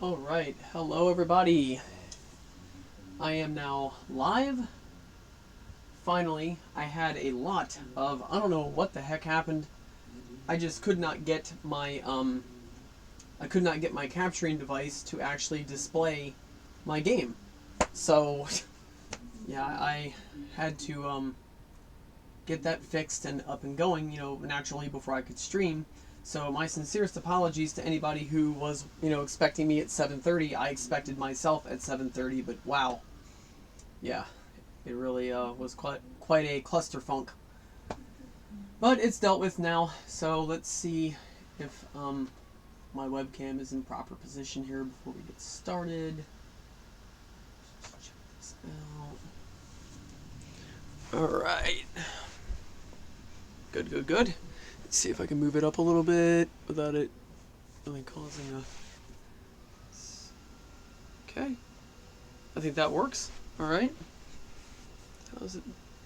Alright, hello everybody. I am now live. Finally, I had a lot of, I don't know what the heck happened. I just could not get my, capturing device to actually display my game. So, yeah, I had to, get that fixed and up and going, naturally before I could stream. So my sincerest apologies to anybody who was, expecting me at 7:30. I expected myself at 7:30, but wow, yeah, it really was quite a clusterfunk. But it's dealt with now. So let's see if my webcam is in proper position here before we get started. Let's check this out. All right. Good, good, good. Let's see if I can move it up a little bit without it really causing a... Okay. I think that works. Alright. How's it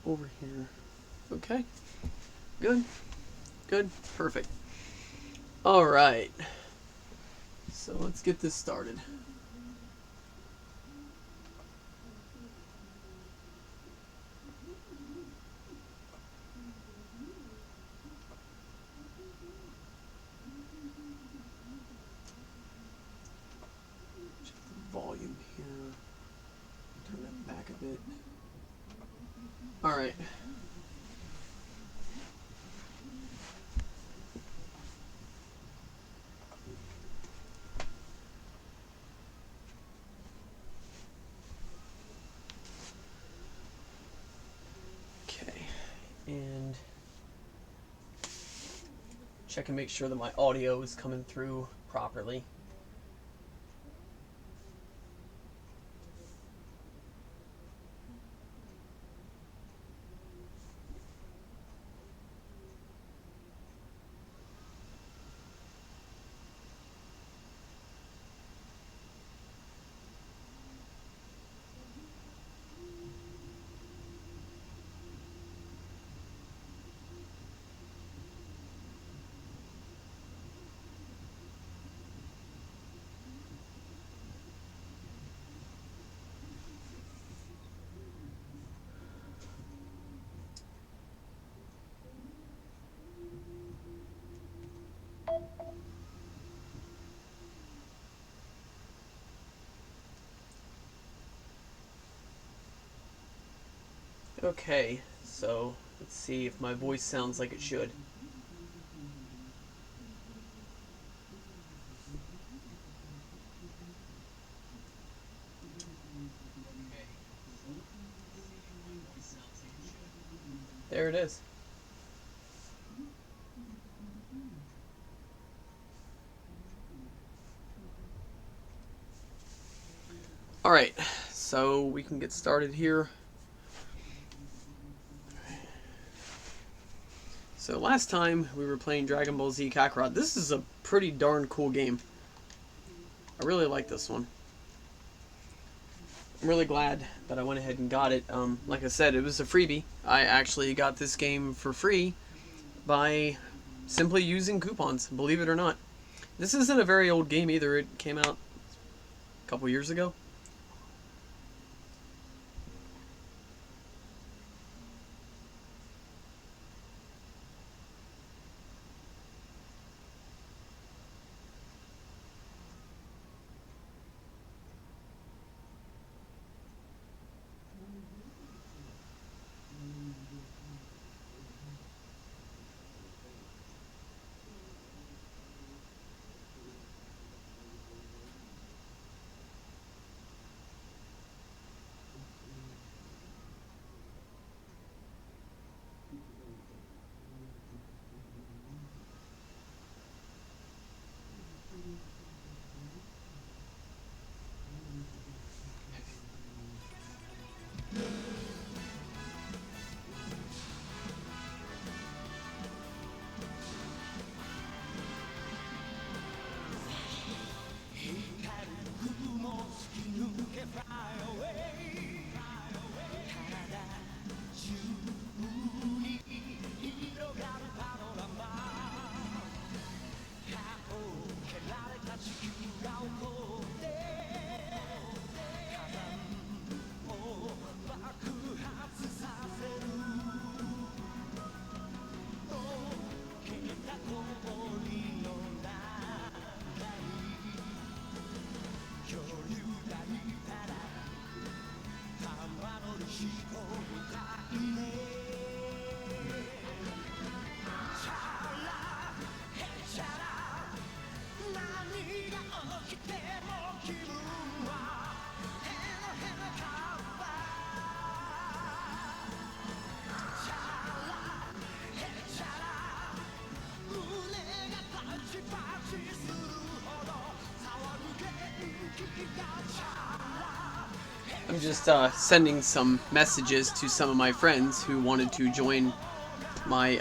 over here? Okay. Good. Good. Perfect. Alright. So let's get this started. Check the volume here. Turn that back a bit. Alright. Okay. And check and make sure that my audio is coming through properly. Okay, so let's see if my voice sounds like it should. There it is. Alright, so we can get started here. So last time we were playing Dragon Ball Z Kakarot. This is a pretty darn cool game. I really like this one. I'm really glad that I went ahead and got it. Like I said, it was a freebie. I actually got this game for free by simply using coupons, believe it or not. This isn't a very old game either. It came out a couple years ago. I'm just sending some messages to some of my friends who wanted to join my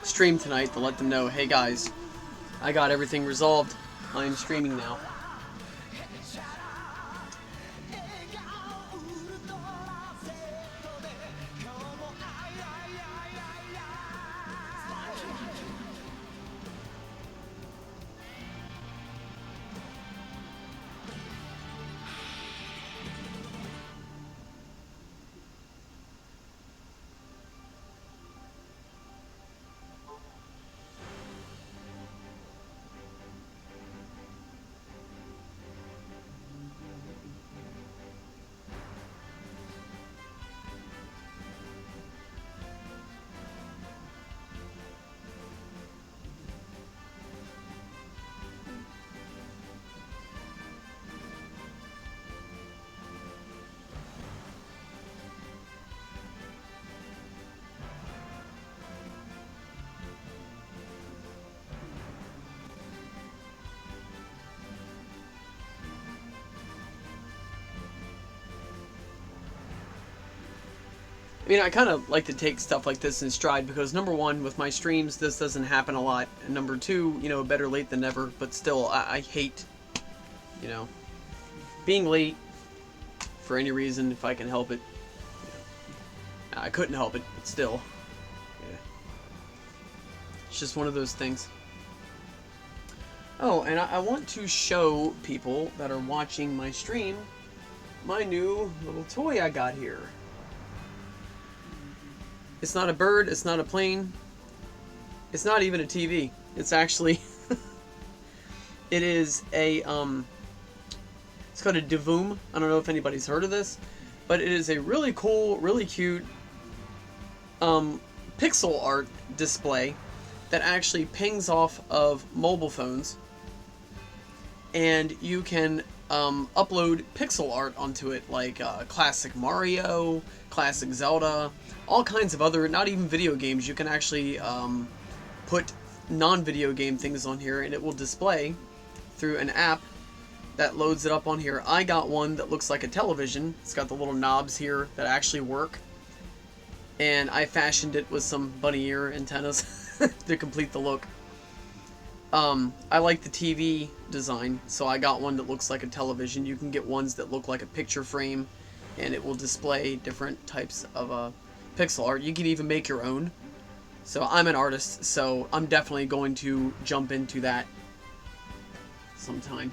stream tonight to let them know, hey guys, I got everything resolved. I'm streaming now. I mean, I kind of like to take stuff like this in stride because, number one, with my streams, this doesn't happen a lot. And number two, you know, better late than never. But still, I hate, you know, being late for any reason if I can help it. You know, I couldn't help it, but still. Yeah. It's just one of those things. Oh, and I want to show people that are watching my stream my new little toy I got here. It's not a bird, it's not a plane, it's not even a TV. It's actually, it is a, it's called a Divoom. I don't know if anybody's heard of this, but it is a really cool, really cute, pixel art display that actually pings off of mobile phones, and you can upload pixel art onto it, like classic Mario, classic Zelda, all kinds of other, not even video games. You can actually put non-video game things on here, and it will display through an app that loads it up on here. I got one that looks like a television. It's got the little knobs here that actually work, and I fashioned it with some bunny ear antennas to complete the look. I like the TV design, so I got one that looks like a television. You can get ones that look like a picture frame, and it will display different types of pixel art. You can even make your own. So I'm an artist, so I'm definitely going to jump into that sometime.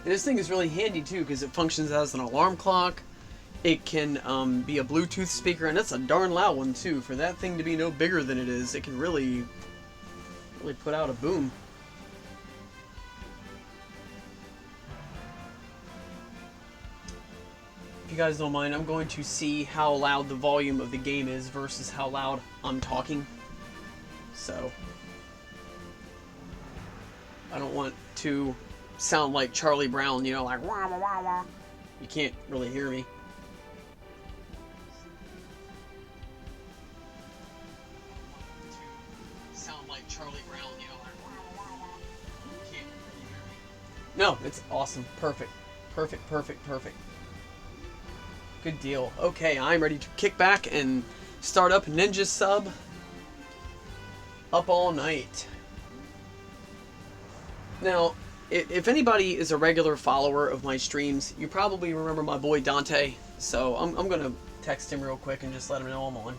And this thing is really handy too, because it functions as an alarm clock. It can be a Bluetooth speaker, and it's a darn loud one too. For that thing to be no bigger than it is, it can really put out a boom. If you guys don't mind, I'm going to see how loud the volume of the game is versus how loud I'm talking. So I don't want to sound like Charlie Brown, you know, like wah wah wah wah. You can't really hear me. No, it's awesome. Perfect. Perfect, perfect, perfect. Good deal. Okay, I'm ready to kick back and start up Ninja Sub. Up all night. Now, if anybody is a regular follower of my streams, you probably remember my boy Dante. So I'm going to text him real quick and just let him know I'm on.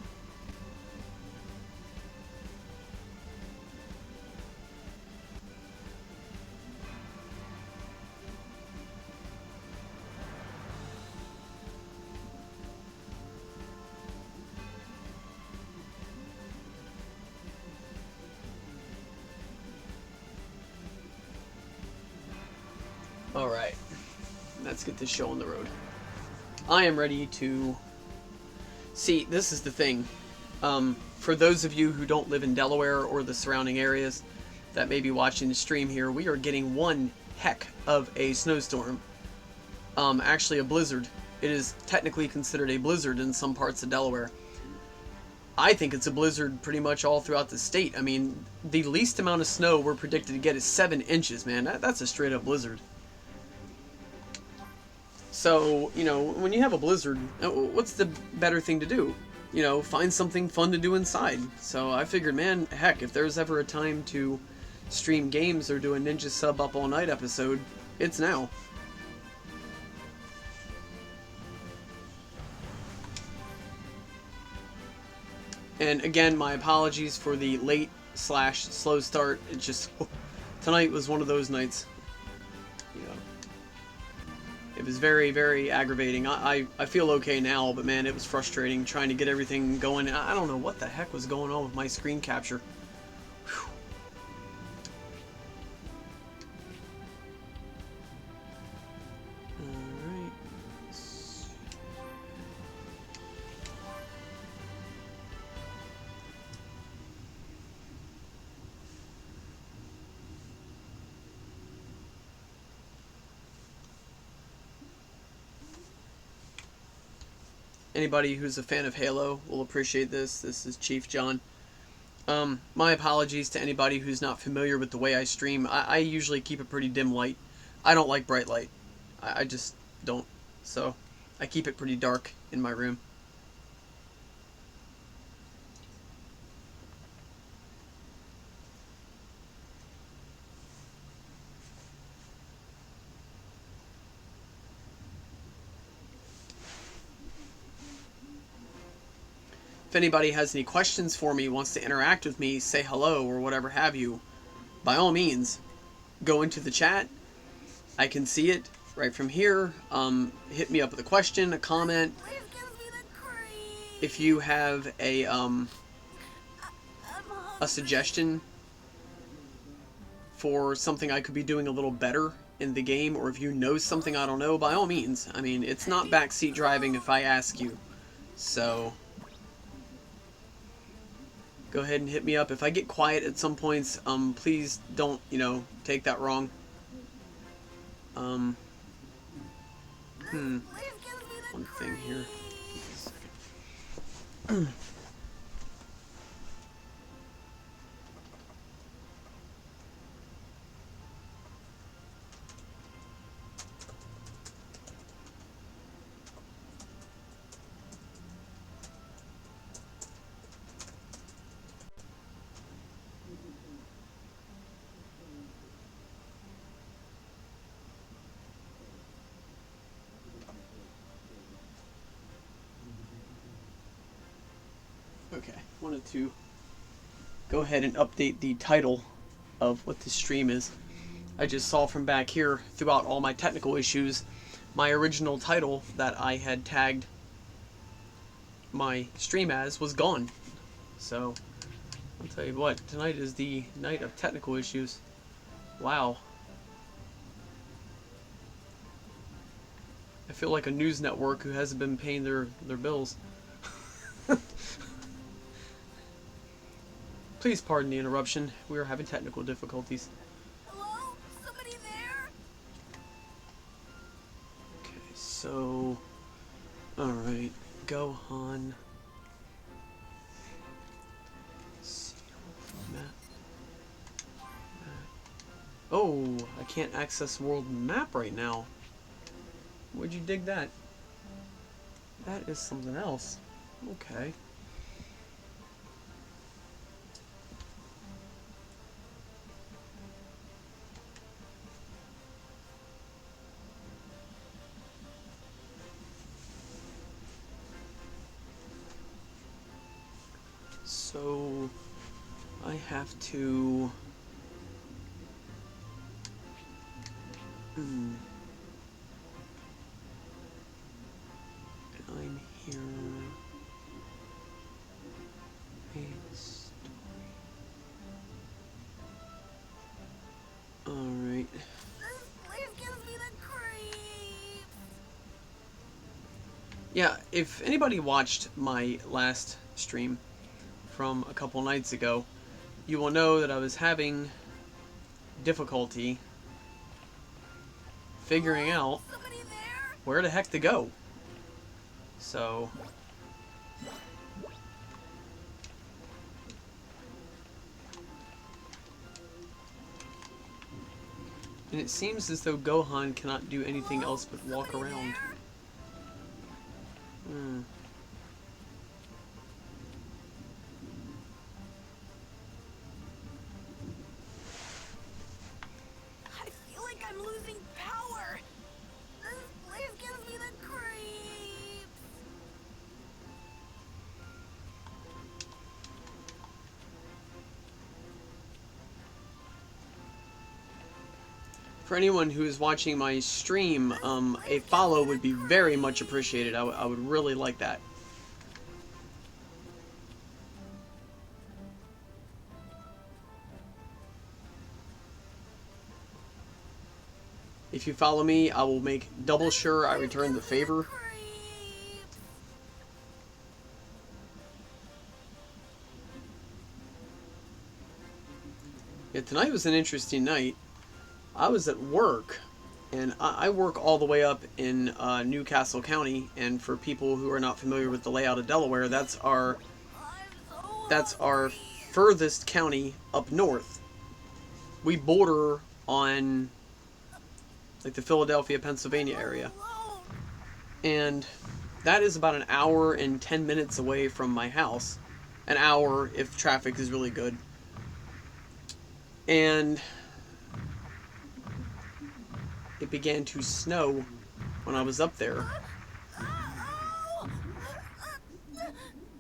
Alright, let's get this show on the road. I am ready to... See, this is the thing. For those of you who don't live in Delaware or the surrounding areas that may be watching the stream here, we are getting one heck of a snowstorm. Actually a blizzard. It is technically considered a blizzard in some parts of Delaware. I think it's a blizzard pretty much all throughout the state. I mean, the least amount of snow we're predicted to get is 7 inches, man. That's a straight up blizzard. So, you know, when you have a blizzard, what's the better thing to do? You know, find something fun to do inside. So I figured, man, heck, if there's ever a time to stream games or do a Ninja Sub Up All Night episode, it's now. And again, my apologies for the late / slow start. It just, tonight was one of those nights. You know, it was very, very aggravating. I feel okay now, but man, it was frustrating trying to get everything going. I don't know what the heck was going on with my screen capture. Whew. Anybody who's a fan of Halo will appreciate this. This is Chief John. My apologies to anybody who's not familiar with the way I stream. I usually keep a pretty dim light. I don't like bright light. I just don't. So I keep it pretty dark in my room. If anybody has any questions for me, wants to interact with me, say hello or whatever have you, by all means, go into the chat. I can see it right from here. Hit me up with a question, a comment. If you have a suggestion for something I could be doing a little better in the game, or if you know something I don't know, by all means. I mean, it's not backseat driving if I ask you. So go ahead and hit me up. If I get quiet at some points, please don't, you know, take that wrong. One thing here. Okay, wanted to go ahead and update the title of what this stream is. I just saw from back here, throughout all my technical issues, my original title that I had tagged my stream as was gone. So, I'll tell you what, tonight is the night of technical issues. Wow. I feel like a news network who hasn't been paying their bills. Please pardon the interruption. We are having technical difficulties. Hello? Somebody there? Okay, so... Alright, Gohan. Oh, I can't access world map right now. Where'd you dig that? That is something else. Okay. So I have to I'm here. Alright. This place gives me the creeps. Yeah, if anybody watched my last stream from a couple nights ago, you will know that I was having difficulty figuring out where the heck to go. So And it seems as though Gohan cannot do anything else but walk around. I feel like I'm losing power. This place gives me the creeps. For anyone who is watching my stream, a follow would be very much appreciated. I would really like that. If you follow me, I will make double sure I return the favor. Yeah, tonight was an interesting night. I was at work, and I work all the way up in Newcastle County, and for people who are not familiar with the layout of Delaware, that's our furthest county up north. We border on like the Philadelphia, Pennsylvania area, and that is about an hour and 10 minutes away from my house. An hour if traffic is really good. And it began to snow when I was up there.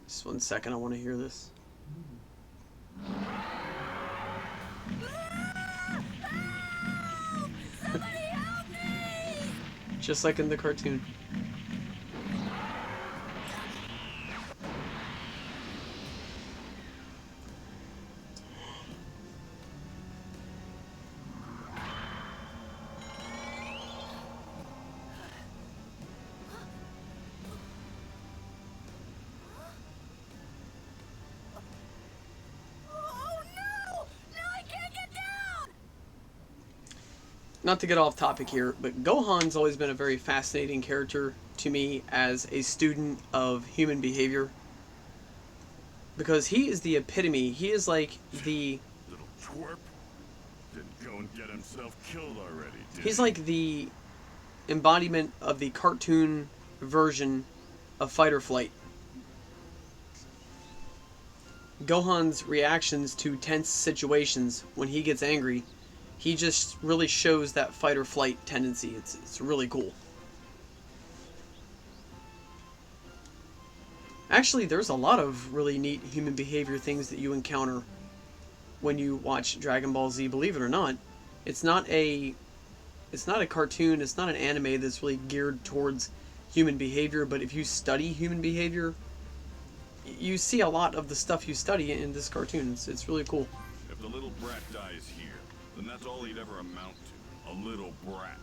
Just 1 second, I want to hear this. Just like in the cartoon. Not to get off topic here, but Gohan's always been a very fascinating character to me as a student of human behavior. Because he is the epitome. He is like the... Little twerp. Didn't go and get himself killed already, did He's he? like the embodiment of the cartoon version of fight or flight. Gohan's reactions to tense situations when he gets angry, he just really shows that fight or flight tendency. It's really cool. Actually, there's a lot of really neat human behavior things that you encounter when you watch Dragon Ball Z, believe it or not. It's not a cartoon, it's not an anime that's really geared towards human behavior, but if you study human behavior, you see a lot of the stuff you study in this cartoon. It's really cool. If the little brat dies here, then that's all he'd ever amount to. A little brat.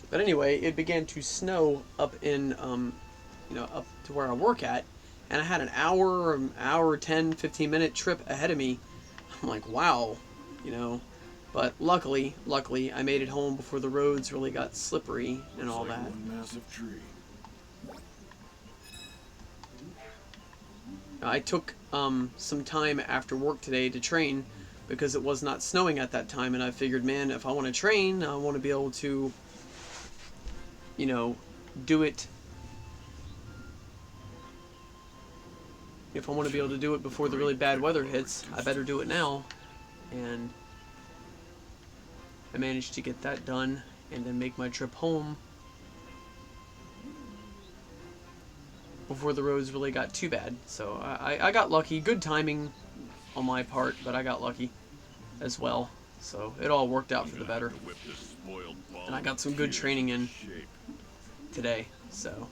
But anyway, it began to snow up in, up to where I work at, and I had an hour, 10, 15-minute trip ahead of me. I'm like, wow, But luckily, I made it home before the roads really got slippery and all that. One massive tree. I took some time after work today to train because it was not snowing at that time, and I figured, man, if I want to train, I want to be able to, do it. If I want to be able to do it before the really bad weather hits, I better do it now. And I managed to get that done and then make my trip home before the roads really got too bad. So I got lucky. Good timing on my part, but I got lucky as well. So it all worked out for the better. And I got some good training in today, so.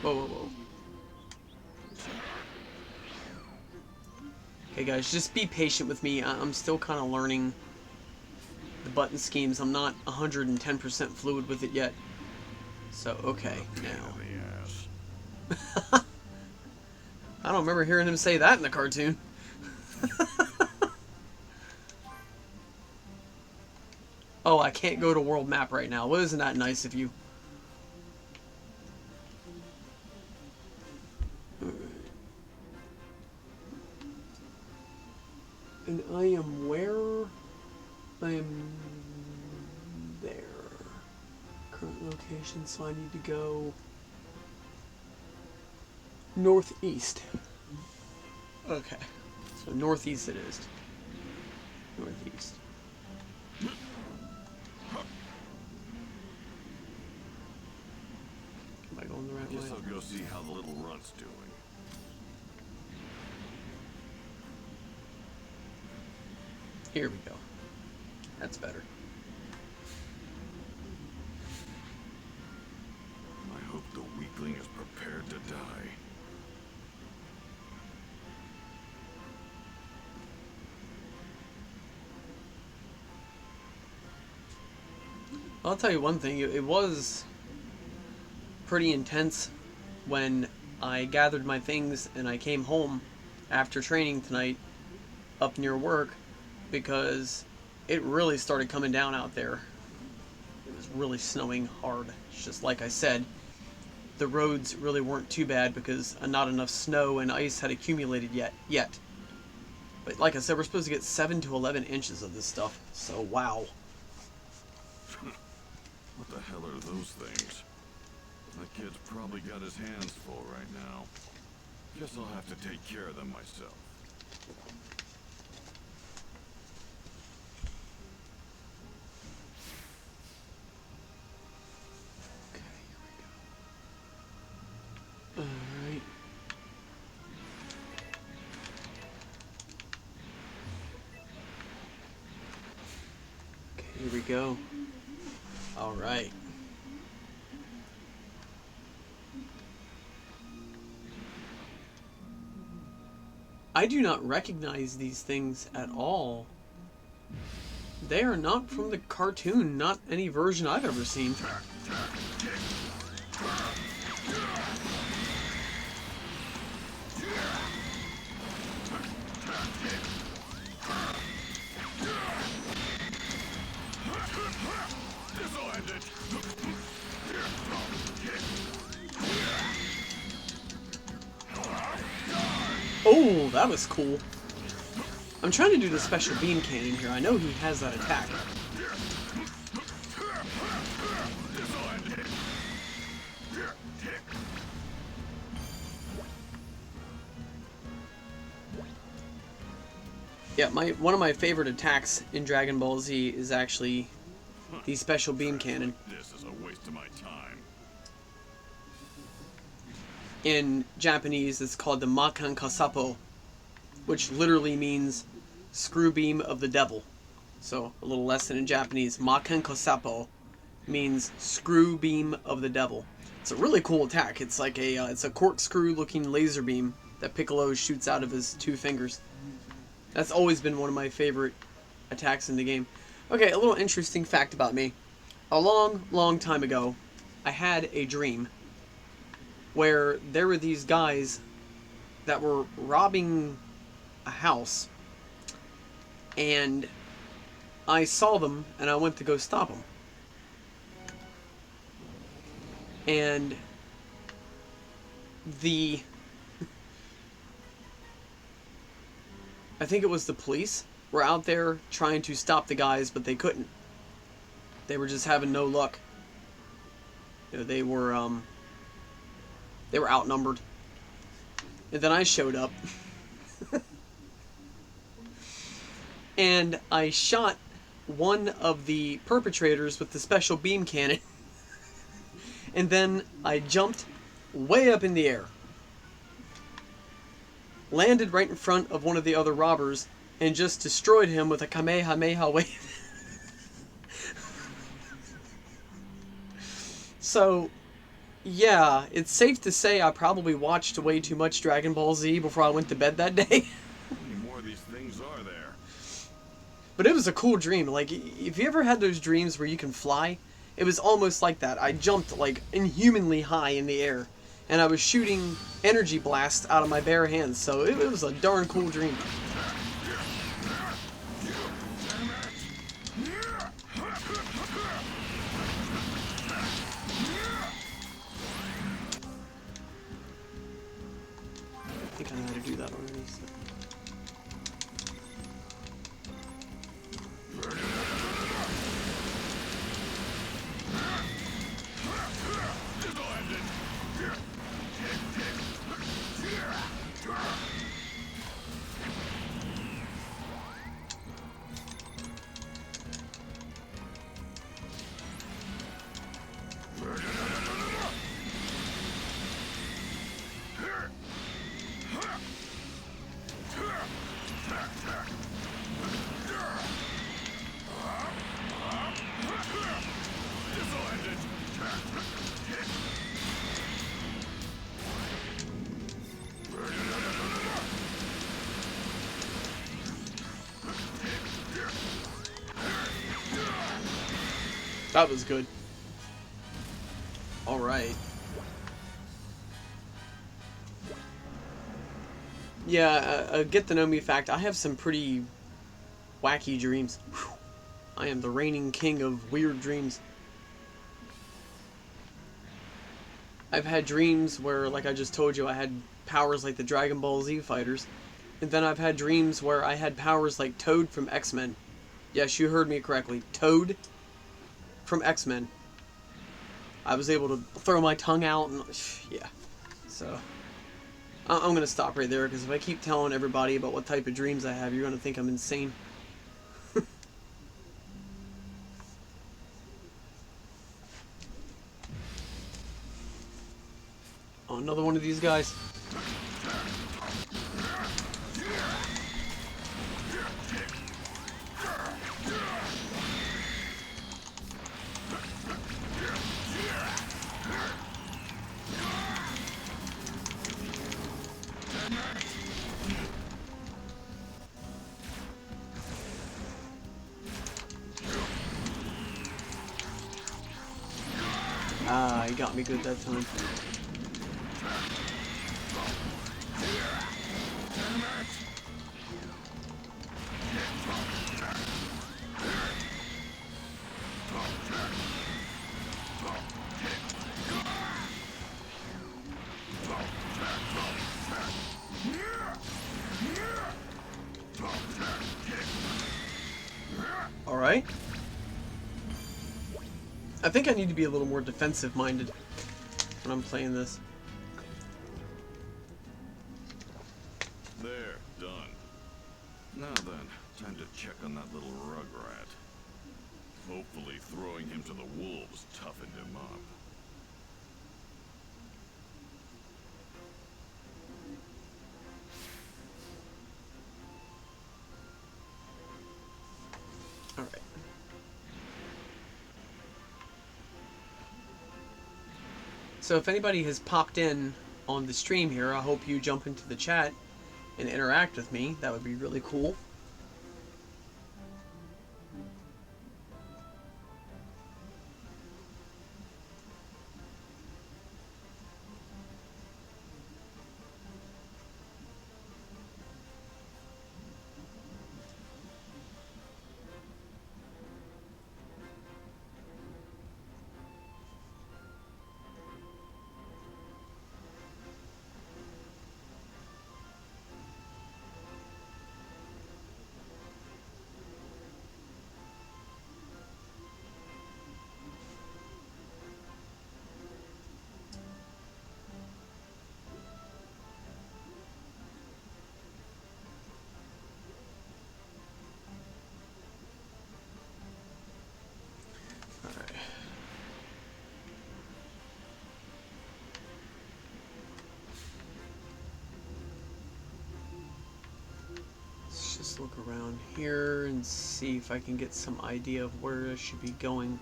Whoa. Okay guys, just be patient with me. I'm still kind of learning the button schemes. I'm not 110% fluid with it yet. So, okay, now. I don't remember hearing him say that in the cartoon. Oh, I can't go to world map right now. Well, isn't that nice of you? And I am where? I am there. Current location, so I need to go northeast. Okay. So northeast it is. Northeast. Am I going the right way? Guess I'll go see how the little runt's doing. Here we go. That's better. I hope the weakling is prepared to die. I'll tell you one thing, it was pretty intense when I gathered my things and I came home after training tonight up near work, because it really started coming down out there. It was really snowing hard. It's just like I said, the roads really weren't too bad because not enough snow and ice had accumulated yet. But like I said, we're supposed to get 7 to 11 inches of this stuff, so wow. What the hell are those things? That kid's probably got his hands full right now. Guess I'll have to take care of them myself. Okay, here we go. Alright. Okay, here we go. Alright. I do not recognize these things at all. They are not from the cartoon, not any version I've ever seen. Oh, that was cool. I'm trying to do the special beam cannon here. I know he has that attack. Yeah, one of my favorite attacks in Dragon Ball Z is actually the special beam cannon. This is a waste of my time. In Japanese, it's called the Makan Kasapo, which literally means screw beam of the devil. So, a little lesson in Japanese. Makan Kasapo means screw beam of the devil. It's a really cool attack. It's like it's a corkscrew-looking laser beam that Piccolo shoots out of his 2 fingers. That's always been one of my favorite attacks in the game. Okay, a little interesting fact about me. A long, long time ago, I had a dream where there were these guys that were robbing a house, and I saw them and I went to go stop them, and I think it was the police were out there trying to stop the guys, but they couldn't. They were just having no luck. You know, they were outnumbered. And then I showed up. And I shot one of the perpetrators with the special beam cannon. And then I jumped way up in the air. Landed right in front of one of the other robbers and just destroyed him with a Kamehameha wave. So, yeah, it's safe to say I probably watched way too much Dragon Ball Z before I went to bed that day. How many more of these things are there? But it was a cool dream. Like, if you ever had those dreams where you can fly, it was almost like that. I jumped, like, inhumanly high in the air, and I was shooting energy blasts out of my bare hands, so it was a darn cool dream. I think I know how to do that already. So. That was good. Alright. Yeah, get to know me fact, I have some pretty wacky dreams. Whew. I am the reigning king of weird dreams. I've had dreams where, like I just told you, I had powers like the Dragon Ball Z fighters. And then I've had dreams where I had powers like Toad from X-Men. Yes, you heard me correctly. Toad from X-Men. I was able to throw my tongue out and... yeah. So... I'm going to stop right there, because if I keep telling everybody about what type of dreams I have, you're going to think I'm insane. Oh, another one of these guys. Ah, he got me good that time. Alright. I think I need to be a little more defensive-minded when I'm playing this. There, done. Now then, time to check on that little rugrat. Hopefully throwing him to the wolves toughened him up. Alright. So if anybody has popped in on the stream here, I hope you jump into the chat and interact with me. That would be really cool. Alright. Let's just look around here and see if I can get some idea of where I should be going.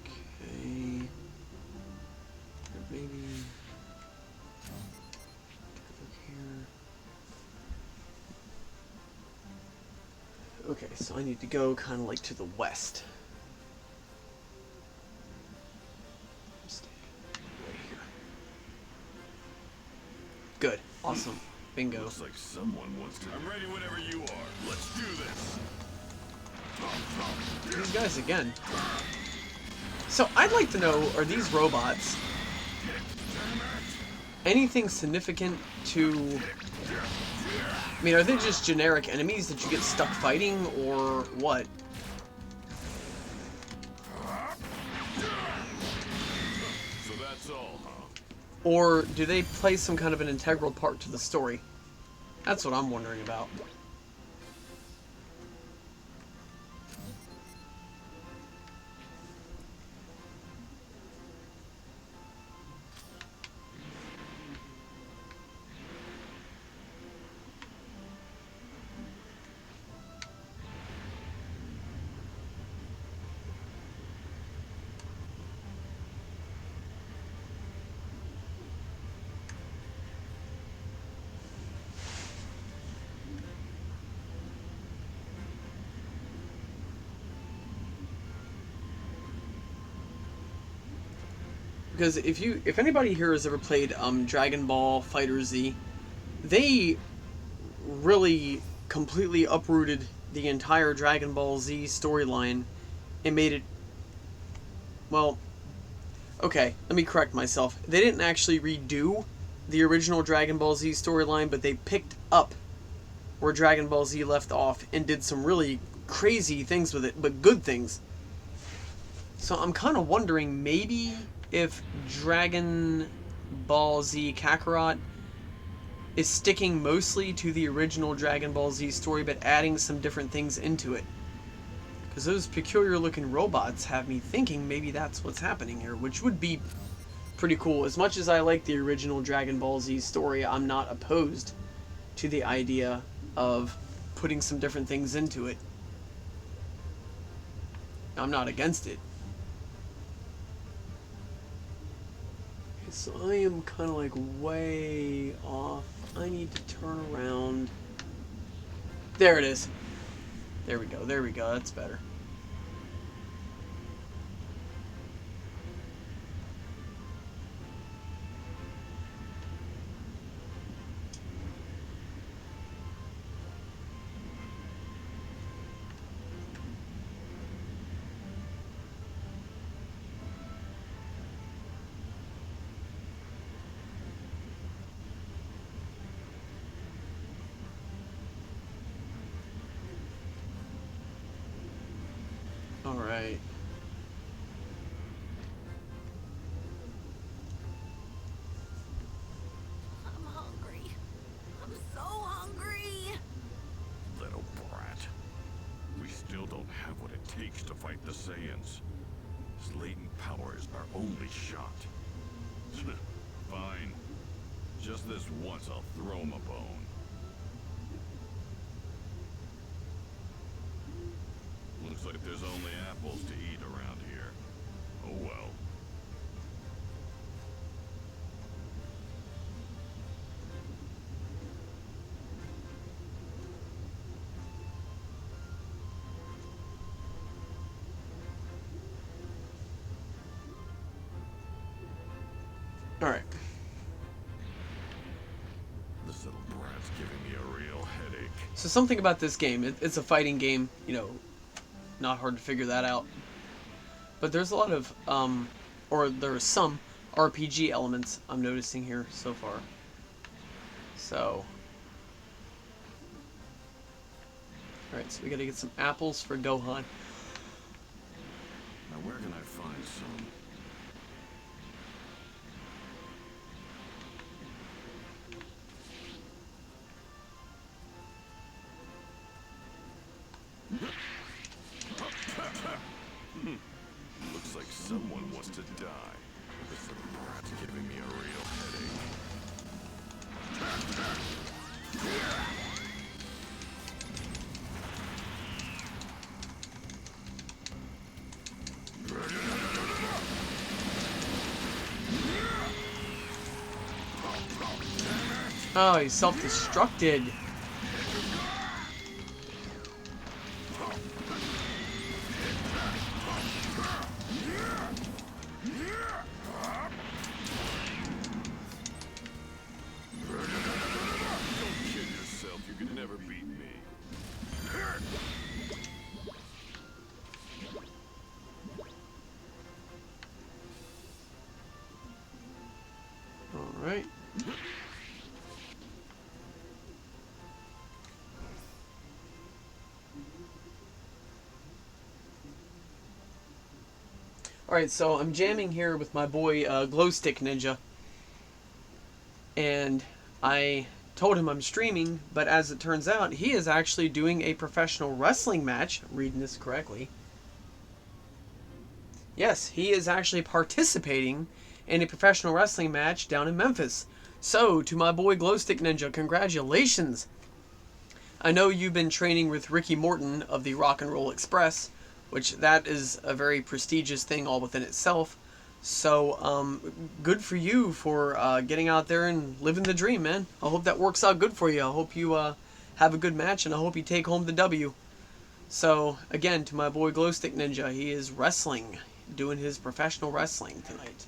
Okay. Maybe look here. Okay, so I need to go kind of like to the west. Right here. Good. Awesome. Bingo. Looks like someone wants to... I'm ready whenever you are. Let's do this. These guys again. So I'd like to know, are these robots anything significant to... I mean, are they just generic enemies that you get stuck fighting, or what? So that's all, huh? Or do they play some kind of an integral part to the story? That's what I'm wondering about. Because if anybody here has ever played Dragon Ball Fighter Z, they really completely uprooted the entire Dragon Ball Z storyline and made it, well, okay, let me correct myself. They didn't actually redo the original Dragon Ball Z storyline, but they picked up where Dragon Ball Z left off and did some really crazy things with it, but good things. So I'm kind of wondering maybe if Dragon Ball Z Kakarot is sticking mostly to the original Dragon Ball Z story, but adding some different things into it. Because those peculiar looking robots have me thinking maybe that's what's happening here, which would be pretty cool. As much as I like the original Dragon Ball Z story, I'm not opposed to the idea of putting some different things into it. I'm not against it. So I am kind of like way off. I need to turn around. There it is. There we go. There we go. That's better. Alright. I'm hungry. I'm so hungry. Little brat. We still don't have what it takes to fight the Saiyans. His latent power is our only shot. Fine. Just this once I'll throw him a bone. Looks like there's only apples to eat around here. Oh well. Alright. This little brat's giving me a real headache. So something about this game, it's a fighting game, you know, not hard to figure that out. But there's a lot of, or there are some RPG elements I'm noticing here so far. So. Alright, so we gotta get some apples for Gohan. Now where can I find some? Looks like someone wants to die. This little brat's giving me a real headache. Oh, he self-destructed. Alright. Alright, so I'm jamming here with my boy Glowstick Ninja. And I told him I'm streaming, but as it turns out, he is actually doing a professional wrestling match. I'm reading this correctly. Yes, he is actually participating in a professional wrestling match down in Memphis. So, to my boy Glowstick Ninja, congratulations! I know you've been training with Ricky Morton of the Rock and Roll Express, which that is a very prestigious thing all within itself. So, good for you for getting out there and living the dream, man. I hope that works out good for you. I hope you have a good match, and I hope you take home the W. So, again, to my boy Glowstick Ninja, he is wrestling, doing his professional wrestling tonight.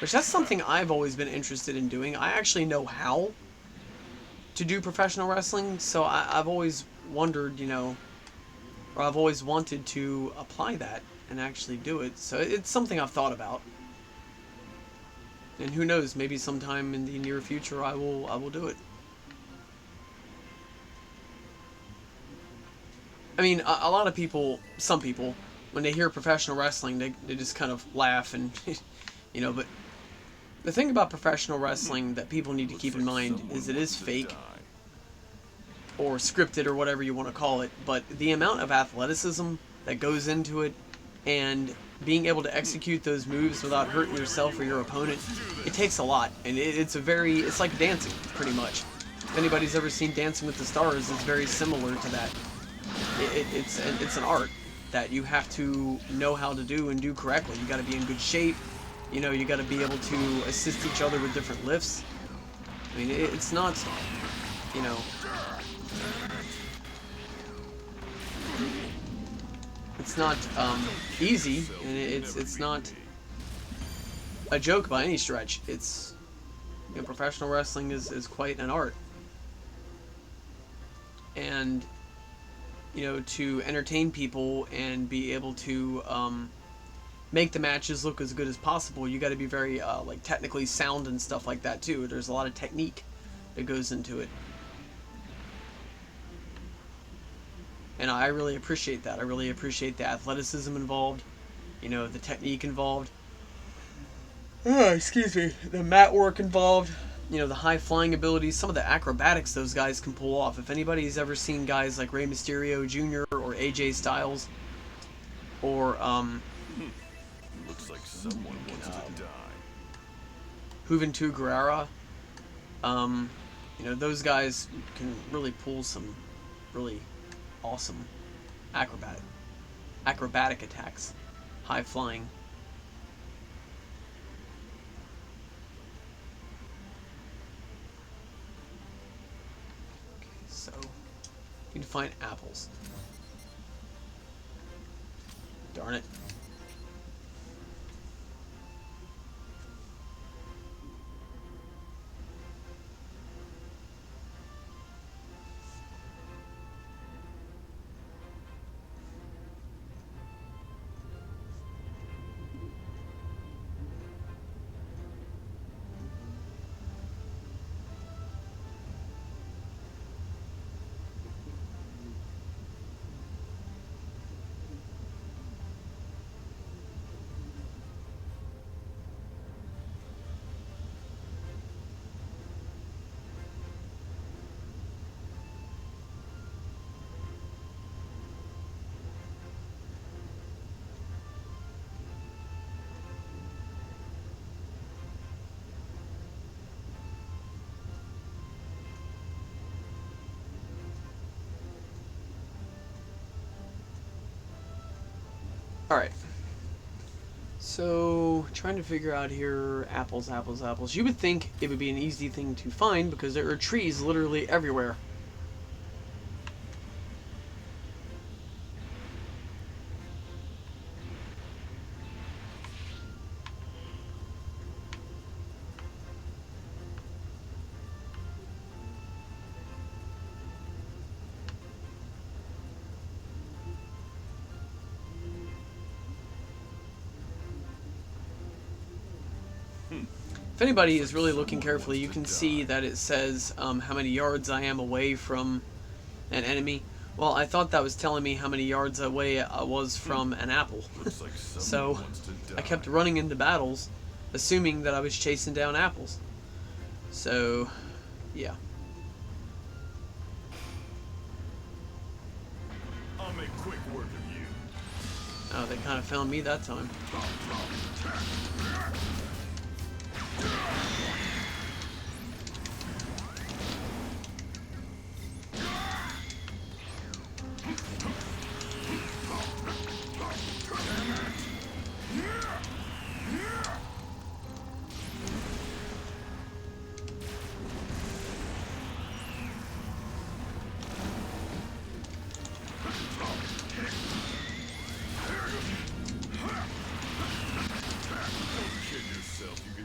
Which that's something I've always been interested in doing. I actually know how to do professional wrestling, so I've always wondered, you know, or I've always wanted to apply that and actually do it. So it's something I've thought about. And who knows, maybe sometime in the near future I will do it. I mean, a lot of people, some people, when they hear professional wrestling, they just kind of laugh and, you know, but the thing about professional wrestling that people need to keep in mind is it is fake or scripted or whatever you want to call it, but the amount of athleticism that goes into it and being able to execute those moves without hurting yourself or your opponent, it takes a lot, and it's like dancing, pretty much. If anybody's ever seen Dancing with the Stars, it's very similar to that. It's an art that you have to know how to do and do correctly. You got to be in good shape. You know, you got to be able to assist each other with different lifts. I mean, it's not, you know, it's not easy, and it's not a joke by any stretch. It's, you know, professional wrestling is quite an art, and you know, to entertain people and be able to make the matches look as good as possible, you got to be very like technically sound and stuff like that too. There's a lot of technique that goes into it. And I really appreciate that. I really appreciate the athleticism involved, you know, the technique involved. Excuse me. The mat work involved, you know, the high flying abilities, some of the acrobatics those guys can pull off. If anybody's ever seen guys like Rey Mysterio Jr. or AJ Styles, or Looks like someone wants to die. Juventud Guerrera, you know, those guys can really pull some really awesome acrobatic attacks, high flying. Okay, so need to find apples. Darn it. Alright. So, trying to figure out here, apples. You would think it would be an easy thing to find because there are trees literally everywhere. If anybody is really looking carefully, you can see that it says how many yards I am away from an enemy. Well, I thought that was telling me how many yards away I was from an apple. So I kept running into battles, assuming that I was chasing down apples. So, yeah. I'll make quick work of you. Oh, they kind of found me that time.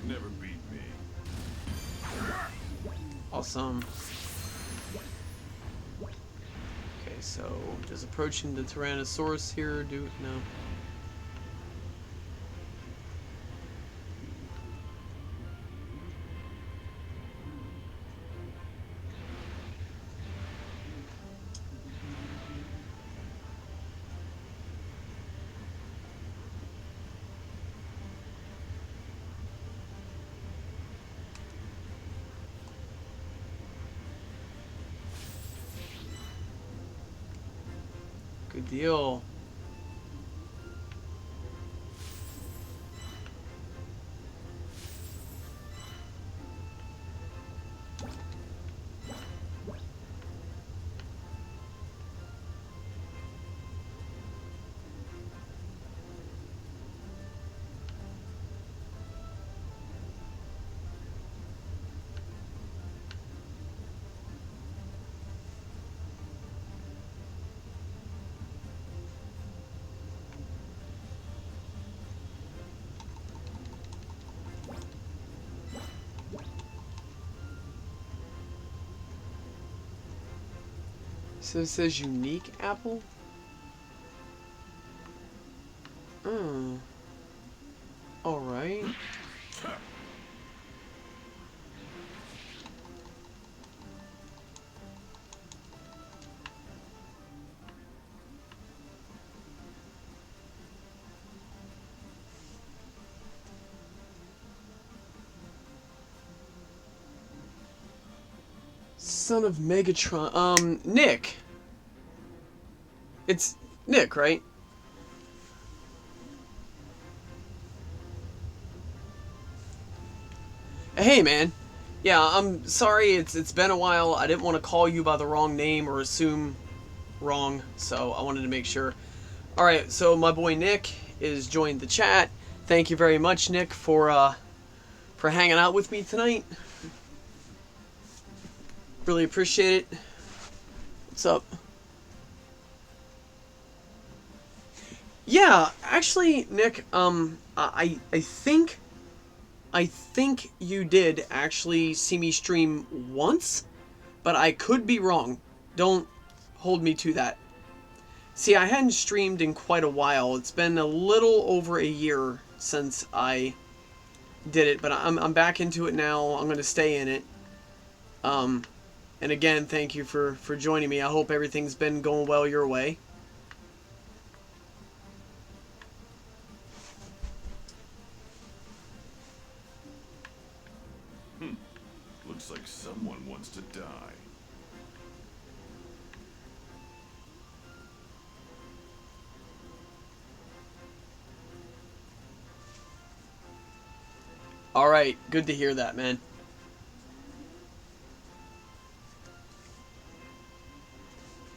never beat me. Awesome. Okay, so just approaching the Tyrannosaurus here. No. Good deal. So it says unique apple? Alright. Son of Megatron. Nick. It's Nick, right? Hey, man. Yeah, I'm sorry. It's been a while. I didn't want to call you by the wrong name or assume wrong, so I wanted to make sure. All right, so my boy Nick is joined the chat. Thank you very much, Nick, for hanging out with me tonight. Really appreciate it. What's up? Yeah, actually, Nick, I think you did actually see me stream once, but I could be wrong. Don't hold me to that. See, I hadn't streamed in quite a while. It's been a little over a year since I did it, but I'm back into it now. I'm going to stay in it. And again, thank you for joining me. I hope everything's been going well your way. Looks like someone wants to die. Alright, good to hear that, man.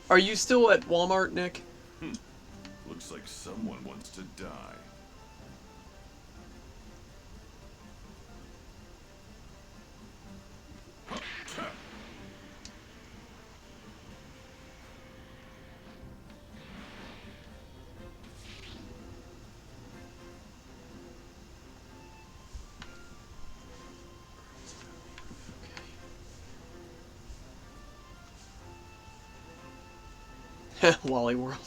Are you still at Walmart, Nick? Looks like someone wants to die. Wally World.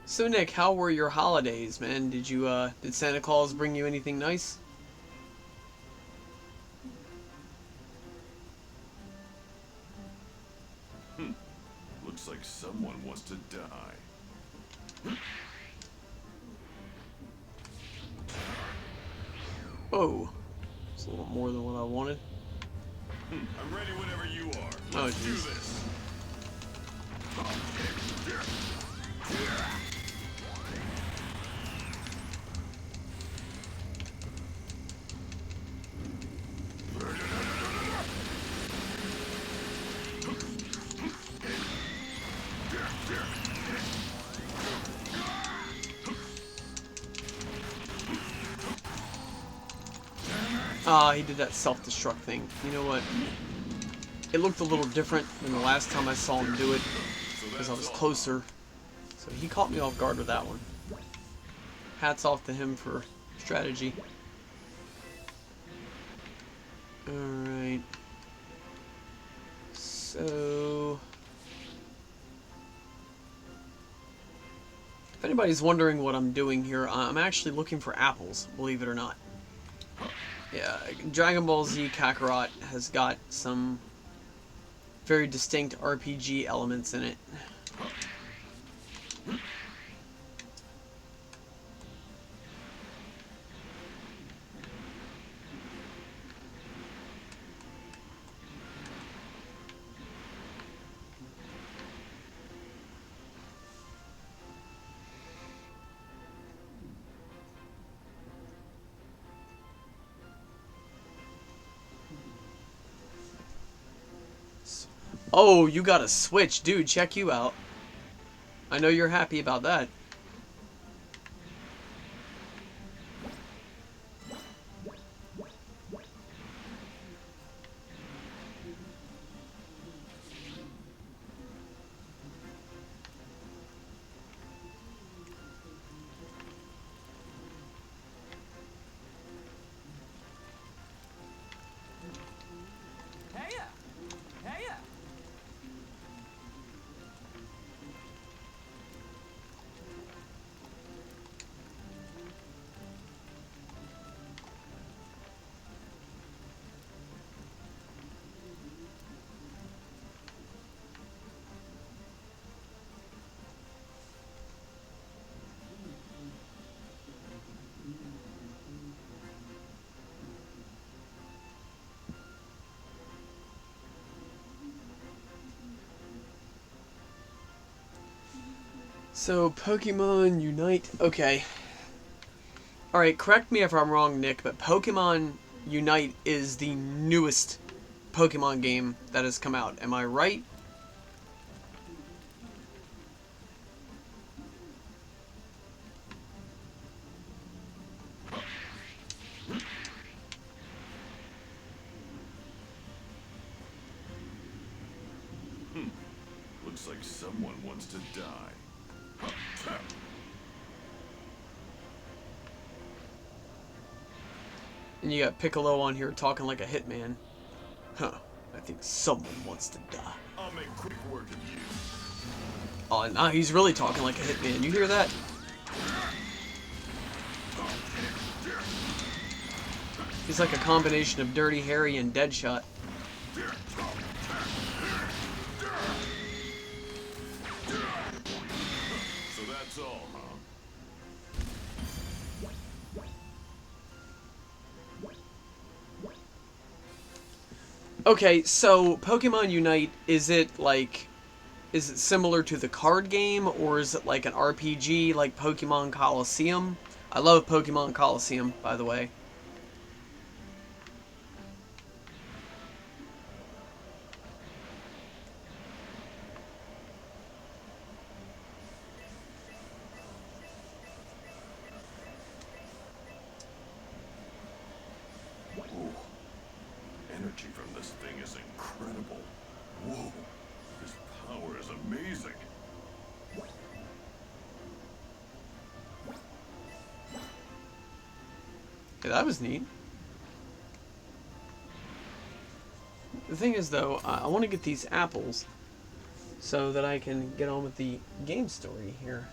So Nick, how were your holidays, man? Did Santa Claus bring you anything nice? Looks like someone wants to die. Whoa. It's a little more than what I wanted. I'm ready whenever you are. Oh, Let's do jeez. this. Ah, he did that self-destruct thing. You know what? It looked a little different than the last time I saw him do it, because I was closer. So he caught me off guard with that one. Hats off to him for strategy. Alright. So... if anybody's wondering what I'm doing here, I'm actually looking for apples, believe it or not. Yeah, Dragon Ball Z Kakarot has got some very distinct RPG elements in it. Oh, you got a Switch. Dude, check you out. I know you're happy about that. So, Pokemon Unite. Okay. Alright, correct me if I'm wrong, Nick, but Pokemon Unite is the newest Pokemon game that has come out. Am I right? Looks like someone wants to die. And you got Piccolo on here talking like a hitman. Huh. I think someone wants to die. I'll make quick work of you. Oh, nah, he's really talking like a hitman. You hear that? He's like a combination of Dirty Harry and Deadshot. So that's all, huh? Okay, so Pokemon Unite, is it similar to the card game, or is it like an RPG like Pokemon Coliseum? I love Pokemon Coliseum, by the way. Ooh. Energy from this thing is incredible. Whoa. This power is amazing. Yeah, that was neat. The thing is, though, I want to get these apples so that I can get on with the game story here.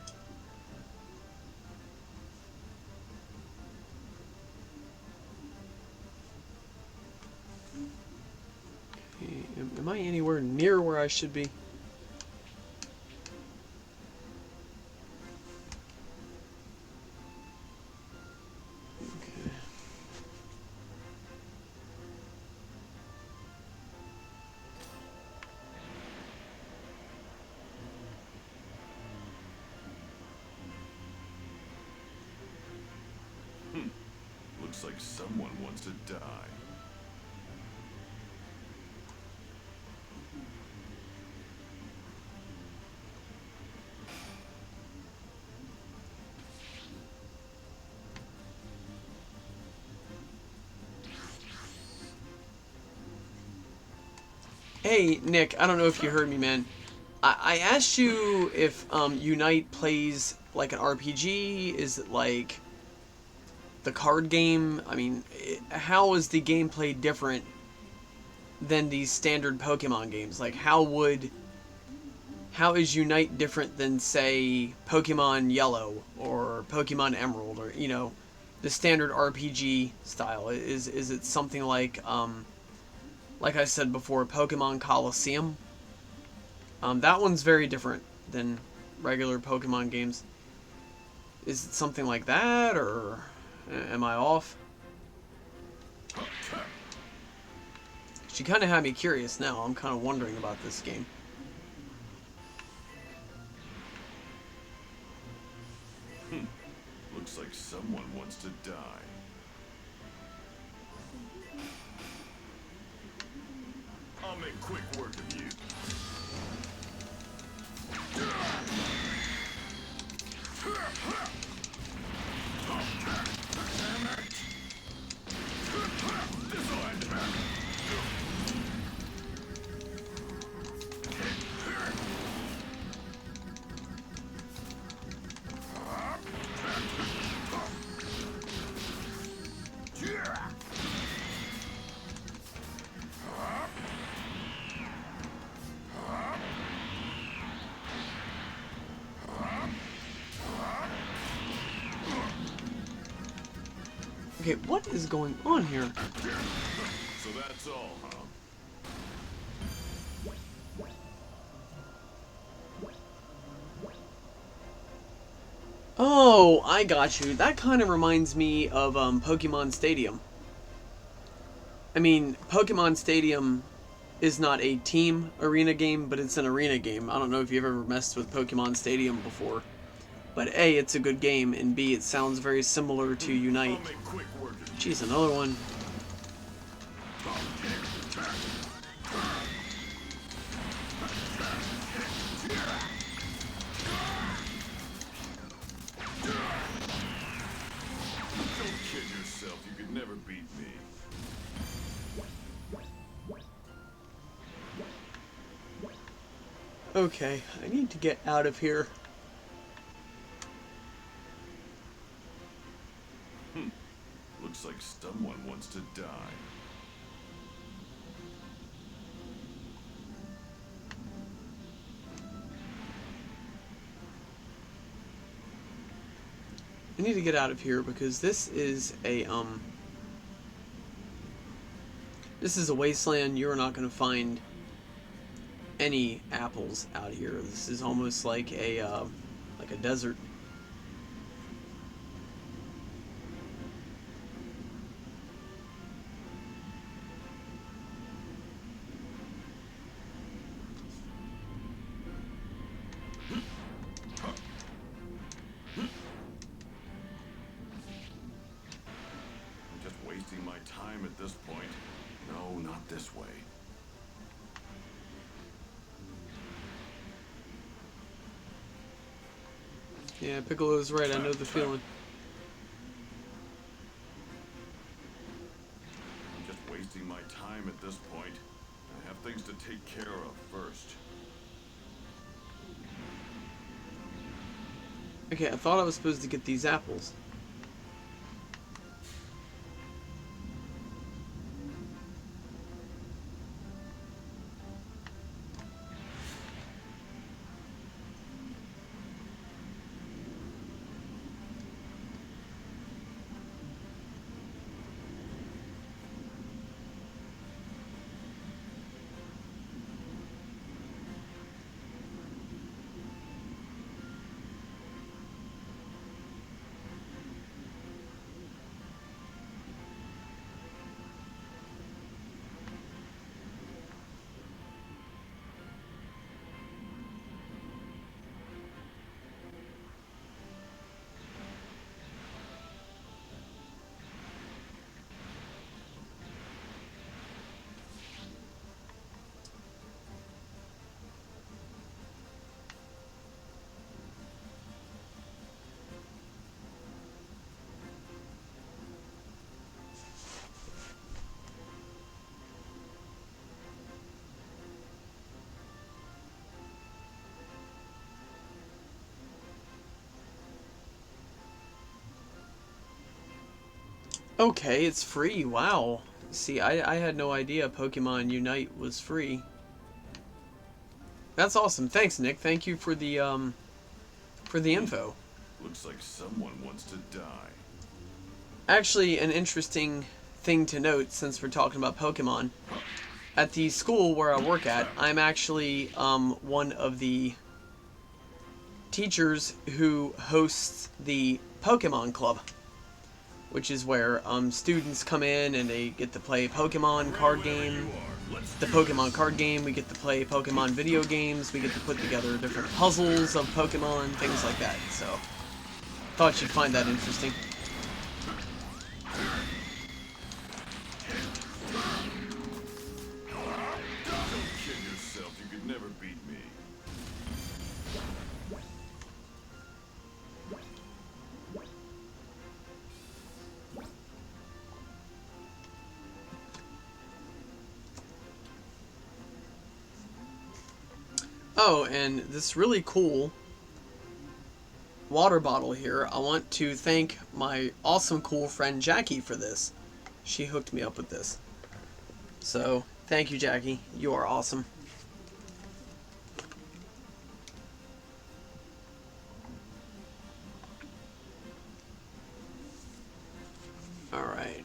Okay, am I anywhere near where I should be? Looks like someone wants to die. Hey, Nick, I don't know if you heard me, man. I asked you if Unite plays like an RPG. Is it like the card game? I mean, how is the gameplay different than these standard Pokemon games? Like, how is Unite different than, say, Pokemon Yellow or Pokemon Emerald, or, you know, the standard RPG style? Is it something like I said before, Pokemon Coliseum? That one's very different than regular Pokemon games. Is it something like that, or am I off? She kind of had me curious now. I'm kind of wondering about this game. Looks like someone wants to die. I'll make quick work of you. Okay, what is going on here? So that's all, huh? Oh, I got you. That kind of reminds me of Pokemon Stadium. I mean, Pokemon Stadium is not a team arena game, but it's an arena game. I don't know if you've ever messed with Pokemon Stadium before. But A, it's a good game, and B, it sounds very similar to Unite. I'll make quick work of you. Jeez, another one. Don't kid yourself, you could never beat me. Okay, I need to get out of here. Looks like someone wants to die. I need to get out of here because this is a wasteland. You're not going to find any apples out here. This is almost like a desert. I'm just wasting my time at this point. No, not this way. Yeah, Piccolo's right. I know the feeling. I'm just wasting my time at this point. I have things to take care of first. Okay, I thought I was supposed to get these apples. Okay, it's free. Wow. See, I had no idea Pokemon Unite was free. That's awesome. Thanks, Nick. Thank you for the info. Looks like someone wants to die. Actually, an interesting thing to note since we're talking about Pokemon. At the school where I work at, I'm actually one of the teachers who hosts the Pokemon Club, which is where students come in and they get to play Pokemon card game. The Pokemon card game, we get to play Pokemon video games, we get to put together different puzzles of Pokemon, things like that. So, thought you'd find that interesting. Don't kid yourself, you could never beat me. Oh, and this really cool water bottle here, I want to thank my awesome cool friend Jackie for this. She hooked me up with this. So, thank you, Jackie. You are awesome. Alright.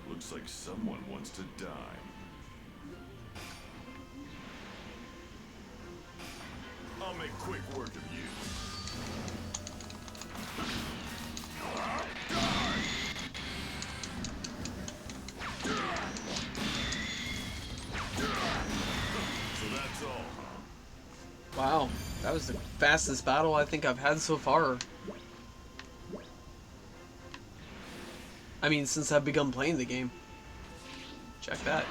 Looks like someone wants to die. I'll make quick work of you. So that's all, huh? Wow, that was the fastest battle I think I've had so far. I mean, since I've begun playing the game. Check that.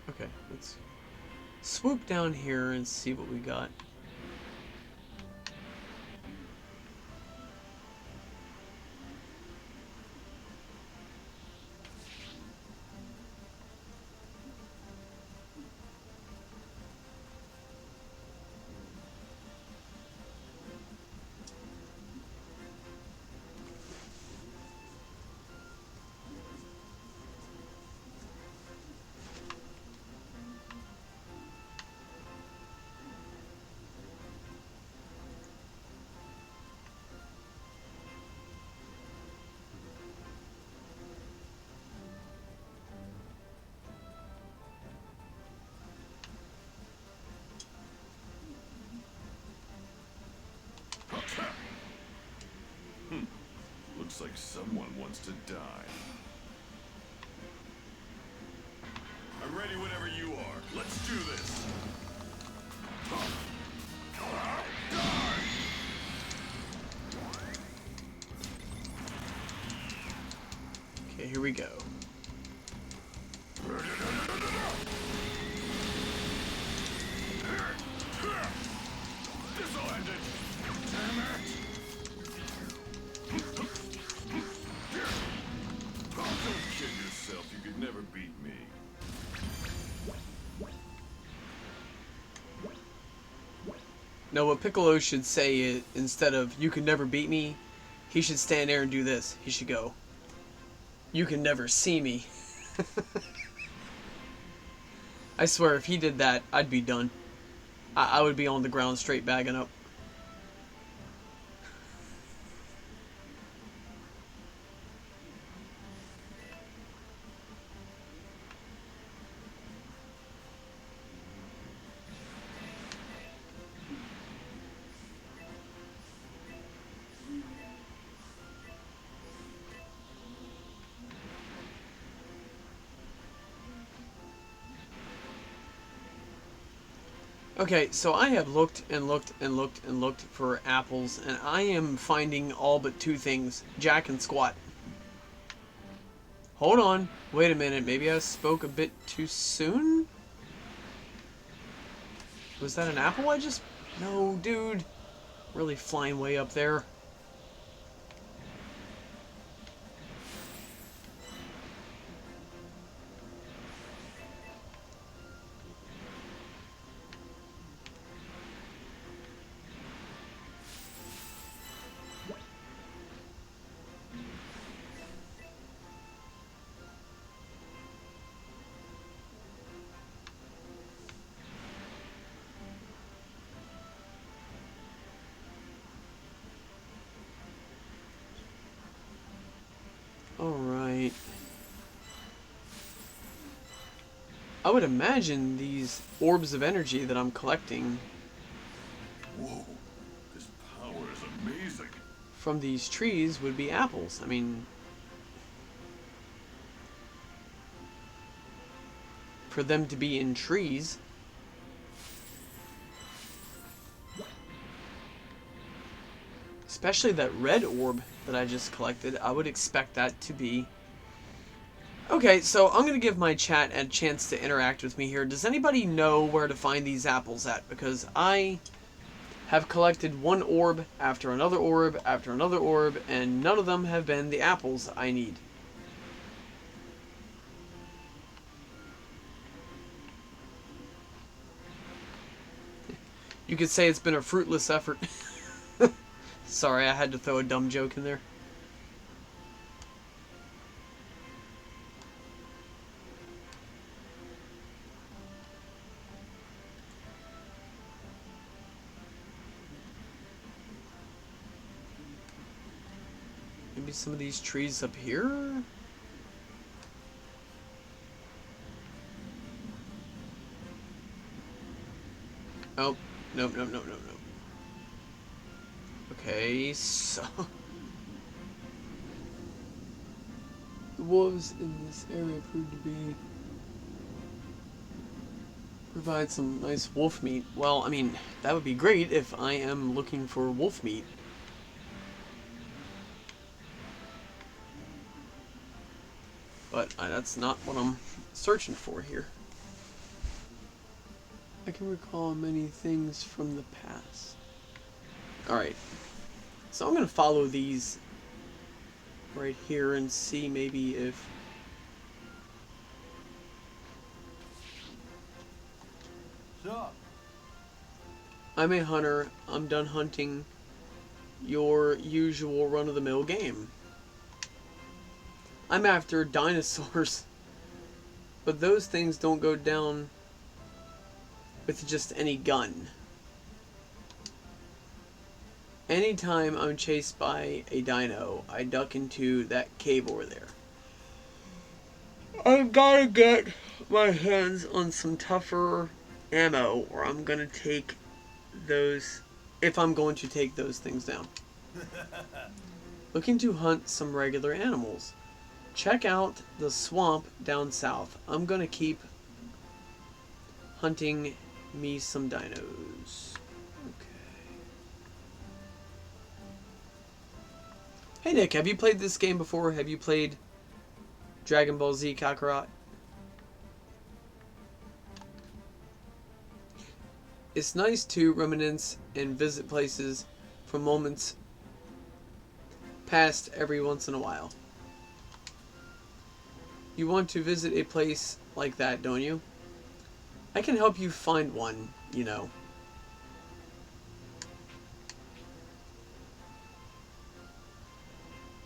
Okay, let's swoop down here and see what we got. Looks like someone wants to die. I'm ready whenever you are. Let's do this. Okay, here we go. This'll end it. Damn it. Don't kid yourself, you could never beat me. No, what Piccolo should say is, instead of, "You can never beat me," he should stand there and do this. He should go, "You can never see me." I swear, if he did that, I'd be done. I would be on the ground straight bagging up. Okay, so I have looked and looked and looked and looked for apples, and I am finding all but two things: Jack and Squat. Hold on. Wait a minute. Maybe I spoke a bit too soon? Was that an apple I just... No, dude. Really flying way up there. I would imagine these orbs of energy that I'm collecting Whoa, this power is amazing. from these trees would be apples. I mean, for them to be in trees. Especially that red orb that I just collected, I would expect that to be... Okay, so I'm going to give my chat a chance to interact with me here. Does anybody know where to find these apples at? Because I have collected one orb after another orb after another orb, and none of them have been the apples I need. You could say it's been a fruitless effort. Sorry, I had to throw a dumb joke in there. Maybe some of these trees up here? Oh, nope. Okay, so... The wolves in this area proved to be... provide some nice wolf meat. Well, I mean, that would be great if I am looking for wolf meat. But that's not what I'm searching for here. I can recall many things from the past. Alright. So I'm going to follow these right here and see maybe if... Sup? I'm a hunter. I'm done hunting your usual run-of-the-mill game. I'm after dinosaurs. But those things don't go down with just any gun. Anytime I'm chased by a dino, I duck into that cave over there. I've gotta get my hands on some tougher ammo, or I'm gonna take those, if I'm going to take those things down. Looking to hunt some regular animals. Check out the swamp down south. I'm gonna keep hunting me some dinos. Okay. Hey Nick, have you played this game before? Have you played Dragon Ball Z Kakarot? It's nice to reminisce and visit places from moments past every once in a while. You want to visit a place like that, don't you? I can help you find one, you know.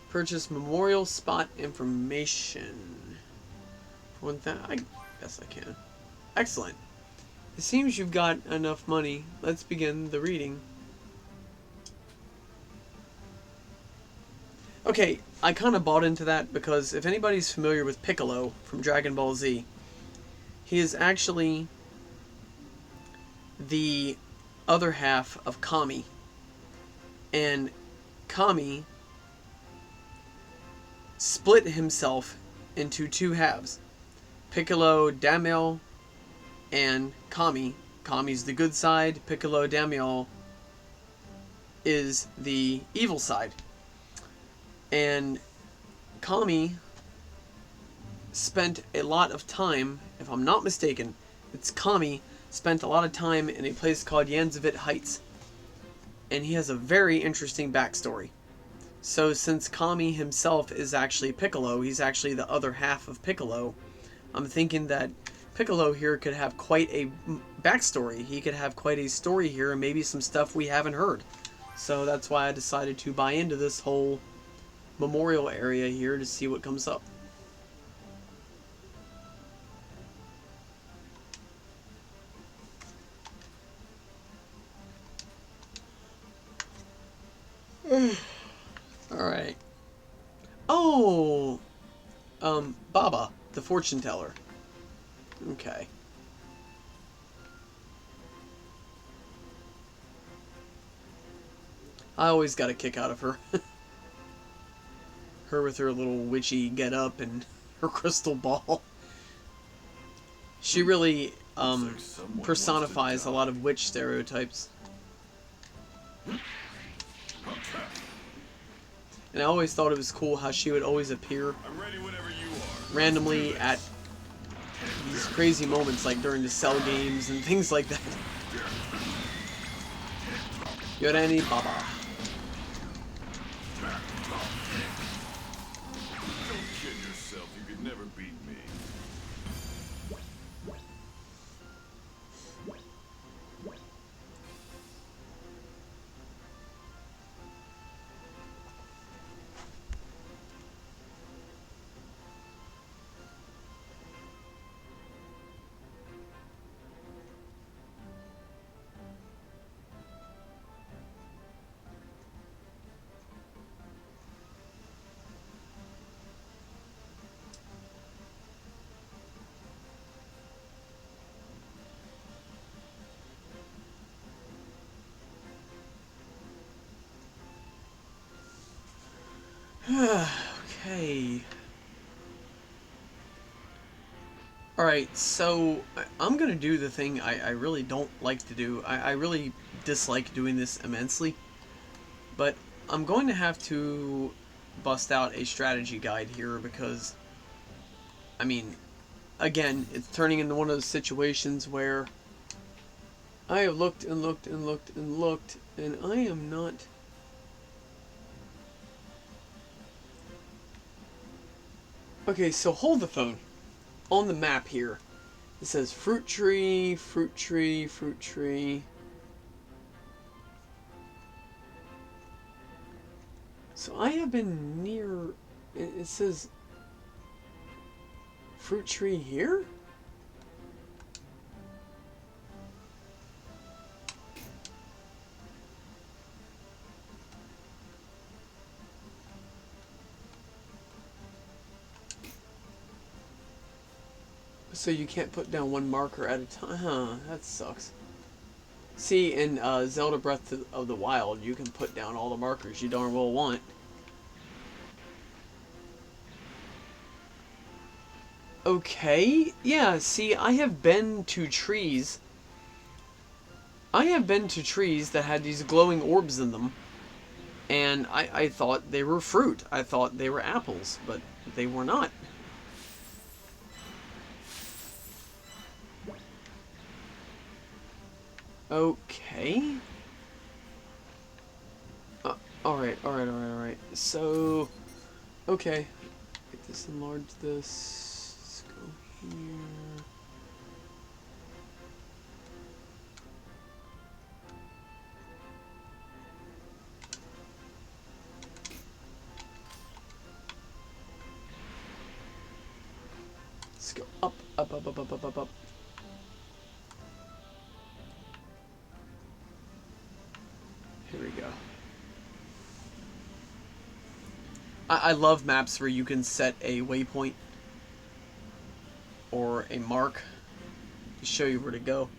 Purchase memorial spot information. For one thing, I guess I can. Excellent. It seems you've got enough money. Let's begin the reading. Okay, I kind of bought into that because if anybody's familiar with Piccolo from Dragon Ball Z, he is actually the other half of Kami. And Kami split himself into two halves. Piccolo Damiel and Kami. Kami's the good side. Piccolo Damiel is the evil side. And Kami spent a lot of time, if I'm not mistaken, it's Kami spent a lot of time in a place called Yanzavit Heights. And he has a very interesting backstory. So since Kami himself is actually Piccolo, he's actually the other half of Piccolo, I'm thinking that Piccolo here could have quite a backstory. He could have quite a story here and maybe some stuff we haven't heard. So that's why I decided to buy into this whole memorial area here to see what comes up. Alright. Oh! Baba, the fortune teller. Okay. I always got a kick out of her. Her with her little witchy get-up and her crystal ball. She really personifies a lot of witch stereotypes. And I always thought it was cool how she would always appear randomly at these crazy moments, like during the Cell games and things like that. Yorani Baba. Don't kid yourself, you could never beat me. Okay. Alright, so I'm gonna do the thing I really don't like to do. I really dislike doing this immensely. But I'm going to have to bust out a strategy guide here because, I mean, again, it's turning into one of those situations where I have looked and looked and looked and looked, and I am not... Okay, so hold the phone. On the map here, it says fruit tree, fruit tree, fruit tree. So I have been near... It says fruit tree here? So you can't put down one marker at a time? Huh, that sucks. See, in Zelda Breath of the Wild, you can put down all the markers you darn well want. Okay, yeah, see, I have been to trees. I have been to trees that had these glowing orbs in them. And I thought they were fruit. I thought they were apples, but they were not. Okay. Alright. So, okay. Get this, enlarge this. Let's go here. Let's go up, up, up, up, up, up, up, up. Here we go. I love maps where you can set a waypoint or a mark to show you where to go.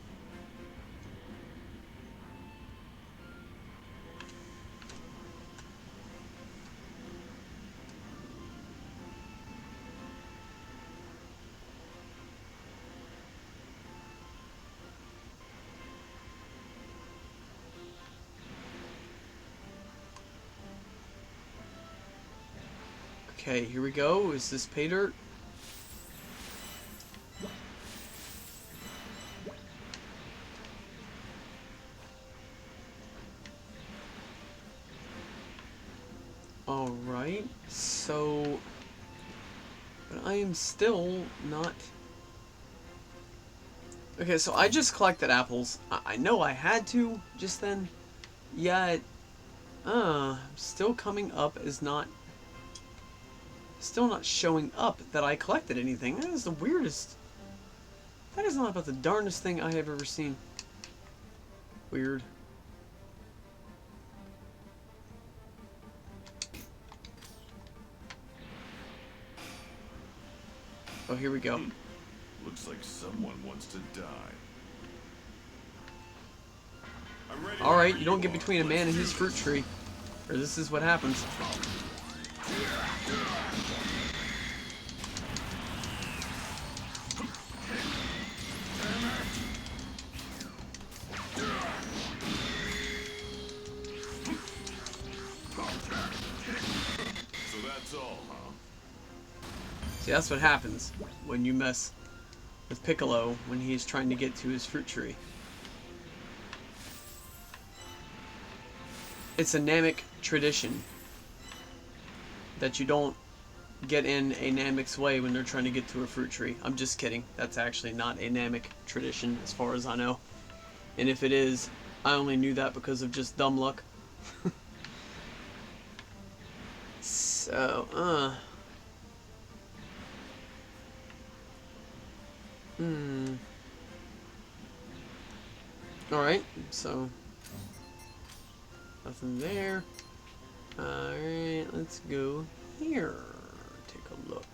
Okay, here we go. Is this pay dirt? Alright, so... But I am still not... Okay, so I just collected apples. I know I had to just then. Yet... still coming up is not... Still not showing up that I collected anything. That is the weirdest... That is not about the darndest thing I have ever seen. Weird. Oh, here we go. Looks like someone wants to die. Alright, you don't get between a man and his fruit tree. Or this is what happens. So that's all, huh? See, that's what happens when you mess with Piccolo when he's trying to get to his fruit tree. It's a Namek tradition that you don't get in a Namek's way when they're trying to get to a fruit tree. I'm just kidding. That's actually not a Namek tradition as far as I know. And if it is, I only knew that because of just dumb luck. So, Alright, so nothing there. Alright, let's go here. Take a look.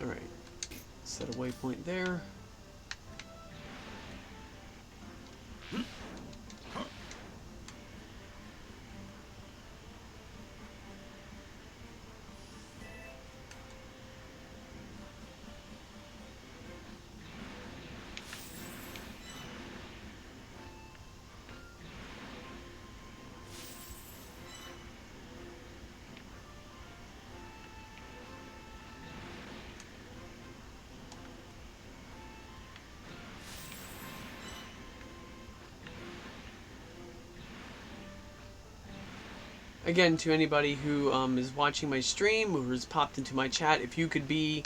Alright, set a waypoint there. Again, to anybody who is watching my stream or has popped into my chat, if you could be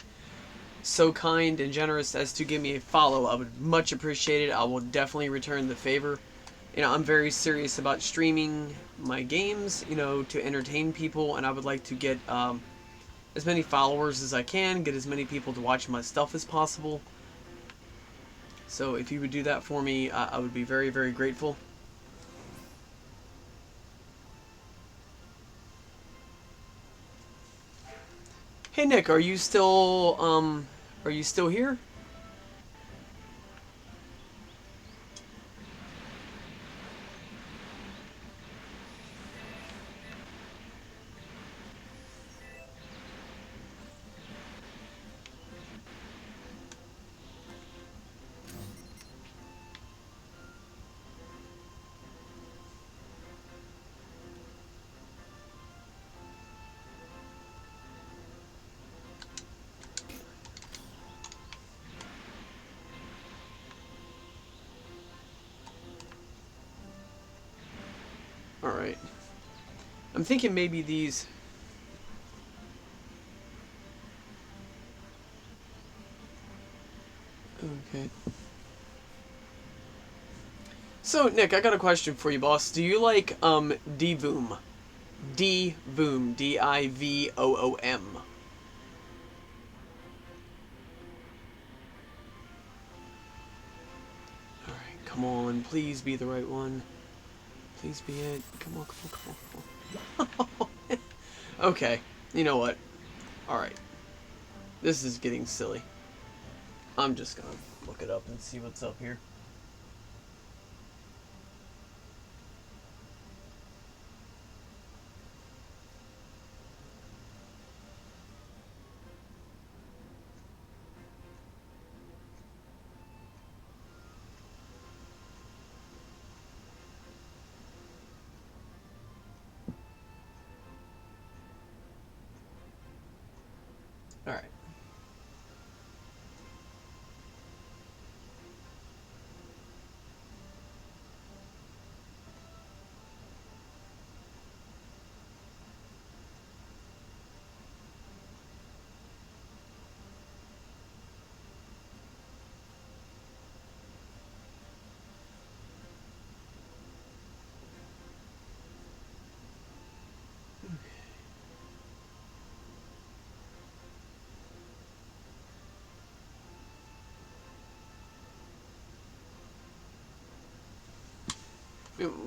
so kind and generous as to give me a follow, I would much appreciate it. I will definitely return the favor. You know, I'm very serious about streaming my games, you know, to entertain people, and I would like to get as many followers as I can, get as many people to watch my stuff as possible. So if you would do that for me, I would be very, very grateful. Hey Nick, are you still here? Alright. I'm thinking maybe these... Okay. So, Nick, I got a question for you, boss. Do you like, Divoom? Divoom. D-I-V-O-O-M. Alright, come on. Please be the right one. Please be it. Come on, come on, come on. Okay, you know what? Alright. This is getting silly. I'm just gonna look it up and see what's up here. Alright.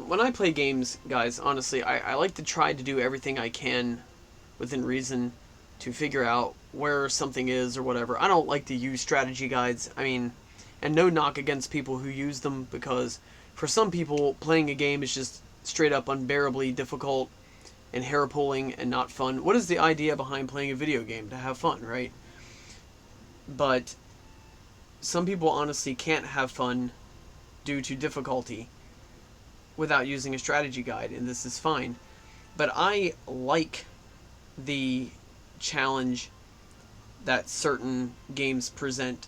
When I play games, guys, honestly, I like to try to do everything I can within reason to figure out where something is or whatever. I don't like to use strategy guides. I mean, and no knock against people who use them, because for some people, playing a game is just straight up unbearably difficult and hair-pulling and not fun. What is the idea behind playing a video game? To have fun, right? But some people honestly can't have fun due to difficulty without using a strategy guide, and this is fine. But I like the challenge that certain games present,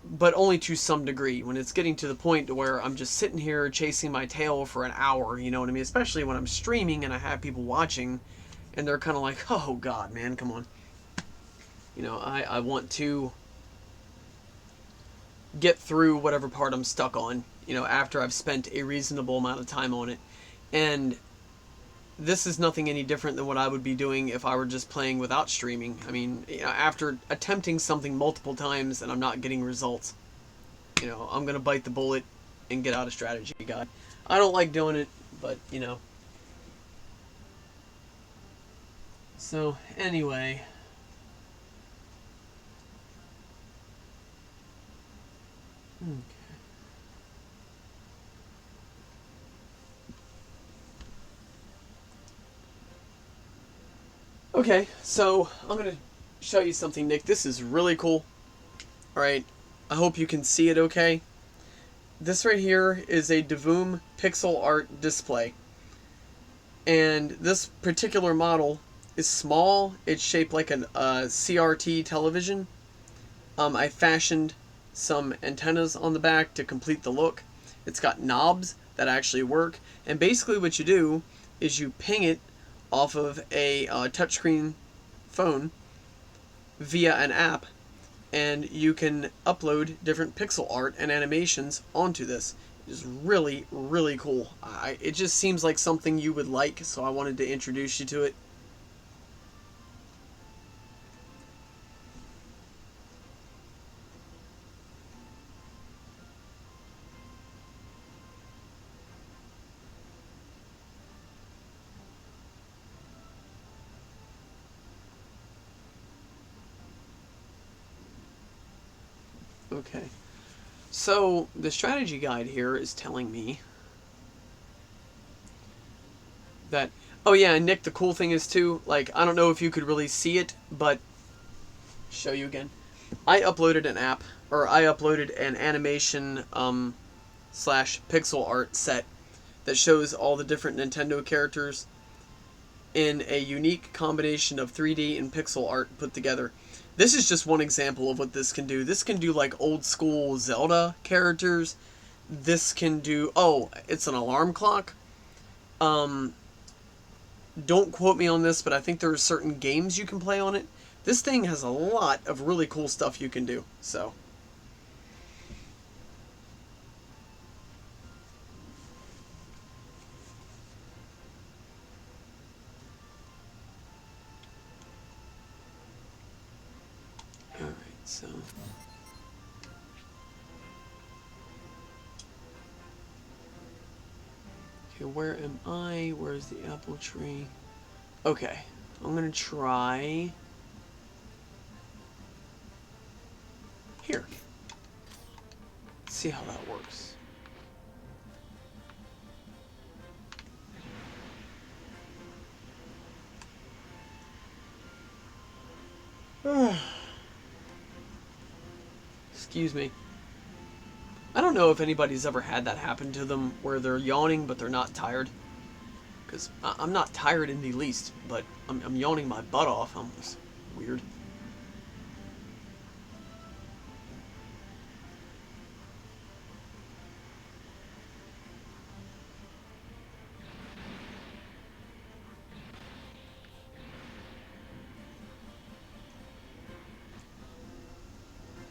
but only to some degree. When it's getting to the point to where I'm just sitting here chasing my tail for an hour, you know what I mean? Especially when I'm streaming and I have people watching, and they're kind of like, oh god, man, come on. You know, I want to get through whatever part I'm stuck on, you know, after I've spent a reasonable amount of time on it. And this is nothing any different than what I would be doing if I were just playing without streaming. I mean, you know, after attempting something multiple times and I'm not getting results, you know, I'm going to bite the bullet and get out a strategy guide. I don't like doing it, but, you know. So, anyway. Okay, so I'm going to show you something, Nick. This is really cool. Alright, I hope you can see it okay. This right here is a Devoom pixel art display. And this particular model is small. It's shaped like a CRT television. I fashioned some antennas on the back to complete the look. It's got knobs that actually work. And basically what you do is you ping it off of a touchscreen phone via an app, and you can upload different pixel art and animations onto this. It is really, really cool. It just seems like something you would like, so I wanted to introduce you to it. Okay, so the strategy guide here is telling me that, oh yeah, and Nick, the cool thing is too, like, I don't know if you could really see it, but, show you again. I uploaded an app, or I uploaded an animation slash pixel art set that shows all the different Nintendo characters in a unique combination of 3D and pixel art put together. This is just one example of what this can do. This can do like old school Zelda characters. This can do, oh, it's an alarm clock. Don't quote me on this, but I think there are certain games you can play on it. This thing has a lot of really cool stuff you can do, so. Alright, so. Okay, where am I? Where's the apple tree? Okay, I'm gonna try here. Let's see how that works. Excuse me. I don't know if anybody's ever had that happen to them where they're yawning but they're not tired. Because I'm not tired in the least, but I'm yawning my butt off. It's weird.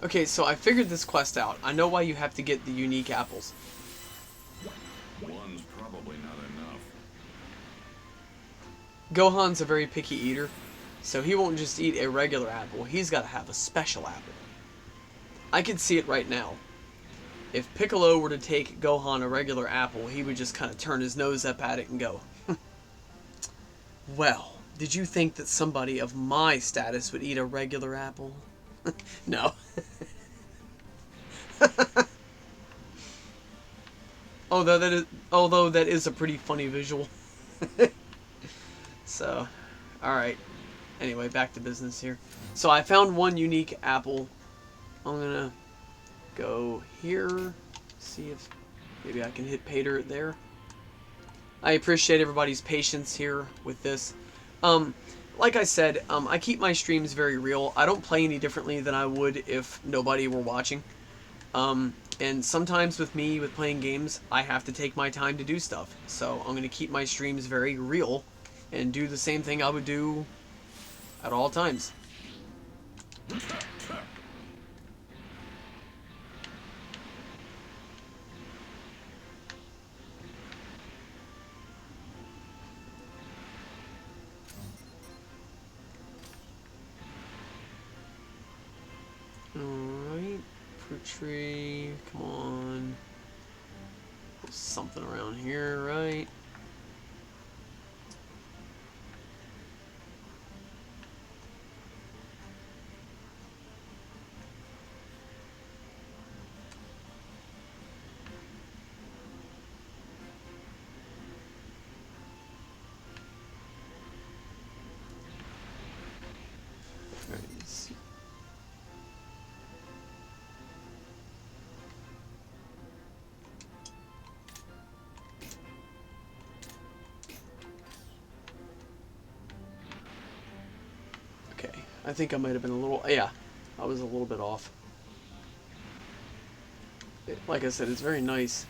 Okay, so I figured this quest out. I know why you have to get the unique apples. One's probably not enough. Gohan's a very picky eater, so he won't just eat a regular apple. He's got to have a special apple. I can see it right now. If Piccolo were to take Gohan a regular apple, he would just kind of turn his nose up at it and go, well, Did you think that somebody of my status would eat a regular apple? No. Although that is a pretty funny visual. So, alright. Anyway, back to business here. So I found one unique apple. I'm gonna go here. See if maybe I can hit pay dirt there. I appreciate everybody's patience here with this. Like I said, I keep my streams very real. I don't play any differently than I would if nobody were watching. And sometimes with me, with playing games, I have to take my time to do stuff. So I'm going to keep my streams very real and do the same thing I would do at all times. Alright, fruit tree, come on. There's something around here, right? Alright, let's see. Okay, I think I might have been a little, yeah, I was a little bit off. Like I said, it's very nice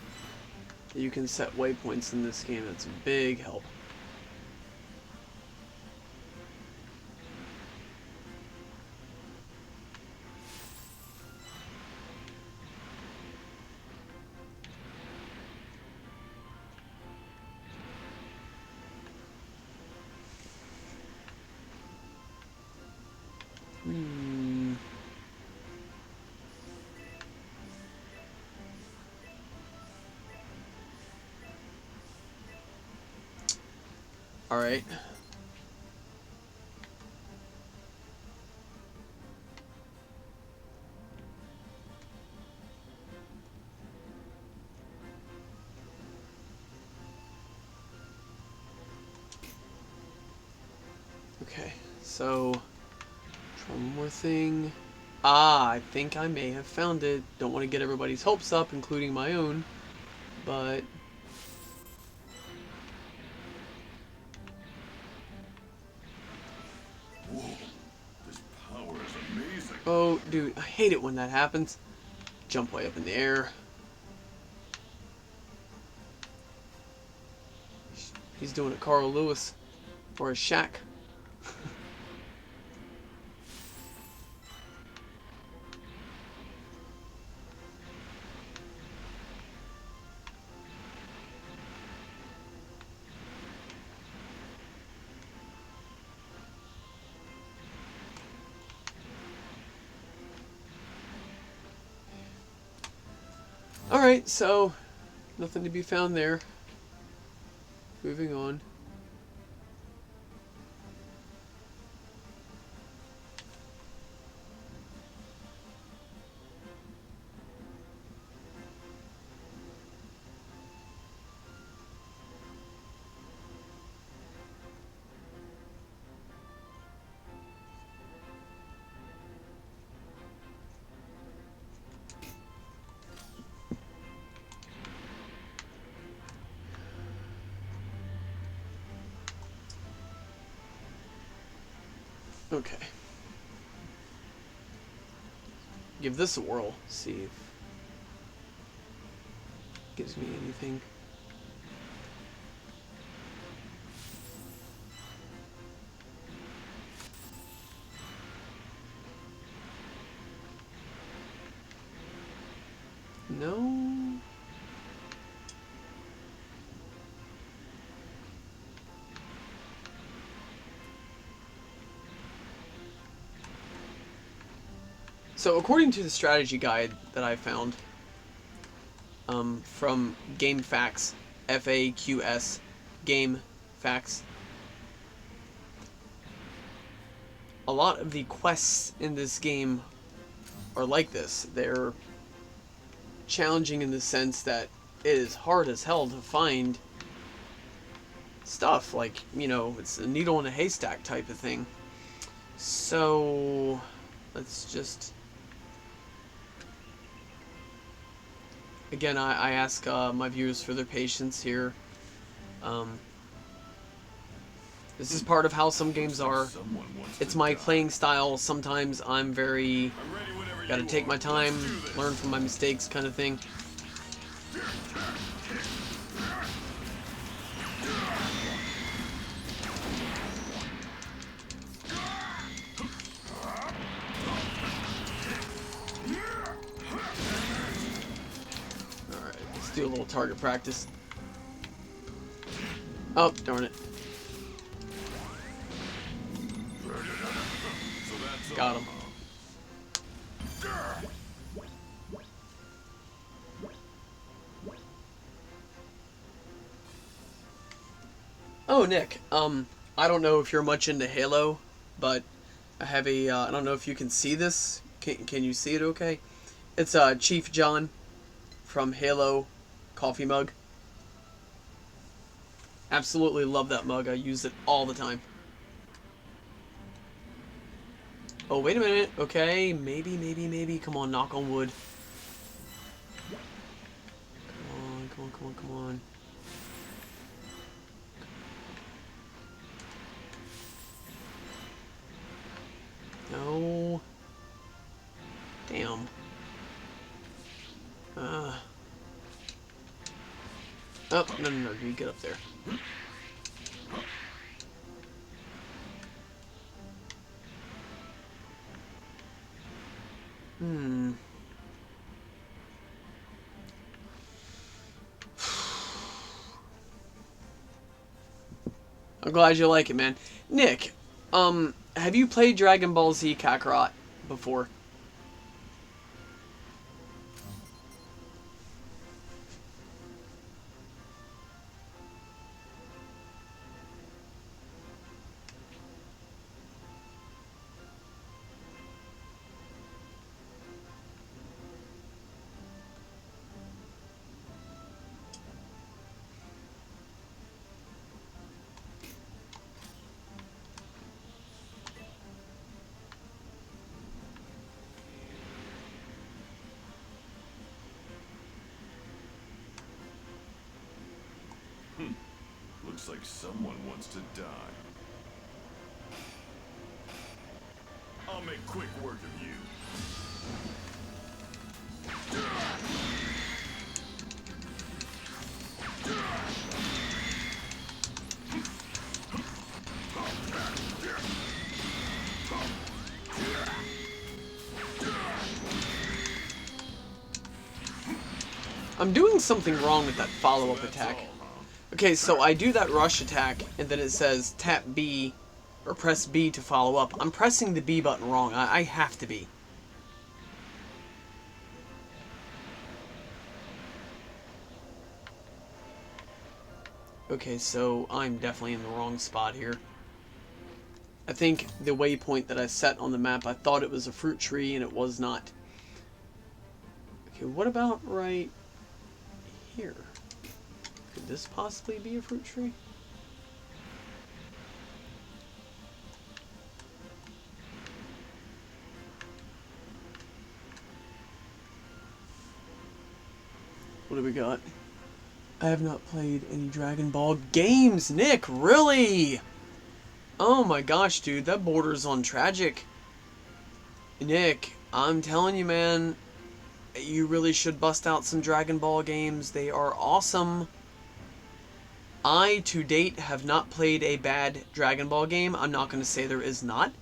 that you can set waypoints in this game. It's a big help. All right. Okay, so try one more thing. Ah, I think I may have found it. Don't want to get everybody's hopes up, including my own, but Whoa, this power is amazing. oh, dude, I hate it when that happens. Jump way up in the air. He's doing a Carl Lewis or a Shaq. Alright, so nothing to be found there. Moving on. Okay. Give this a whirl. See if it gives me anything. No. So according to the strategy guide that I found from GameFAQs, FAQS, GameFAQs, a lot of the quests in this game are like this. They're challenging in the sense that it is hard as hell to find stuff. Like, you know, it's a needle in a haystack type of thing. So, let's just... Again, I ask my viewers for their patience here. This is part of how some games are. It's my playing style. Sometimes I'm very... Gotta take my time, learn from my mistakes kind of thing. Alright, let's do a little target practice. Oh, darn it. Got him. Oh, Nick, I don't know if you're much into Halo, but I have a, I don't know if you can see this. Can you see it okay? It's, Chief John from Halo coffee mug. Absolutely love that mug. I use it all the time. Oh, wait a minute. Okay, maybe. Come on, knock on wood. Come on. No. Damn. Oh, no, you get up there. I'm glad you like it, man. Nick, have you played Dragon Ball Z Kakarot before? Looks like someone wants to die. I'll make quick work of you. I'm doing something wrong with that follow-up attack. Okay, so I do that rush attack, and then it says tap B, or press B to follow up. I'm pressing the B button wrong. I have to be. Okay, so I'm definitely in the wrong spot here. I think the waypoint that I set on the map, I thought it was a fruit tree, and it was not. Okay, what about right here? Could this possibly be a fruit tree? What do we got? I have not played any Dragon Ball games, Nick, really? Oh my gosh, dude, that borders on tragic. Nick, I'm telling you, man, you really should bust out some Dragon Ball games. They are awesome. I, to date, have not played a bad Dragon Ball game. I'm not going to say there is not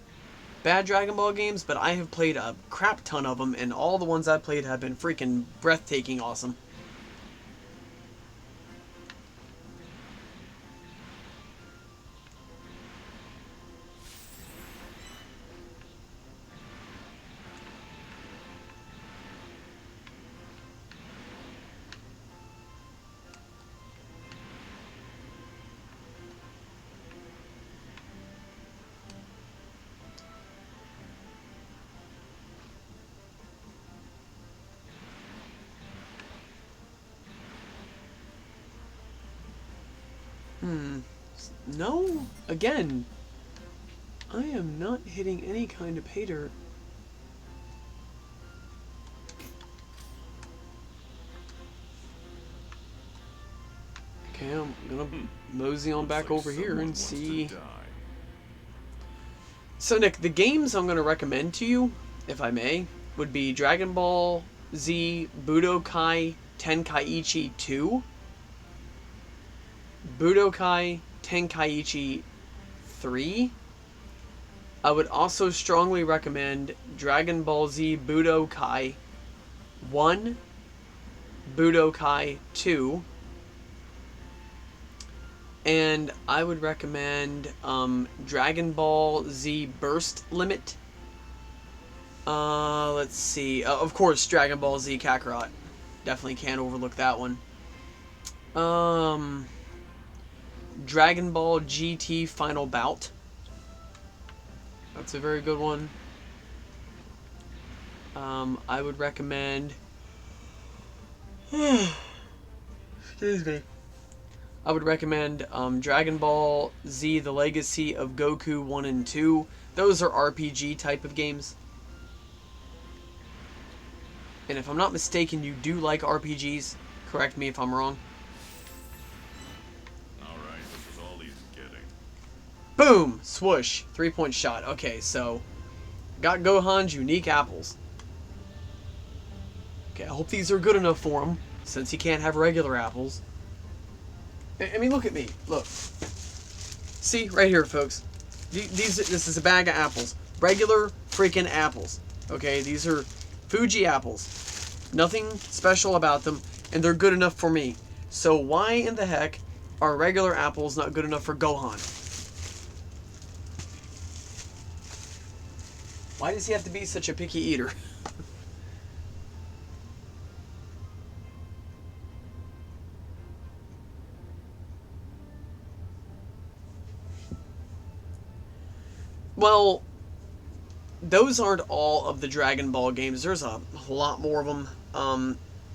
bad Dragon Ball games, but I have played a crap ton of them, and all the ones I've played have been freaking breathtaking awesome. No, again, I am not hitting any kind of pay dirt. Okay, I'm gonna mosey on back over here and see. So Nick, the games I'm gonna recommend to you, if I may, would be Dragon Ball Z Budokai Tenkaichi 2, Budokai Tenkaichi 3. I would also strongly recommend Dragon Ball Z Budokai 1, Budokai 2, and I would recommend Dragon Ball Z Burst Limit. Let's see. Of course, Dragon Ball Z Kakarot. Definitely can't overlook that one. Dragon Ball GT Final Bout. That's a very good one. I would recommend. Excuse me. I would recommend Dragon Ball Z The Legacy of Goku 1 and 2. Those are RPG type of games. And if I'm not mistaken, you do like RPGs. Correct me if I'm wrong. Alright, this is all he's getting. Boom! Swoosh. 3-point shot. Okay, so got Gohan's unique apples. Okay, I hope these are good enough for him, since he can't have regular apples. I mean, look at me. Look. See, right here, folks. This is a bag of apples. Regular freaking apples. Okay, these are Fuji apples. Nothing special about them, and they're good enough for me. So why in the heck are regular apples not good enough for Gohan? Why does he have to be such a picky eater? Well, those aren't all of the Dragon Ball games. There's a lot more of them.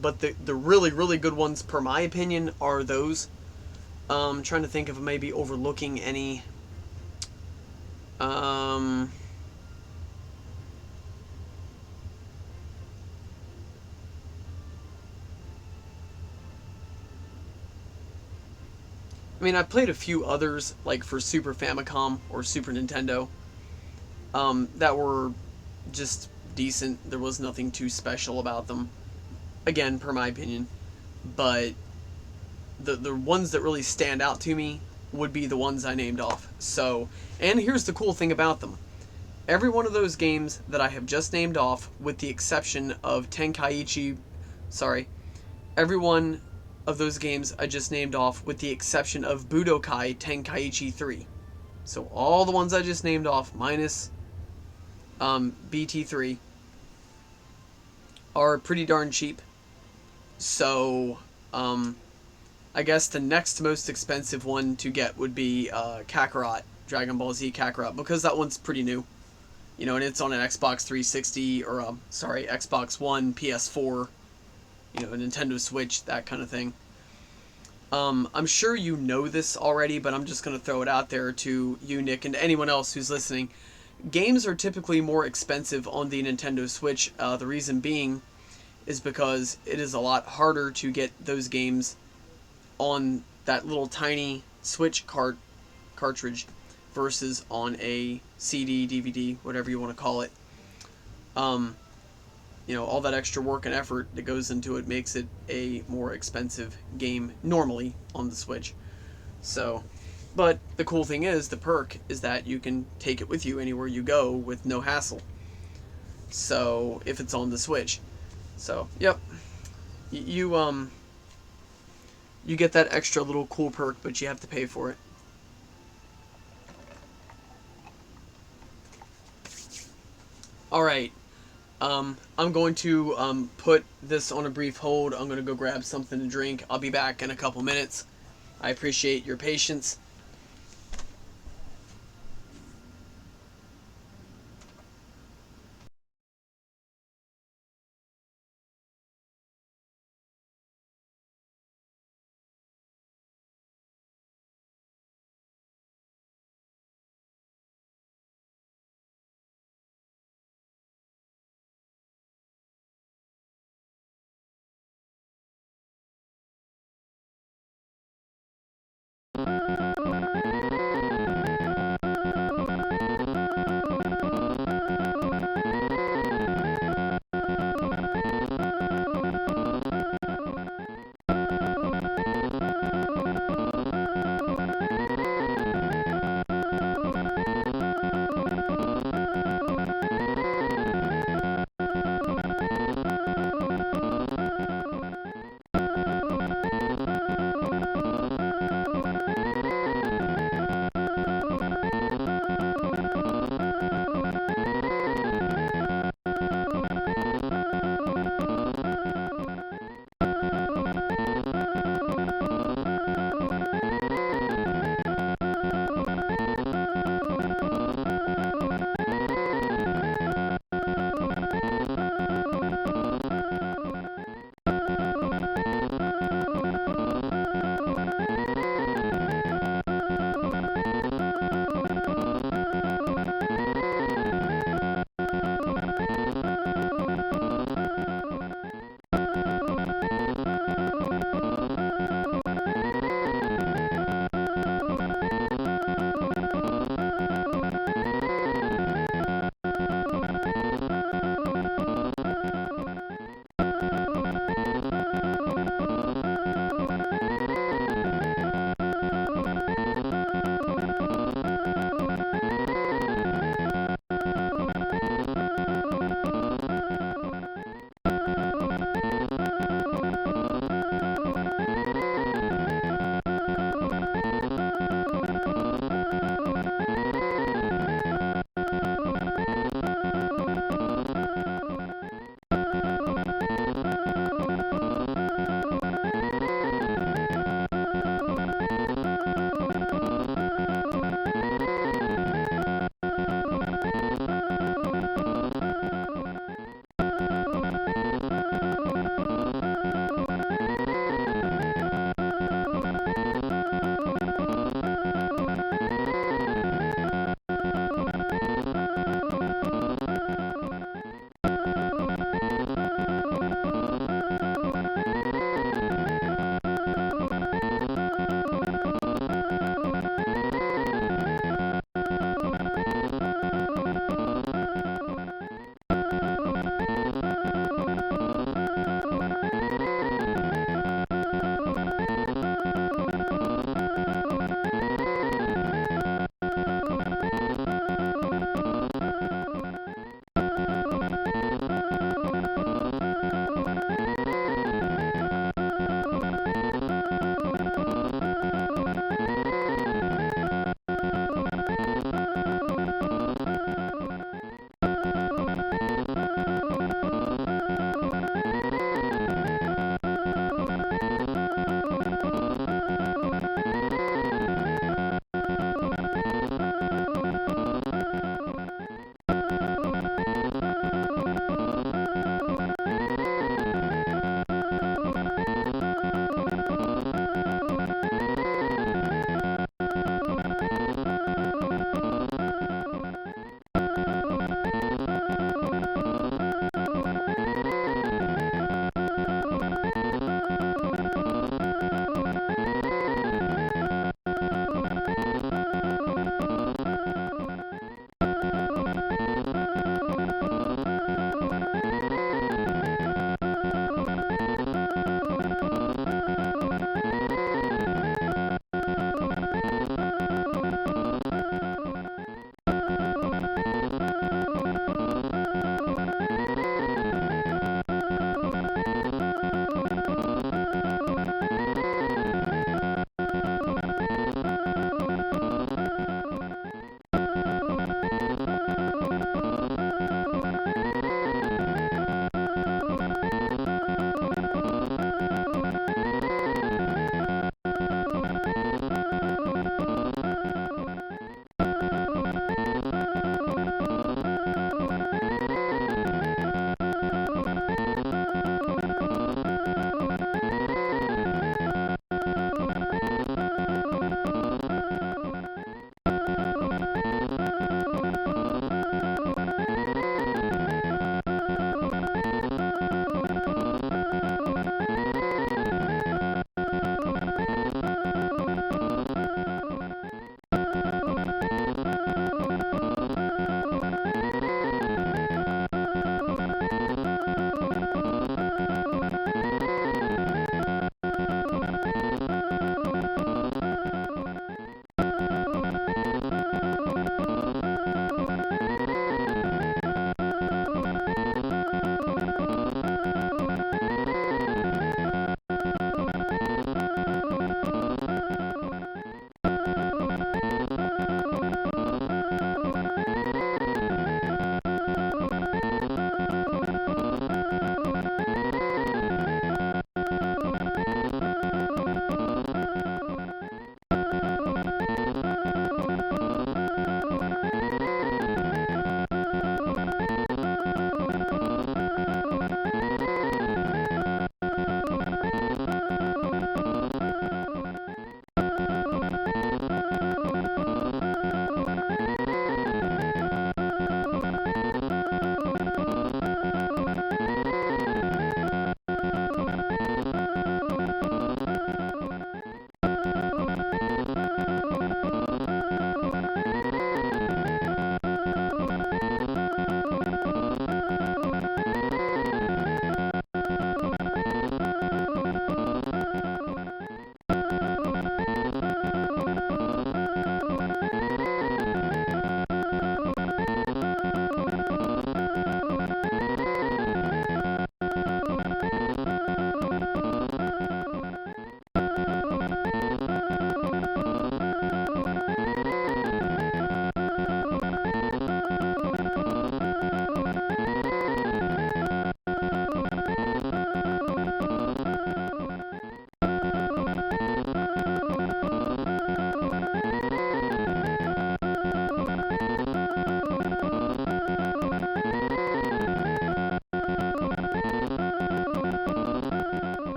But the really, really good ones, per my opinion, are those. I'm trying to think if I may be overlooking any. I mean, I played a few others, like for Super Famicom or Super Nintendo, that were just decent. There was nothing too special about them. Again, per my opinion. But the ones that really stand out to me would be the ones I named off. So, and here's the cool thing about them. Every one of those games that I have just named off, with the exception of every one of those games I just named off, with the exception of Budokai Tenkaichi 3. So all the ones I just named off, minus BT3, are pretty darn cheap. So, I guess the next most expensive one to get would be Kakarot, Dragon Ball Z Kakarot, because that one's pretty new. You know, and it's on an Xbox 360, or, Xbox One, PS4, you know, a Nintendo Switch, that kind of thing. I'm sure you know this already, but I'm just going to throw it out there to you, Nick, and to anyone else who's listening. Games are typically more expensive on the Nintendo Switch. The reason being is because it is a lot harder to get those games on that little tiny Switch cartridge versus on a CD, DVD, whatever you want to call it. You know, all that extra work and effort that goes into it makes it a more expensive game normally on the Switch. So, but the cool thing is, the perk is that you can take it with you anywhere you go with no hassle. So, if it's on the Switch. So, yep. You get that extra little cool perk, but you have to pay for it. Alright. I'm going to put this on a brief hold. I'm going to go grab something to drink. I'll be back in a couple minutes. I appreciate your patience.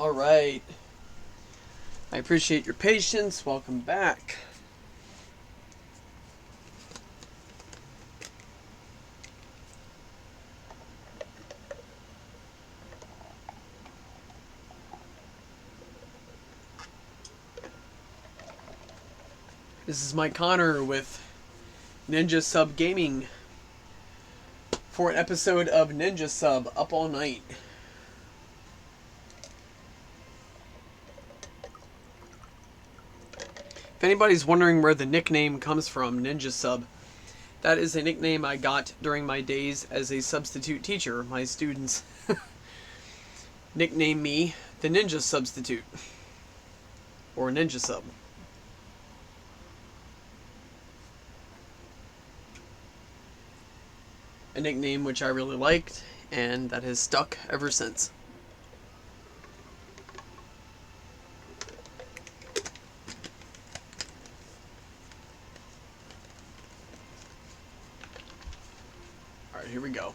Alright. I appreciate your patience. Welcome back. This is Mike Connor with Ninja Sub Gaming for an episode of Ninja Sub Up All Night. If anybody's wondering where the nickname comes from, Ninja Sub, that is a nickname I got during my days as a substitute teacher. My students nicknamed me the Ninja Substitute, or Ninja Sub. A nickname which I really liked, and that has stuck ever since. Alright, here we go.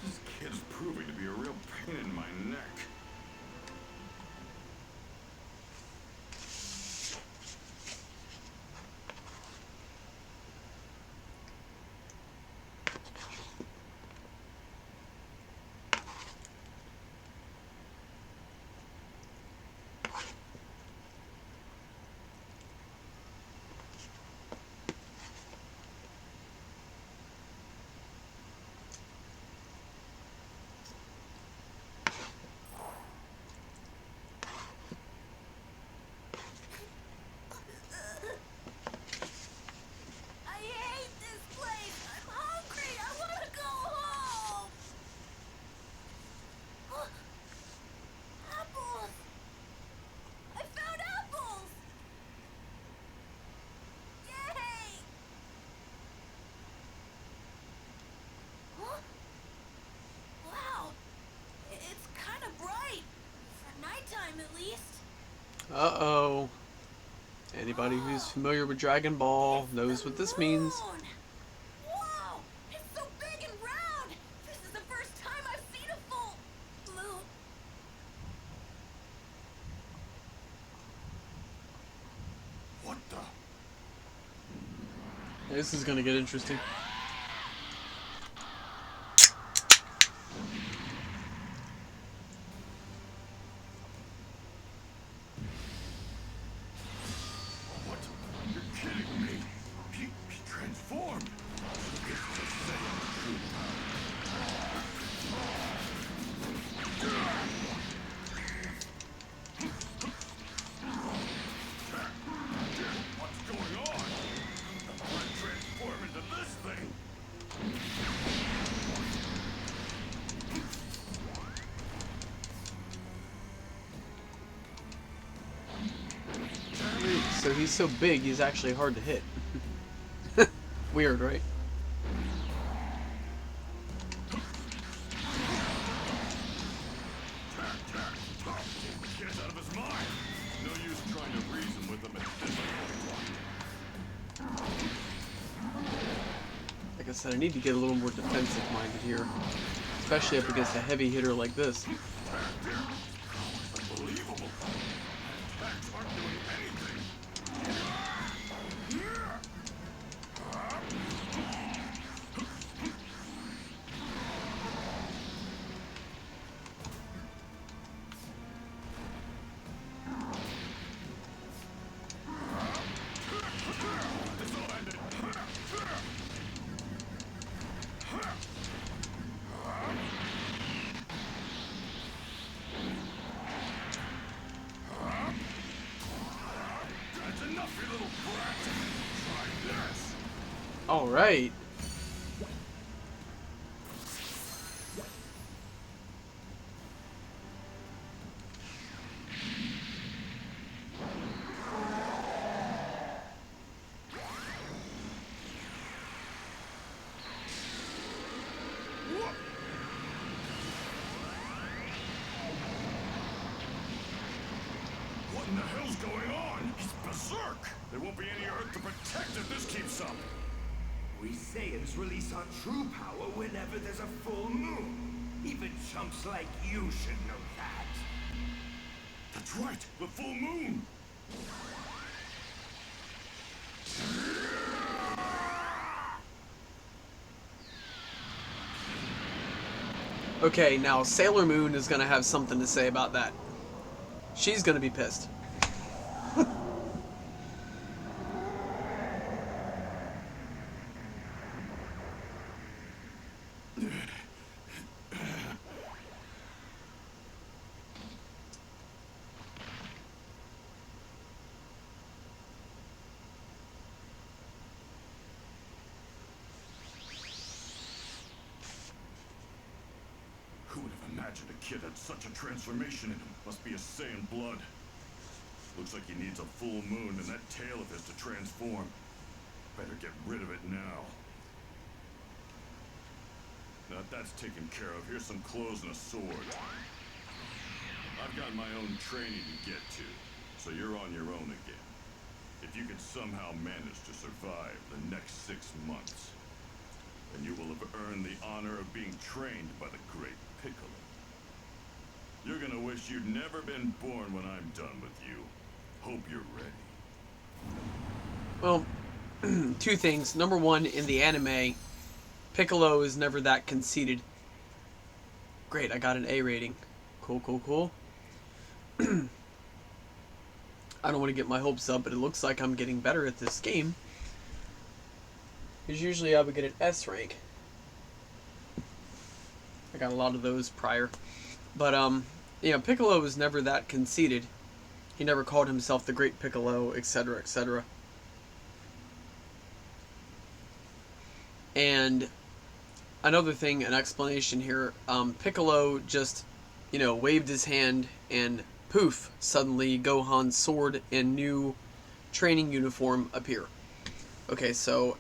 This kid's proving to be a real pain in my neck. I hate this place. I'm hungry. I want to go home. Apples. I found apples. Yay. Huh? Wow. It's kind of bright. For nighttime, at least. Uh-oh. Anybody who's familiar with Dragon Ball knows what this means. Moon. Wow, it's so big and round. This is the first time I've seen a full moon. What the? This is gonna get interesting. What? You're kidding me. He transformed. It's the Saiyan true What's going on? Let's transform into this thing. So he's so big, he's actually hard to hit. Weird, right? The kid's out of his mind. No use trying to reason with him at this point. Like I said, I need to get a little more defensive-minded here. Especially up against a heavy hitter like this. Unbelievable. Attacks aren't doing anything. That's enough, you little brat. Try this. Alright. in the hell's going on? He's berserk! There won't be any Earth to protect if this keeps up. We Saiyans release our true power whenever there's a full moon. Even chumps like you should know that. That's right, the full moon! Okay, now Sailor Moon is gonna have something to say about that. She's gonna be pissed. Who would have imagined a kid had such a transformation in him? Must be a Saiyan blood. Looks like he needs a full moon and that tail of his to transform. Better get rid of it now. Now that that's taken care of, here's some clothes and a sword. I've got my own training to get to, so you're on your own again. If you can somehow manage to survive the next 6 months, then you will have earned the honor of being trained by the great Piccolo. You're gonna wish you'd never been born when I'm done with you. Hope you're ready. Well, two things. Number one, in the anime, Piccolo is never that conceited. Great, I got an A rating. Cool, cool, cool. I don't want to get my hopes up, but it looks like I'm getting better at this game. Because usually I would get an S rank. I got a lot of those prior. But, you know, Piccolo was never that conceited. He never called himself the Great Piccolo, etc., etc. And another thing, an explanation here, Piccolo just, you know, waved his hand and poof, suddenly Gohan's sword and new training uniform appear. Okay, so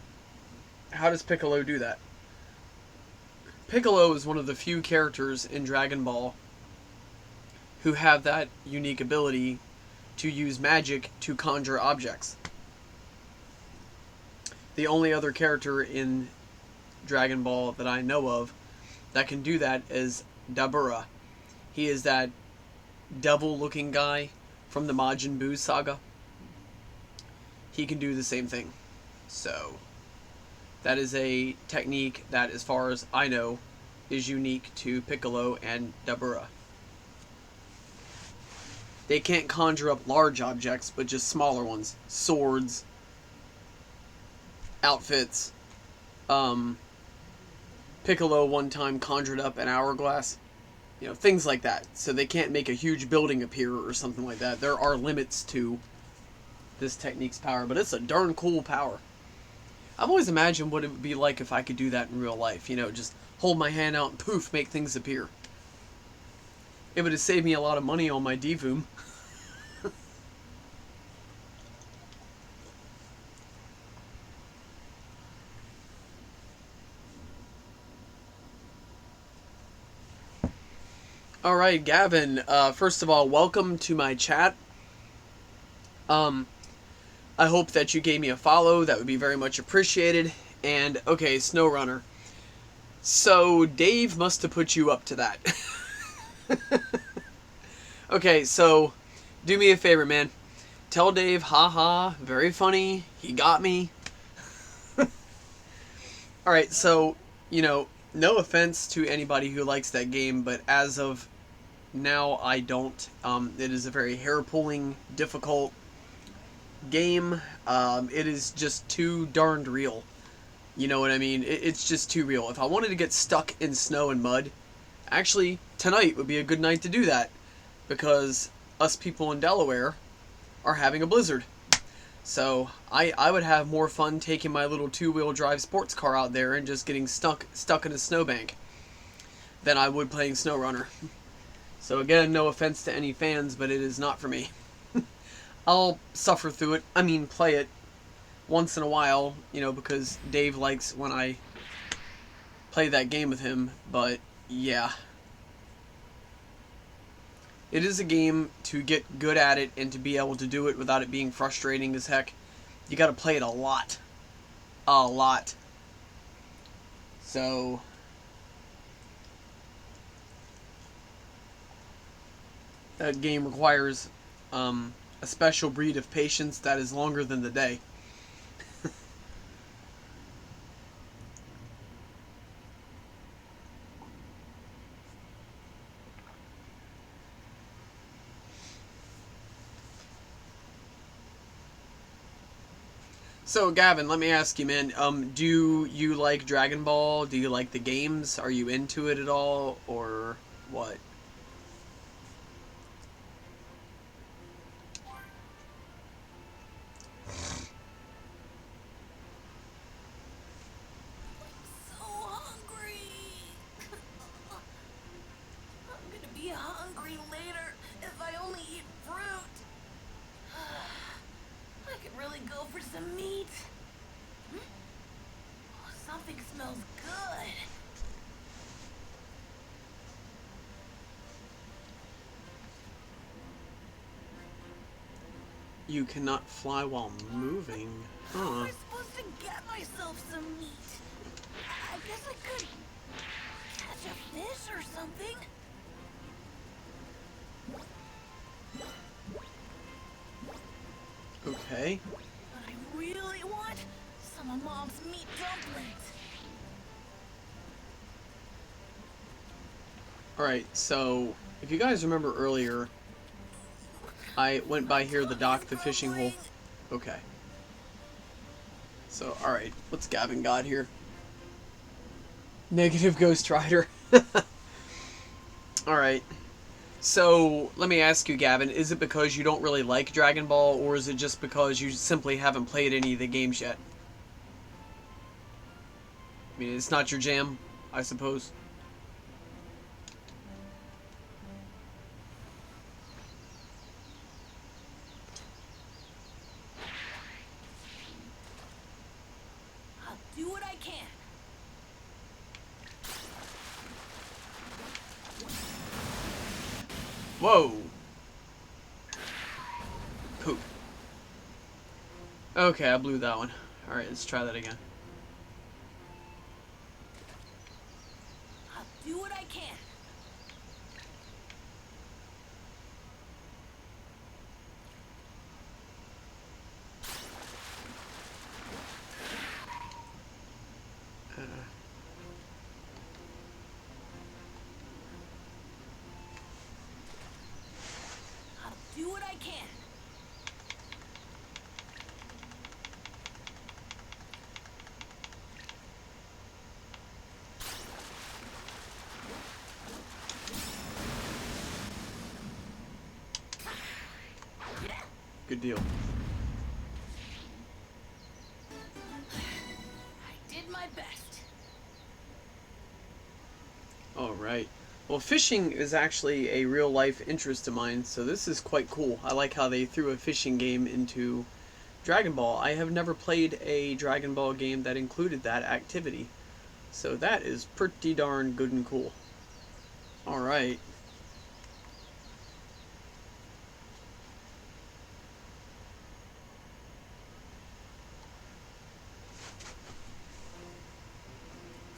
how does Piccolo do that? Piccolo is one of the few characters in Dragon Ball who have that unique ability to use magic to conjure objects. The only other character in Dragon Ball that I know of that can do that is Dabura. He is that devil-looking guy from the Majin Buu saga. He can do the same thing. So, that is a technique that, as far as I know, is unique to Piccolo and Dabura. They can't conjure up large objects, but just smaller ones. Swords, outfits. Piccolo one time conjured up an hourglass. You know, things like that. So they can't make a huge building appear or something like that. There are limits to this technique's power, but it's a darn cool power. I've always imagined what it would be like if I could do that in real life. You know, just hold my hand out and poof, make things appear. It would have saved me a lot of money on my DVOOM. Alright, Gavin, first of all, welcome to my chat. I hope that you gave me a follow. That would be very much appreciated. And, okay, SnowRunner. So, Dave must have put you up to that. Okay, so, do me a favor, man. Tell Dave, haha, very funny, he got me. Alright, so, you know, no offense to anybody who likes that game, but as of now, I don't. It is a very hair-pulling, difficult game. It is just too darned real. You know what I mean? It's just too real. If I wanted to get stuck in snow and mud, actually, tonight would be a good night to do that. Because us people in Delaware are having a blizzard. So, I would have more fun taking my little two-wheel drive sports car out there and just getting stuck in a snowbank than I would playing SnowRunner. So again, no offense to any fans, but it is not for me. I'll suffer through it. I mean, play it once in a while, you know, because Dave likes when I play that game with him, but yeah. It is a game to get good at it and to be able to do it without it being frustrating as heck. You got to play it a lot. A lot. So that game requires a special breed of patience that is longer than the day. So, Gavin, let me ask you, man, do you like Dragon Ball? Do you like the games? Are you into it at all, or what? So hungry. I'm gonna be hungry later if I only eat fruit. I could really go for some meat. Oh, something smells good. You cannot fly while moving. How am Huh. I supposed to get myself some meat? I guess I could catch a fish or something. Okay. But I really want some of Mom's meat dumplings. Alright, so, if you guys remember earlier, I went by here, the dock, the fishing hole. Okay. So, alright, what's Gavin got here? Negative Ghost Rider. Alright. So, let me ask you, Gavin, is it because you don't really like Dragon Ball, or is it just because you simply haven't played any of the games yet? I mean, it's not your jam, I suppose. I'll do what I can. Whoa! Poop. Okay, I blew that one. Alright, let's try that again. I'll do what I can. I'll do what I can. Good deal. I did my best. Alright. Well, fishing is actually a real life interest of mine, so this is quite cool. I like how they threw a fishing game into Dragon Ball. I have never played a Dragon Ball game that included that activity. So that is pretty darn good and cool. Alright.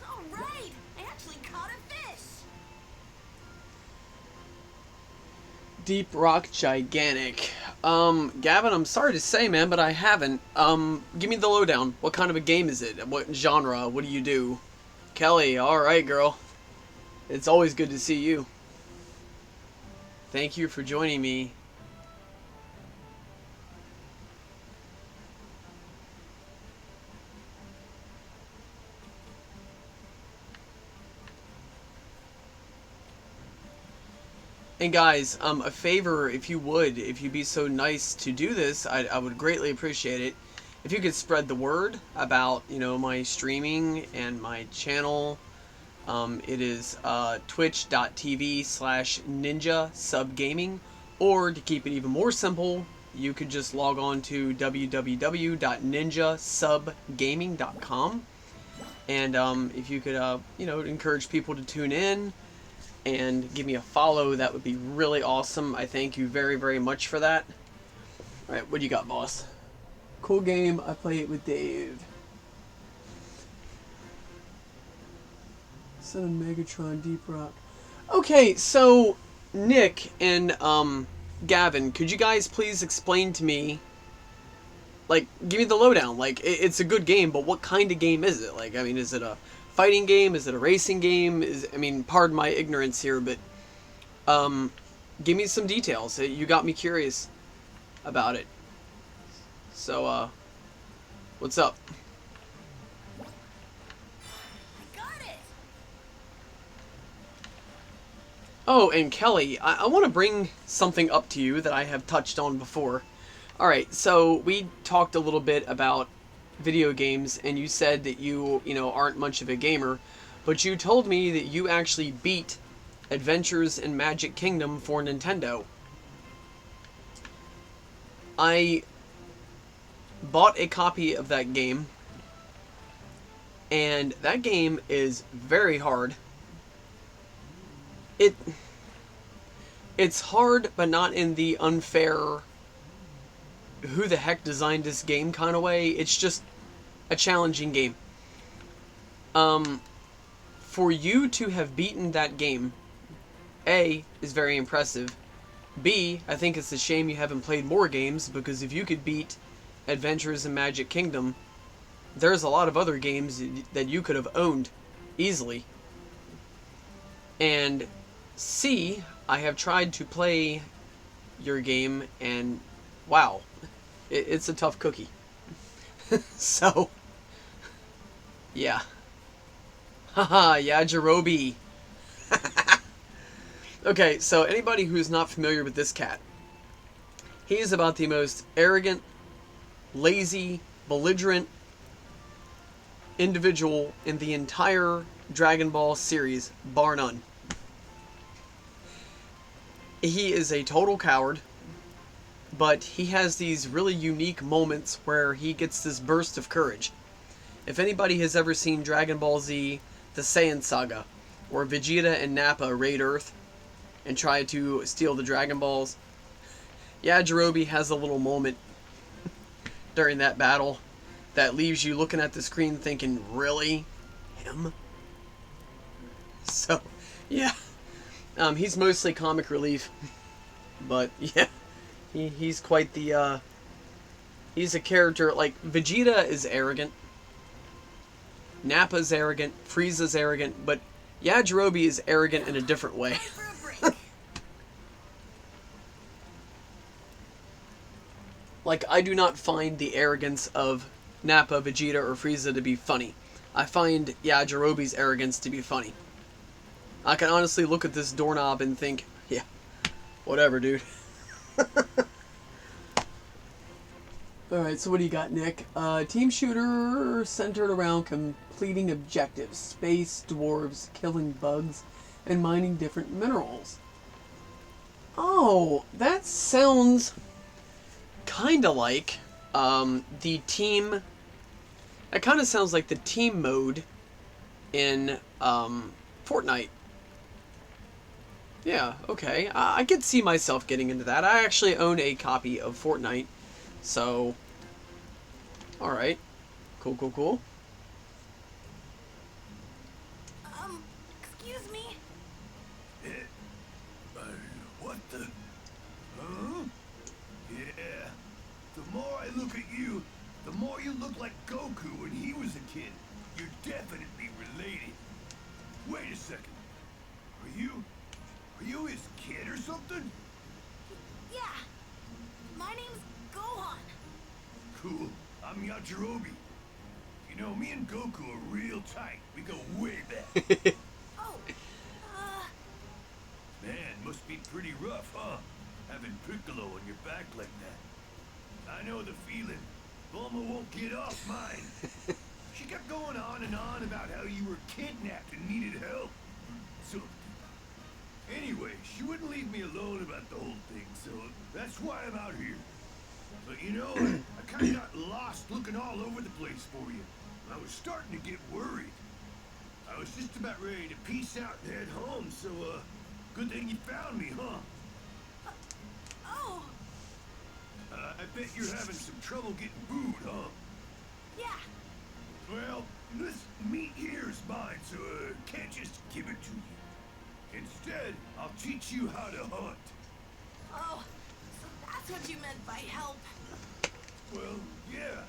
All right, I actually caught a fish. Deep Rock Gigantic. Gavin, I'm sorry to say, man, but I haven't. Give me the lowdown. What kind of a game is it? What genre? What do you do? Kelly, alright, girl. It's always good to see you. Thank you for joining me. And guys, a favor, if you would, if you'd be so nice to do this, I would greatly appreciate it. If you could spread the word about, you know, my streaming and my channel. It is twitch.tv/ninjasubgaming, or to keep it even more simple, you could just log on to www.ninjasubgaming.com, and if you could, you know, encourage people to tune in. and give me a follow, that would be really awesome. I thank you very, very much for that. Alright, what do you got, boss? Cool game, I play it with Dave. Son of Megatron, Deep Rock. Okay, so Nick and Gavin, could you guys please explain to me, like, give me the lowdown. Like, it's a good game, but what kind of game is it? Like, I mean, is it a fighting game? Is it a racing game? I mean, pardon my ignorance here, but give me some details. You got me curious about it. So, what's up? I got it. Oh, and Kelly, I want to bring something up to you that I have touched on before. Alright, so we talked a little bit about video games, and you said that you know, aren't much of a gamer, but you told me that you actually beat Adventures in Magic Kingdom for Nintendo. I bought a copy of that game, and that game is very hard. It's hard, but not in the unfair, who the heck designed this game kind of way. It's just a challenging game. For you to have beaten that game, A, is very impressive. B, I think it's a shame you haven't played more games, because if you could beat Adventures in Magic Kingdom, there's a lot of other games that you could have owned easily. And C, I have tried to play your game, and wow, it's a tough cookie. So, yeah. Haha, yeah, Yajirobe. Okay, so anybody who's not familiar with this cat, he is about the most arrogant, lazy, belligerent individual in the entire Dragon Ball series, bar none. He is a total coward, but he has these really unique moments where he gets this burst of courage. If anybody has ever seen Dragon Ball Z, the Saiyan Saga, where Vegeta and Nappa raid Earth and try to steal the Dragon Balls, Yajirobe has a little moment during that battle that leaves you looking at the screen thinking, really? Him? So, yeah. He's mostly comic relief, but yeah, he's quite the, he's a character. Like, Vegeta is arrogant, Nappa's arrogant, Frieza's arrogant, but Yajirobe is arrogant in a different way. For a break. Like, I do not find the arrogance of Nappa, Vegeta, or Frieza to be funny. I find Yajirobe's arrogance to be funny. I can honestly look at this doorknob and think, yeah, whatever, dude. Alright, so what do you got, Nick? Team shooter centered around completing objectives. Space, dwarves, killing bugs, and mining different minerals. Oh, that sounds kinda like the team... That kinda sounds like the team mode in Fortnite. Yeah, okay. I could see myself getting into that. I actually own a copy of Fortnite, so... Alright. Cool, cool, cool. Excuse me? What the? Huh? Yeah. The more I look at you, the more you look like Goku when he was a kid. You're definitely related. Wait a second. Are you his kid or something? Yeah. My name's Gohan. Cool. I'm Yajirobe. You know, me and Goku are real tight. We go way back. Oh, Man, must be pretty rough, huh? Having Piccolo on your back like that. I know the feeling. Bulma won't get off mine. She kept going on and on about how you were kidnapped and needed help. So, anyway, she wouldn't leave me alone about the whole thing, so that's why I'm out here. But you know, I kind of got lost looking all over the place for you. I was starting to get worried. I was Just about ready to peace out and head home, so, good thing you found me, huh? Oh, I bet you're having some trouble getting food, huh? yeah. Well, this meat here is mine, so, can't just give it to you. Instead, I'll teach you how to hunt. Oh, so that's what you meant by help. Well, yeah.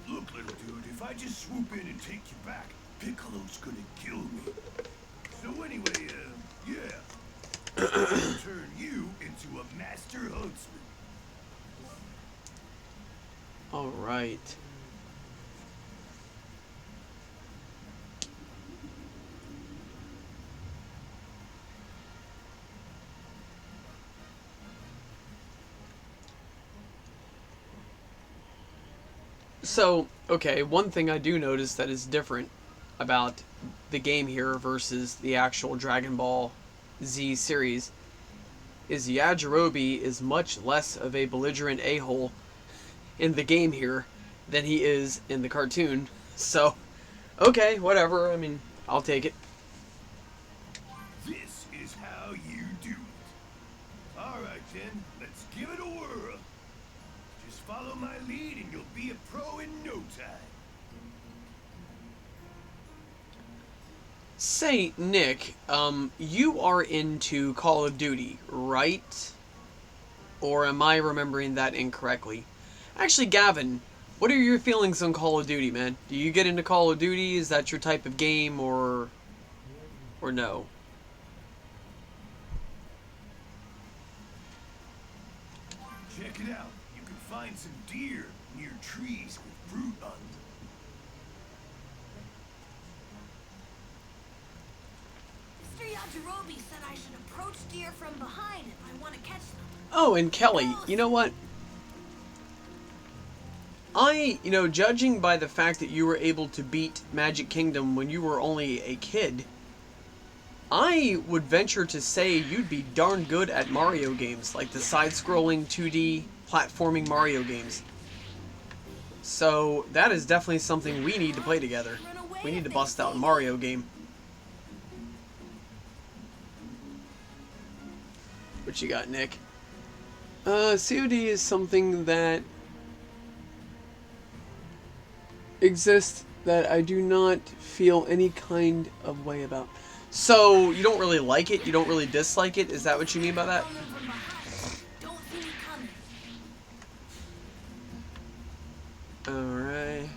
Look, little dude, if I just swoop in and take you back, Piccolo's gonna kill me. So anyway, yeah. I'll turn you into a master huntsman. Alright. So, okay, one thing I do notice that is different about the game here versus the actual Dragon Ball Z series is Yajirobe is much less of a belligerent a-hole in the game here than he is in the cartoon. So, okay, whatever. I mean, I'll take it. This is how you do it. Alright then, let's give it a whirl. Just follow my lead and you'll be a pro in no time. Say, Nick, you are into Call of Duty, right? Or am I remembering that incorrectly? Actually, Gavin, what are your feelings on Call of Duty, man? Do you get into Call of Duty? Is that your type of game, or no? Check it out. You can find some deer near trees with fruit on them. Mr. Yajirobe said I should approach deer from behind if I want to catch them. Oh, and Kelly, you know what? Judging by the fact that you were able to beat Magic Kingdom when you were only a kid, I would venture to say you'd be darn good at Mario games, like the side-scrolling 2D platforming Mario games. So, that is definitely something we need to play together. We need to bust out a Mario game. What you got, Nick? COD is something that exists that I do not feel any kind of way about. So, you don't really like it? You don't really dislike it? Is that what you mean by that? Follow from behind. Don't see me coming. Alright.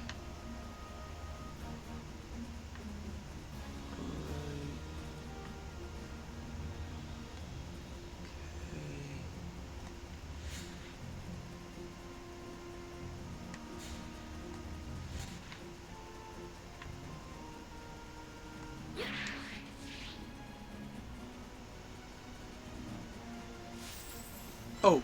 Oh.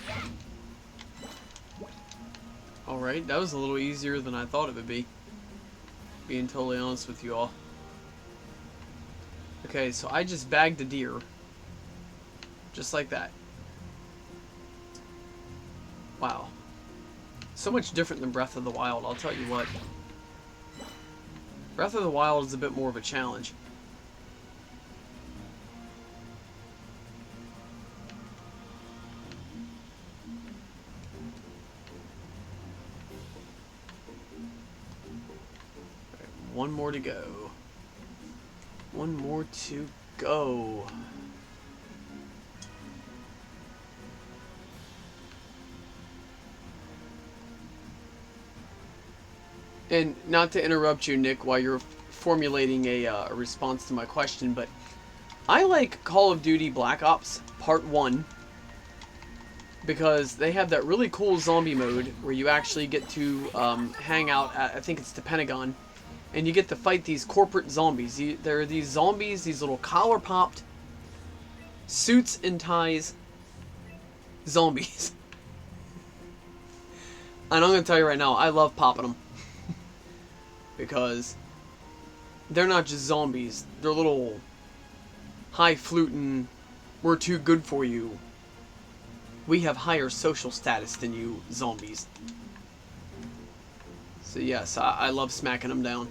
Damn. Alright, that was a little easier than I thought it would be. Being totally honest with you all. Okay, so I just bagged a deer. Just like that. Wow. So much different than Breath of the Wild, I'll tell you what. Breath of the Wild is a bit more of a challenge. One more to go. One more to go. And not to interrupt you, Nick, while you're formulating a response to my question, but I like Call of Duty Black Ops Part 1 because they have that really cool zombie mode where you actually get to hang out at, I think it's the Pentagon, and you get to fight these corporate zombies. There are these zombies, these little collar-popped, suits and ties zombies. And I'm going to tell you right now, I love popping them. Because they're not just zombies, they're little high-fluting, we're too good for you, we have higher social status than you zombies. So yes, I love smacking them down.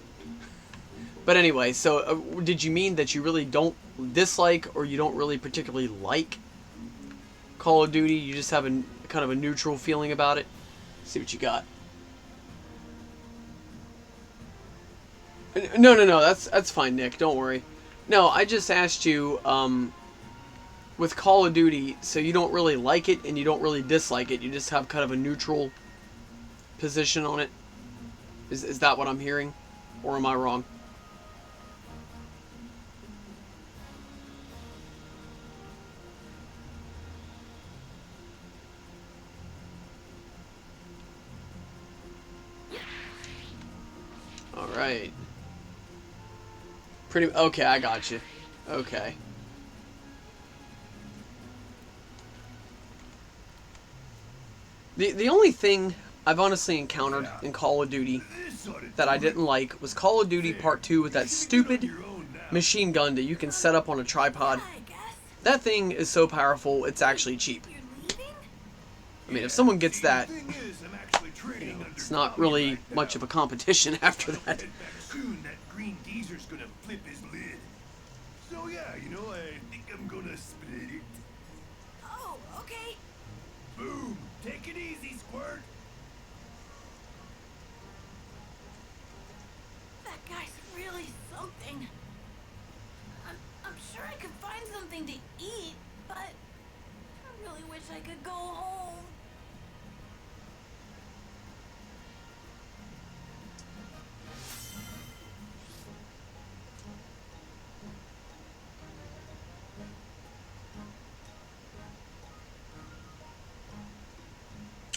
But anyway, so did you mean that you really don't dislike or you don't really particularly like Call of Duty? You just have a kind of a neutral feeling about it? See what you got. No, that's fine, Nick. Don't worry. No, I just asked you, with Call of Duty, so you don't really like it and you don't really dislike it. You just have kind of a neutral position on it. Is that what I'm hearing? Or am I wrong? Alright. Okay, I got you. Okay. The only thing I've honestly encountered in Call of Duty that I didn't like was Call of Duty Part 2 with that stupid machine gun that you can set up on a tripod. That thing is so powerful, it's actually cheap. I mean, if someone gets that, you know, it's not really much of a competition after that. Soon that green geezer's gonna flip his lid. So yeah, you know, I think I'm gonna split it. Oh, okay. Boom! Take it easy, Squirt. That guy's really something. I'm sure I could find something to eat, but I really wish I could go home.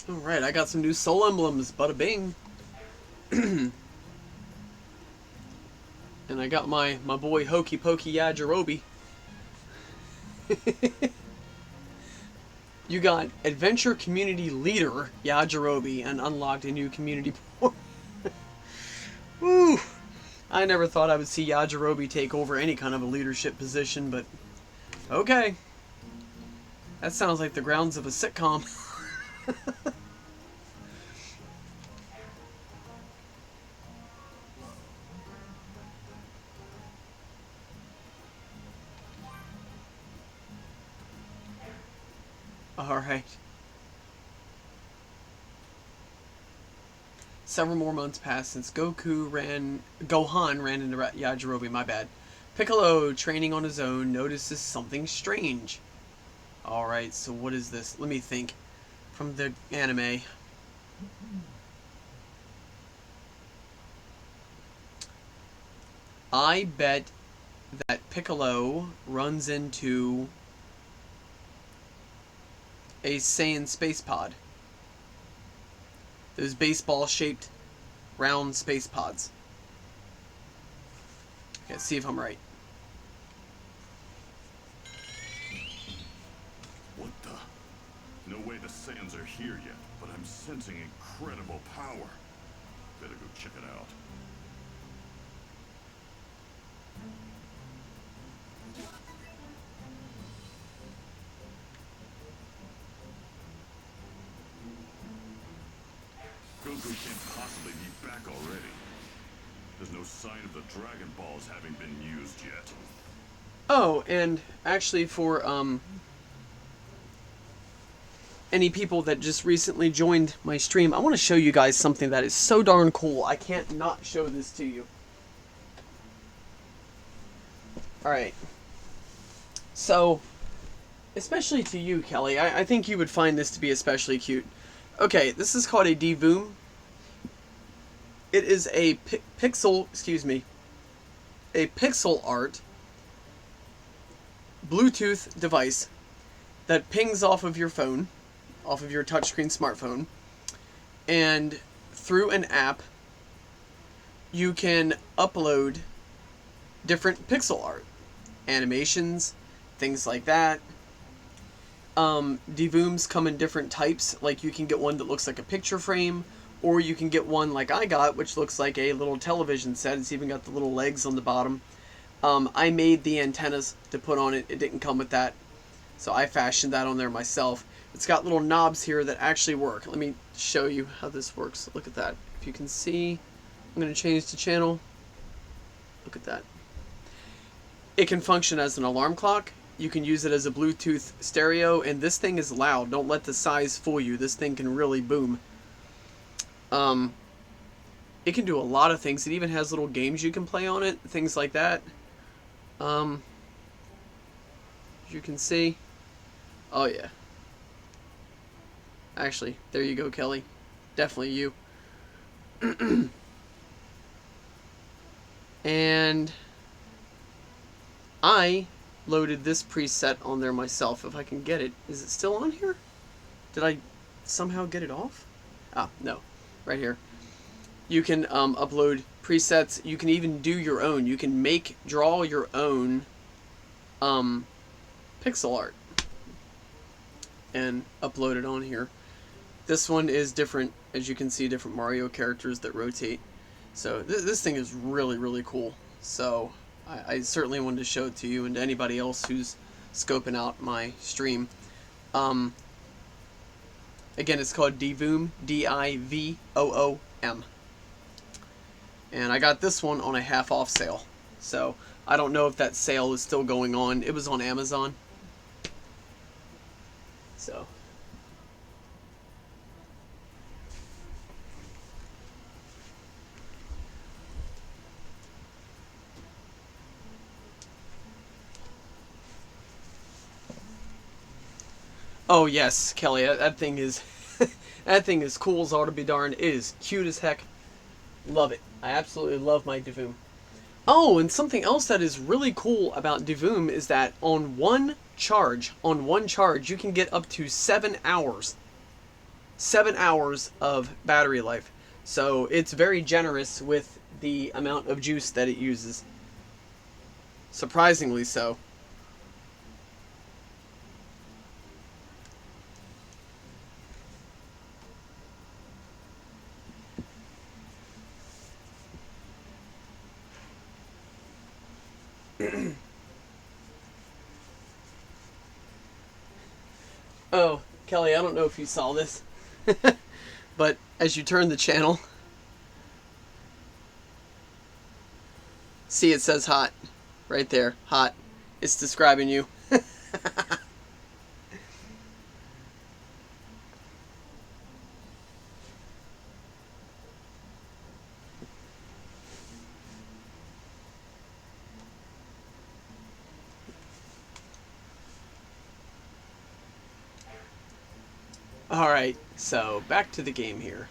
Alright, I got some new soul emblems, bada bing. And I got my boy Hokey Pokey Yajirobe. You got Adventure Community Leader Yajirobe and unlocked a new community port. Woo! I never thought I would see Yajirobe take over any kind of a leadership position, but okay. That sounds like the grounds of a sitcom. Alright. Several more months passed since Gohan ran into Yajirobe, my bad. Piccolo, training on his own, notices something strange. Alright, so what is this? Let me think. From the anime. I bet that Piccolo runs into a Saiyan space pod. Those baseball-shaped, round space pods. Okay, let's see if I'm right. What the? No way the Saiyans are here yet, but I'm sensing incredible power. Better go check it out. Goku can't possibly be back already. There's no sign of the Dragon Balls having been used yet. Oh, and actually for any people that just recently joined my stream, I want to show you guys something that is so darn cool. I can't not show this to you. Alright. So, especially to you, Kelly, I think you would find this to be especially cute. Okay, this is called a D-Voom. It is a pixel art Bluetooth device that pings off of your phone off of your touchscreen smartphone, and through an app you can upload different pixel art, animations, things like that. Devooms come in different types, like you can get one that looks like a picture frame, or you can get one like I got, which looks like a little television set. It's even got the little legs on the bottom. I made the antennas to put on it. It didn't come with that, so I fashioned that on there myself. It's got little knobs here that actually work. Let me show you how this works. Look at that. If you can see, I'm going to change the channel. Look at that. It can function as an alarm clock. You can use it as a Bluetooth stereo, and this thing is loud. Don't let the size fool you. This thing can really boom. It can do a lot of things. It even has little games you can play on it, things like that. As you can see. Oh yeah. Actually, there you go, Kelly. Definitely you. And I loaded this preset on there myself, if I can get it. Is it still on here? Did I somehow get it off? Ah, no. Right here. You can upload presets. You can even do your own. You can draw your own pixel art and upload it on here. This one is different, as you can see, different Mario characters that rotate. So this thing is really, really cool. So I certainly wanted to show it to you and to anybody else who's scoping out my stream. Again, it's called Divoom, D-I-V-O-O-M. And I got this one on a half-off sale. So I don't know if that sale is still going on. It was on Amazon. So. Oh yes, Kelly, that thing is that thing is cool as all to be darned. It is cute as heck. Love it. I absolutely love my Divoom. Oh, and something else that is really cool about Divoom is that on one charge, you can get up to 7 hours. 7 hours of battery life. So it's very generous with the amount of juice that it uses. Surprisingly so. Oh, Kelly, I don't know if you saw this, but as you turn the channel, see it says hot, right there, hot. It's describing you. Alright, so back to the game here.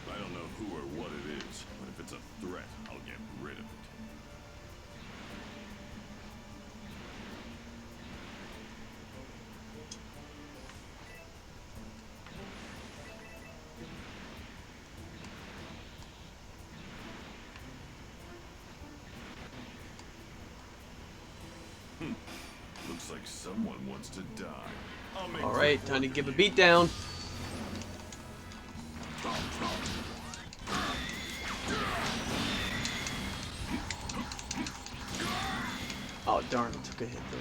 I don't know who or what it is, but if it's a threat, I'll get rid of it. Looks like someone wants to die. Alright, time to give a beat down. Oh darn, it took a hit there.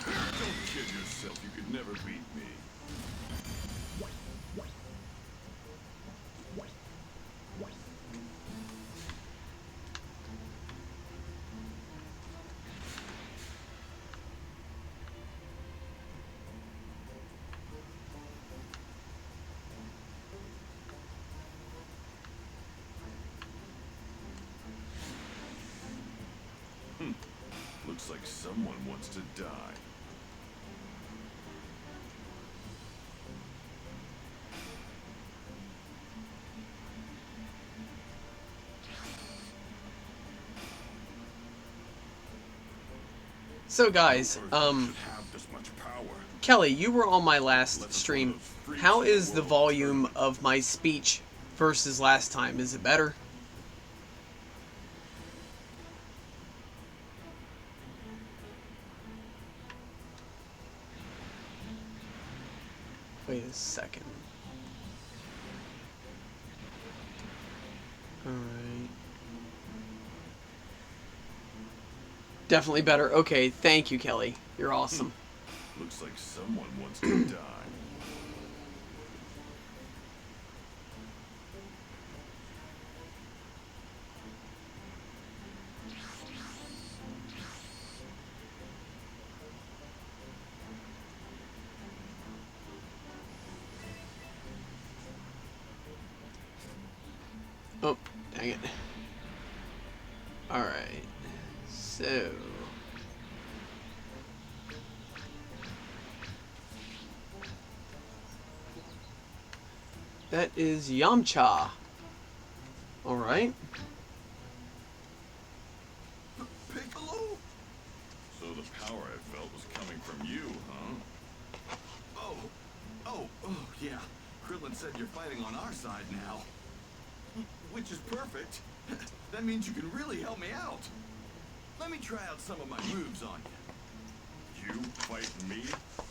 Don't kid yourself, you could never beat me. Looks like someone wants to die. So guys, Should have this much power. Kelly, you were on my last stream. How is the volume of my speech versus last time? Is it better? Wait a second. Alright. Definitely better. Okay, thank you, Kelly. You're awesome. Looks like someone wants to die. Oh, dang it. Alright. So... that is Yamcha. Alright. Piccolo? So the power I felt was coming from you, huh? Oh, yeah. Krillin said you're fighting on our side now. Which is perfect. That means you can really help me out. Let me try out some of my moves on you. You fight me?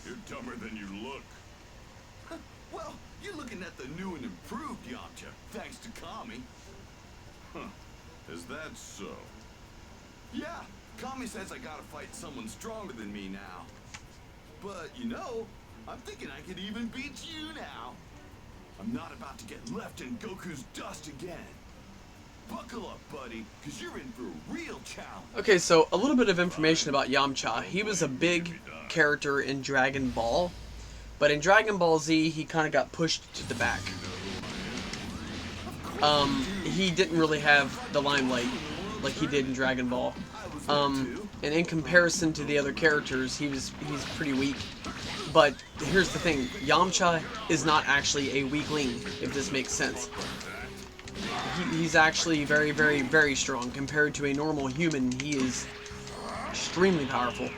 You're dumber than you look. Well, you're looking at the new and improved Yamcha, thanks to Kami. Huh. Is that so? Yeah, Kami says I gotta fight someone stronger than me now. But, you know, I'm thinking I could even beat you now. I'm not about to get left in Goku's dust again. Buckle up, buddy, because you're in for a real challenge. Okay, so a little bit of information about Yamcha. He was a big character in Dragon Ball, but in Dragon Ball Z, he kind of got pushed to the back. He didn't really have the limelight like he did in Dragon Ball. And in comparison to the other characters, he's pretty weak. But here's the thing, Yamcha is not actually a weakling, if this makes sense. He's actually very, very, very strong. Compared to a normal human, he is extremely powerful.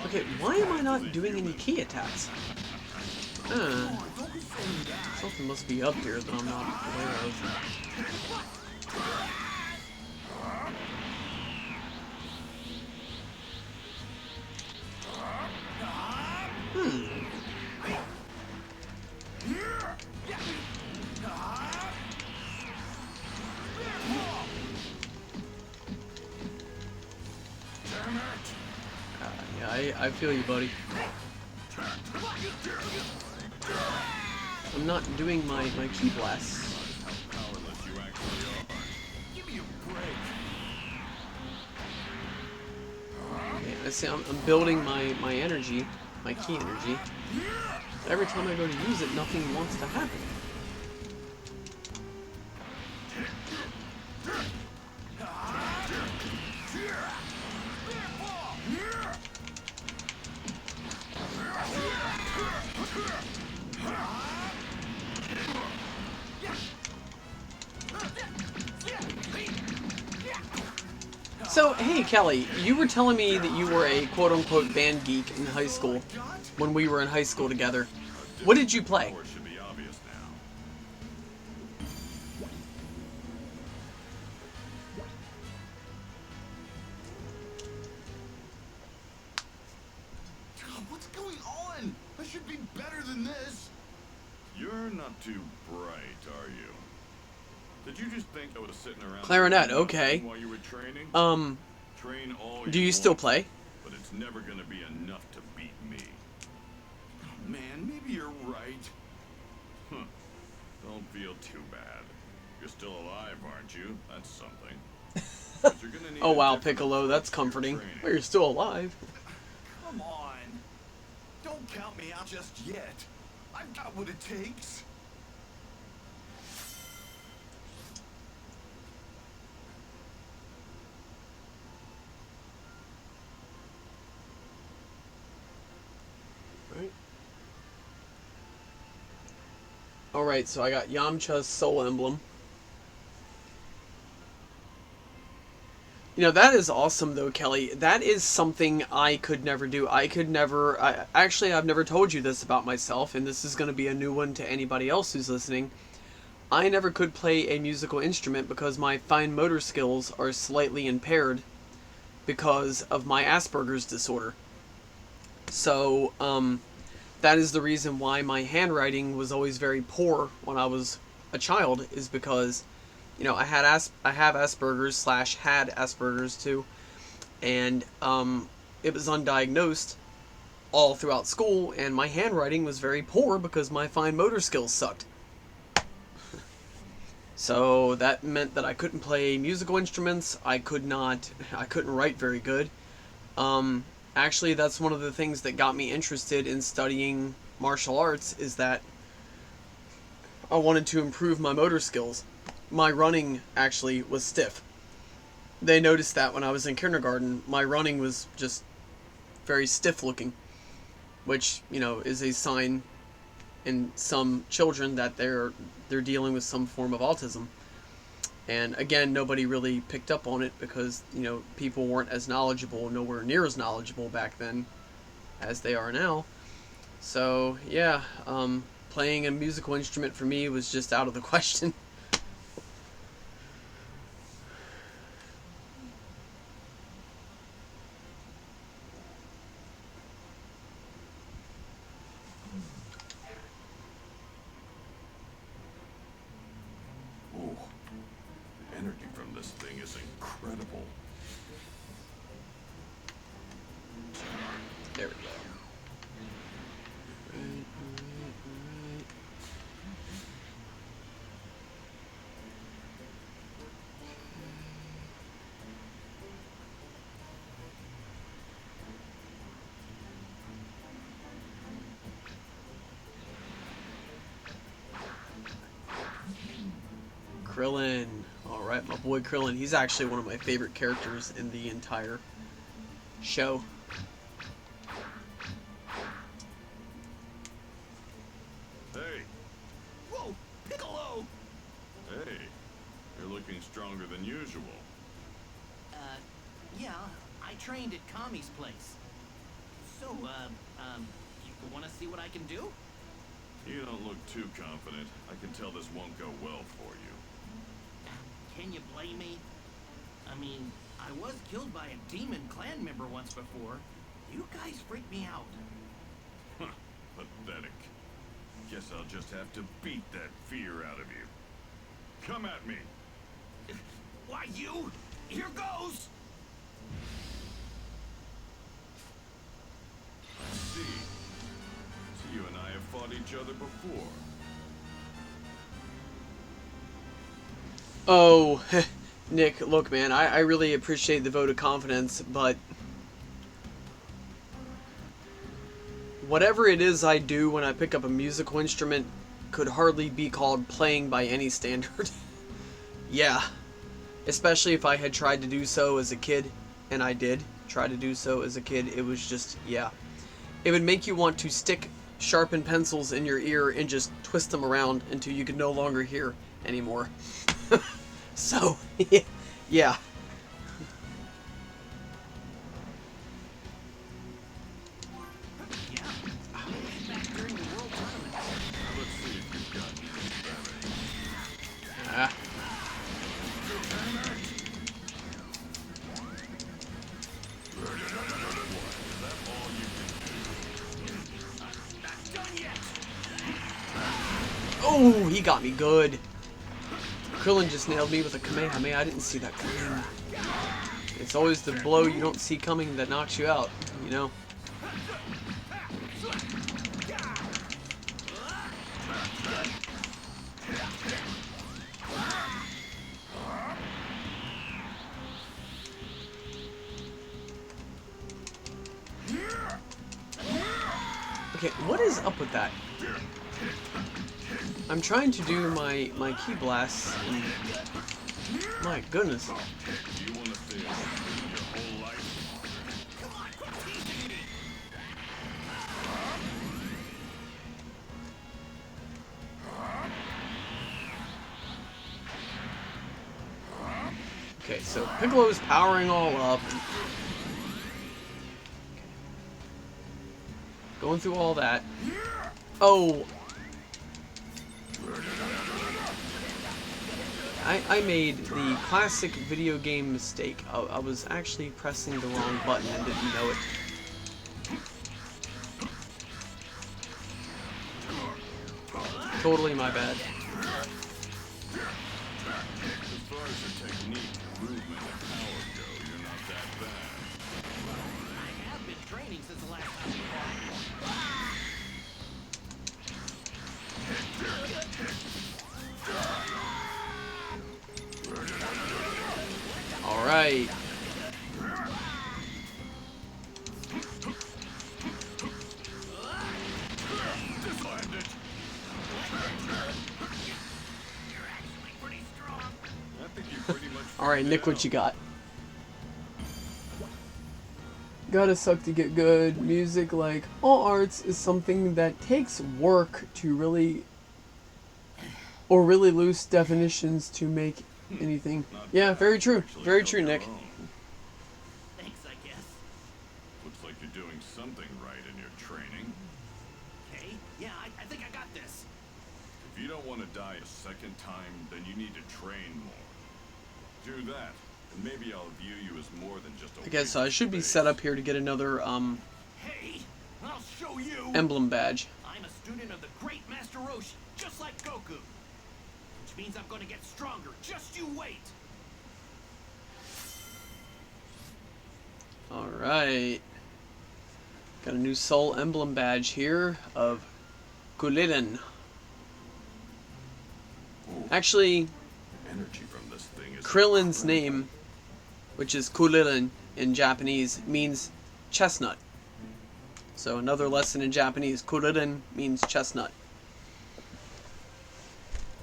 Okay, why am I not doing any key attacks? Something must be up here that I'm not aware of. Yeah, I feel you, buddy. I'm not doing my key blasts. Okay, I see. I'm building my energy, my key energy. But every time I go to use it, nothing wants to happen. So, hey Kelly, you were telling me that you were a quote-unquote band geek in high school, when we were in high school together. What did you play? Should be obvious now. What's going on? I should be better than this. You're not too bright, are you? Did you just think I was sitting around Clarinet, okay. while you were training? Train all Do you still want, play? But it's never gonna be enough to beat me. Man, maybe you're right. Huh. Don't feel too bad. You're still alive, aren't you? That's something. But you're gonna need Oh a wow, different Piccolo, approach that's to your comforting. training. Well, you're still alive. Come on. Don't count me out just yet. I've got what it takes. Alright, so I got Yamcha's Soul Emblem. You know, that is awesome, though, Kelly. That is something I could never do. I could never... actually, I've never told you this about myself, and this is going to be a new one to anybody else who's listening. I never could play a musical instrument because my fine motor skills are slightly impaired because of my Asperger's disorder. So, that is the reason why my handwriting was always very poor when I was a child, is because... You know, I have Asperger's / had Asperger's too, and it was undiagnosed all throughout school, and my handwriting was very poor because my fine motor skills sucked. So that meant that I couldn't play musical instruments. I couldn't write very good. Actually, that's one of the things that got me interested in studying martial arts, is that I wanted to improve my motor skills. My running actually was stiff. They noticed that when I was in kindergarten, my running was just very stiff looking, which, you know, is a sign in some children that they're dealing with some form of autism. And again, nobody really picked up on it because, you know, people weren't as knowledgeable, nowhere near as knowledgeable back then as they are now. So, yeah, playing a musical instrument for me was just out of the question. Incredible. There we go. Right. Krillin. Alright, my boy Krillin. He's actually one of my favorite characters in the entire show. Hey. Whoa, Piccolo! Hey. You're looking stronger than usual. Yeah, I trained at Kami's place. So, you wanna see what I can do? You don't look too confident. I can tell this won't go well for you. Can you blame me? I mean, I was killed by a demon clan member once before. You guys freaked me out. Huh. Pathetic. Guess I'll just have to beat that fear out of you. Come at me. Why, you? Here goes! I see. So you and I have fought each other before. Oh, Nick, look, man, I really appreciate the vote of confidence, but whatever it is I do when I pick up a musical instrument could hardly be called playing by any standard. Yeah, especially if I had tried to do so as a kid, and I did try to do so as a kid, it was just, yeah. It would make you want to stick sharpened pencils in your ear and just twist them around until you could no longer hear anymore. So, yeah. Oh, he got me good. Krillin just nailed me with a Kamehameha. I didn't see that coming. It's always the blow you don't see coming that knocks you out, you know? Okay, what is up with that? I'm trying to do my key blasts, and my goodness. Do you want to stay away from your whole life? Come on, quit teasing me! Okay, so Piccolo's powering all up. Going through all that. Oh! I made the classic video game mistake. I was actually pressing the wrong button and didn't know it. Totally my bad. As far as your technique, movement, and power go, you're not that bad. I have been training since the last time we fought. Alright. Disarmed it. You're actually pretty strong. I think you pretty much. Alright, Nick, figured what you it out. got? Gotta suck to get good. Music, like all arts, is something that takes work to really, or really loose definitions to make anything. Not Yeah, bad. very true. Actually Very held true, your Nick. own. Thanks, I guess. Looks like you're doing something right in your training. Okay, yeah, I think I got this. If you don't want to die a second time, then you need to train more. Do that, and maybe I'll view you as more than just a I guess waste I of should be space. set up here to get another Hey, I'll show you. emblem badge. I'm a student of the great Master Roshi, just like Goku. Which means I'm gonna get stronger. Just you wait. Alright. Got a new soul emblem badge here of Kulilin. Actually, Energy from this thing is Krillin's incredible. name, which is Kulilin in Japanese, means chestnut. So another lesson in Japanese. Kulilin means chestnut.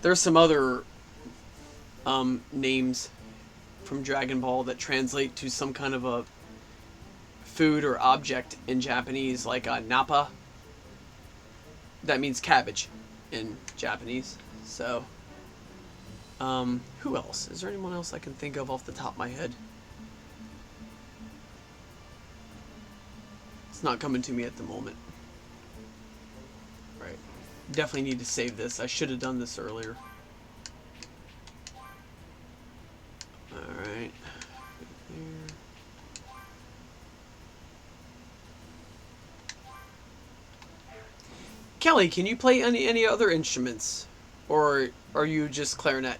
There's some other names from Dragon Ball that translate to some kind of a food or object in Japanese, like nappa. That means cabbage in Japanese. So, who else? Is there anyone else I can think of off the top of my head? It's not coming to me at the moment. Right. Definitely need to save this. I should have done this earlier. Alright. Kelly, can you play any other instruments? Or are you just clarinet?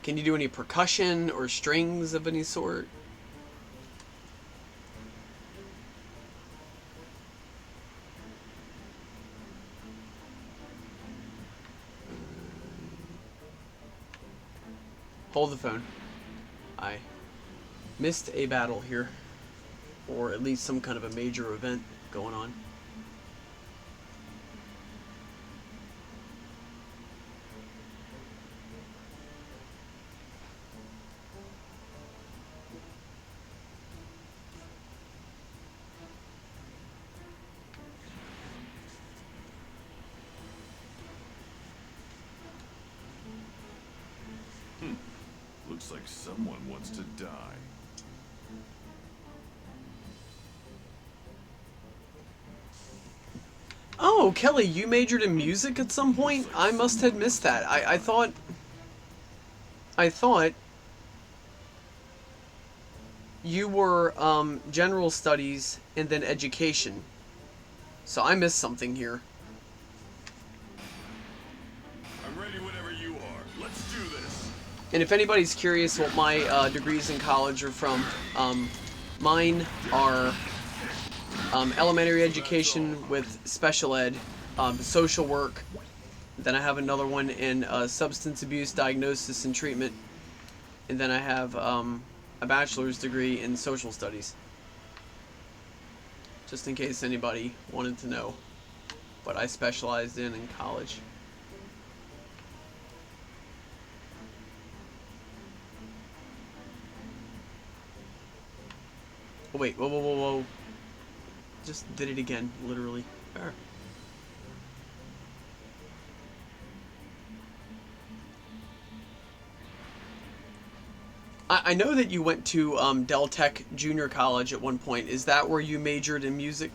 Can you do any percussion or strings of any sort? Hold the phone. I missed a battle here. Or at least some kind of a major event going on. Looks like someone wants to die. Oh, Kelly, you majored in music at some point? I must have missed that. I thought you were general studies and then education. So I missed something here. I'm ready whenever you are. Let's do this. And if anybody's curious what my degrees in college are from, mine are elementary education with special ed, social work. Then I have another one in substance abuse diagnosis and treatment. And then I have a bachelor's degree in social studies. Just in case anybody wanted to know what I specialized in college. Oh, wait, whoa, whoa, whoa, whoa. Just did it again, literally. There. I know that you went to Del Tech Junior College at one point. Is that where you majored in music?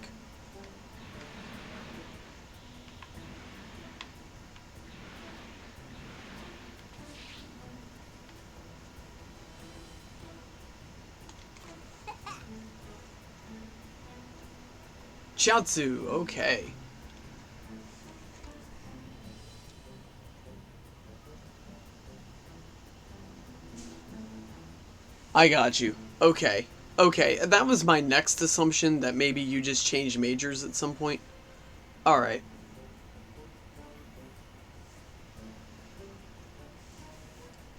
Chiaotzu, okay. I got you. Okay. Okay, that was my next assumption, that maybe you just changed majors at some point. Alright.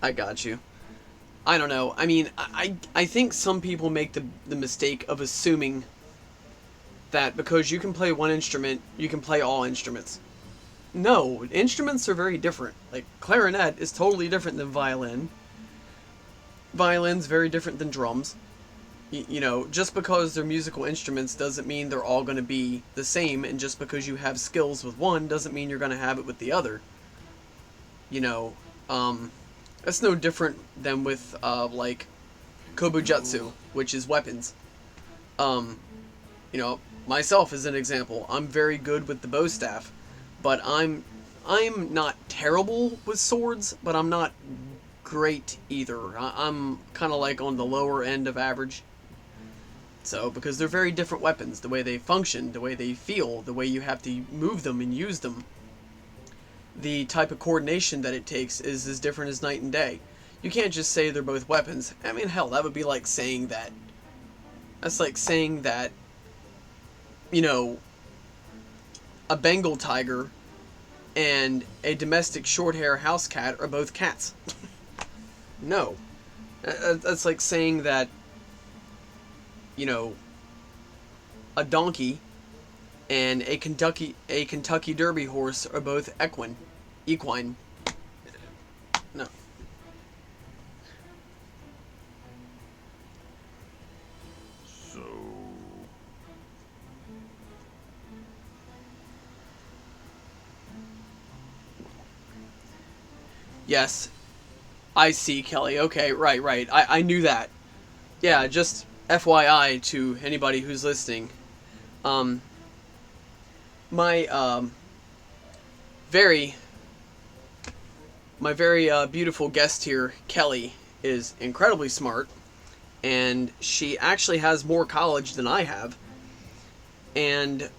I got you. I don't know. I mean, I think some people make the mistake of assuming that because you can play one instrument, you can play all instruments. No, instruments are very different. Like, clarinet is totally different than violin. Violin's very different than drums. You know, just because they're musical instruments doesn't mean they're all going to be the same, and just because you have skills with one doesn't mean you're going to have it with the other. You know, that's no different than with, like, Kobujutsu, which is weapons. You know, myself as an example, I'm very good with the bow staff, but I'm not terrible with swords, but I'm not great either. I'm kind of like on the lower end of average. So, because they're very different weapons, the way they function, the way they feel, the way you have to move them and use them. The type of coordination that it takes is as different as night and day. You can't just say they're both weapons. I mean, hell, that would be like saying that. That's like saying that, you know, a Bengal tiger and a domestic short-hair house cat are both cats. No. That's like saying that, you know, a donkey and a Kentucky Derby horse are both equine. No. So... Yes. I see, Kelly. Okay, right. I knew that. Yeah, just FYI to anybody who's listening. My very beautiful guest here, Kelly, is incredibly smart, and she actually has more college than I have. And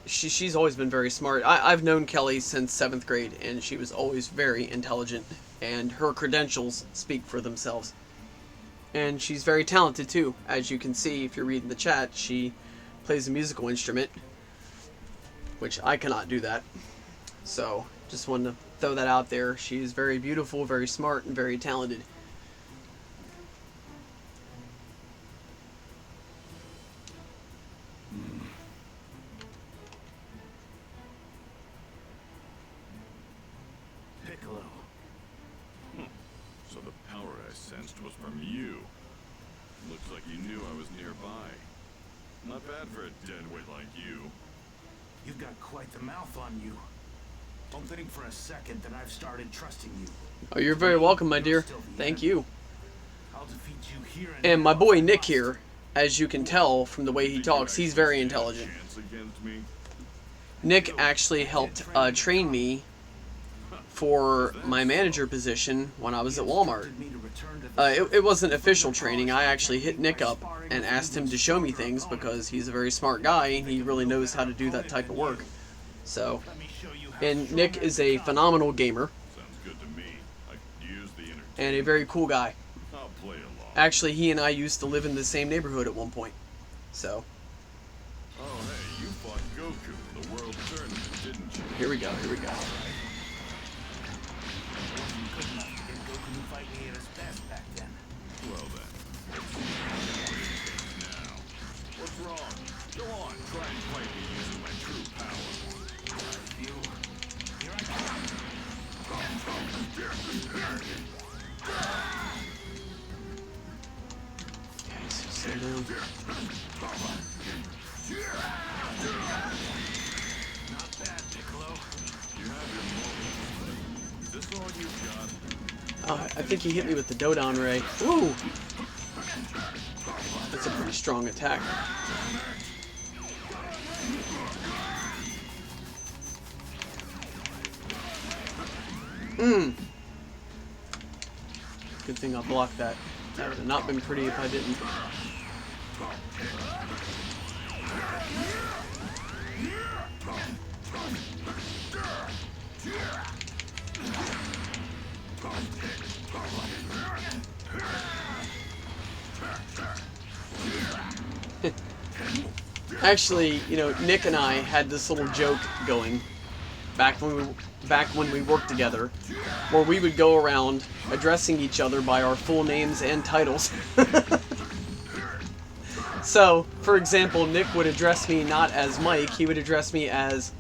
she's always been very smart. I've known Kelly since 7th grade, and she was always very intelligent, and her credentials speak for themselves. And she's very talented too. As you can see if you're reading the chat, she plays a musical instrument, which I cannot do that. So, just wanted to throw that out there. She's very beautiful, very smart, and very talented. Piccolo. So the power I sensed was from you. Looks like you knew I was nearby. Not bad for a deadweight like you. You've got quite the mouth on you. Don't think for a second that I've started trusting you. Oh, you're very welcome, my dear. Thank you. I'll defeat you here And my boy Nick here, as you can tell from the way he talks, he's very intelligent. Nick actually helped train me for my manager position when I was at Walmart. It wasn't official training. I actually hit Nick up and asked him to show me things because he's a very smart guy and he really knows how to do that type of work. So, and Nick is a phenomenal gamer. Sounds good to me. I could use the entertainment. And a very cool guy. I'll play along. Actually, he and I used to live in the same neighborhood at one point. So. Oh, hey, you fought Goku in the World Tournament, didn't you? Here we go. Well then, now. What's wrong? Go on, try and fight me using my true power. Here I come. Okay, so one down. Not bad, Piccolo. You have your moment. Is this all you've got? I think he hit me with the Dodon Ray. Ooh! That's a pretty strong attack. Good thing I blocked that. That would have not been pretty if I didn't. Actually, you know, Nick and I had this little joke going back when we worked together, where we would go around addressing each other by our full names and titles. So, for example, Nick would address me not as Mike, he would address me as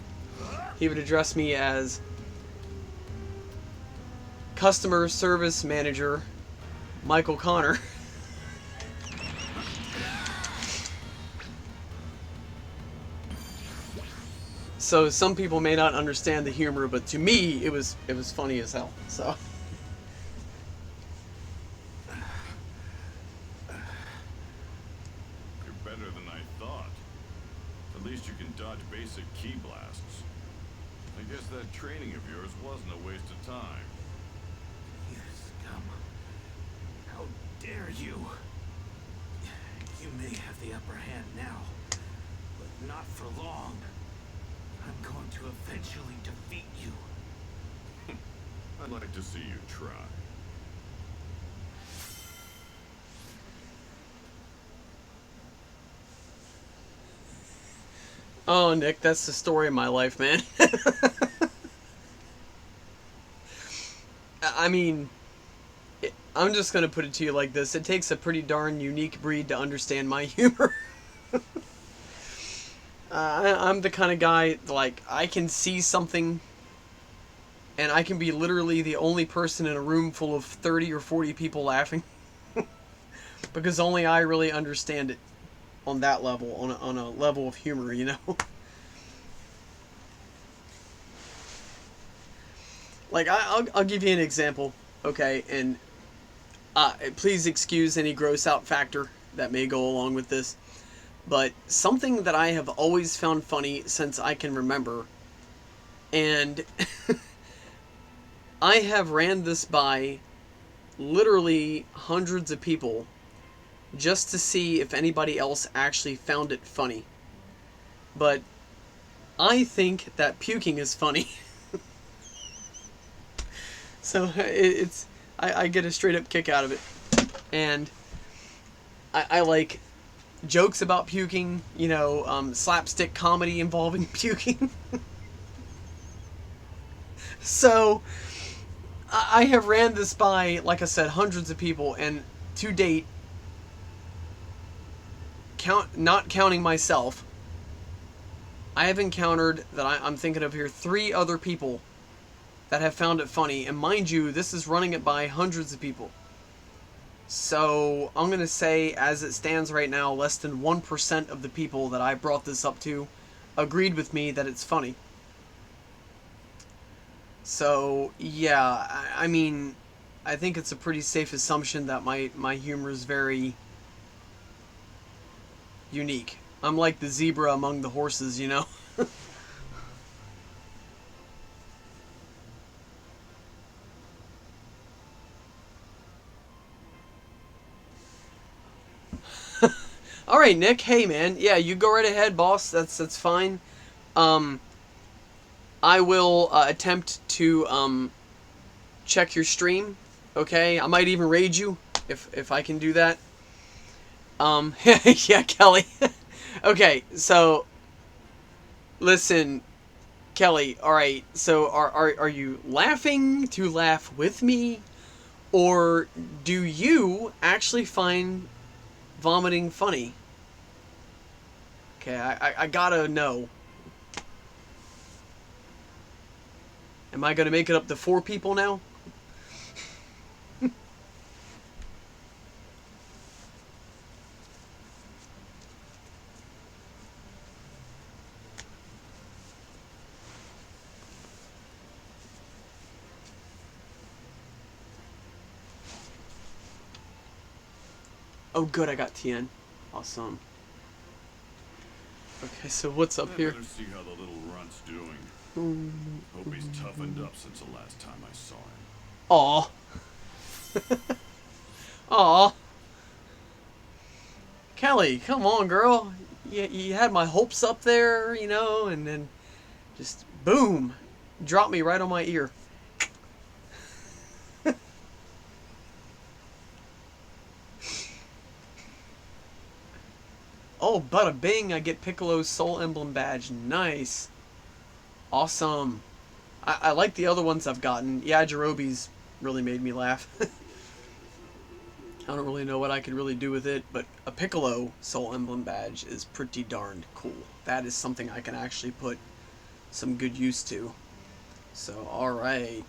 Customer Service Manager Michael Connor. So some people may not understand the humor, but to me it was funny as hell. So You're better than I thought. At least you can dodge basic key blasts. I guess that training of yours wasn't a waste of time. You scum. How dare you? You may have the upper hand now, but not for long. I'm going to eventually defeat you. I'd like to see you try. oh, Nick, that's the story of my life, man. I mean, I'm just gonna put it to you like this: it takes a pretty darn unique breed to understand my humor. I'm the kind of guy, like, I can see something and I can be literally the only person in a room full of 30 or 40 people laughing. Because only I really understand it on that level, on a level of humor, you know? Like, I'll give you an example, okay? And please excuse any gross out factor that may go along with this. But something that I have always found funny since I can remember, and I have ran this by literally hundreds of people just to see if anybody else actually found it funny. But I think that puking is funny. So I get a straight up kick out of it. And I like jokes about puking, you know, slapstick comedy involving puking. So I have ran this by, like I said, hundreds of people, and to date, not counting myself, I have encountered, that I'm thinking of here, 3 other people that have found it funny. And mind you, this is running it by hundreds of people. So I'm going to say, as it stands right now, less than 1% of the people that I brought this up to agreed with me that it's funny. So, yeah, I mean, I think it's a pretty safe assumption that my humor is very unique. I'm like the zebra among the horses, you know? All right, Nick. Hey, man. Yeah, you go right ahead, boss. That's fine. I will attempt to check your stream. Okay, I might even raid you if I can do that. Yeah, Kelly. Okay, so listen, Kelly. All right. So are you laughing to laugh with me, or do you actually find vomiting funny? Okay, I gotta know. Am I gonna make it up to 4 people now? Oh, good, I got TN. Awesome. Okay, so what's up I here? better see how the little runt's doing. Hope he's toughened up since the last time I saw him. Aw. Aw. Kelly, come on, girl. You had my hopes up there, you know, and then just boom, dropped me right on my ear. Oh, bada bing, I get Piccolo's Soul Emblem badge. Nice. Awesome. I like the other ones I've gotten. Yeah, Jirobe's really made me laugh. I don't really know what I could really do with it, but a Piccolo Soul Emblem badge is pretty darned cool. That is something I can actually put some good use to. So, alright.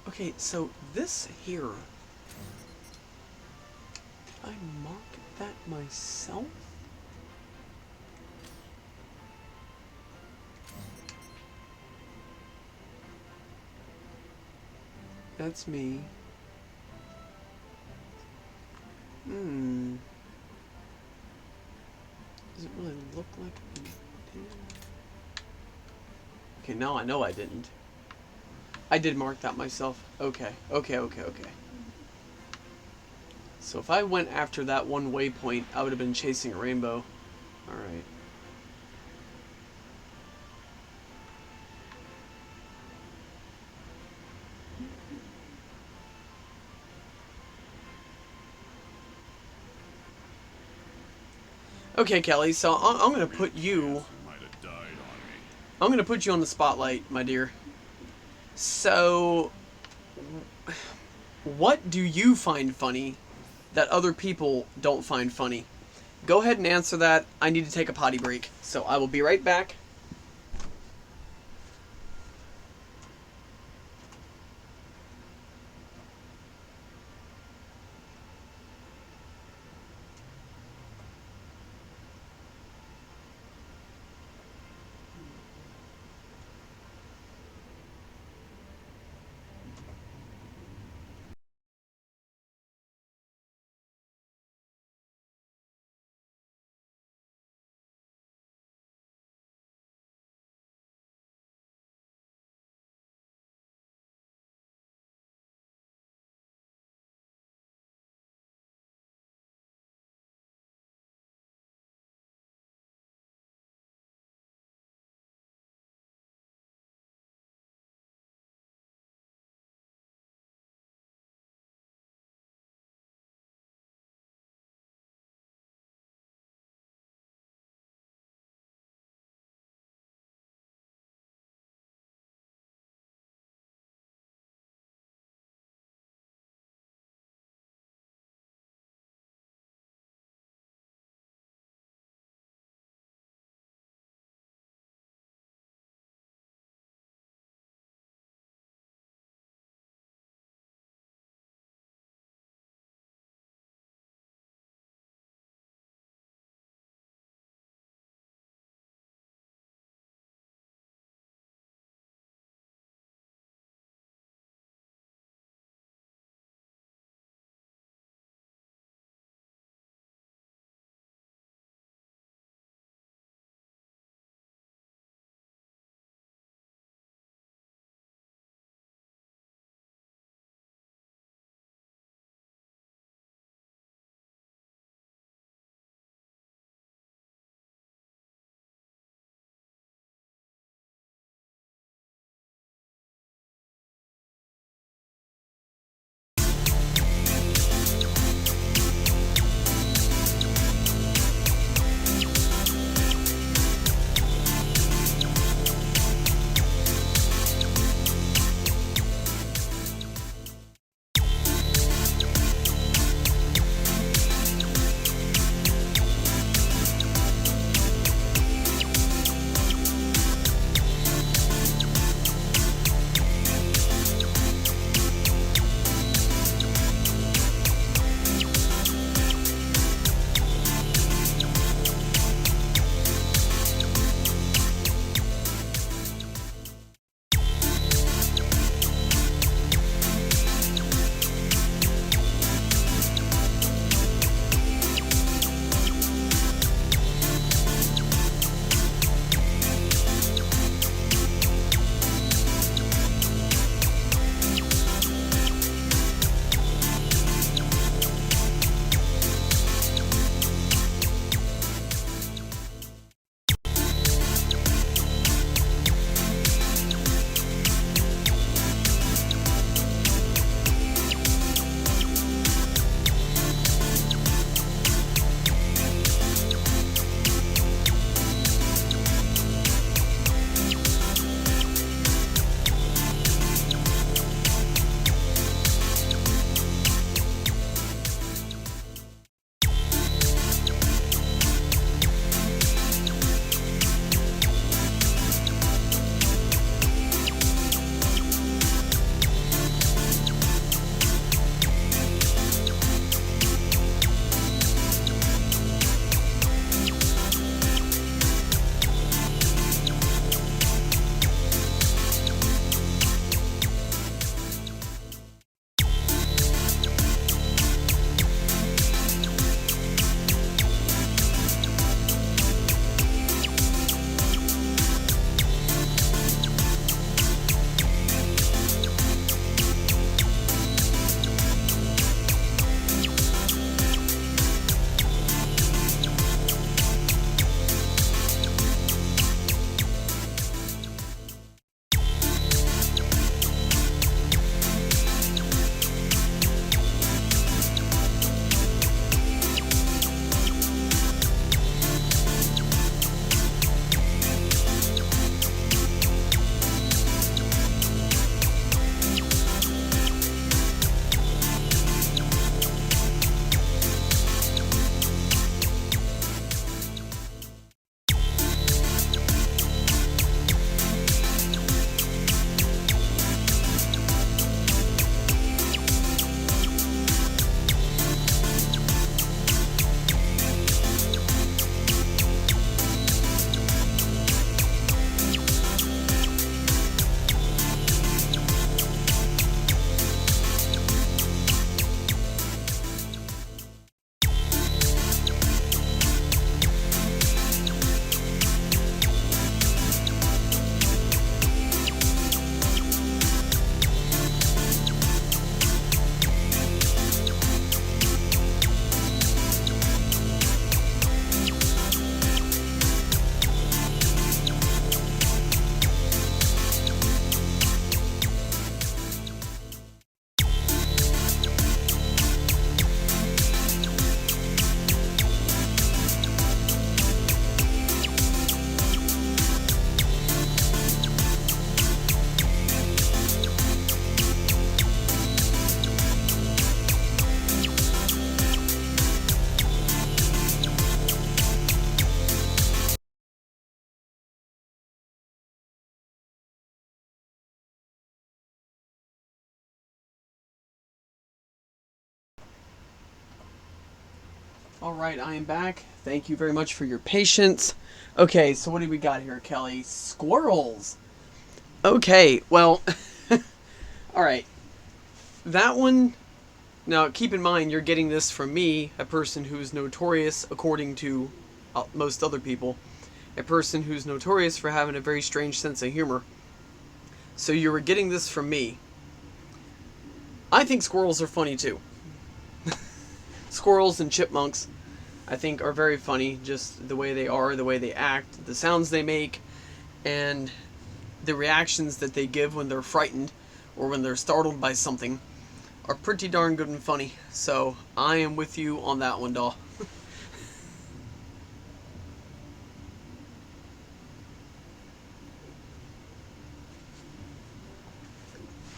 Okay, so this here, did I mark that myself? That's me. Does it really look like I did? Okay, now I know I didn't. I did mark that myself. Okay. So if I went after that one waypoint, I would have been chasing a rainbow. Alright. Okay, Kelly, so I'm going to put you... Might have died on me. I'm going to put you on the spotlight, my dear. So, what do you find funny that other people don't find funny? Go ahead and answer that. I need to take a potty break. So I will be right back. Alright, I am back. Thank you very much for your patience. Okay, so what do we got here, Kelly? Squirrels! Okay, well... Alright. That one... Now, keep in mind, you're getting this from me, a person who's notorious, according to most other people, a person who's notorious for having a very strange sense of humor. So you were getting this from me. I think squirrels are funny, too. Squirrels and chipmunks, I think, are very funny, just the way they are, the way they act, the sounds they make, and the reactions that they give when they're frightened or when they're startled by something are pretty darn good and funny. So I am with you on that one, doll.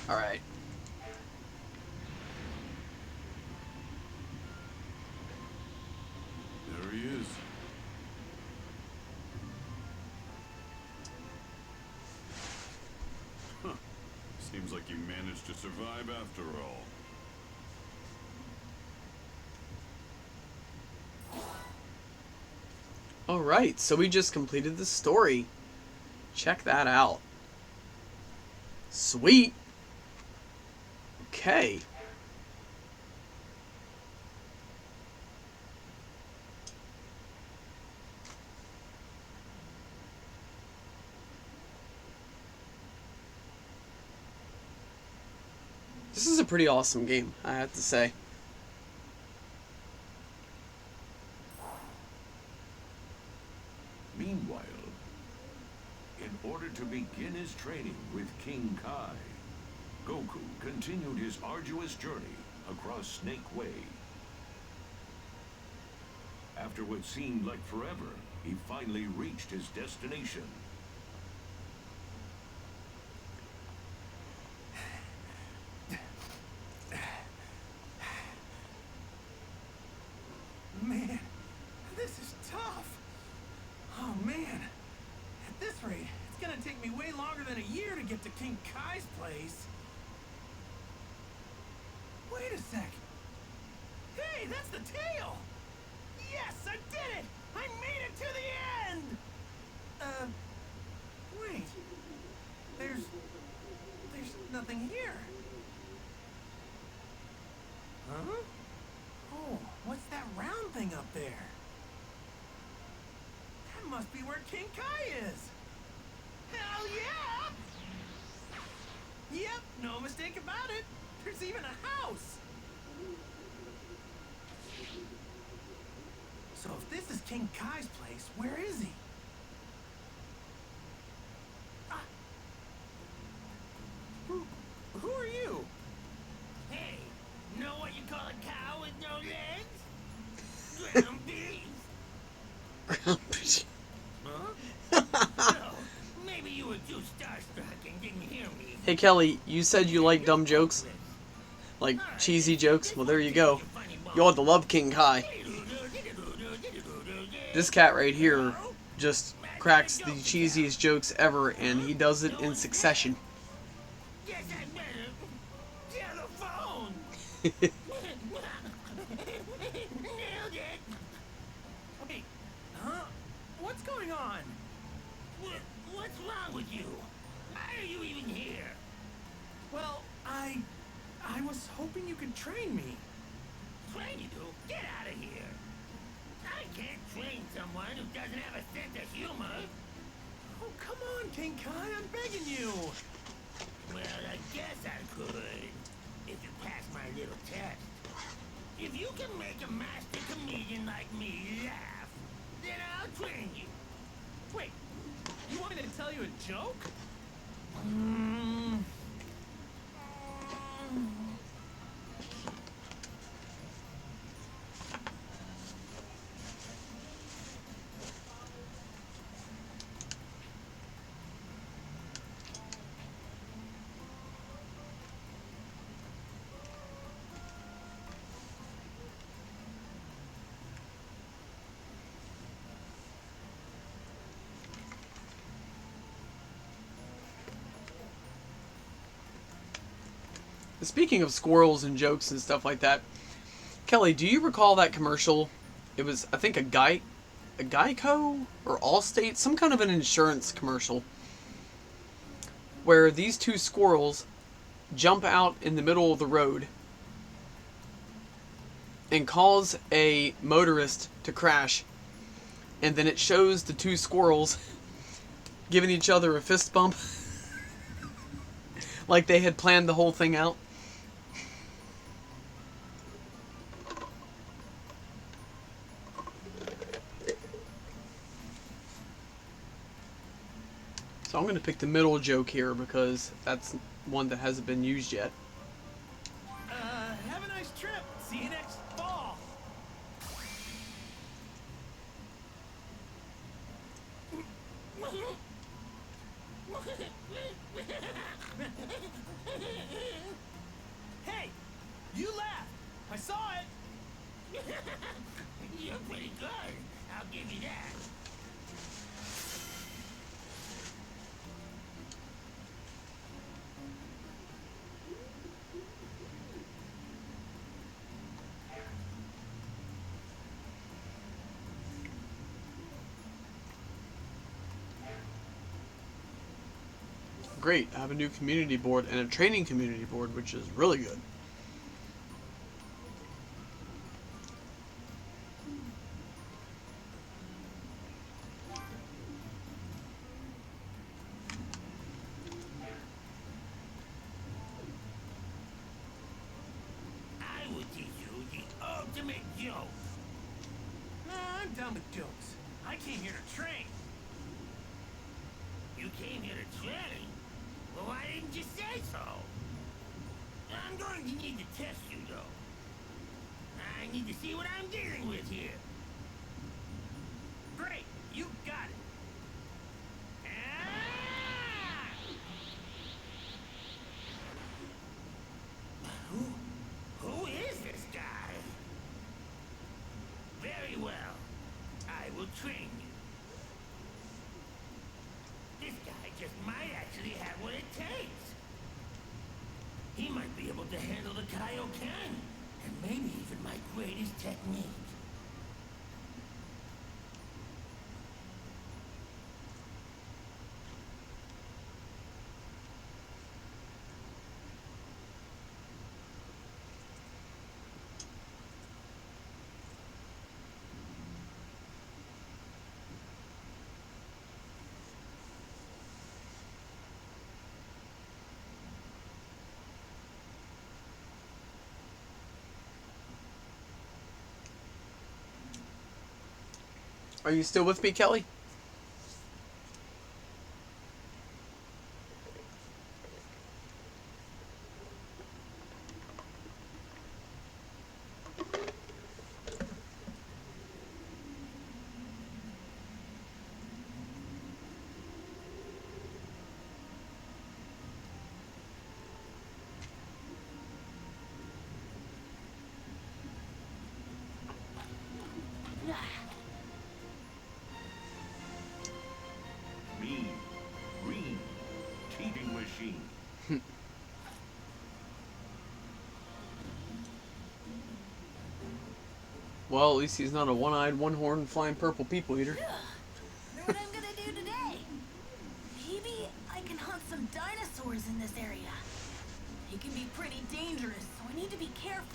Alright. There he is. Huh. Seems like you managed to survive after all. Alright, so we just completed the story. Check that out. Sweet! Okay. This is a pretty awesome game, I have to say. Meanwhile, in order to begin his training with King Kai, Goku continued his arduous journey across Snake Way. After what seemed like forever, he finally reached his destination. Man, this is tough. Oh man, at this rate, it's gonna take me way longer than a year to get to King Kai's place. Wait a sec. Hey, that's the tail! Yes, I did it! I made it to the end! Wait. There's nothing here. Huh? Oh, what's that round thing up there? That must be where King Kai is! Hell yeah! Yep, no mistake about it. There's even a house! So if this is King Kai's place, where is he? Ah. Who are you? Hey, know what you call a cow with no legs? Ground beef. Huh? No, maybe you were too starstruck and didn't hear me. Hey Kelly, you said you like dumb jokes? Like cheesy jokes? Well, there you go. You ought to love King Kai. This cat right here just cracks the cheesiest jokes ever, and he does it in succession. Guess I better tell the phone. Nailed it. Wait, huh? What's going on? What's wrong with you? Why are you even here? Well, I was hoping you could train me. Train you to? Get out of here. I can't train someone who doesn't have a sense of humor. Oh, come on, King Kai, I'm begging you. Well, I guess I could, if you pass my little test. If you can make a master comedian like me laugh, then I'll train you. Wait, you want me to tell you a joke? Speaking of squirrels and jokes and stuff like that, Kelly, do you recall that commercial it was, I think, a Geico or Allstate, some kind of an insurance commercial, where these two squirrels jump out in the middle of the road and cause a motorist to crash, and then it shows the two squirrels giving each other a fist bump like they had planned the whole thing out. So I'm going to pick the middle joke here because that's one that hasn't been used yet. Have a nice trip. See you next fall. Hey, you laughed. I saw it. You're pretty good. I'll give you that. Great, I have a new community board and a training community board, which is really good. I will teach you the ultimate joke. Nah, I'm done with jokes. I came here to train. You came here to train? Well, why didn't you say so? I'm going to need to test you, though. I need to see what I'm dealing with here. Great, you got it. Ah! Who is this guy? Very well. I will train you. This guy just might actually have what it takes. He might be able to handle the Kaioken, and maybe even my greatest technique. Are you still with me, Kelly? Mean, green, cheating machine. Well, at least he's not a one-eyed, one-horned, flying purple people eater. Know what I'm gonna do today? Maybe I can hunt some dinosaurs in this area. They can be pretty dangerous, so I need to be careful.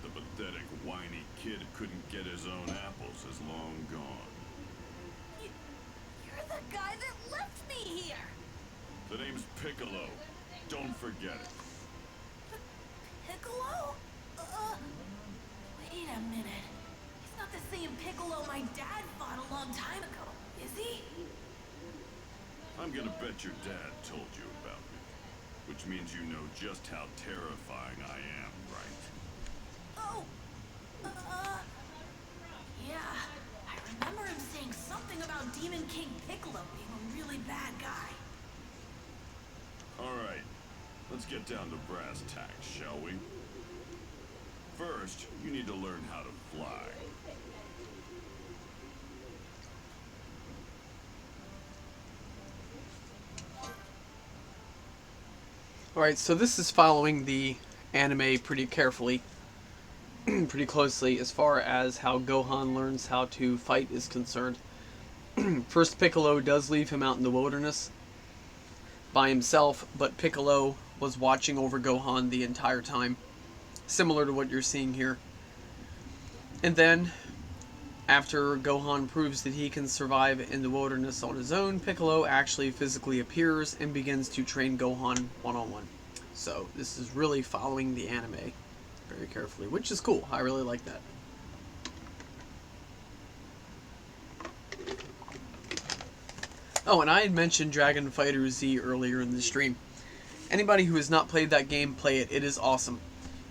the pathetic, whiny kid who couldn't get his own apples is long gone. You're the guy that left me here. The name's Piccolo. Don't forget it. Piccolo? Wait a minute. He's not the same Piccolo my dad fought a long time ago, is he? I'm gonna bet your dad told you about me. Which means you know just how terrifying I am, right? Oh! Yeah. I remember him saying something about Demon King Piccolo being a really bad guy. Alright, let's get down to brass tacks, shall we? First, you need to learn how to fly. Alright, so this is following the anime pretty carefully, pretty closely as far as how Gohan learns how to fight is concerned. First, Piccolo does leave him out in the wilderness by himself, but Piccolo was watching over Gohan the entire time, similar to what you're seeing here. And then, after Gohan proves that he can survive in the wilderness on his own, Piccolo actually physically appears and begins to train Gohan one-on-one. So this is really following the anime very carefully, which is cool. I really like that. Oh, and I had mentioned Dragon Fighter Z earlier in the stream. Anybody who has not played that game, play it. It is awesome.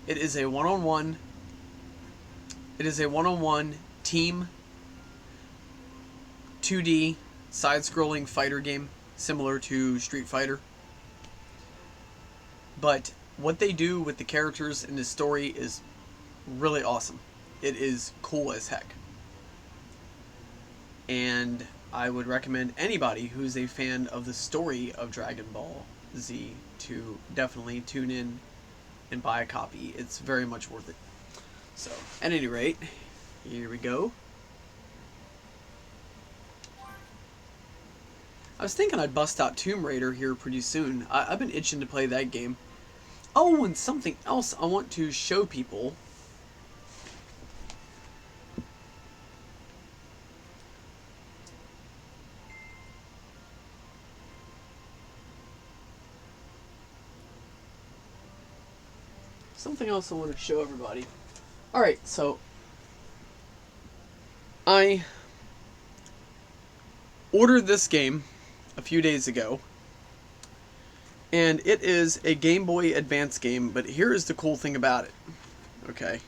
It is a one-on-one. It is a one-on-one team 2D side-scrolling fighter game similar to Street Fighter. But what they do with the characters in the story is really awesome. It is cool as heck. And I would recommend anybody who's a fan of the story of Dragon Ball Z to definitely tune in and buy a copy. It's very much worth it. So, at any rate, here we go. I was thinking I'd bust out Tomb Raider here pretty soon. I've been itching to play that game. Oh, and something else I want to show people. Something else I want to show everybody. Alright, so I ordered this game a few days ago, and it is a Game Boy Advance game, but here is the cool thing about it. Okay.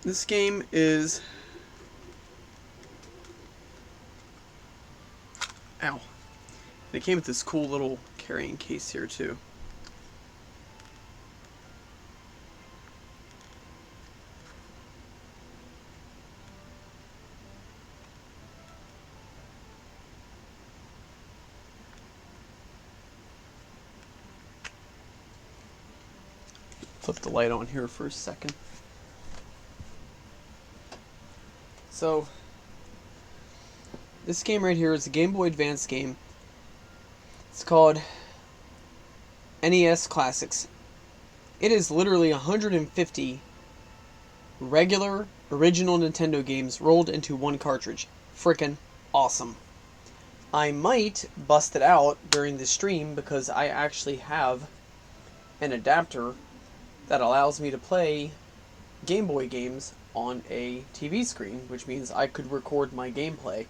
This game is... Ow. And it came with this cool little carrying case here, too. Flip the light on here for a second. So, this game right here is a Game Boy Advance game. It's called Nes Classics. It is literally 150 regular, original Nintendo games rolled into one cartridge. Frickin' awesome. I might bust it out during the stream because I actually have an adapter that allows me to play Game Boy games on a TV screen, which means I could record my gameplay.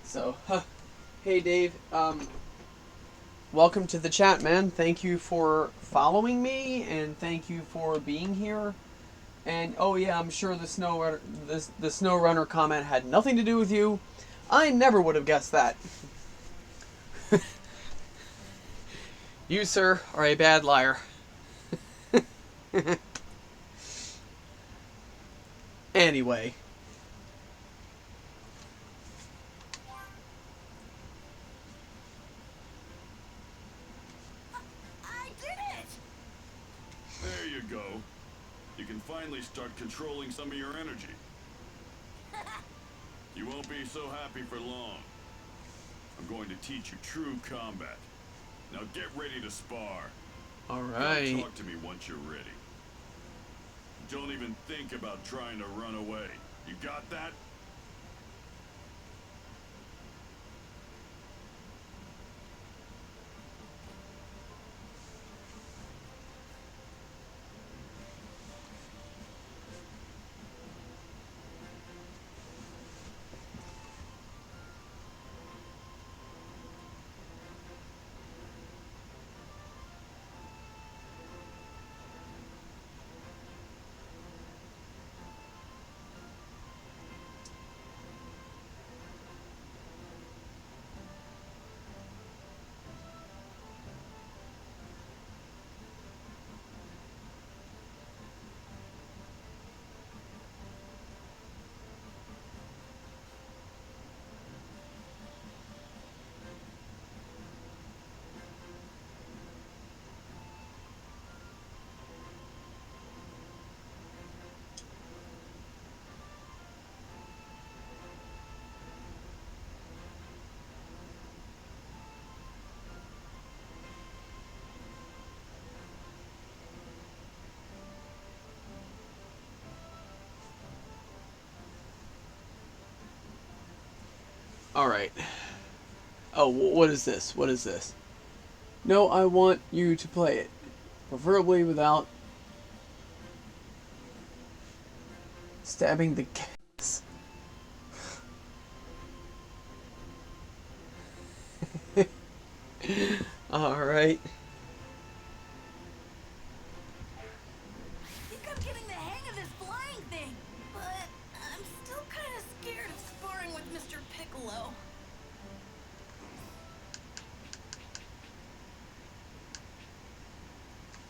So, hey Dave, welcome to the chat, man. Thank you for following me, and thank you for being here. And oh yeah, I'm sure the snow runner comment had nothing to do with you. I never would have guessed that. You, sir, are a bad liar. Anyway. I did it! There you go. You can finally start controlling some of your energy. You won't be so happy for long. I'm going to teach you true combat. Now get ready to spar. Alright. Talk to me once you're ready. Don't even think about trying to run away. You got that? Alright. Oh, what is this? What is this? No, I want you to play it. Preferably without stabbing the cats. Alright. I think I'm getting the hang of this flying thing, but I'm still kind of scared of sparring with Mr. Piccolo.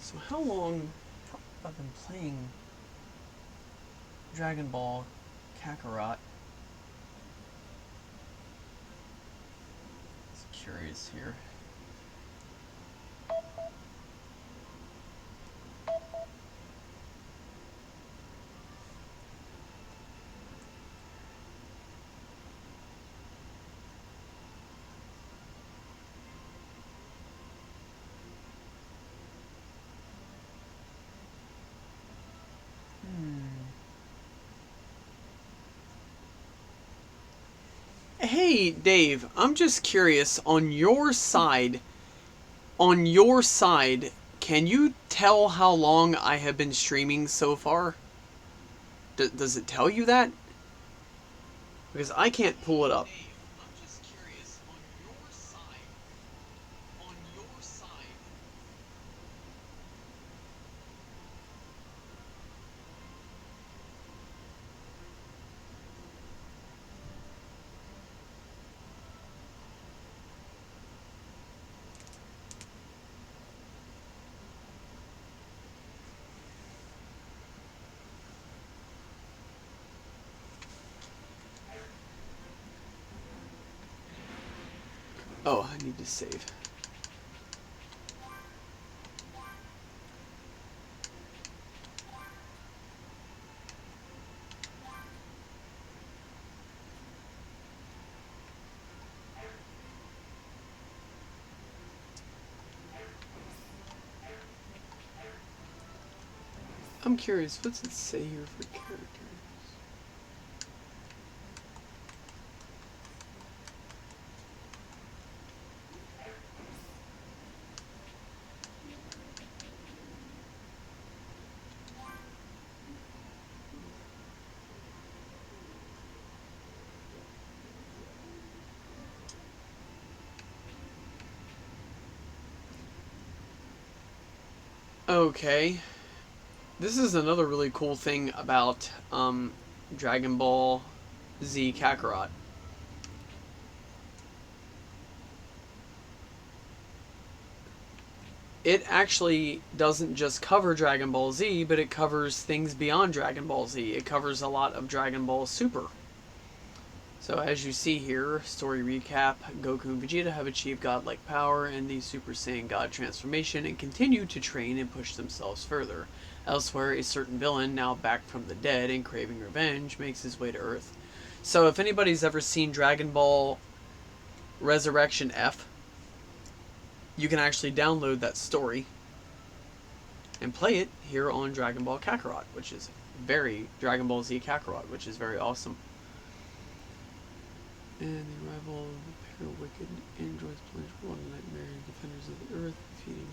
So how long have I been playing Dragon Ball Kakarot? Just curious here. Hey, Dave, I'm just curious, on your side, can you tell how long I have been streaming so far? Does it tell you that? Because I can't pull it up. Oh, I need to save. I'm curious, what's it say here for characters? Okay. This is another really cool thing about Dragon Ball Z Kakarot. It actually doesn't just cover Dragon Ball Z, but it covers things beyond Dragon Ball Z. It covers a lot of Dragon Ball Super. So as you see here, story recap, Goku and Vegeta have achieved godlike power in the Super Saiyan God transformation and continue to train and push themselves further. Elsewhere, a certain villain, now back from the dead and craving revenge, makes his way to Earth. So if anybody's ever seen Dragon Ball Resurrection F, you can actually download that story and play it here on Dragon Ball Kakarot, which is Dragon Ball Z Kakarot, which is very awesome. And the arrival of the pair of wicked androids plunge one nightmare defenders of the earth, defeating.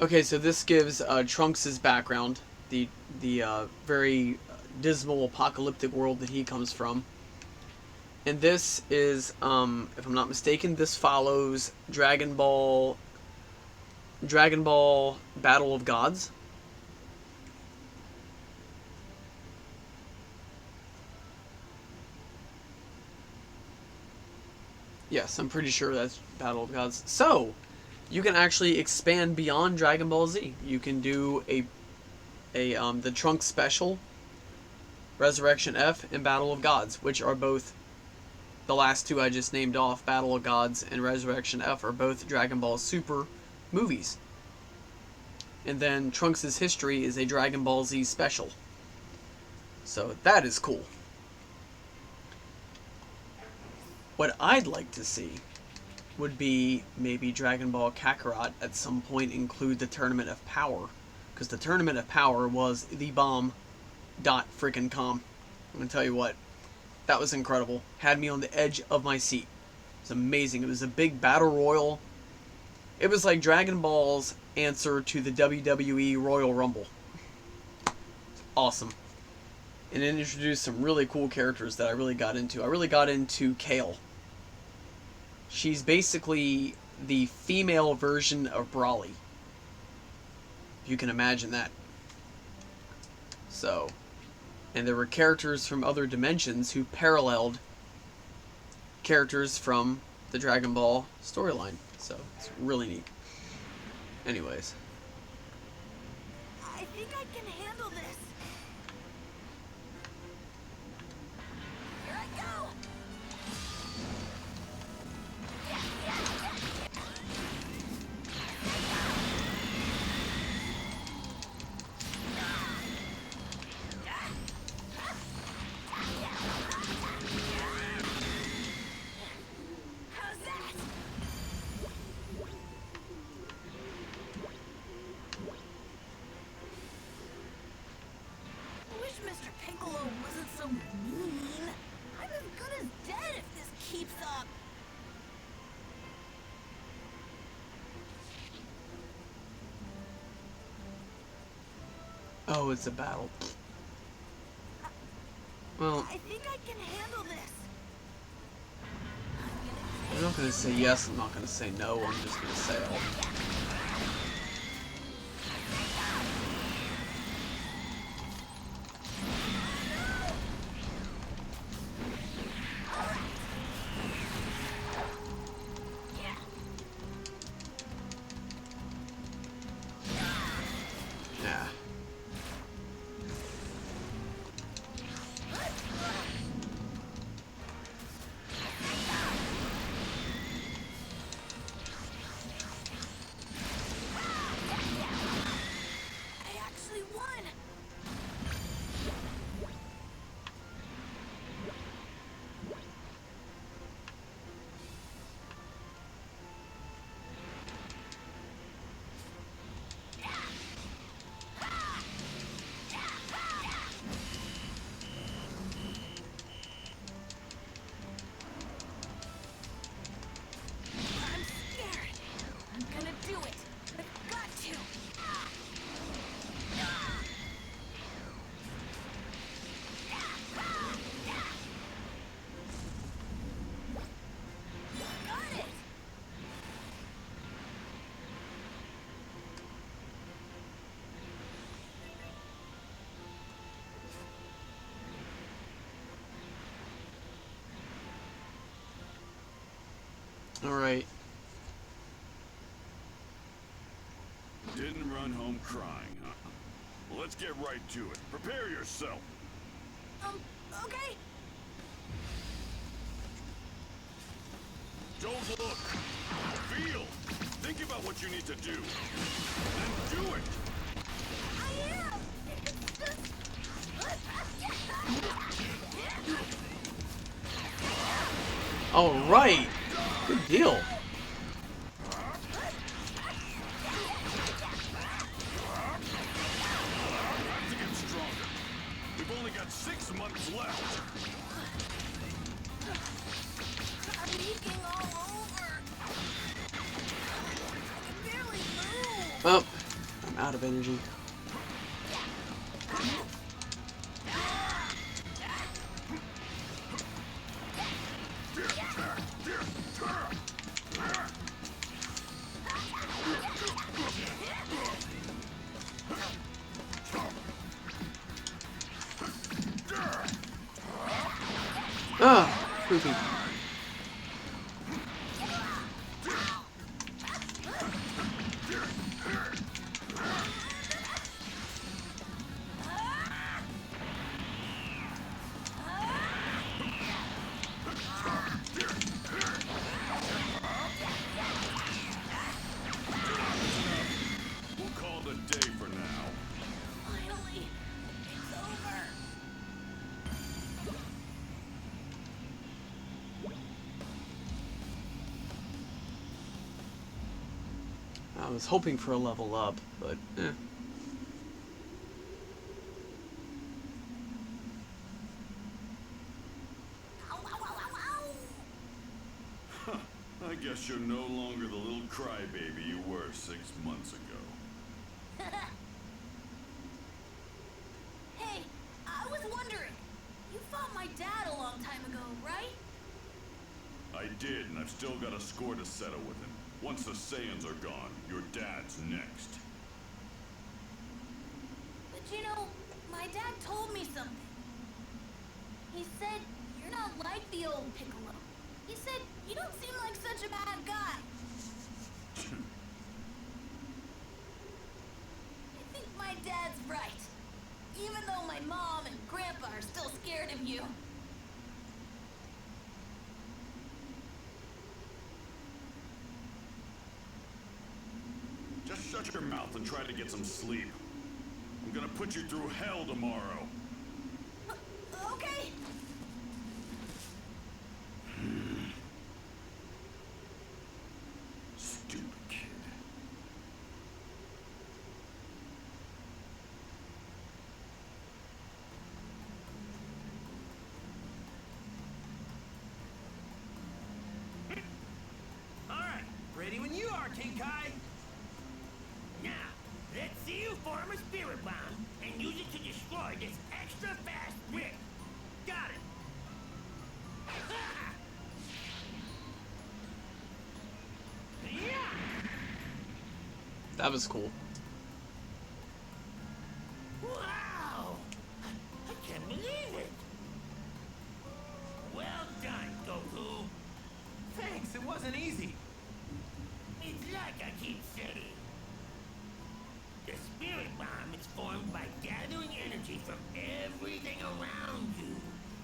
Okay, so this gives Trunks' background, the very dismal apocalyptic world that he comes from. And this is, if I'm not mistaken, this follows Dragon Ball Battle of Gods. Yes, I'm pretty sure that's Battle of Gods. So, you can actually expand beyond Dragon Ball Z. You can do the Trunks special, Resurrection F, and Battle of Gods, which are both, the last two I just named off, Battle of Gods and Resurrection F, are both Dragon Ball Super movies. And then Trunks' History is a Dragon Ball Z special. So that is cool. What I'd like to see would be maybe Dragon Ball Kakarot at some point include the Tournament of Power. Because the Tournament of Power was the bomb .frickin' com. I'm going to tell you what. That was incredible. Had me on the edge of my seat. It was amazing. It was a big battle royal. It was like Dragon Ball's answer to the WWE Royal Rumble. It's awesome. And it introduced some really cool characters that I really got into. I really got into Kale. She's basically the female version of Brawly. If you can imagine that. So, and there were characters from other dimensions who paralleled characters from the Dragon Ball storyline. So, it's really neat. Anyways. I think I can handle this. Here I go. How's that? I wish Mr. Piccolo wasn't so mean. I'm as good as dead if this keeps up. Oh, it's a battle. Well, I think I can handle this. I'm not going to say yes, I'm not going to say no, I'm just going to say I'll... Yeah. I actually won. I'm scared. I'm gonna do it. I've got to. Got it. Alright. Didn't run home crying, huh? Well, let's get right to it. Prepare yourself. Okay. Don't look. Feel. Think about what you need to do. Then do it. I am. It's just... Alright! Good deal. To get stronger. We've only got 6 months left. I'm leaking all over. I can barely move. Oh, I'm out of energy. Ah, creepy. We'll call it a day for now. Finally, it's over. I was hoping for a level up, but eh. Ow, ow, ow, ow, Huh. I guess you're no longer the little crybaby you were 6 months ago. ow. Hey, I was wondering. You fought my dad a long time ago, right? I did, and I've still got a score to settle with him. Once the Saiyans are gone, your dad's next. But you know, my dad told me something. He said, you're not like the old Piccolo. He said, you don't seem like such a bad guy. I think my dad's right. Even though my mom and grandpa are still scared of you. Just shut your mouth and try to get some sleep. I'm gonna put you through hell tomorrow. Okay. Stupid kid. Alright, ready when you are, King Kai. Now, let's see you form a spirit bomb and use it to destroy this extra fast brick. Got it. Ha! Yeah! That was cool. Wow! I can't believe it. Well done, Goku. Thanks, it wasn't easy. It's like I keep saying. The spirit bomb is formed by gathering energy from everything around you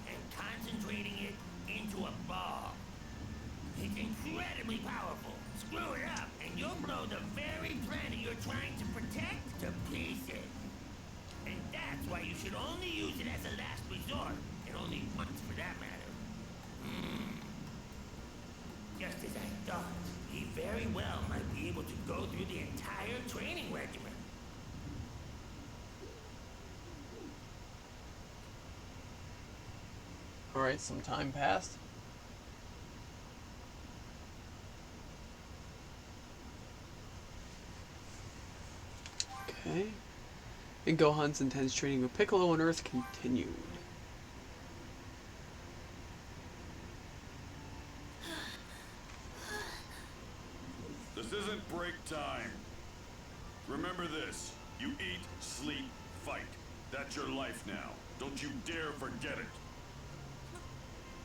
and concentrating it into a ball. It's incredibly powerful. Screw it up, and you'll blow the very planet you're trying to protect to pieces. And that's why you should only use it as a last resort, and only once for that matter. Just as I thought, he very well might be able to go through the entire training regimen. Alright, some time passed. Okay. And Gohan's intense training with Piccolo on Earth continued. This isn't break time. Remember this. You eat, sleep, fight. That's your life now. Don't you dare forget it.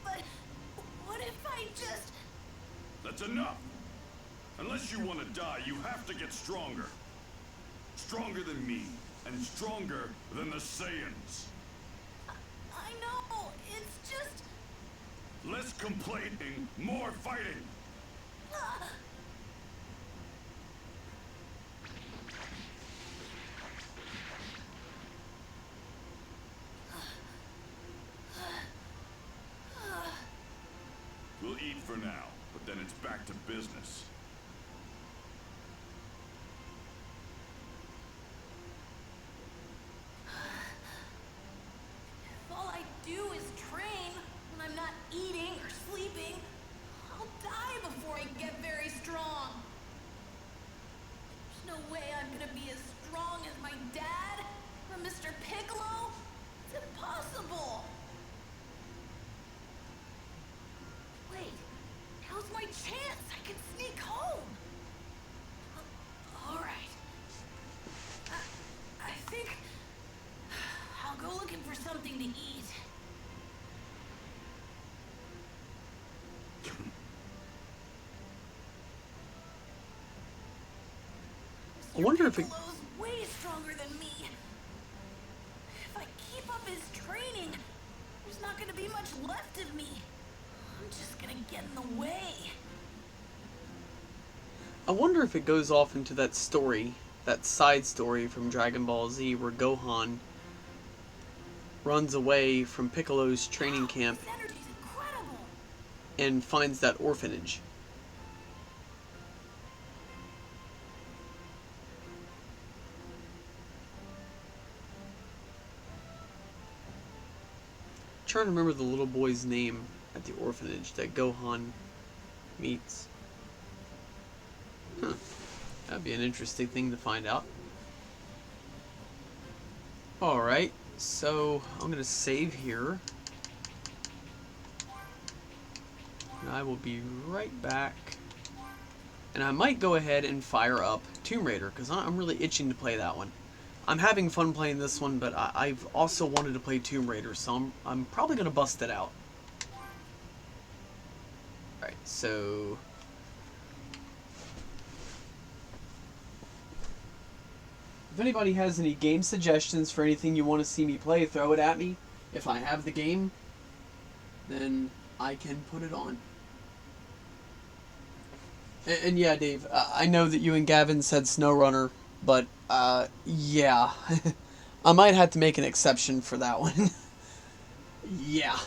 But what if I just... That's enough. Unless you want to die, you have to get stronger. Stronger than me, and stronger than the Saiyans. I know, it's just... Less complaining, more fighting. We'll eat for now, but then it's back to business. If all I do is train when I'm not eating or sleeping, I'll die before I get very strong. There's no way I'm gonna be as strong as my dad or Mr. Piccolo. It's impossible. Wait, now's my chance. I can sneak home. All right. I think I'll go looking for something to eat. I wonder if it... Piccolo's way stronger than me. If I keep up his training, there's not gonna be much left of me. I'm just gonna get in the way. I wonder if it goes off into that story, that side story from Dragon Ball Z where Gohan runs away from Piccolo's training camp This energy's incredible. and finds that orphanage. I'm trying to remember the little boy's name at the orphanage that Gohan meets. Huh. That'd be an interesting thing to find out. Alright, so I'm gonna save here. And I will be right back. And I might go ahead and fire up Tomb Raider, because I'm really itching to play that one. I'm having fun playing this one, but I've also wanted to play Tomb Raider, so I'm probably going to bust it out. Alright, so... if anybody has any game suggestions for anything you want to see me play, throw it at me. If I have the game, then I can put it on. And yeah, Dave, I know that you and Gavin said SnowRunner, but yeah, I might have to make an exception for that one. Yeah.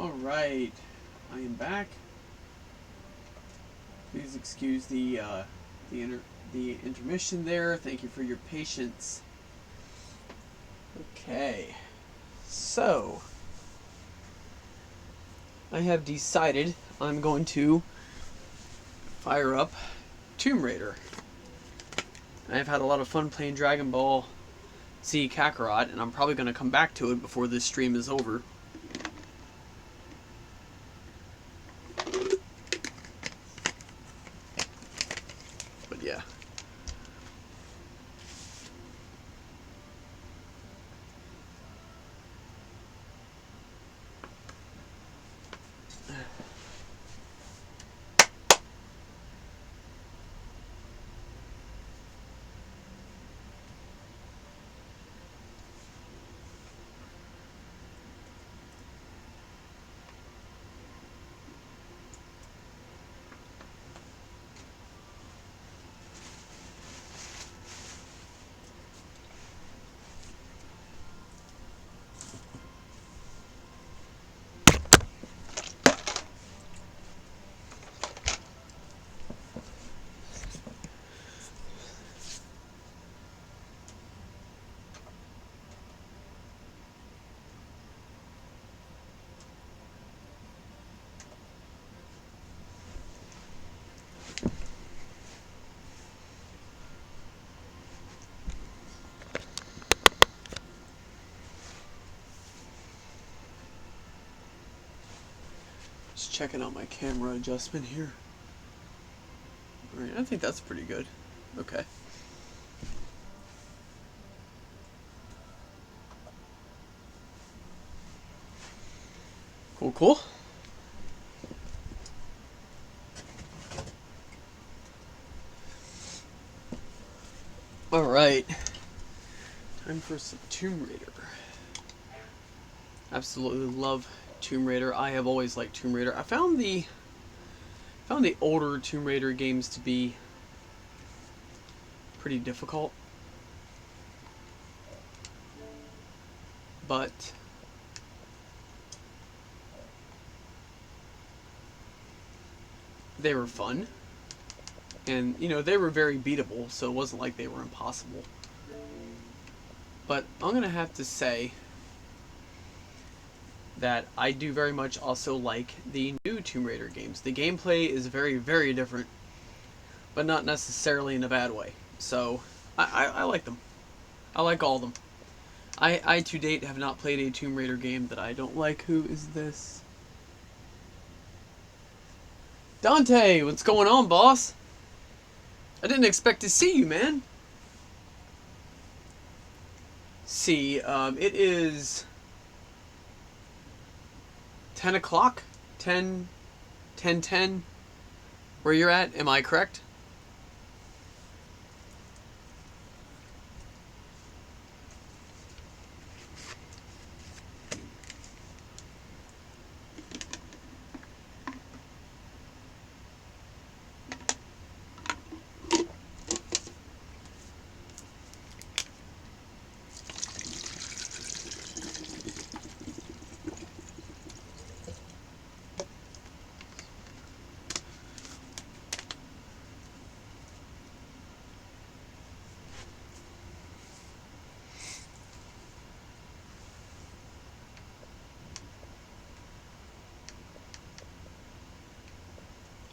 Alright, I am back. Please excuse the intermission there. Thank you for your patience. Okay, so I have decided I'm going to fire up Tomb Raider. I've had a lot of fun playing Dragon Ball Z Kakarot, and I'm probably going to come back to it before this stream is over. But yeah. Just checking out my camera adjustment here. Alright, I think that's pretty good. Okay. Cool, cool. Alright. Time for some Tomb Raider. Absolutely love Tomb Raider. I have always liked Tomb Raider. I found the older Tomb Raider games to be pretty difficult. But they were fun. And, you know, they were very beatable, so it wasn't like they were impossible. But I'm going to have to say that I do very much also like the new Tomb Raider games. The gameplay is very, very different, but not necessarily in a bad way. So, I like them. I like all of them. I to date have not played a Tomb Raider game that I don't like. Who is this? Dante, what's going on, boss? I didn't expect to see you, man. See, it is 10 o'clock? 10 where you're at, am I correct?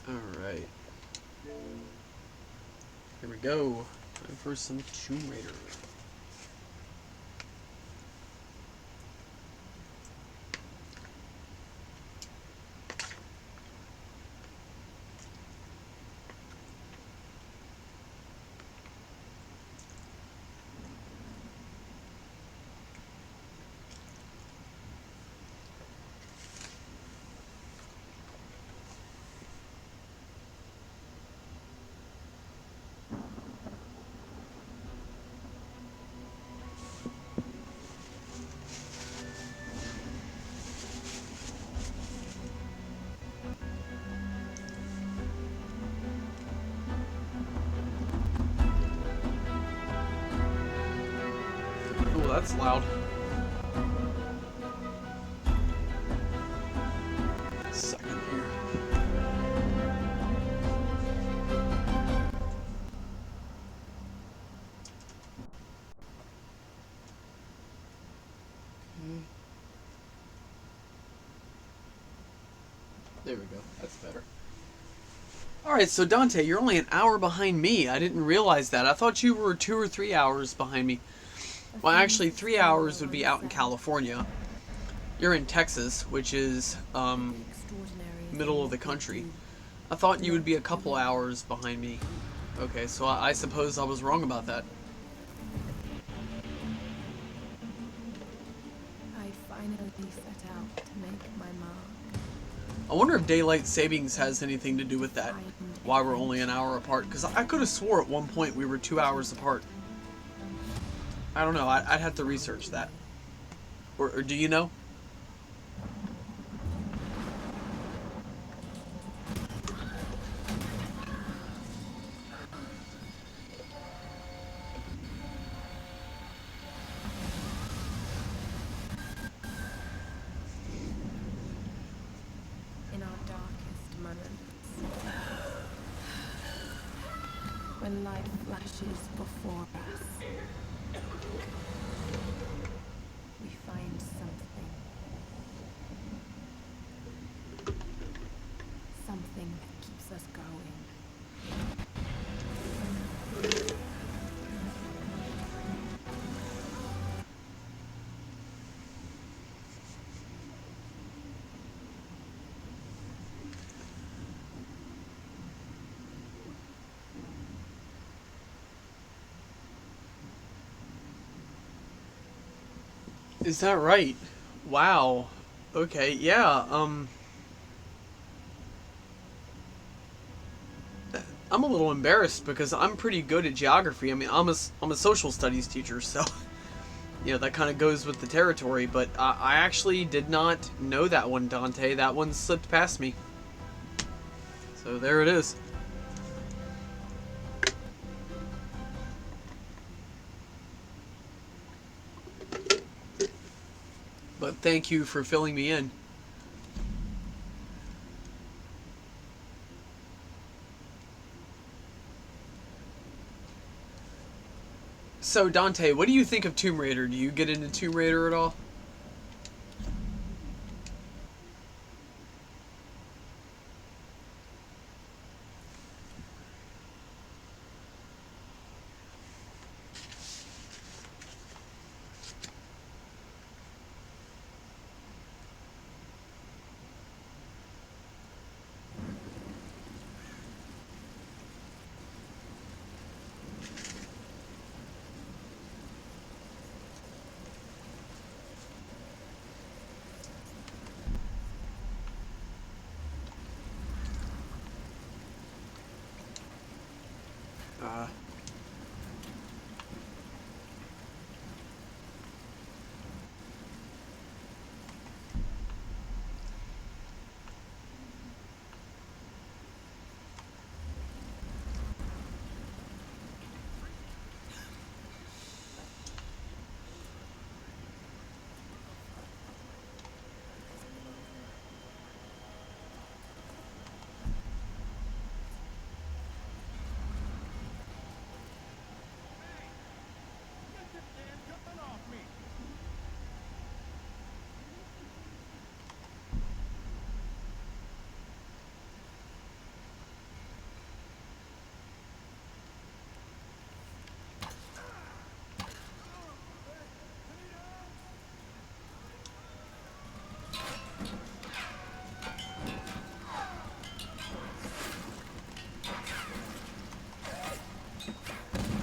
Alright. Here we go. Time for some Tomb Raider. Ooh, that's loud. There we go. That's better. Alright, so Dante, you're only an hour behind me. I didn't realize that. I thought you were 2 or 3 hours behind me. Well, actually, 3 hours would be out in California. You're in Texas, which is, middle of the country. I thought you would be a couple hours behind me. Okay, so I suppose I was wrong about that. I'd finally set out to make my mark. I wonder if daylight savings has anything to do with that. Why we're only an hour apart? Because I could have swore at one point we were 2 hours apart. I don't know. I'd have to research that. Or do you know? In our darkest moments, when light flashes before us, we find something. Something that keeps us going. Is that right? Wow. Okay, yeah, I'm a little embarrassed because I'm pretty good at geography. I mean, I'm a social studies teacher, so you know, that kind of goes with the territory, but I actually did not know that one, Dante. That one slipped past me. So there it is. But thank you for filling me in. So Dante, what do you think of Tomb Raider? Do you get into Tomb Raider at all?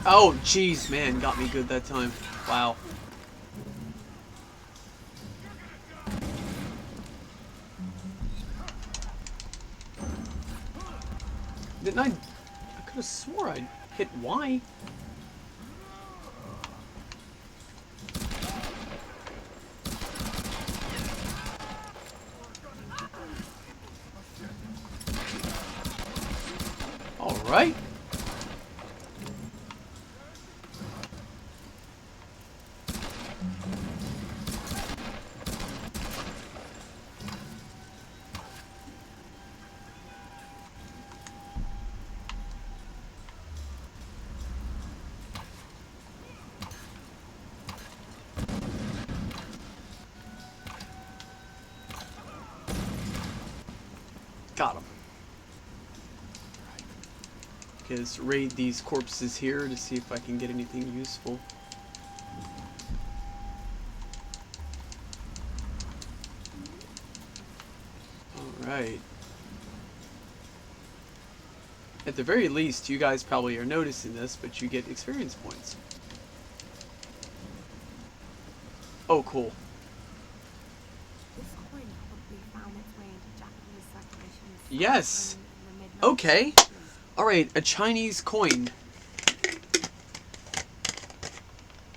Oh, jeez, man, got me good that time. Wow. Didn't I could have swore I hit Y. All right. Just raid these corpses here to see if I can get anything useful. Alright. At the very least, you guys probably are noticing this, but you get experience points. Oh, cool. This coin probably found its way into Japanese circulation Yes! in the mid-19th Okay. century. Alright, a Chinese coin.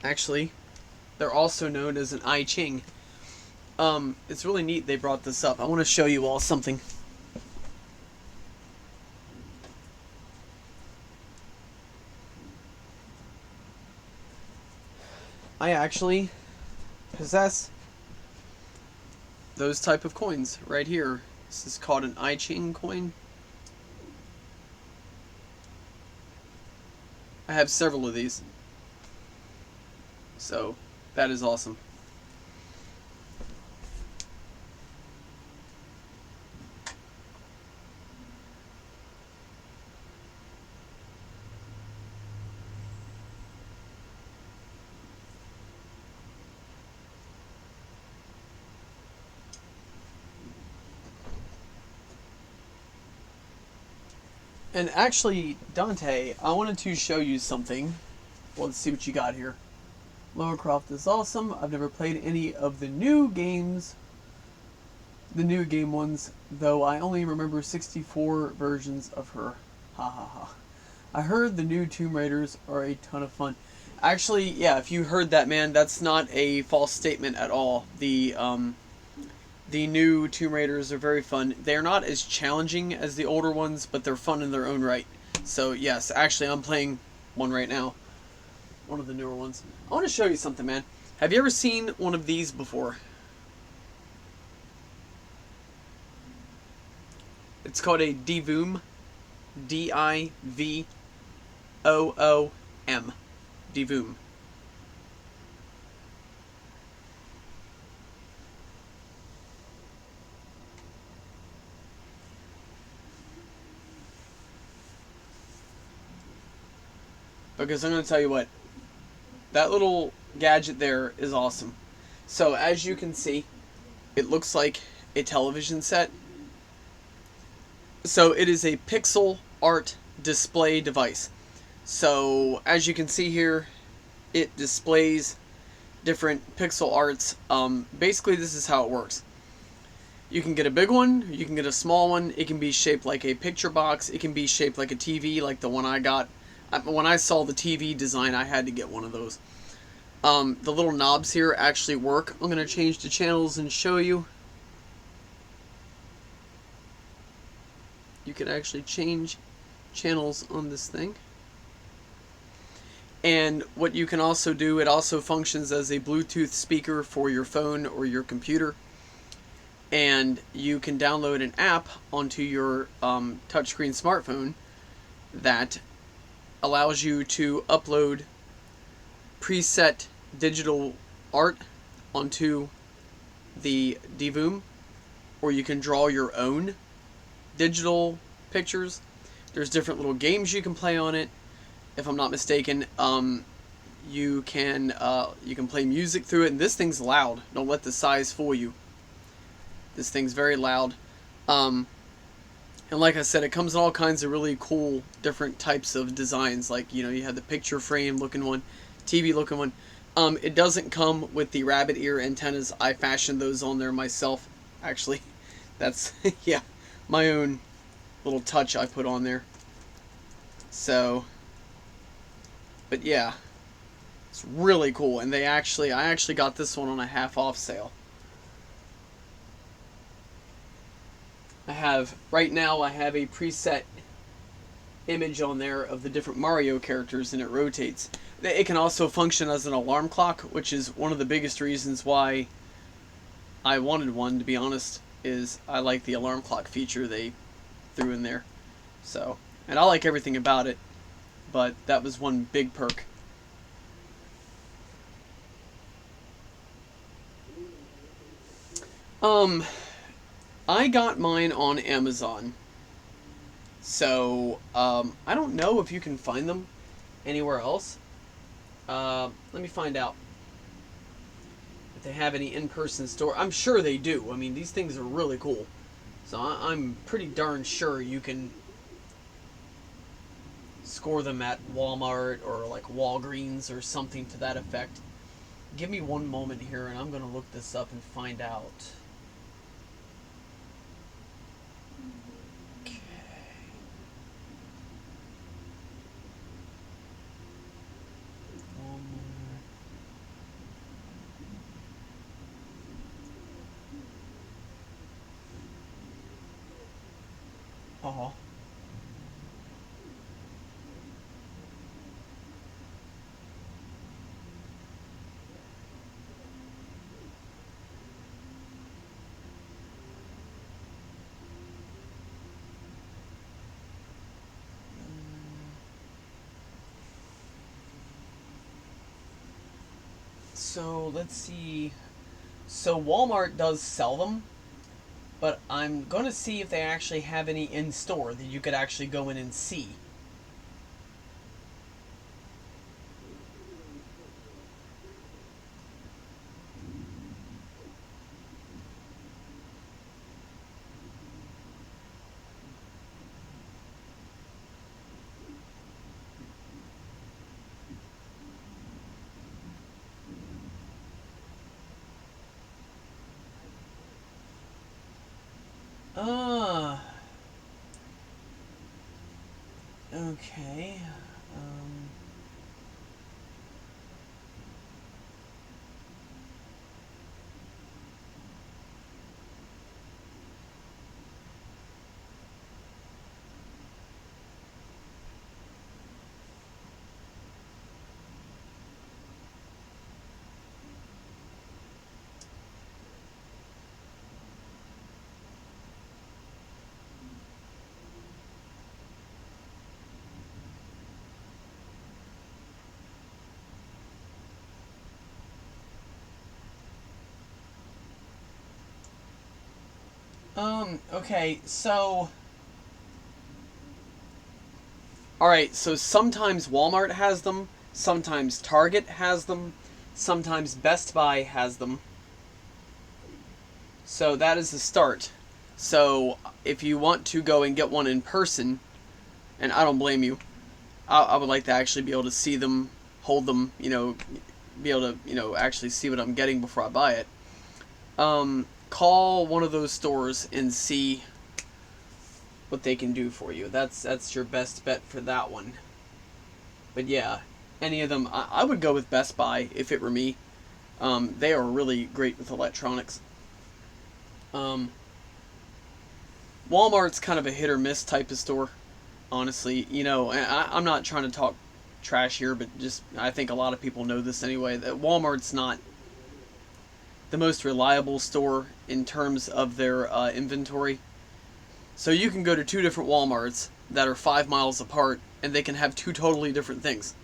Actually, they're also known as an I Ching. It's really neat they brought this up. I want to show you all something. I actually possess those type of coins right here. This is called an I Ching coin. I have several of these. So, that is awesome. And actually, Dante, I wanted to show you something. Well, let's see what you got here. Lara Croft is awesome. I've never played any of the new games. The new game ones, though I only remember 64 versions of her. Ha ha ha. I heard the new Tomb Raiders are a ton of fun. Actually, yeah, if you heard that, man, that's not a false statement at all. The new Tomb Raiders are very fun. They're not as challenging as the older ones, but they're fun in their own right. So, yes, actually, I'm playing one right now. One of the newer ones. I want to show you something, man. Have you ever seen one of these before? It's called a Divoom. D-I-V-O-O-M. Divoom. Because I'm going to tell you what, that little gadget there is awesome. So as you can see, it looks like a television set. So it is a pixel art display device. So as you can see here, it displays different pixel arts. Basically this is how it works. You can get a big one, you can get a small one, it can be shaped like a picture box, it can be shaped like a TV like the one I got. When I saw the TV design, I had to get one of those. The little knobs here actually work. I'm going to change the channels and show you. You can actually change channels on this thing. And what you can also do, it also functions as a Bluetooth speaker for your phone or your computer. And you can download an app onto your touchscreen smartphone that allows you to upload preset digital art onto the Divoom, or you can draw your own digital pictures. There's different little games you can play on it. If I'm not mistaken, you can play music through it, and this thing's loud. Don't let the size fool you. This thing's very loud. And like I said, it comes in all kinds of really cool different types of designs. Like, you know, you have the picture frame looking one, TV looking one. It doesn't come with the rabbit ear antennas. I fashioned those on there myself. Actually, that's, yeah, my own little touch I put on there. So, but yeah, it's really cool. And I actually got this one on a half-off sale. Right now I have a preset image on there of the different Mario characters, and it rotates. It can also function as an alarm clock, which is one of the biggest reasons why I wanted one, to be honest, is I like the alarm clock feature they threw in there. So, and I like everything about it, but that was one big perk. I got mine on Amazon. So, I don't know if you can find them anywhere else. Let me find out if they have any in-person store. I'm sure they do. I mean, these things are really cool. So I'm pretty darn sure you can score them at Walmart or like Walgreens or something to that effect. Give me one moment here and I'm going to look this up and find out. Okay. Walmart. Oh. So let's see. So Walmart does sell them, but I'm going to see if they actually have any in store that you could actually go in and see. Okay. Okay, so... Alright, so sometimes Walmart has them, sometimes Target has them, sometimes Best Buy has them. So that is the start. So if you want to go and get one in person, and I don't blame you, I would like to actually be able to see them, hold them, you know, be able to, you know, actually see what I'm getting before I buy it. Call one of those stores and see what they can do for you. That's your best bet for that one. But yeah, any of them, I would go with Best Buy if it were me. They are really great with electronics. Walmart's kind of a hit or miss type of store, honestly. You know, I'm not trying to talk trash here, but just I think a lot of people know this anyway, that Walmart's not the most reliable store in terms of their inventory. So you can go to two different Walmarts that are 5 miles apart, and they can have two totally different things.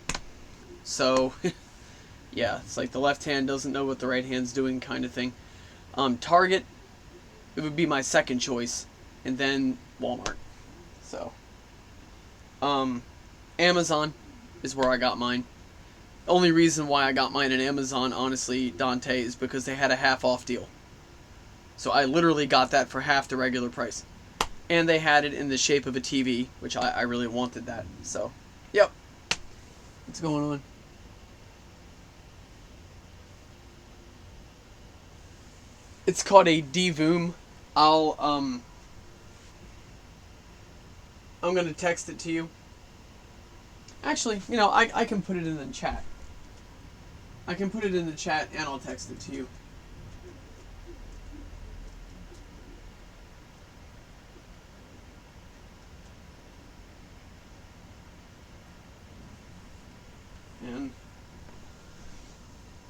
So, yeah, it's like the left hand doesn't know what the right hand's doing kind of thing. Target, it would be my second choice, and then Walmart. So, Amazon is where I got mine. The only reason why I got mine at Amazon, honestly, Dante, is because they had a half-off deal. So I literally got that for half the regular price. And they had it in the shape of a TV, which I really wanted that. So, yep. What's going on? It's called a DVOOM. I'm gonna text it to you. Actually, you know, I can put it in the chat. I can put it in the chat and I'll text it to you. And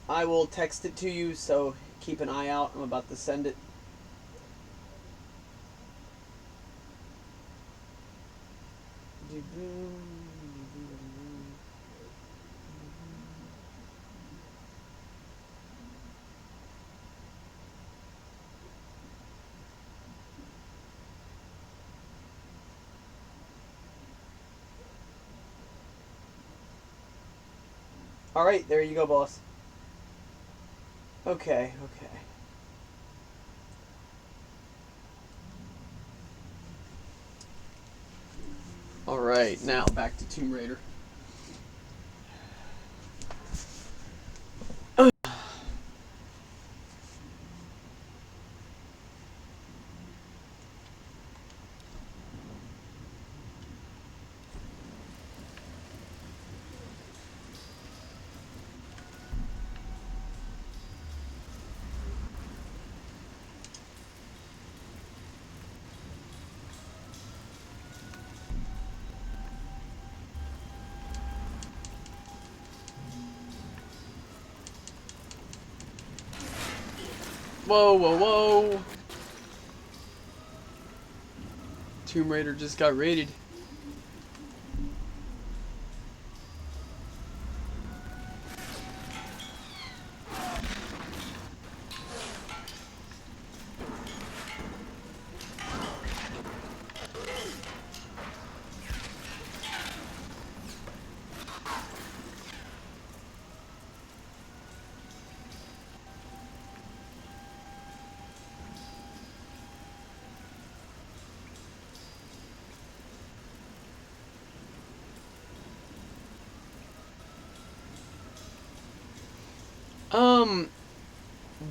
I will text it to you, so keep an eye out. I'm about to send it. Alright, there you go, boss. Okay, okay. Alright, now back to Tomb Raider. Whoa, whoa, whoa! Tomb Raider just got raided.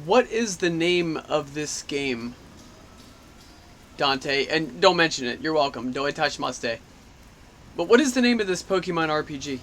What is the name of this game, Dante? And don't mention it. You're welcome. Do itachimashite. But what is the name of this Pokemon RPG?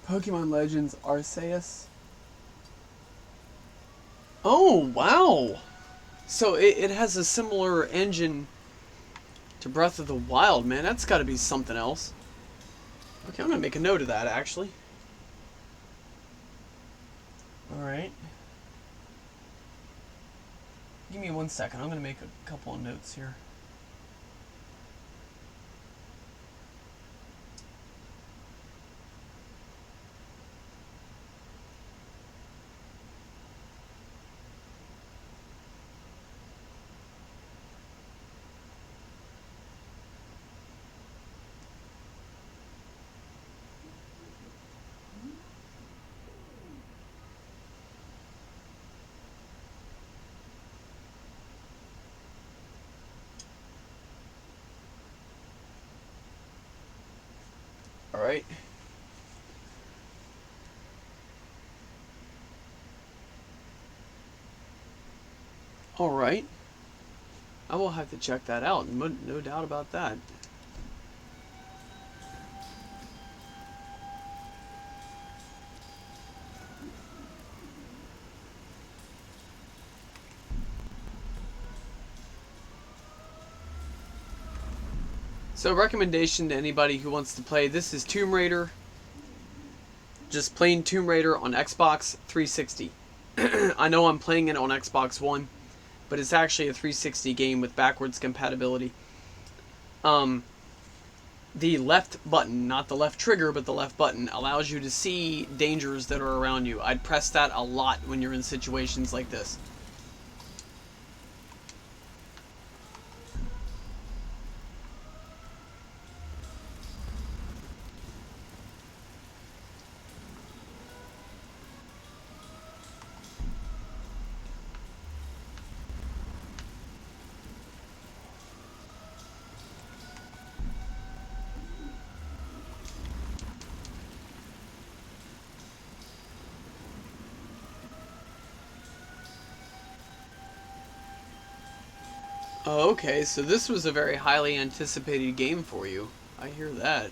Pokemon Legends Arceus. Oh, wow! So it has a similar engine to Breath of the Wild, man. That's got to be something else. Okay, I'm going to make a note of that, actually. Alright. Give me 1 second. I'm going to make a couple of notes here. Alright. Alright. I will have to check that out, no doubt about that. So, recommendation to anybody who wants to play, this is Tomb Raider. Just plain Tomb Raider on Xbox 360. I know I'm playing it on Xbox One, but it's actually a 360 game with backwards compatibility. The left button, not the left trigger, but the left button, allows you to see dangers that are around you. I'd press that a lot when you're in situations like this. Oh, okay, so this was a very highly anticipated game for you. I hear that.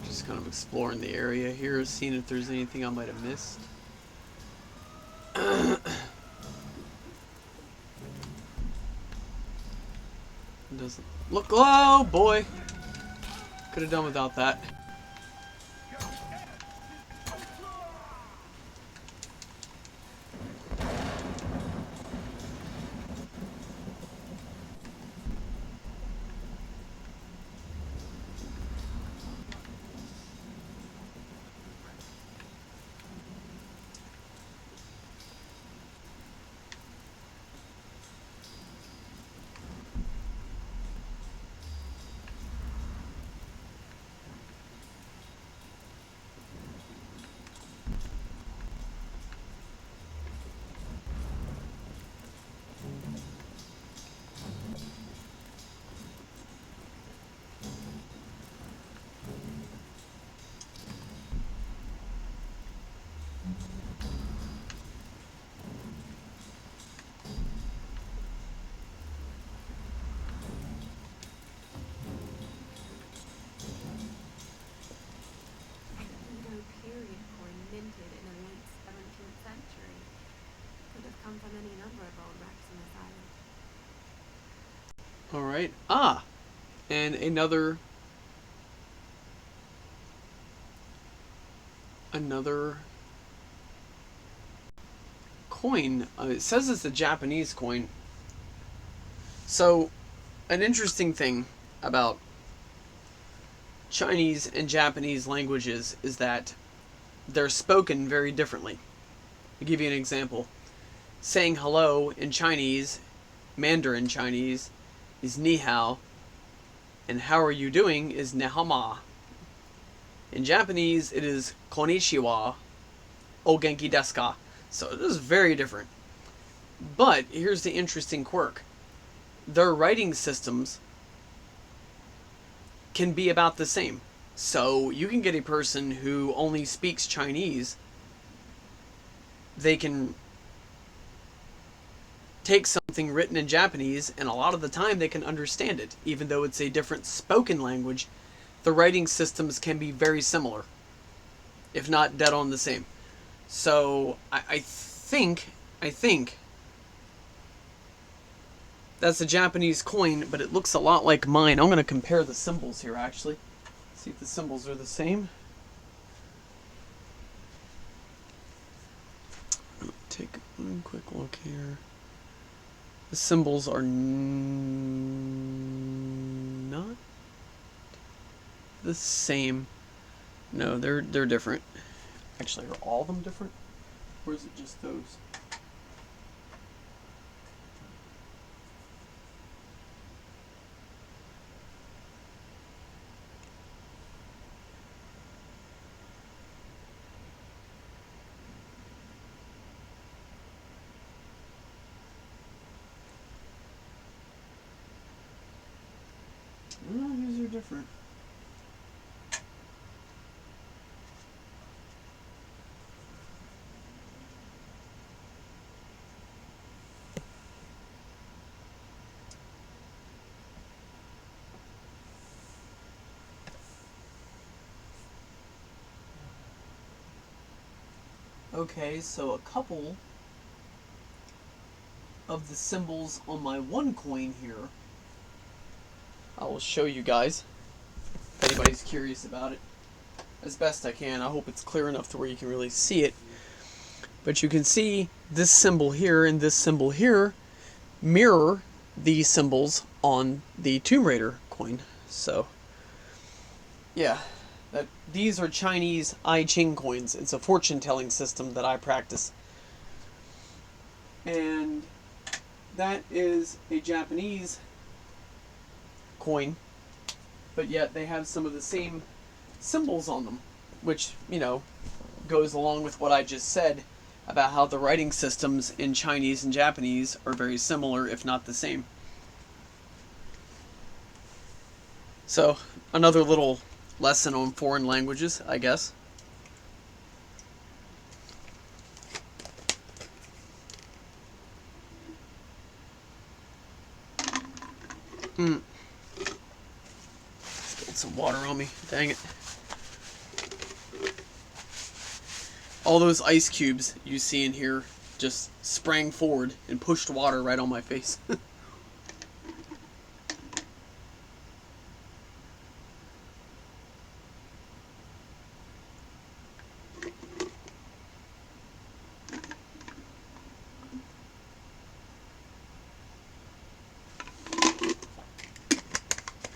Just kind of exploring the area here, seeing if there's anything I might have missed. Doesn't look. Oh boy, could have done without that. Edo period coin minted in the late 17th century. Could have come from any number of old wrecks on this island. Alright. Ah! And another coin. It says it's a Japanese coin. So, an interesting thing about Chinese and Japanese languages is that they're spoken very differently. I'll give you an example. Saying hello in Chinese, Mandarin Chinese, is ni hao, and how are you doing is nehama. In Japanese, it is konnichiwa, o genki desu ka. So it is very different. But here's the interesting quirk. Their writing systems can be about the same. So you can get a person who only speaks Chinese, they can take something written in Japanese, and a lot of the time they can understand it. Even though it's a different spoken language, the writing systems can be very similar, if not dead on the same. So I think that's a Japanese coin, but it looks a lot like mine. I'm going to compare the symbols here, actually. See if the symbols are the same. Take one quick look here. The symbols are not the same. No, they're different. Actually, are all of them different? Or is it just those? No, these are different. Okay, so a couple of the symbols on my one coin here, I will show you guys, if anybody's curious about it, as best I can. I hope it's clear enough to where you can really see it. But you can see this symbol here and this symbol here mirror the symbols on the Tomb Raider coin. So, yeah. These are Chinese I Ching coins. It's a fortune-telling system that I practice. And that is a Japanese coin, but yet they have some of the same symbols on them, which, you know, goes along with what I just said about how the writing systems in Chinese and Japanese are very similar, if not the same. So, another little lesson on foreign languages, I guess. Spilled some water on me. Dang it. All those ice cubes you see in here just sprang forward and pushed water right on my face.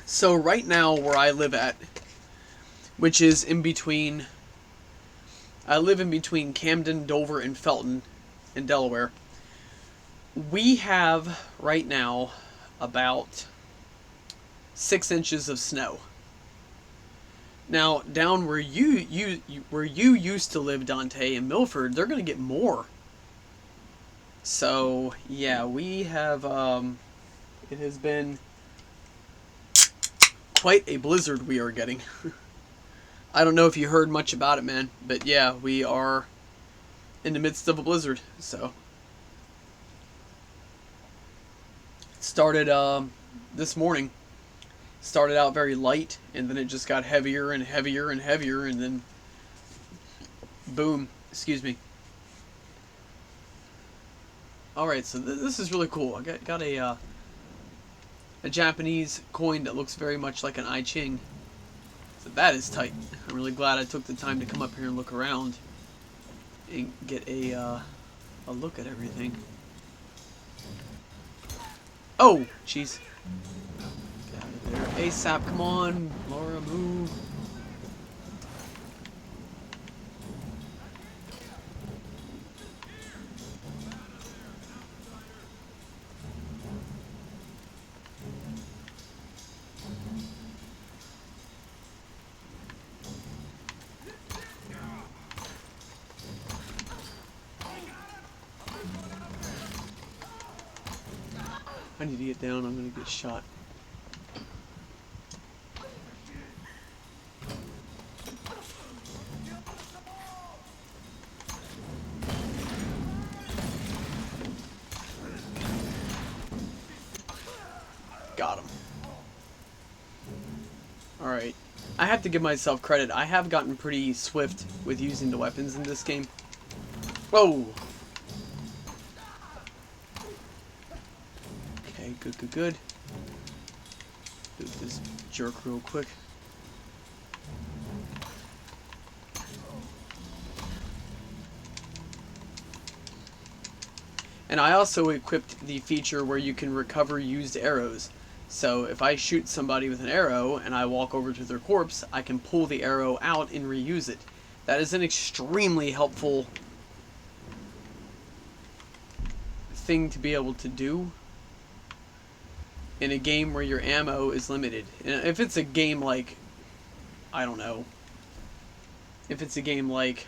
So right now where I live at, which is in between, I live in between Camden, Dover, and Felton in Delaware. We have right now about 6 inches of snow. Now down where you used to live, Dante, in Milford, they're gonna get more. So yeah, we have it has been quite a blizzard we are getting. I don't know if you heard much about it, man, but yeah, we are in the midst of a blizzard. So it started this morning. Started out very light, and then it just got heavier and heavier and heavier, and then boom, excuse me. Alright, so this is really cool. I got a Japanese coin that looks very much like an I Ching. So that is tight. I'm really glad I took the time to come up here and look around and get a look at everything. Oh, jeez. Get out of there. ASAP, come on. Laura, move. I need to get down, I'm gonna get shot. Got him. Alright. I have to give myself credit. I have gotten pretty swift with using the weapons in this game. Whoa! Okay, good, good, good. Do this jerk real quick. And I also equipped the feature where you can recover used arrows. So if I shoot somebody with an arrow and I walk over to their corpse, I can pull the arrow out and reuse it. That is an extremely helpful thing to be able to do in a game where your ammo is limited. And if it's a game like, I don't know, if it's a game like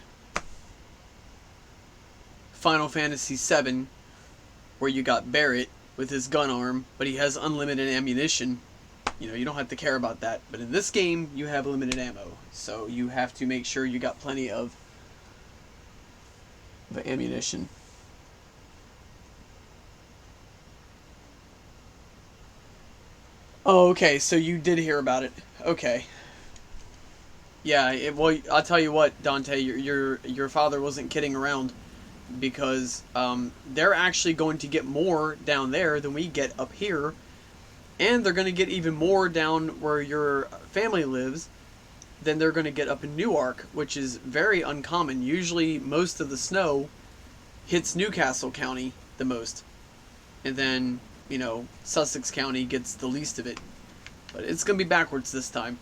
Final Fantasy VII, where you got Barrett with his gun arm, but he has unlimited ammunition, you know, you don't have to care about that. But in this game, you have limited ammo, so you have to make sure you got plenty of ammunition. Oh, okay, so you did hear about it. Okay. Yeah, well, I'll tell you what, Dante, your father wasn't kidding around, because they're actually going to get more down there than we get up here, and they're going to get even more down where your family lives than they're going to get up in Newark, which is very uncommon. Usually most of the snow hits Newcastle County the most, and then, you know, Sussex County gets the least of it. But it's going to be backwards this time,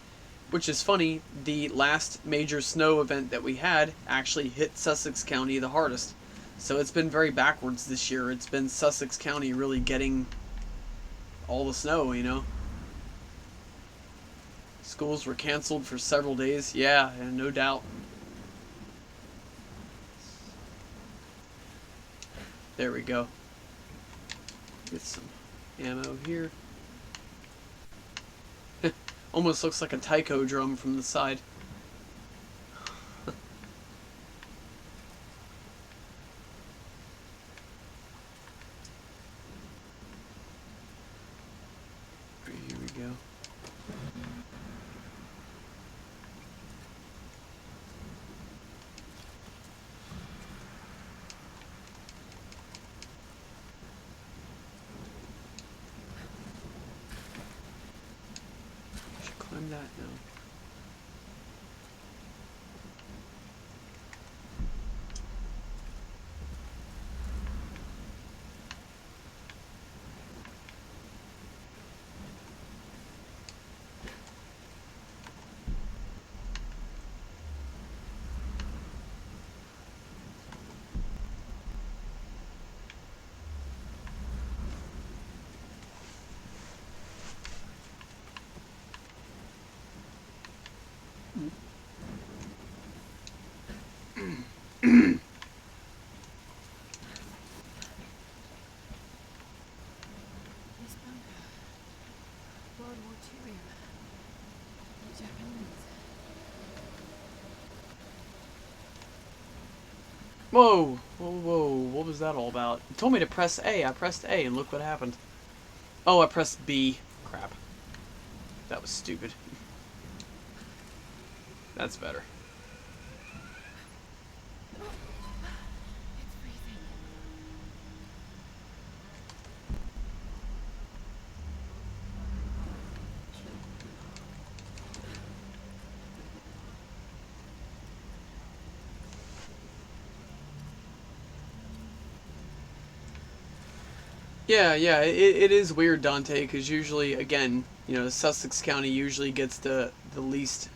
which is funny. The last major snow event that we had actually hit Sussex County the hardest. So it's been very backwards this year. It's been Sussex County really getting all the snow, you know. Schools were canceled for several days. Yeah, and no doubt. There we go. Get some ammo here. Almost looks like a taiko drum from the side. Here we go. Should climb that now. This bunker. World War II era. The Japanese. Whoa! Whoa, whoa, what was that all about? It told me to press A. I pressed A, and look what happened. Oh, I pressed B. Crap. That was stupid. That's better. It's freezing. Yeah, it is weird, Dante, because usually, again, you know, Sussex County usually gets the least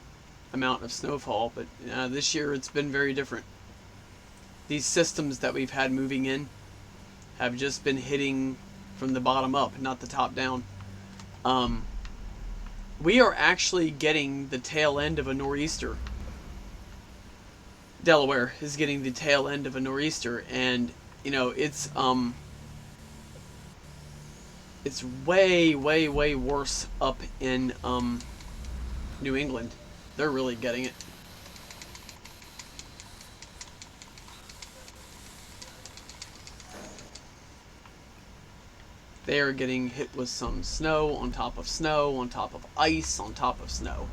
amount of snowfall, but this year it's been very different. These systems that we've had moving in have just been hitting from the bottom up, not the top down. We are actually getting the tail end of a nor'easter. Delaware is getting the tail end of a nor'easter, and you know it's way worse up in New England. They're really getting it. They are getting hit with some snow on top of snow on top of ice on top of snow.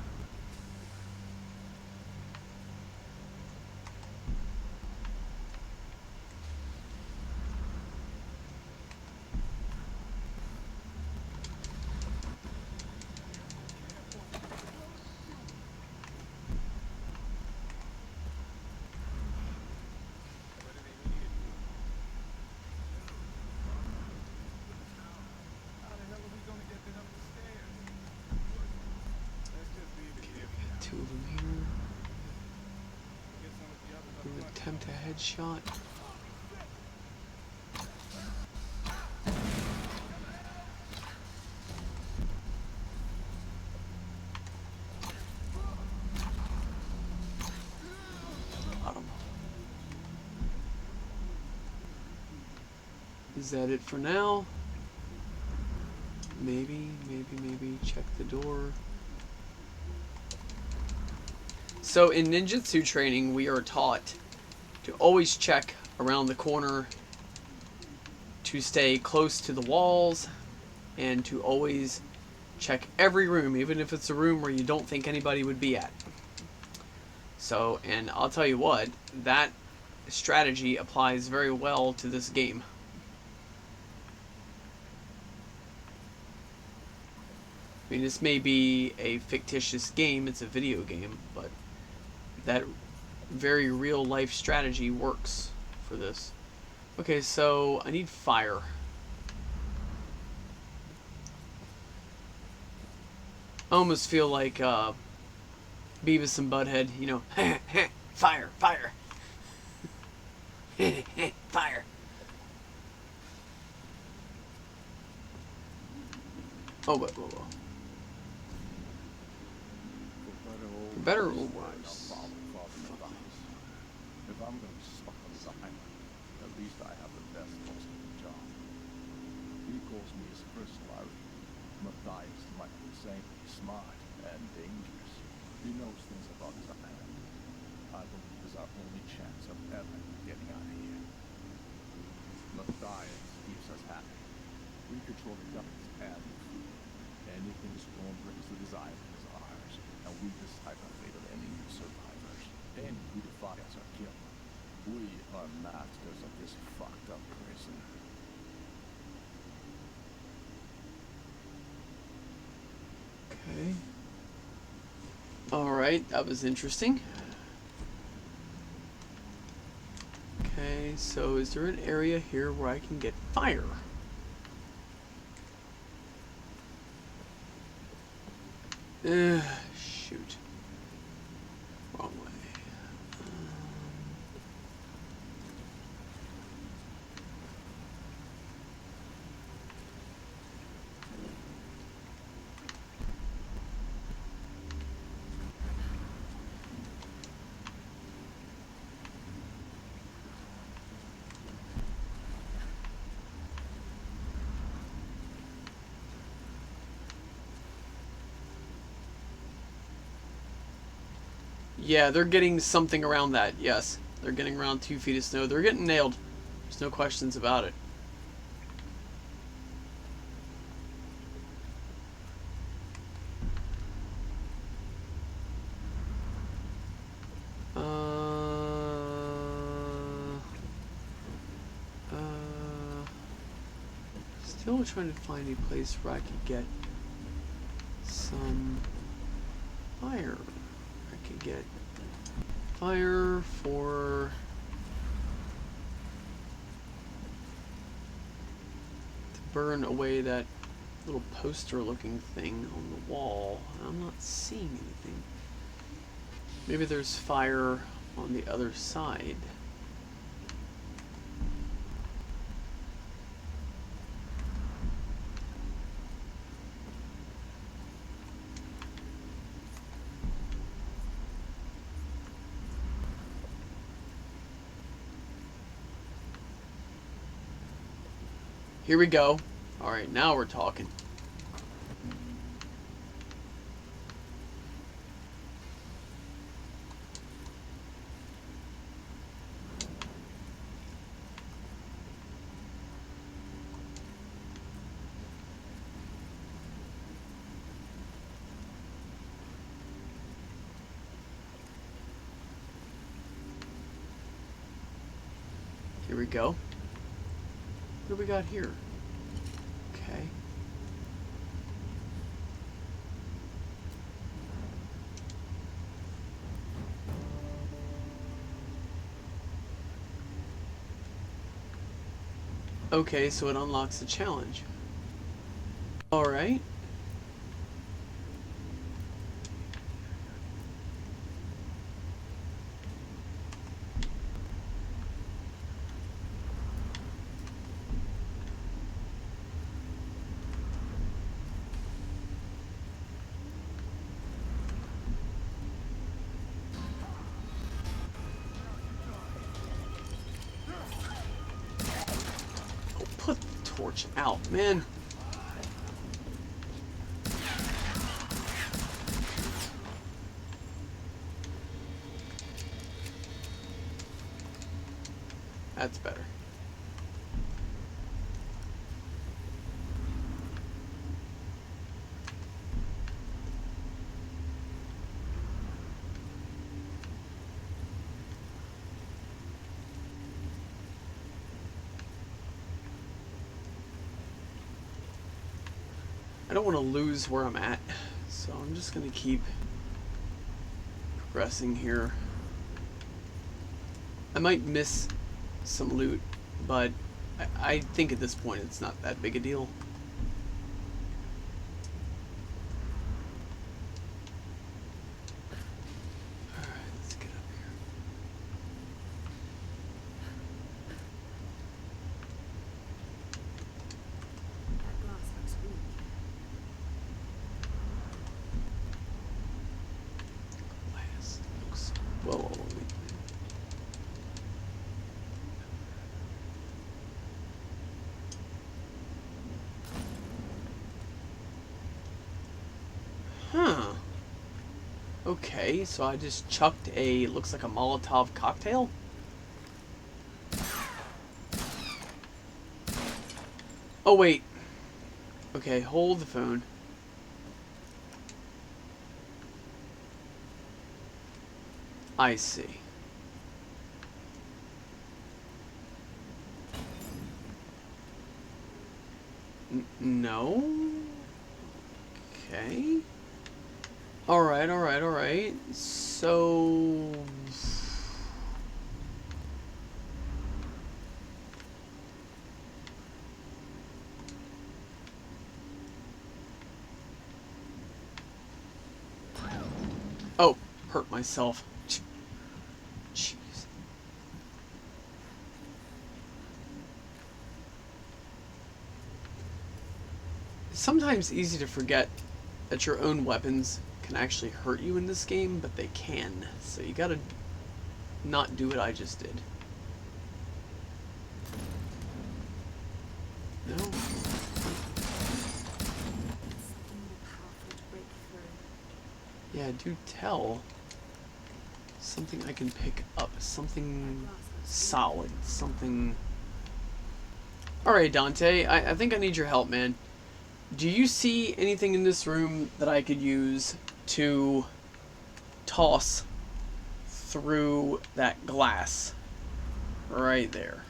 Two of them here. I'm gonna attempt a headshot. Got him. Is that it for now? Maybe. Check the door. So in ninjutsu training, we are taught to always check around the corner, to stay close to the walls, and to always check every room, even if it's a room where you don't think anybody would be at. So, and I'll tell you what, that strategy applies very well to this game. I mean, this may be a fictitious game, it's a video game, but that very real life strategy works for this. Okay, so I need fire. I almost feel like Beavis and Butthead, you know, fire, fire, fire. Oh, whoa. better or No worse? problem causing the dice. If I'm gonna be stuck on this island, at least I have the best possible job. He calls me his first Larry. Matthias might be saying he's smart and dangerous. He knows things about his island. I believe it's our only chance of ever getting out of here. Matthias keeps us happy. We control the guns and the food. Anything Storm brings to this island is ours, and we decide the fate of any new survivors. Any who defy us are killed. We are masters of this fucked up prison. Okay. Alright, that was interesting. Okay, so is there an area here where I can get fire? Shoot. Wrong way. Yeah, they're getting something around that, yes. They're getting around 2 feet of snow. They're getting nailed. There's no questions about it. Still trying to find a place where I could get some fire. I could get fire for to burn away that little poster looking thing on the wall. I'm not seeing anything. Maybe there's fire on the other side. Here we go. Alright, now we're talking. Here we go. What do we got here? Okay. Okay, so it unlocks the challenge. Alright. Put the torch out, man. That's better. I don't want to lose where I'm at, so I'm just going to keep progressing here. I might miss some loot, but I think at this point it's not that big a deal. Alright, let's get up here. That glass looks weak. Okay, so I just chucked a, looks like a Molotov cocktail? Oh, wait. Okay, hold the phone. I see. No? Okay. Alright, alright, alright. So... Oh, hurt myself. Jeez. It's sometimes easy to forget that your own weapons can actually hurt you in this game, but they can. So you gotta not do what I just did. No? Yeah, do tell. Something I can pick up. Something solid. Something... Alright, Dante. I think I need your help, man. Do you see anything in this room that I could use to toss through that glass? Right there.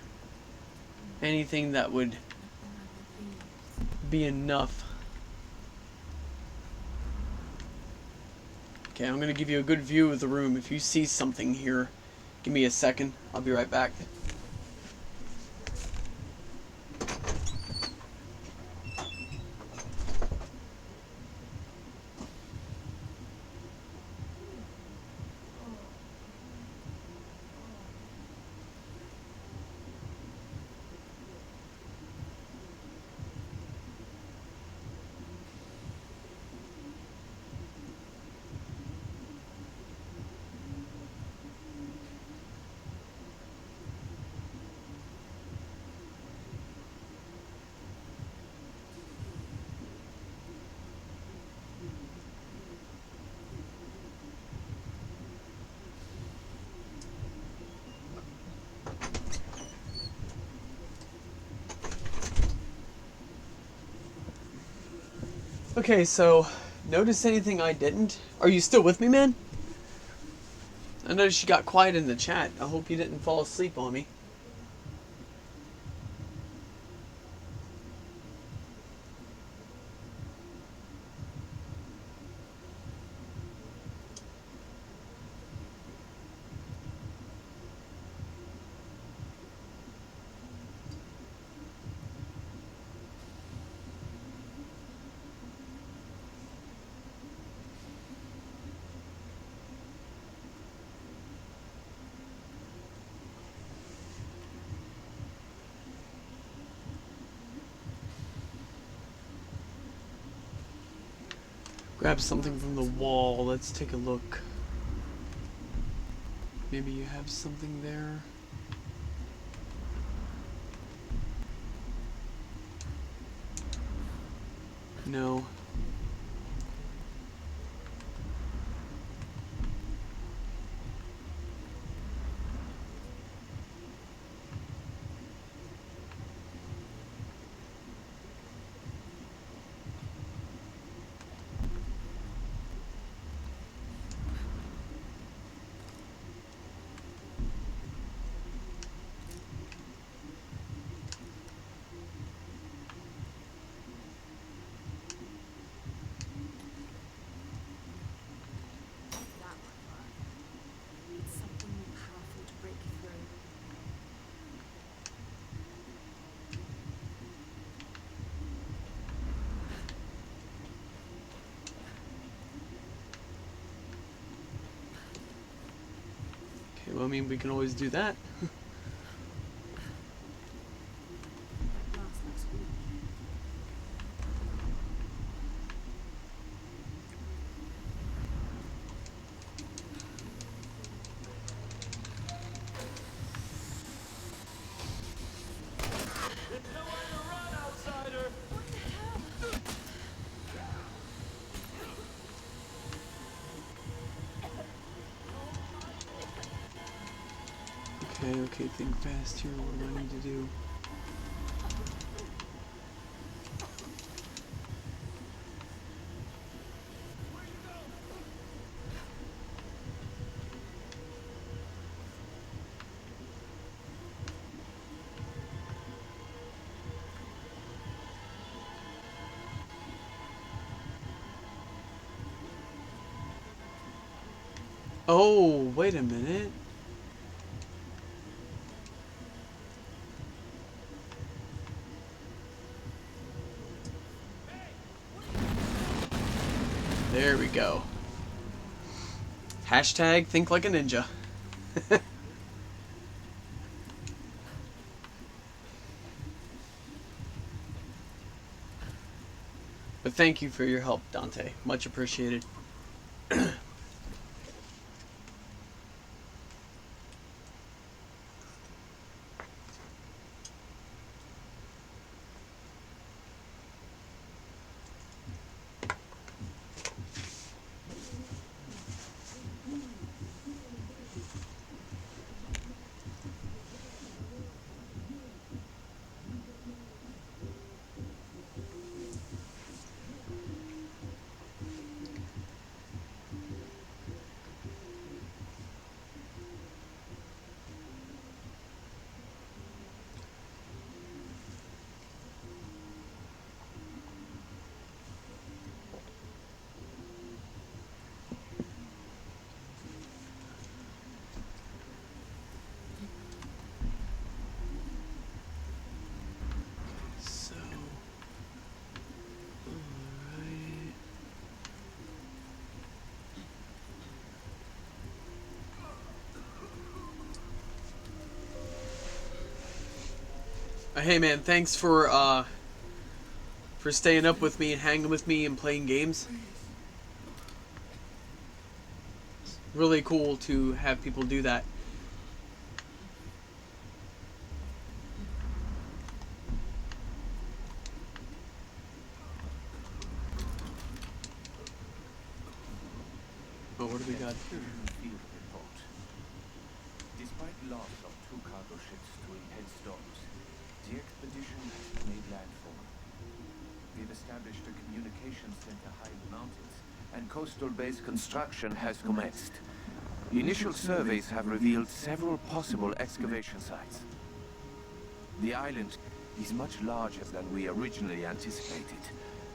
Anything that would be enough. Okay, I'm gonna give you a good view of the room. If you see something here, give me a second. I'll be right back. Okay, so, notice anything I didn't? Are you still with me, man? I noticed you got quiet in the chat. I hope you didn't fall asleep on me. Grab something from the wall. Let's take a look. Maybe you have something there. No. Okay, well, I mean, we can always do that. Okay, think fast here. What do I need to do? Oh, wait a minute. There we go. Hashtag think like a ninja. But thank you for your help, Dante. Much appreciated. Hey man, thanks for staying up with me and hanging with me and playing games. Really cool to have people do that. Oh, what do we got here? Field report. Despite loss of 2 cargo ships to intense storms, the expedition has made landfall. We've established a communications center high in the mountains, and coastal base construction has commenced. Initial surveys have revealed several possible excavation sites. The island is much larger than we originally anticipated,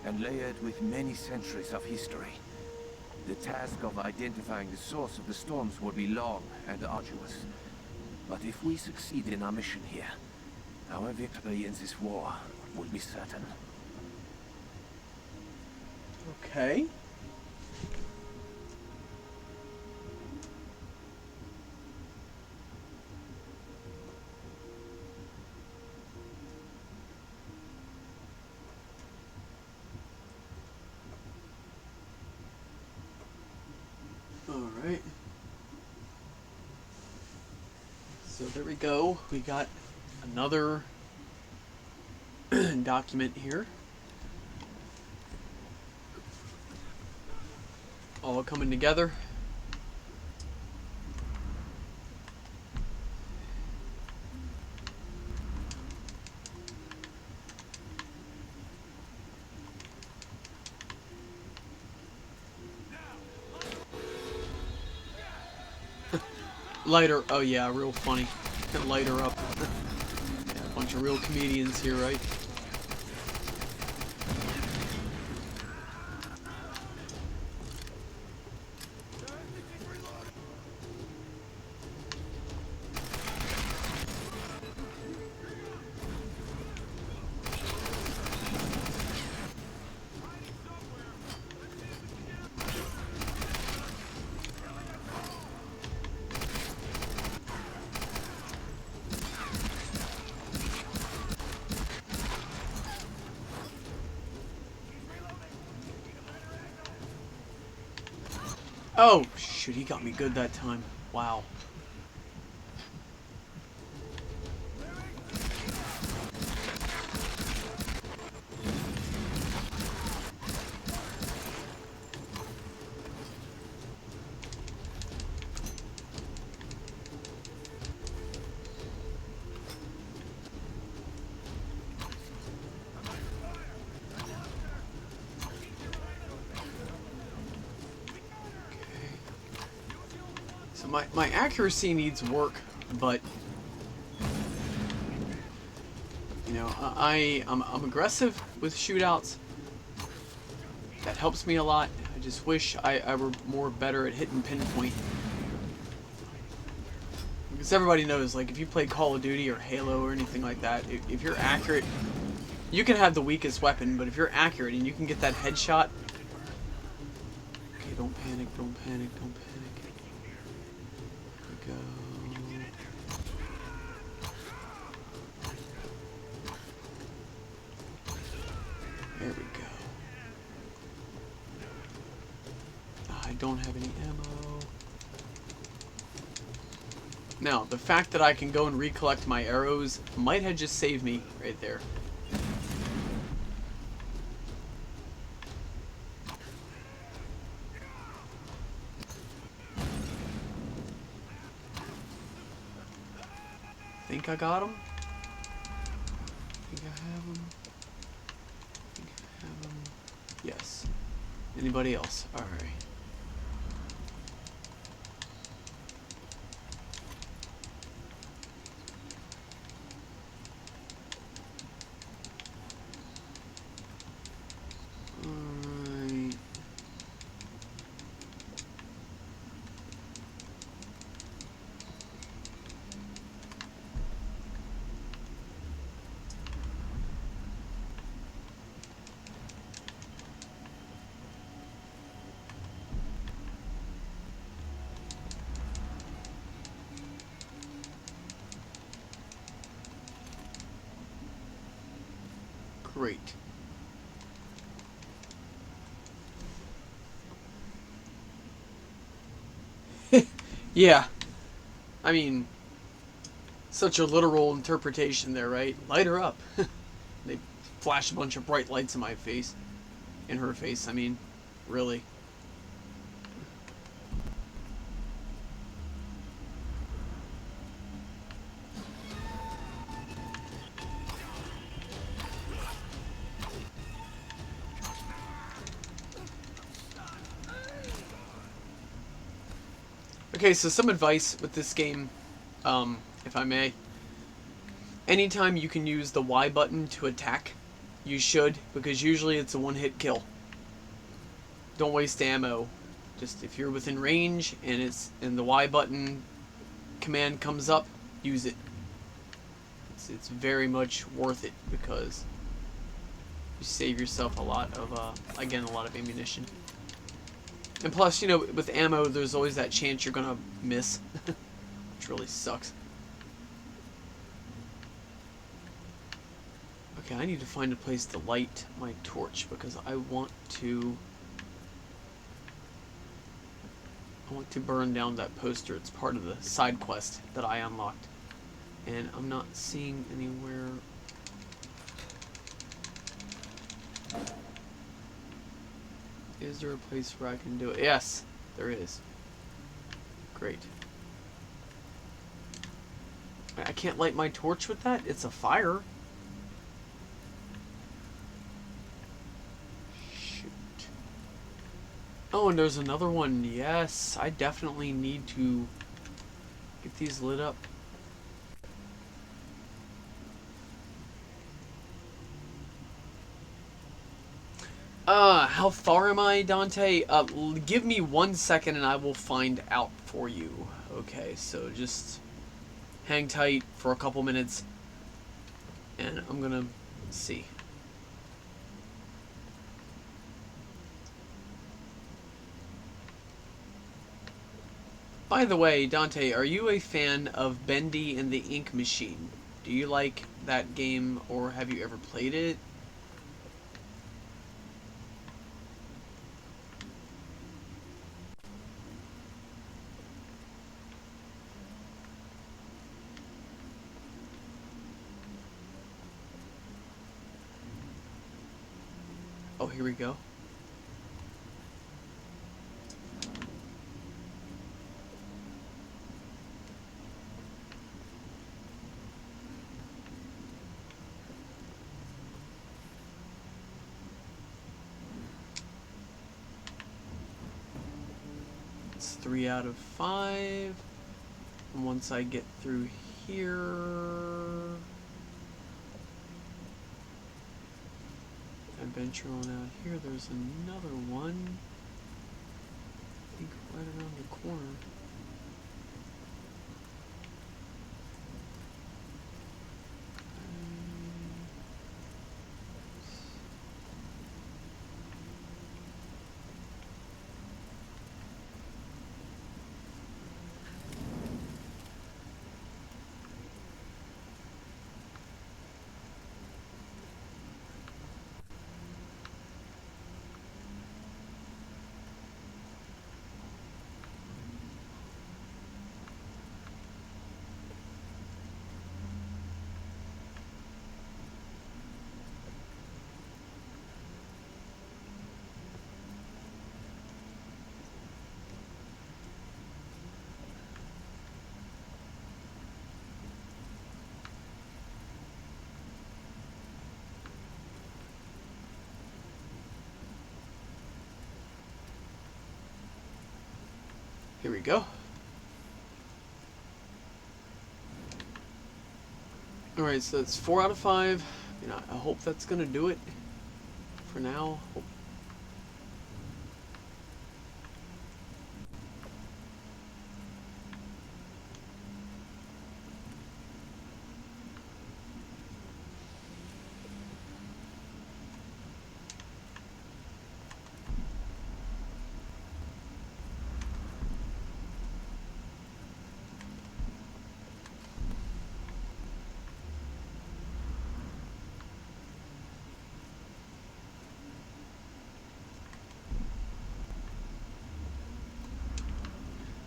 and layered with many centuries of history. The task of identifying the source of the storms will be long and arduous. But if we succeed in our mission here, our victory in this war will be certain. Okay. Alright. So there we go. We got another document here. All coming together. Lighter. Oh yeah, real funny. Light her up. Yeah, a bunch of real comedians here, right? Oh, shoot, he got me good that time. Wow. So my accuracy needs work, but you know, I'm aggressive with shootouts. That helps me a lot. I just wish I were more better at hitting pinpoint. Because everybody knows, like, if you play Call of Duty or Halo or anything like that, if you're accurate, you can have the weakest weapon, but if you're accurate and you can get that headshot... Okay, don't panic, don't panic, don't panic. Here we go. There we go. I don't have any ammo. Now, the fact that I can go and recollect my arrows might have just saved me right there. Think I got him? Think I have him? Think I have him? Yes. Anybody else? Alright. Great. Yeah. I mean, such a literal interpretation there, right? Light her up. They flash a bunch of bright lights in my face. In her face, I mean. Really. Okay, so some advice with this game, if I may. Anytime you can use the Y button to attack, you should, because usually it's a one-hit kill. Don't waste ammo. Just if you're within range and the Y button command comes up, use it. It's very much worth it because you save yourself a lot of again, a lot of ammunition. And plus, you know, with ammo, there's always that chance you're gonna miss, which really sucks. Okay, I need to find a place to light my torch because I want to burn down that poster. It's part of the side quest that I unlocked. And I'm not seeing anywhere. Is there a place where I can do it? Yes, there is. Great. I can't light my torch with that? It's a fire. Shoot. Oh, and there's another one. Yes, I definitely need to get these lit up. How far am I, Dante? Give me 1 second and I will find out for you. Okay, so just hang tight for a couple minutes and I'm gonna see. By the way, Dante, are you a fan of Bendy and the Ink Machine? Do you like that game or have you ever played it? Oh, here we go. Let's 3 out of 5. And once I get through here, I venture on out here. There's another one, I think right around the corner. Here we go. Alright, so it's 4 out of 5. You know, I hope that's gonna do it for now.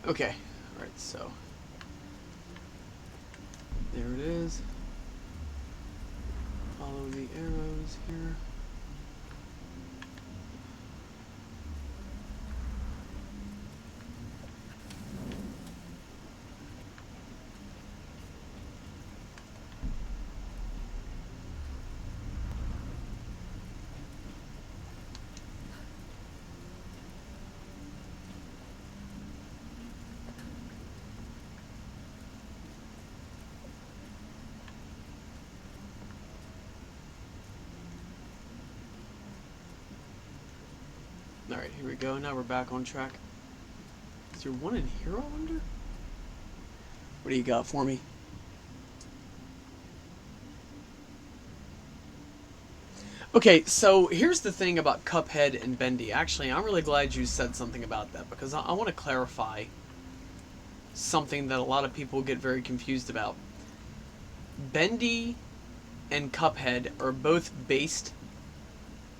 Okay, alright, so there it is. Follow the arrows here. Alright, here we go. Now we're back on track. Is there one in here, I wonder? What do you got for me? Okay, so here's the thing about Cuphead and Bendy. Actually, I'm really glad you said something about that, because I want to clarify something that a lot of people get very confused about. Bendy and Cuphead are both based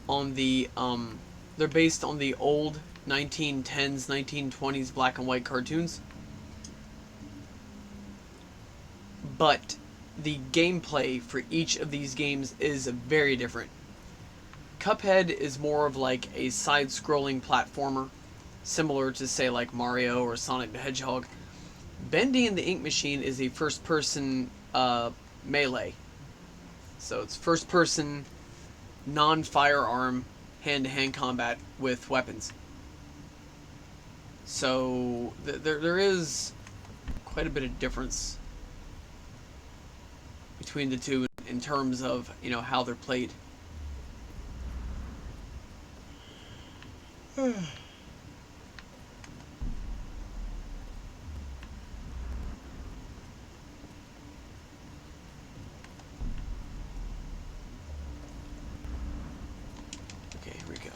on the, they're based on the old 1910s, 1920s black and white cartoons. But the gameplay for each of these games is very different. Cuphead is more of like a side-scrolling platformer, similar to, say, like Mario or Sonic the Hedgehog. Bendy and the Ink Machine is a first-person melee. So it's first-person, non-firearm, hand-to-hand combat with weapons. So there is quite a bit of difference between the two in terms of, you know, how they're played. Okay, here we go.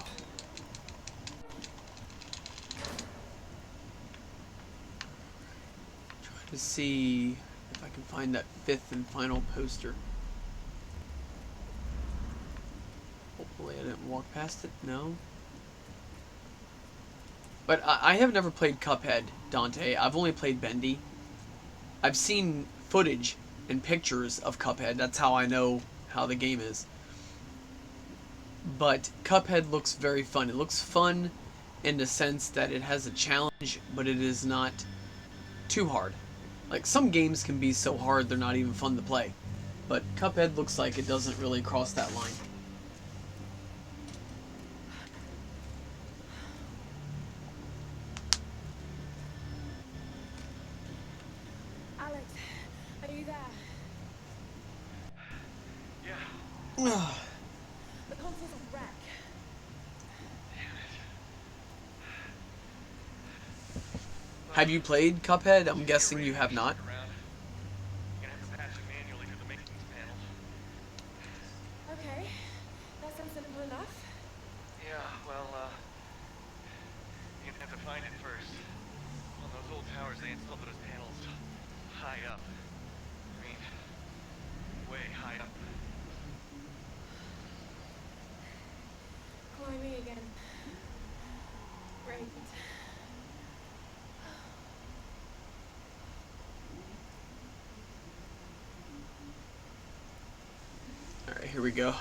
Try to see if I can find that 5th and final poster. Hopefully I didn't walk past it. No. But I have never played Cuphead, Dante. I've only played Bendy. I've seen footage and pictures of Cuphead. That's how I know how the game is. But Cuphead looks very fun. It looks fun in the sense that it has a challenge, but it is not too hard. Like, some games can be so hard they're not even fun to play. But Cuphead looks like it doesn't really cross that line. Alex, are you there? Yeah. The console's a wreck. Have you played Cuphead? I'm guessing you have not. You're gonna have to patch it manually through the maintenance panels. Okay, that sounds simple enough. Yeah, well, you're gonna have to find it first. On those old towers, they installed those panels high up. I mean, way high up. Climbing again. Great. Alright, here we go.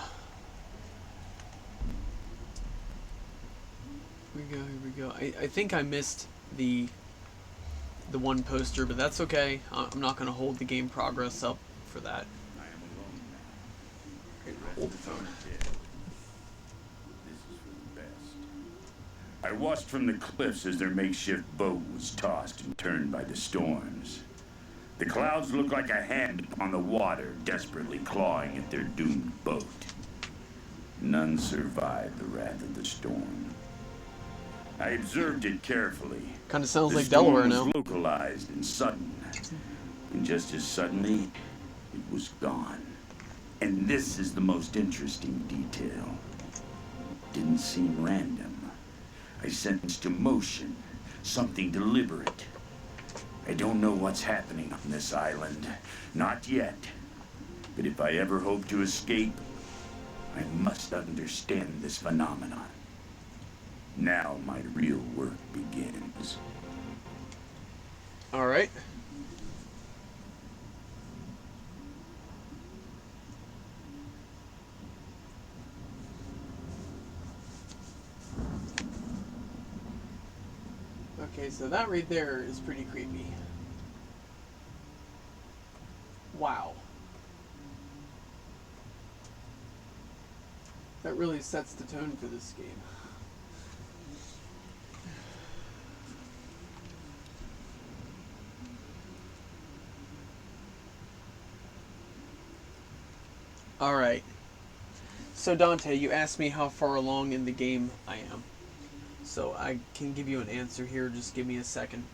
Here we go. I think I missed the one poster, but that's okay. I'm not going to hold the game progress up for that. I am alone now. Right, The rest of us are dead. This is for the best. I watched from the cliffs as their makeshift boat was tossed and turned by the storms. The clouds looked like a hand upon the water, desperately clawing at their doomed boat. None survived the wrath of the storm. I observed it carefully. Kind of sounds The like Delaware storm now. was localized and sudden. And just as suddenly, it was gone. And this is the most interesting detail. Didn't seem random. I sensed emotion, something deliberate. I don't know what's happening on this island. Not yet. But if I ever hope to escape, I must understand this phenomenon. Now my real work begins. Alright. Okay, so that right there is pretty creepy. Wow. That really sets the tone for this game. Alright. So Dante, you asked me how far along in the game I am. So I can give you an answer here, just give me a second.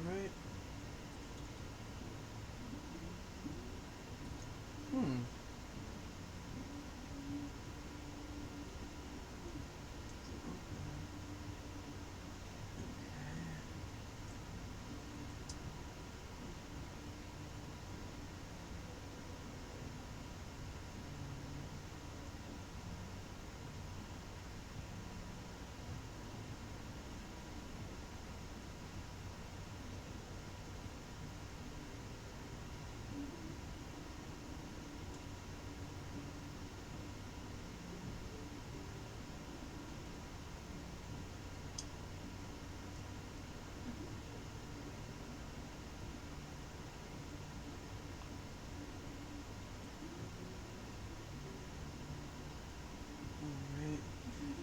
Alright.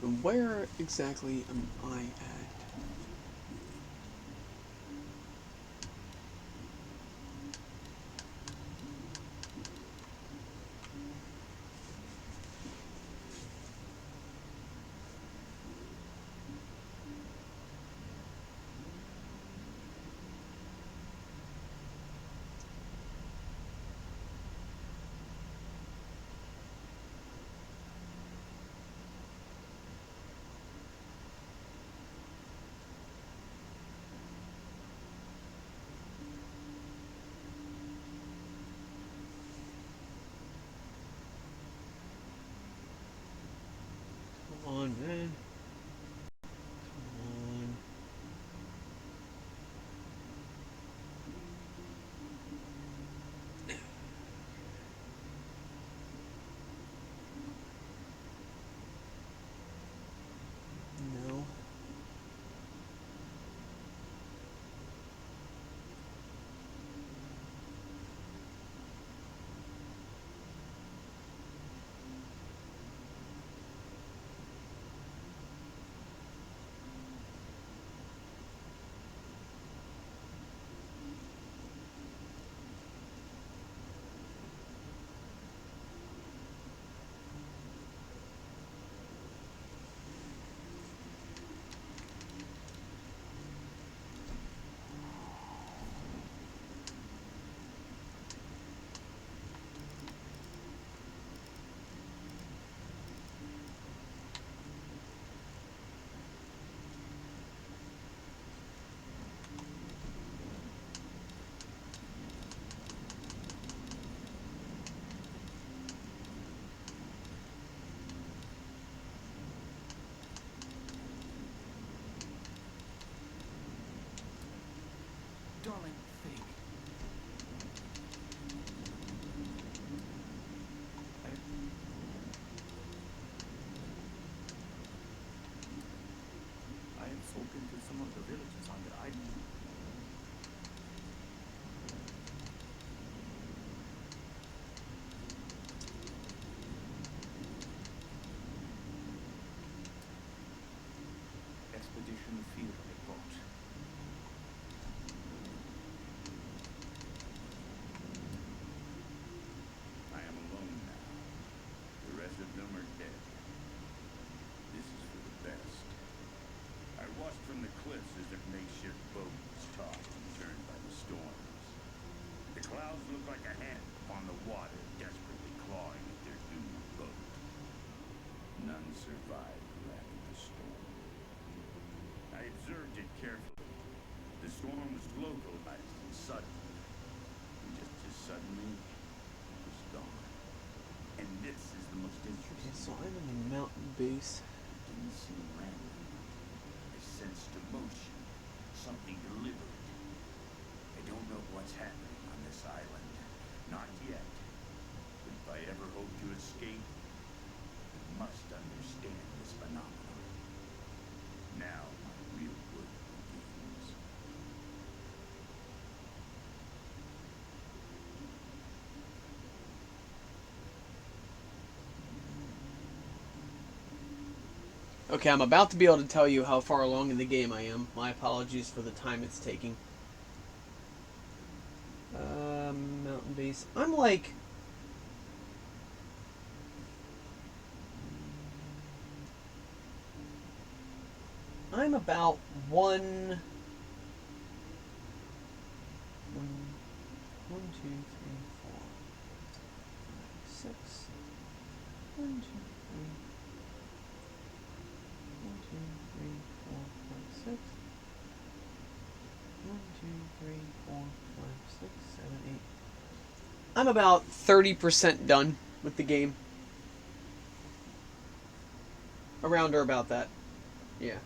Alright. Where exactly am I at? survive the wrath of the storm. I observed it carefully. The storm was localized and sudden. And just as suddenly, it was gone. And this is the most interesting. So I'm in the mountain base. It didn't seem random. I sensed emotion, something deliberate. I don't know what's happening on this island. Not yet. But if I ever hope to escape, I must understand this phenomenon. Now my real work begins. Okay, I'm about to be able to tell you how far along in the game I am. My apologies for the time it's taking. Mountain base. I'm like... I'm about one, 2, 3, 4, 5, 6. 1, 2, 3. 1, 2, 3, 4, 5, 6. 1, 2, 3, 4, 5, 6, 7, 8. I'm about 30% done with the game. Around or about that. Yeah.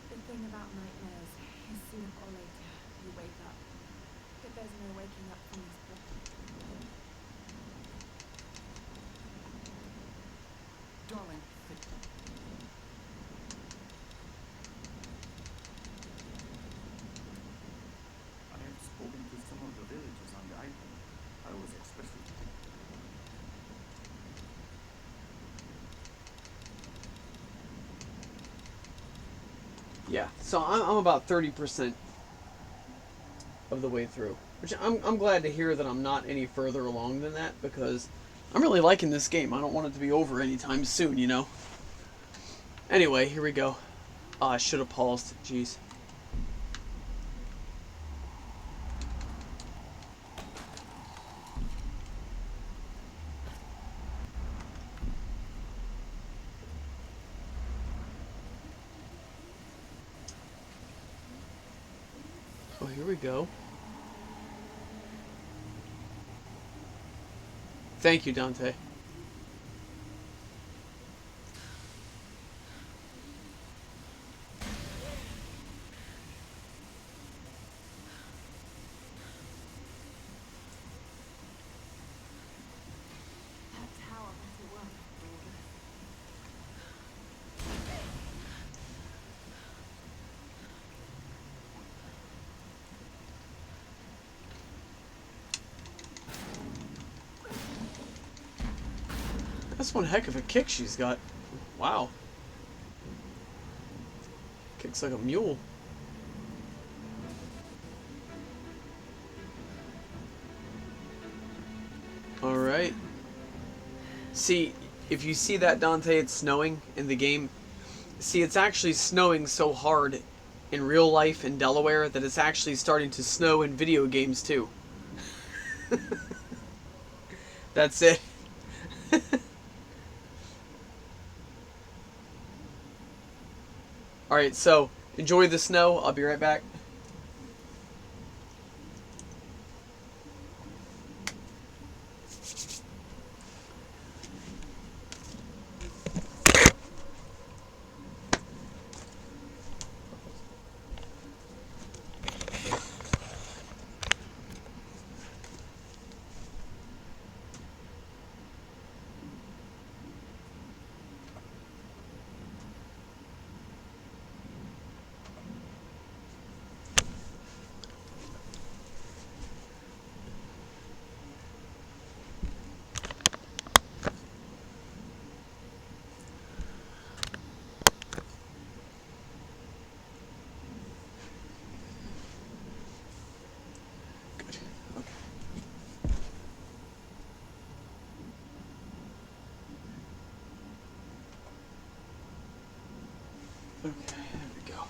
The thing about nightmares is sooner or later you wake up. But there's no waking up from this book. Darling, I have spoken to some of the villagers on the island. I was expecting. Yeah, so I'm about 30% of the way through. Which I'm glad to hear that I'm not any further along than that, because I'm really liking this game. I don't want it to be over anytime soon, you know? Anyway, here we go. I should have paused. Jeez. Oh, here we go. Thank you, Dante. That tower better work after all this. That's one heck of a kick she's got. Wow. Kicks like a mule. Alright. See, if you see that, Dante, it's snowing in the game. See, it's actually snowing so hard in real life in Delaware that it's actually starting to snow in video games too. That's it. Alright, so enjoy the snow. I'll be right back. Okay, there we go.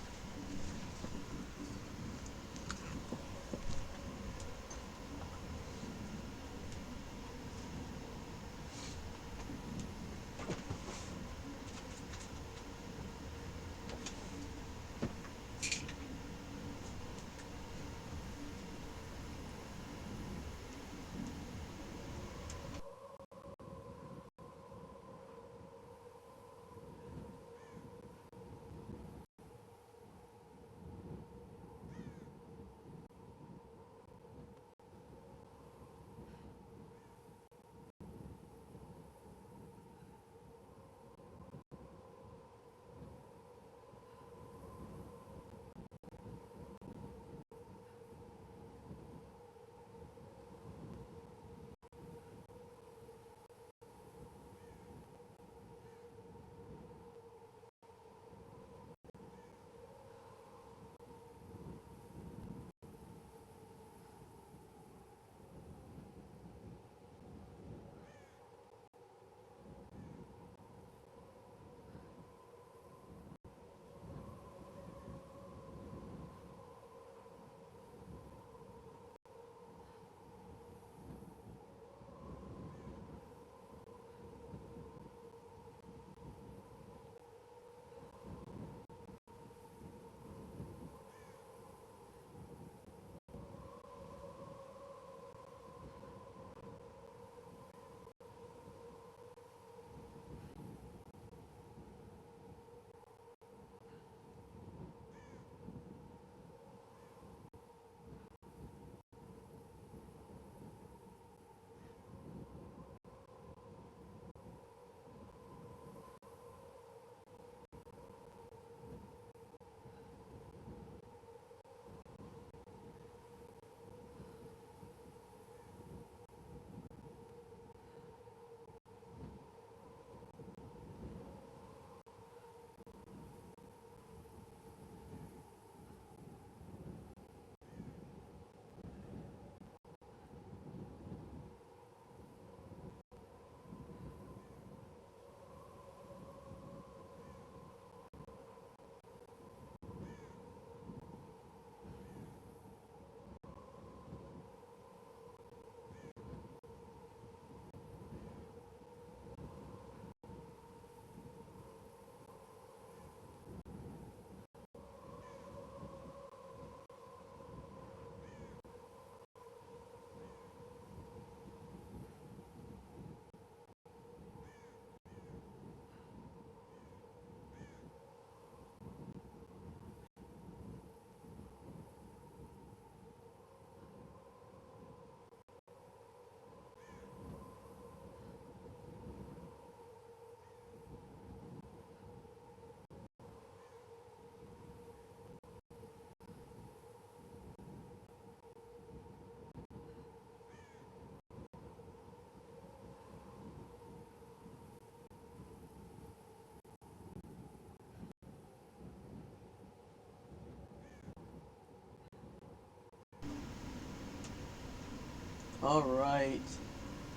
Alright,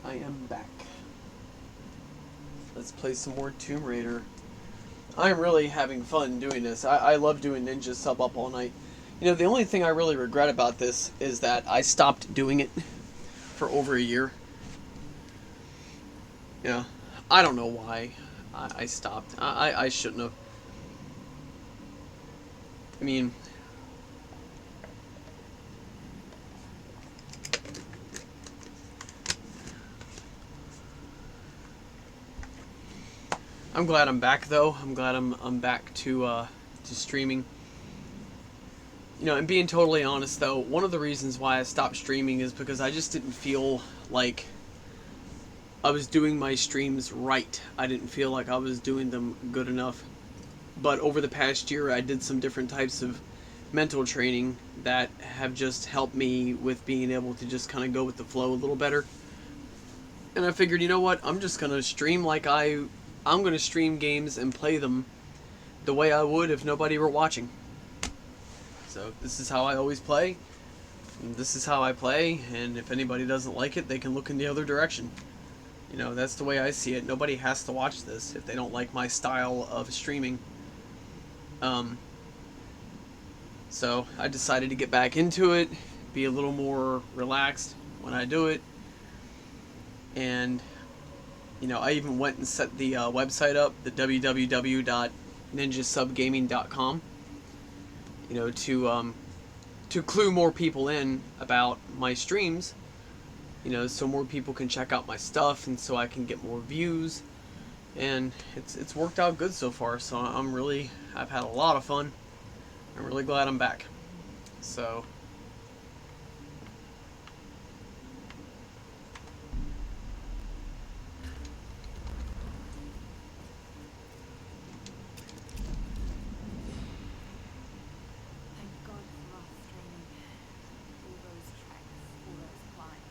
I am back. Let's play some more Tomb Raider. I'm really having fun doing this. I love doing Ninja Sub Up All Night. You know, the only thing I really regret about this is that I stopped doing it for over a year. Yeah, I don't know why I stopped. I shouldn't have. I mean, I'm glad I'm back though. I'm glad I'm back to streaming. You know, and being totally honest though, one of the reasons why I stopped streaming is because I just didn't feel like I was doing my streams right. I didn't feel like I was doing them good enough. But over the past year, I did some different types of mental training that have just helped me with being able to just kind of go with the flow a little better. And I figured, you know what, I'm just going to stream like I'm going to stream games and play them the way I would if nobody were watching. So this is how I always play. And this is how I play, and if anybody doesn't like it, they can look in the other direction. You know, that's the way I see it. Nobody has to watch this if they don't like my style of streaming. So I decided to get back into it, be a little more relaxed when I do it, and I even went and set the website up, the www.ninjasubgaming.com, to clue more people in about my streams, so more people can check out my stuff and so I can get more views. And it's worked out good so far, so I've had a lot of fun. I'm really glad I'm back. So Thank God for us training. All those treks, all those climbs.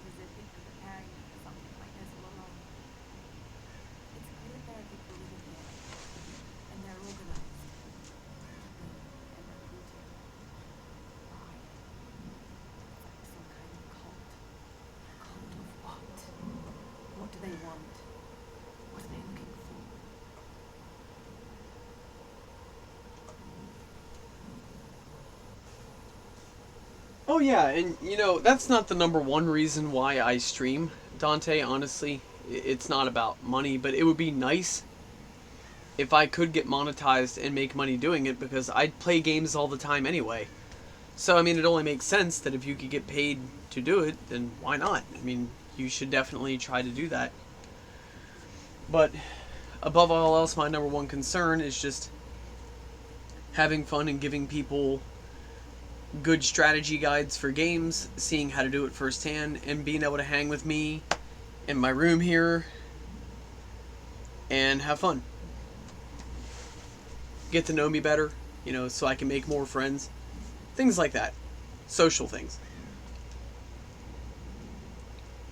It's as if we've been preparing you for something like this all along. It's clear that there are people living here, and they're organized. And recruiting. Why? It's like some kind of cult. A cult of what? What do they want? What are they looking for? oh yeah, and that's not the number one reason why I stream, Dante. Honestly, it's not about money, but it would be nice if I could get monetized and make money doing it, because I play games all the time anyway. So I mean, it only makes sense that if you could get paid to do it, then why not? I mean, you should definitely try to do that. But above all else, my number one concern is just having fun and giving people good strategy guides for games, seeing how to do it firsthand, and being able to hang with me in my room here and have fun. Get to know me better, so I can make more friends. Things like that. Social things.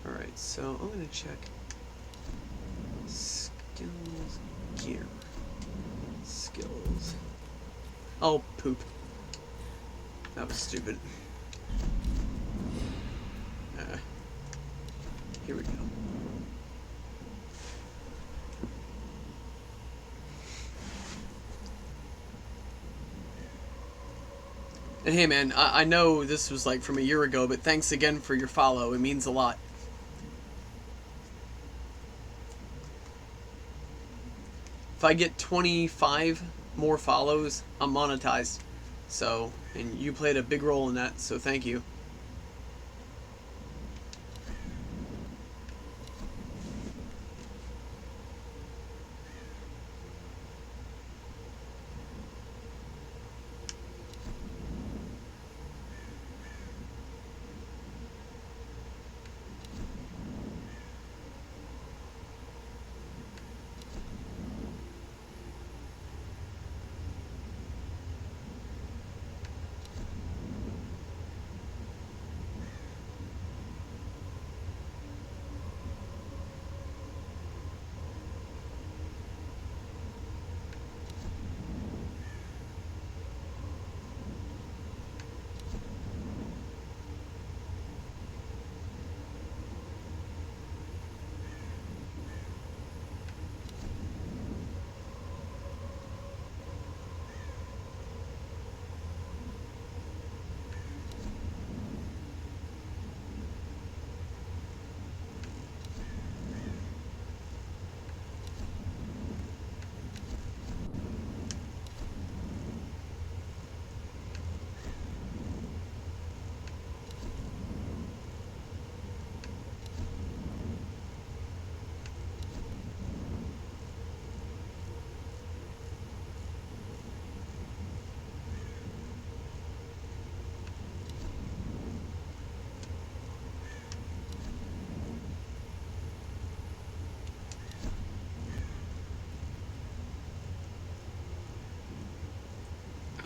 Alright, so I'm going to check skills, gear, skills. Oh, poop. That was stupid. Here we go. And hey man, I know this was like from a year ago, but thanks again for your follow. It means a lot. If I get 25 more follows, I'm monetized. So, and you played a big role in that, so thank you.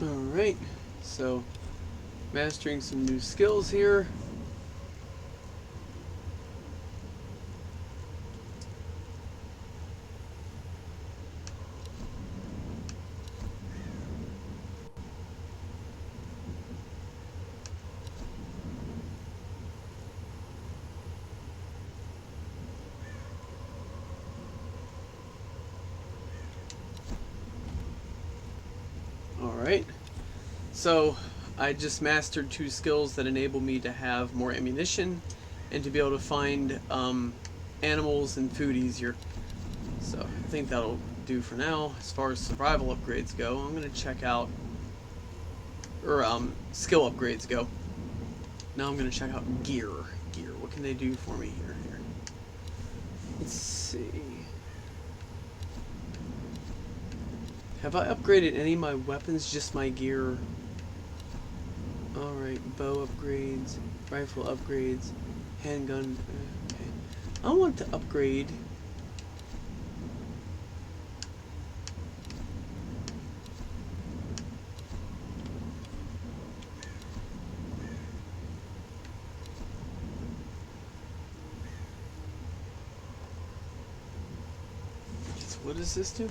Alright, so mastering some new skills here. Alright. So, I just mastered 2 skills that enable me to have more ammunition and to be able to find animals and food easier. So, I think that'll do for now. As far as survival upgrades go, I'm going to check out, or skill upgrades go. Now I'm going to check out gear. What can they do for me here? Let's see. Have I upgraded any of my weapons? Just my gear. Alright, bow upgrades, rifle upgrades, handgun. Okay. I want to upgrade. What does this do?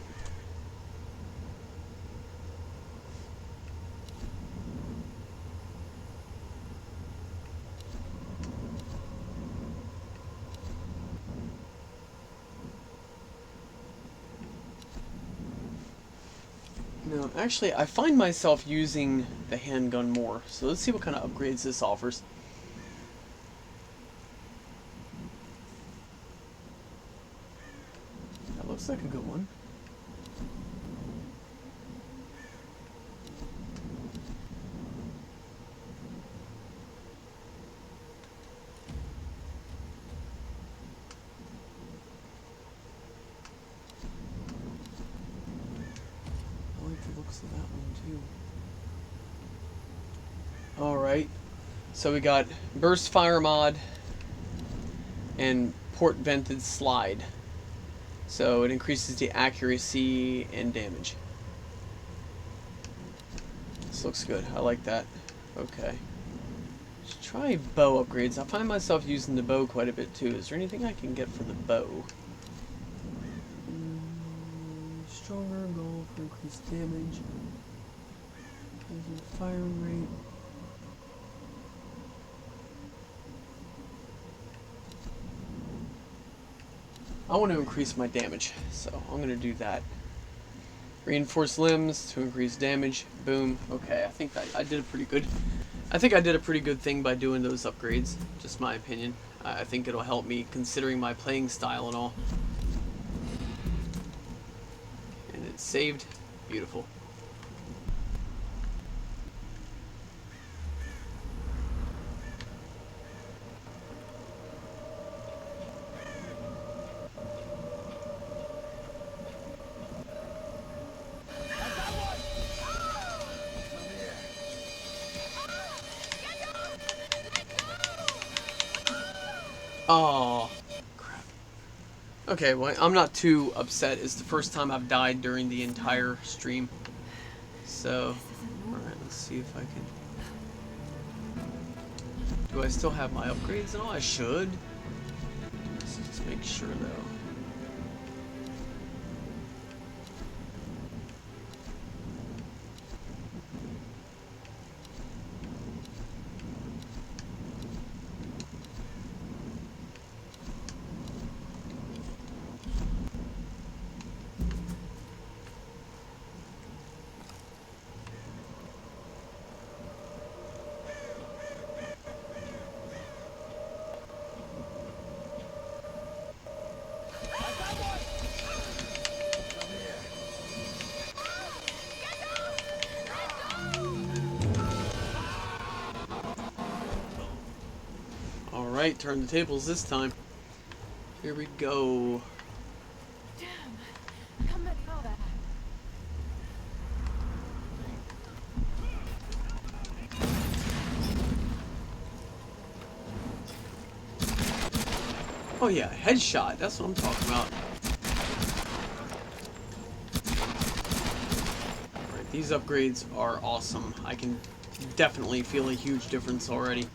No, actually, I find myself using the handgun more. So let's see what kind of upgrades this offers. That looks like a good one. That one too. Alright, so we got burst fire mod and port vented slide. So it increases the accuracy and damage. This looks good. I like that. Okay. Let's try bow upgrades. I find myself using the bow quite a bit too. Is there anything I can get for the bow? Stronger goal for increased damage. Firing rate. I want to increase my damage, so I'm going to do that. Reinforce limbs to increase damage. Boom. Okay, I think I did a pretty good. I think I did a pretty good thing by doing those upgrades. Just my opinion. I think it'll help me considering my playing style and all. And it's saved. Beautiful. Oh, crap. Okay, well, I'm not too upset. It's the first time I've died during the entire stream. So, alright, let's see if I can... Do I still have my upgrades and all? I should. Let's just make sure, though. Alright, turn the tables this time. Here we go. Damn, come back for that. Oh yeah, headshot. That's what I'm talking about. Alright, these upgrades are awesome. I can definitely feel a huge difference already.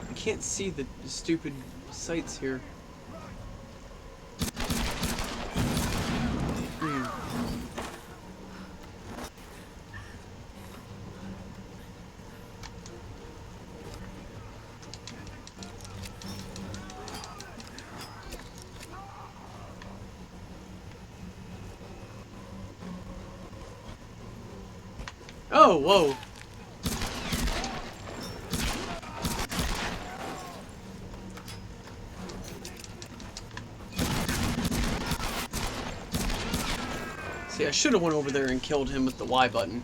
I can't see the stupid sights here. Oh, whoa. See, I should have went over there and killed him with the Y button.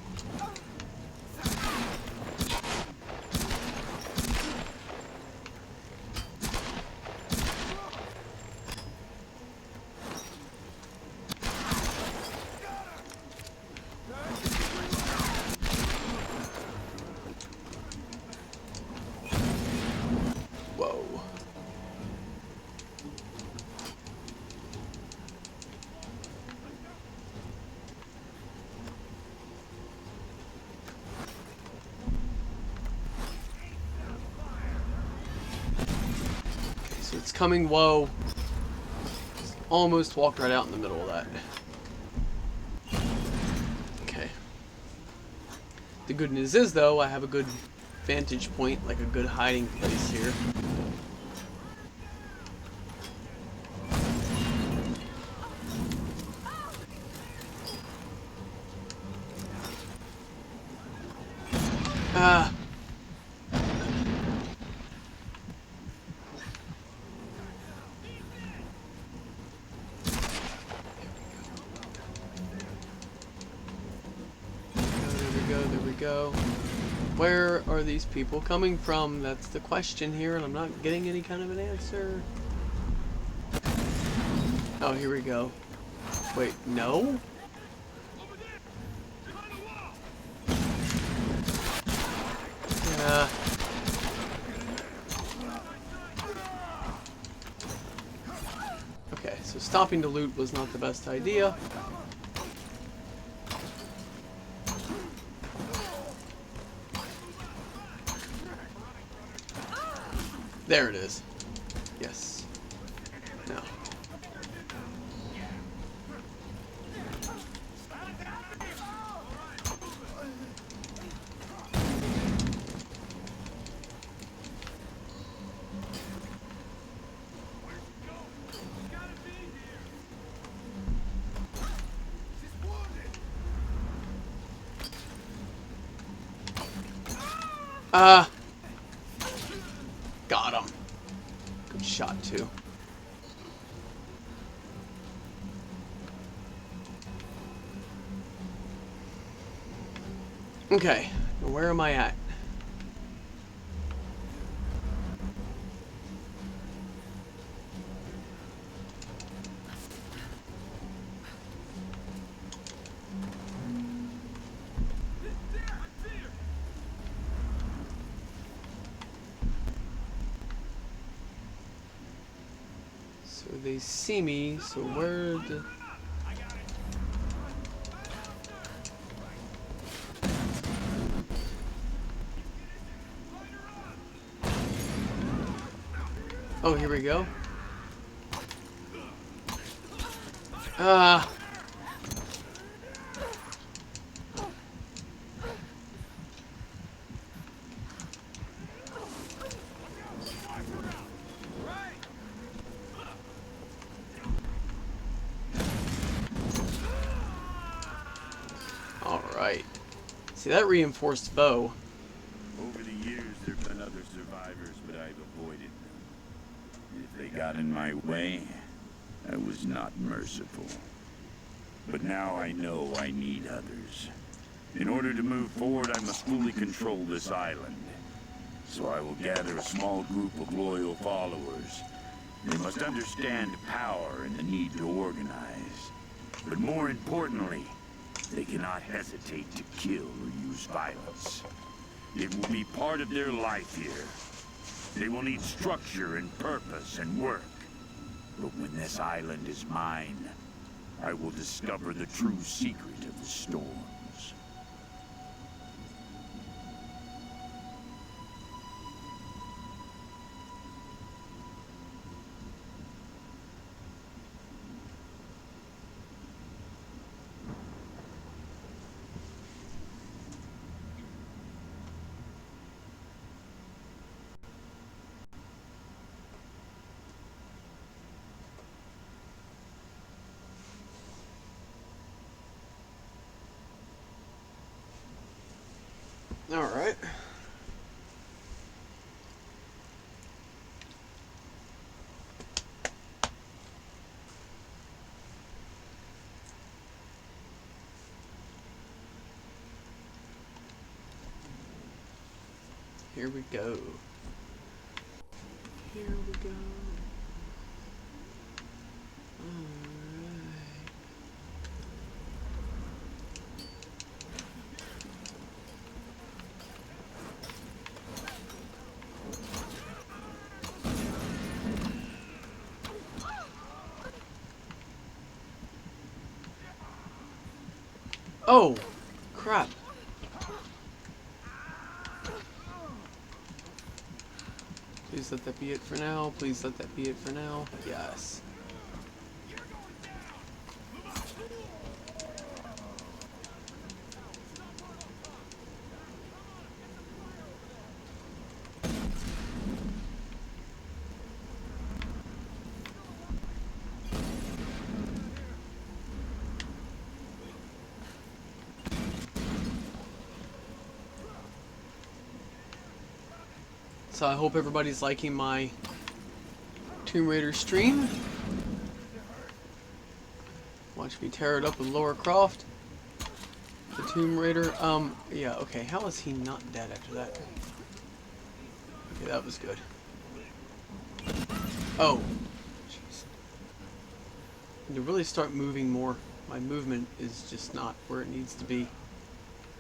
Whoa. So it's coming. Whoa. Almost walked right out in the middle of that. Okay. The good news is, though, I have a good vantage point, like a good hiding place here. Ah. There we go. Where are these people coming from? That's the question here, and I'm not getting any kind of an answer. Oh, here we go. Wait, no? Yeah. Okay, so stopping to loot was not the best idea. There it is. Yes. No. Got him. Good shot, too. Okay, now where am I at? So they see me, so where the... Oh, here we go. Alright. See, that reinforced bow. Over the years, there have been other survivors, but I've avoided them. If they got in my way, I was not merciful. But now I know I need others. In order to move forward, I must fully control this island. So I will gather a small group of loyal followers. They must understand power and the need to organize. But more importantly, they cannot hesitate to kill or use violence. It will be part of their life here. They will need structure and purpose and work. But when this island is mine, I will discover the true secret of the storms. Alright. Here we go. Here we go. Oh, crap. Please let that be it for now. Please let that be it for now. Yes. So I hope everybody's liking my Tomb Raider stream. Watch me tear it up with Laura Croft. The Tomb Raider. Yeah, okay. How is he not dead after that? Okay, that was good. Oh. Jeez. I need to really start moving more. My movement is just not where it needs to be.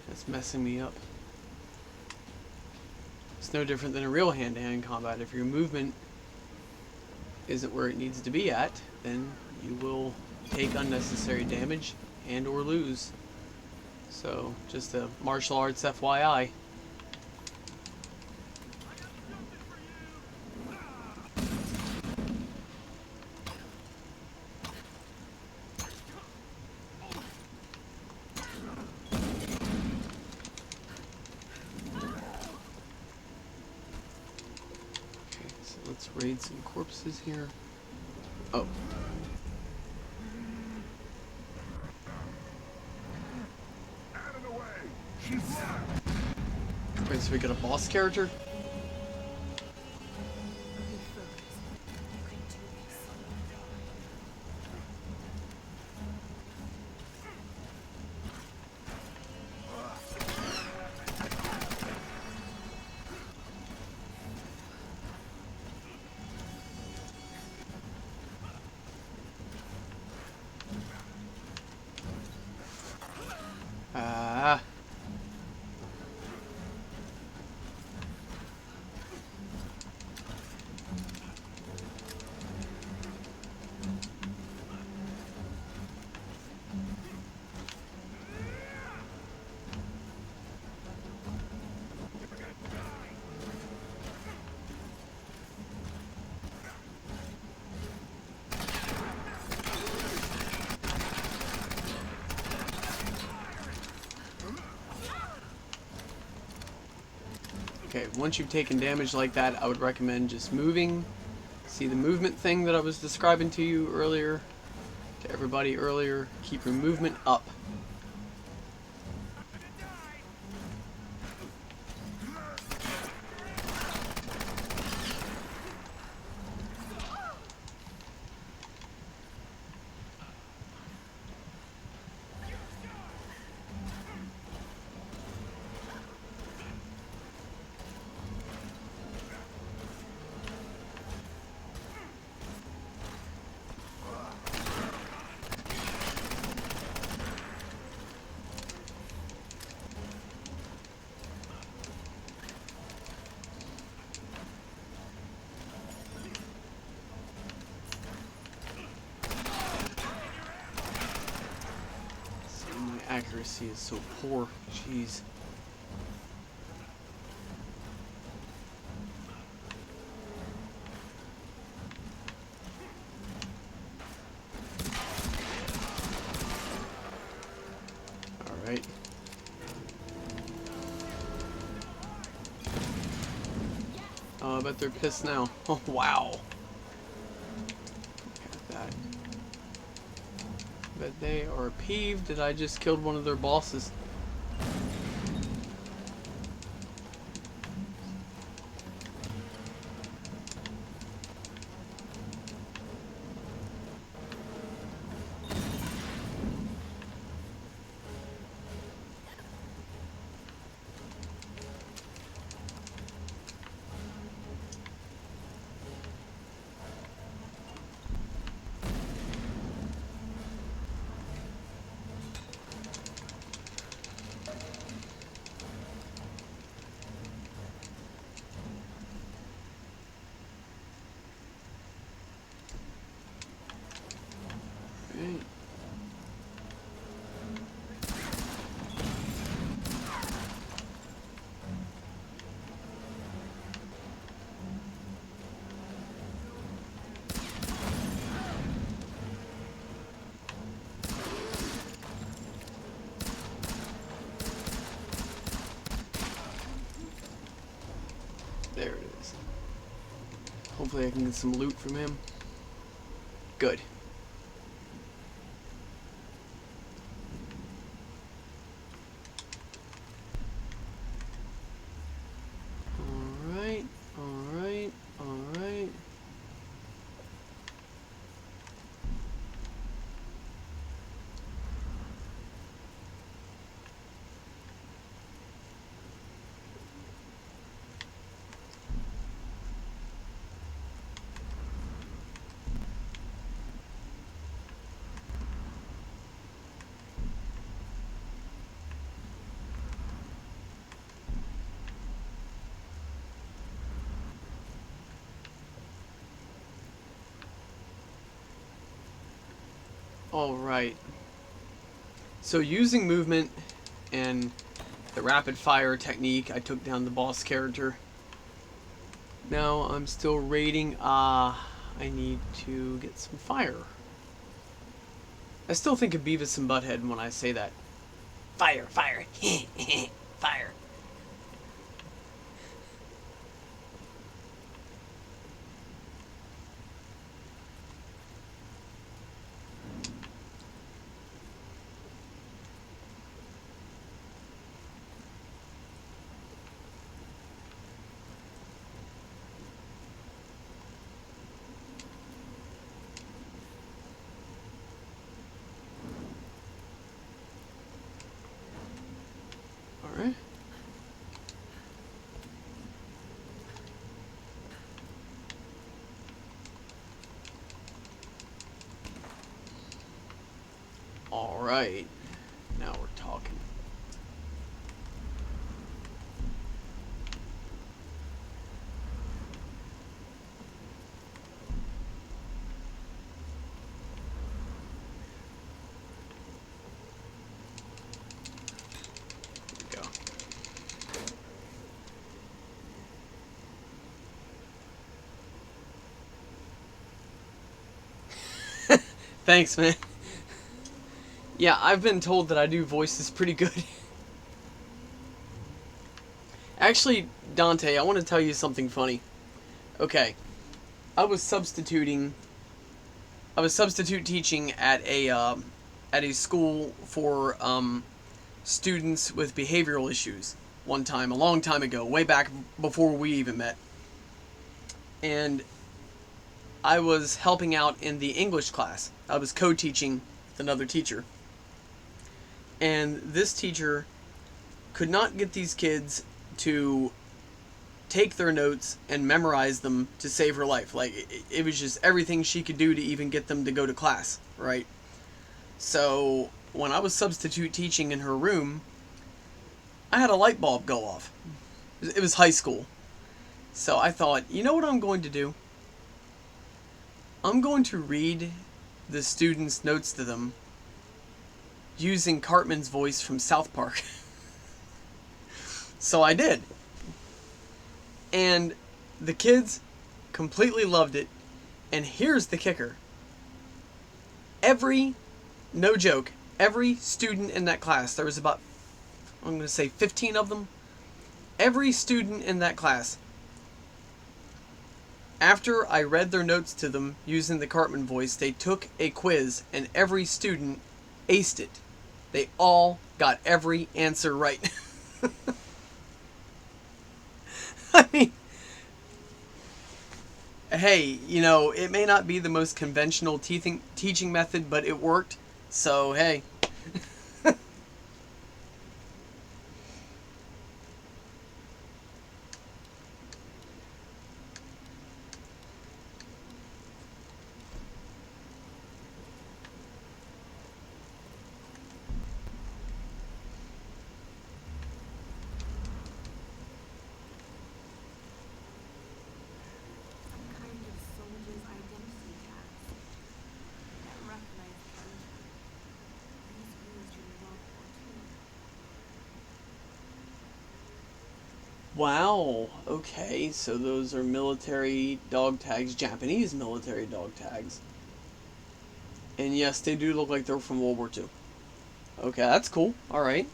That's messing me up. It's no different than a real hand-to-hand combat. If your movement isn't where it needs to be at, then you will take unnecessary damage and or lose. So, just a martial arts FYI. Let's raid some corpses here. Oh. Wait, so we got a boss character? Ah. Okay, once you've taken damage like that, I would recommend just moving. See the movement thing that I was describing to you earlier, to everybody earlier? Keep your movement up. Accuracy is so poor. Jeez. All right. Oh, I bet they're pissed now. Oh, wow. Look at that. Bet they are peeved that I just killed one of their bosses. Hopefully I can get some loot from him. Good. Alright, alright, alright. Alright. So using movement and the rapid fire technique, I took down the boss character. Now I'm still raiding. I need to get some fire. I still think of Beavis and Butthead when I say that. Fire, fire, fire. Alright. Alright. Now we're talking. There we go. Thanks, man. Yeah, I've been told that I do voices pretty good. Actually, Dante, I want to tell you something funny. Okay. I was substitute teaching at a school for students with behavioral issues one time, a long time ago, way back before we even met. And I was helping out in the English class. I was co-teaching with another teacher. And this teacher could not get these kids to take their notes and memorize them to save her life. Like, it was just everything she could do to even get them to go to class, right? So, when I was substitute teaching in her room, I had a light bulb go off. It was high school. So I thought, you know what I'm going to do? I'm going to read the students' notes to them using Cartman's voice from South Park. So I did. And the kids completely loved it. And here's the kicker. No joke, every student in that class, there was about, I'm going to say 15 of them. Every student in that class, after I read their notes to them using the Cartman voice, they took a quiz and every student aced it. They all got every answer right. I mean, hey, you know, it may not be the most conventional teaching method, but it worked. So, hey. Wow, okay, so those are military dog tags, Japanese military dog tags. And yes, they do look like they're from World War II. Okay, that's cool, alright.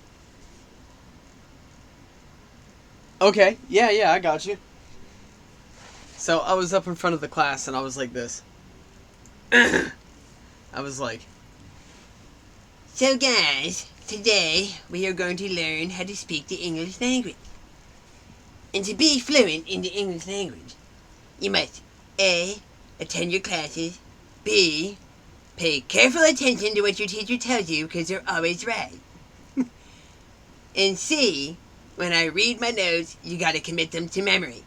Okay, yeah, I got you. So I was up in front of the class and I was like this. I was like, so guys, today we are going to learn how to speak the English language. And to be fluent in the English language, you must A. Attend your classes, B. Pay careful attention to what your teacher tells you because they're always right, and C. When I read my notes, you gotta commit them to memory.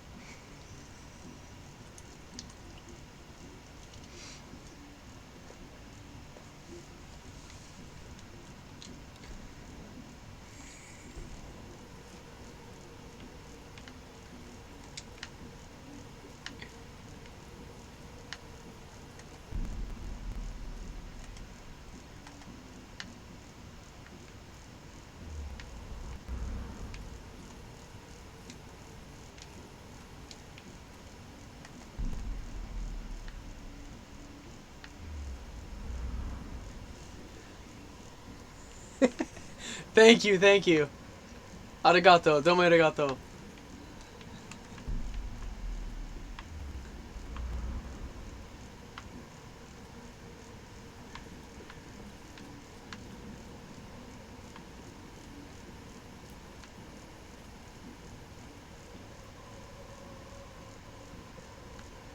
Thank you, thank you. Arigato, domo arigato.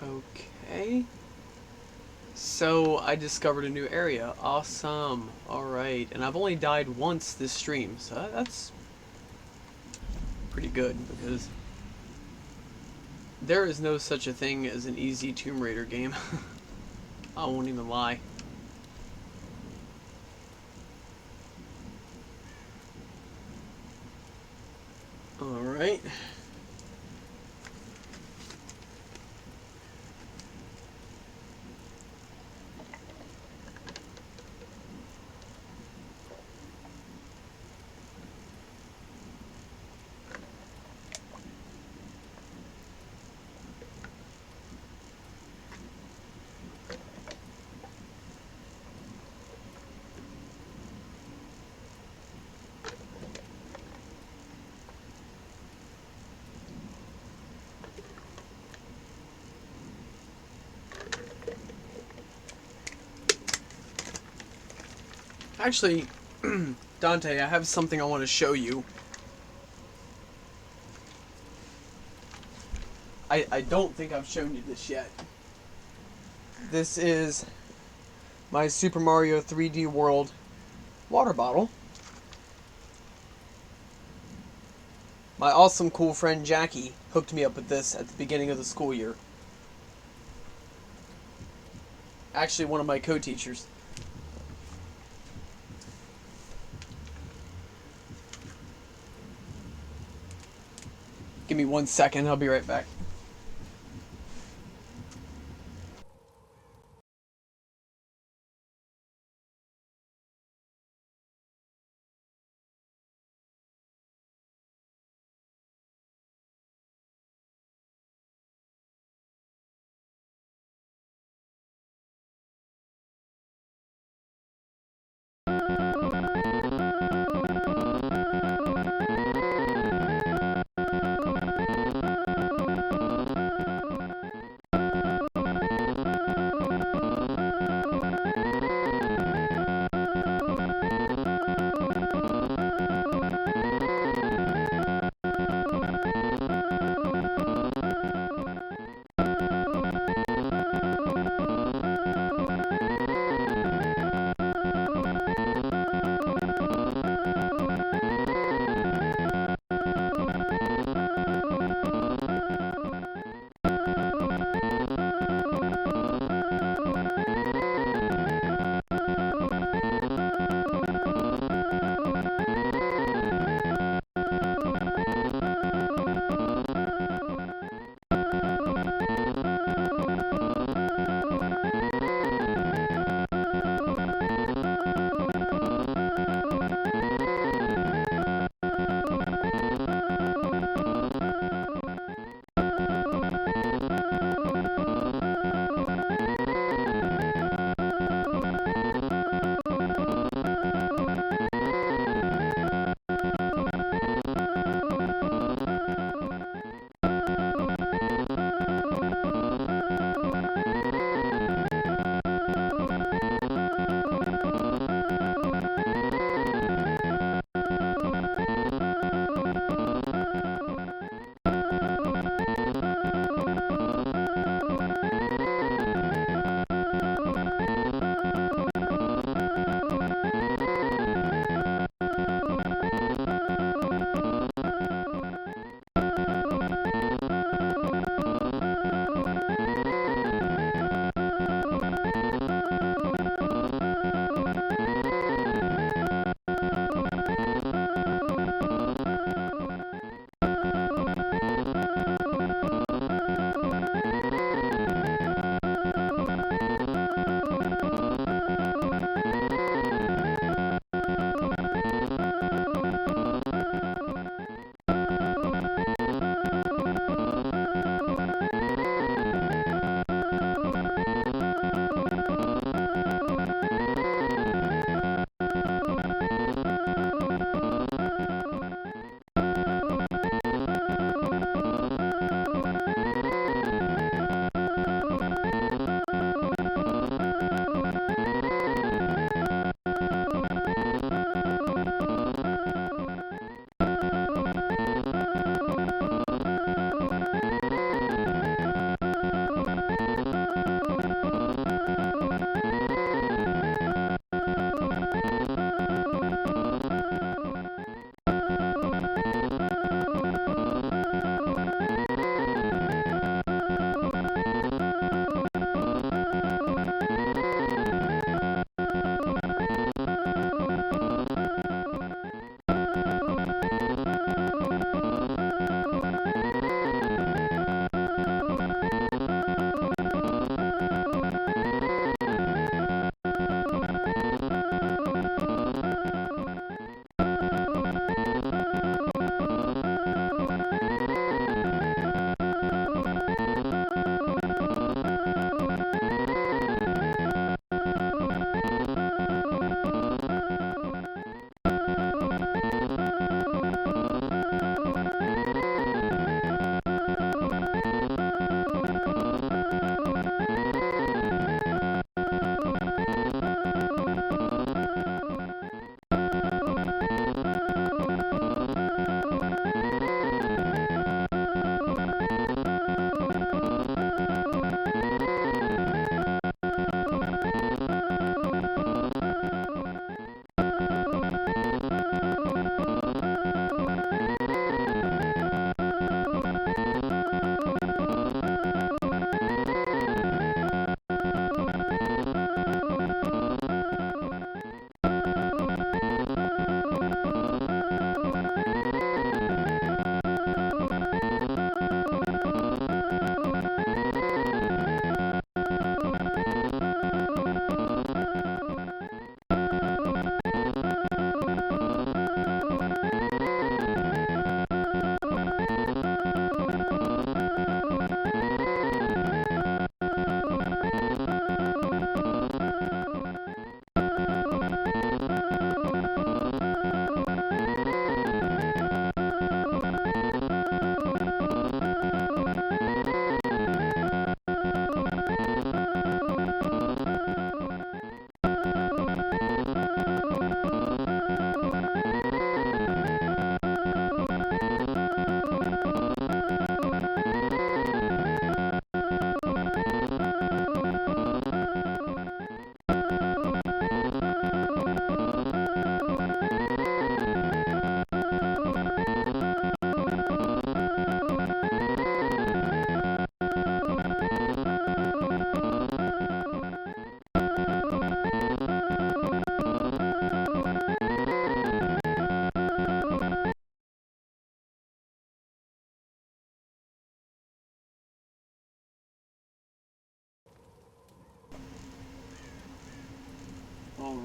Okay. So I discovered a new area. Awesome. Alright. And I've only died once this stream, so that's pretty good because there is no such a thing as an easy Tomb Raider game. I won't even lie. Alright. Actually, Dante, I have something I want to show you. I don't think I've shown you this yet. This is my Super Mario 3D World water bottle. My awesome cool friend Jackie hooked me up with this at the beginning of the school year. Actually, one of my co-teachers. Give me 1 second, I'll be right back.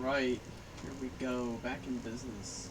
Alright, here we go, back in business.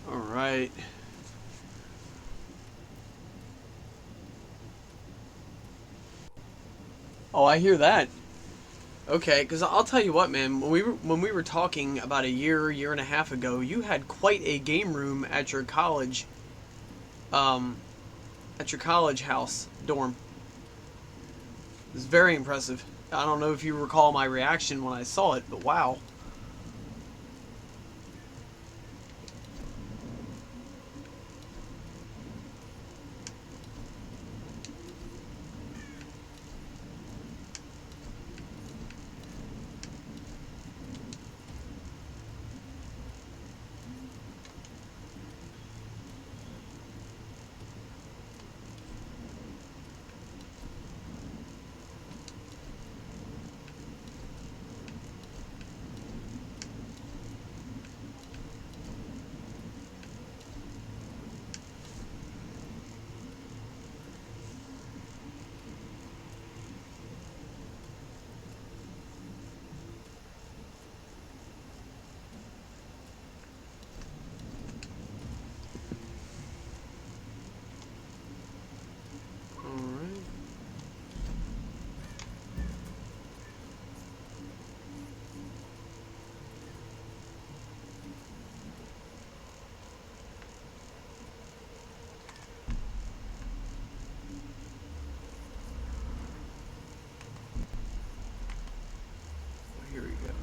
Alright. Oh, I hear that. Okay, because I'll tell you what, man. When we were talking about a year and a half ago, you had quite a game room at your college, house dorm. It was very impressive. I don't know if you recall my reaction when I saw it, but wow. Alright. Here we go.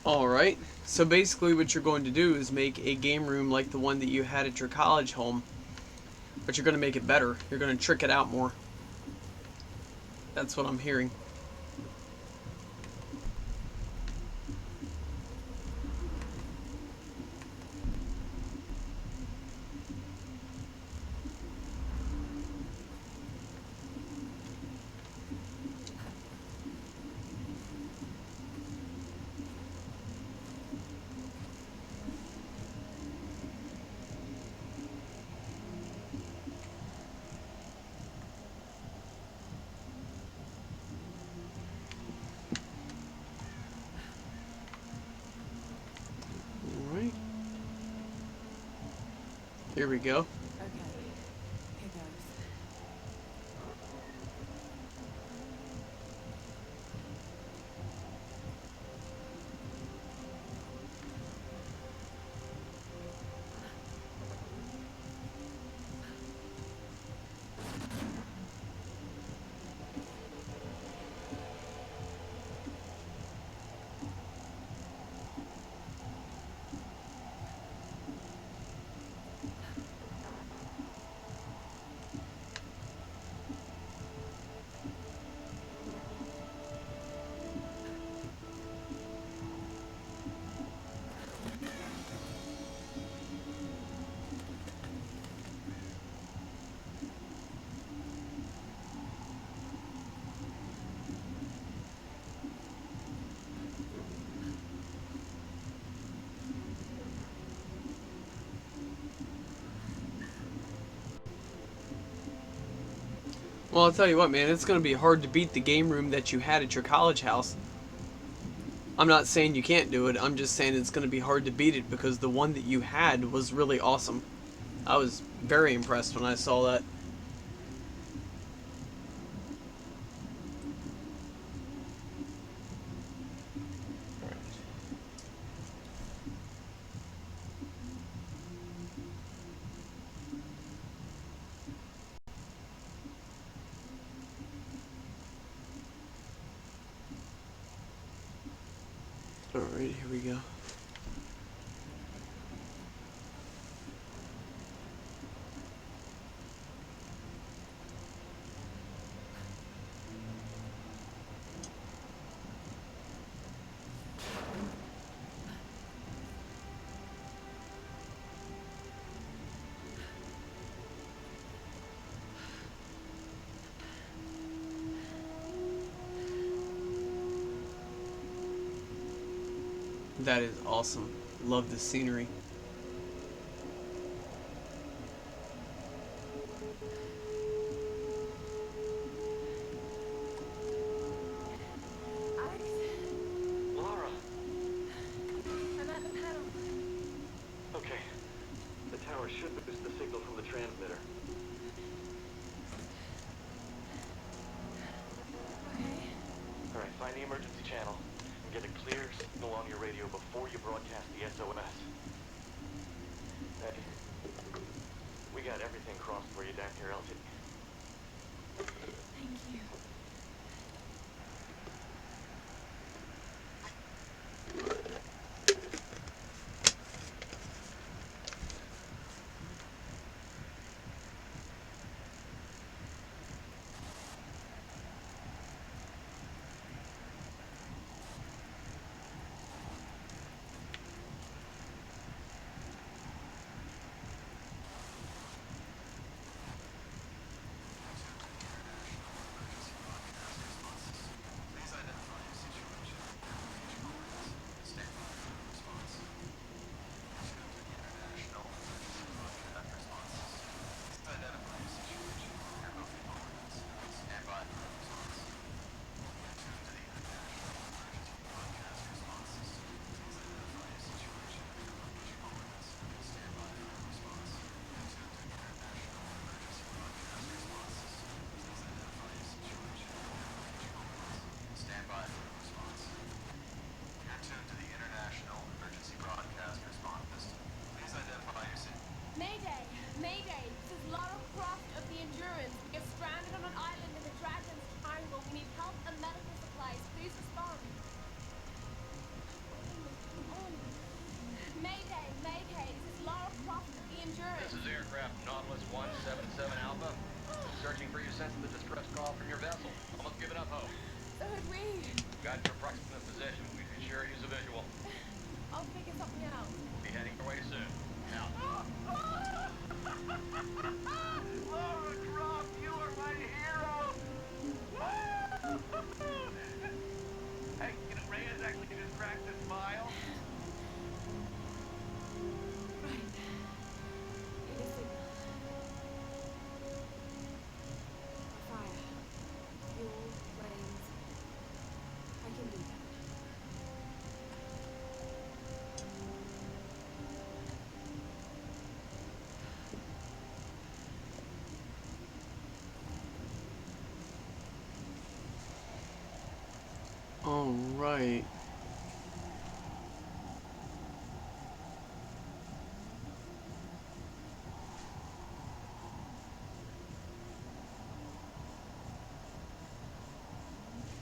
Alright, so basically what you're going to do is make a game room like the one that you had at your college home, but you're going to make it better. You're going to trick it out more. That's what I'm hearing. Alright. Here we go. Okay, here goes. Well, I'll tell you what, man, it's going to be hard to beat the game room that you had at your college house. I'm not saying you can't do it, I'm just saying it's going to be hard to beat it because the one that you had was really awesome. I was very impressed when I saw that. Alright, here we go. That is awesome. Love the scenery. Lara! I'm at the panel. Okay. The tower should boost the signal from the transmitter. Okay. Alright, find the emergency channel and get a clear signal on your radio before you broadcast the SOS. Hey, we got everything crossed for you down here, LT. Thank you. Mayday! Mayday! This is Lara Croft of the Endurance. We are stranded on an island in the Dragon's Triangle. We need help and medical supplies. Please respond. Mayday! Mayday! This is Lara Croft of the Endurance. This is aircraft Nautilus 177 Alpha. Searching for your sense of the distress call from your vessel. Almost given up hope. So had we. Got your approximate position. We can sure use a visual. I'll figure something out. Be heading your way soon. Out. Lara Croft, you are my hero! Hey, you know, Reyes actually just cracked a smile. Right. Need a signal. Fire. Fuel. Flames. I can do that. All right.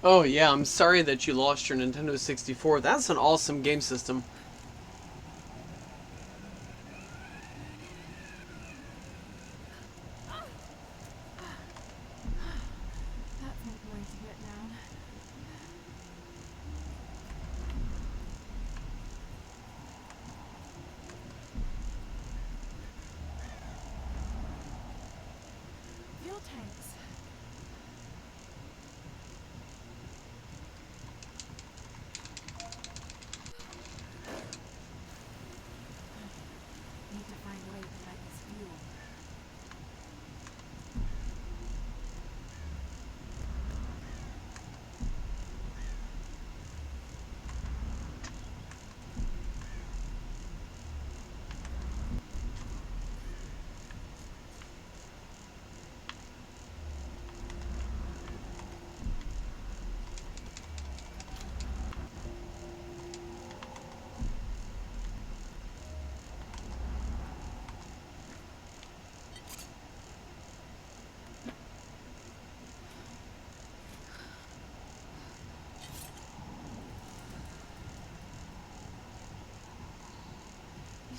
Oh yeah, I'm sorry that you lost your Nintendo 64. That's an awesome game system. That's one way to get down. Fuel tanks.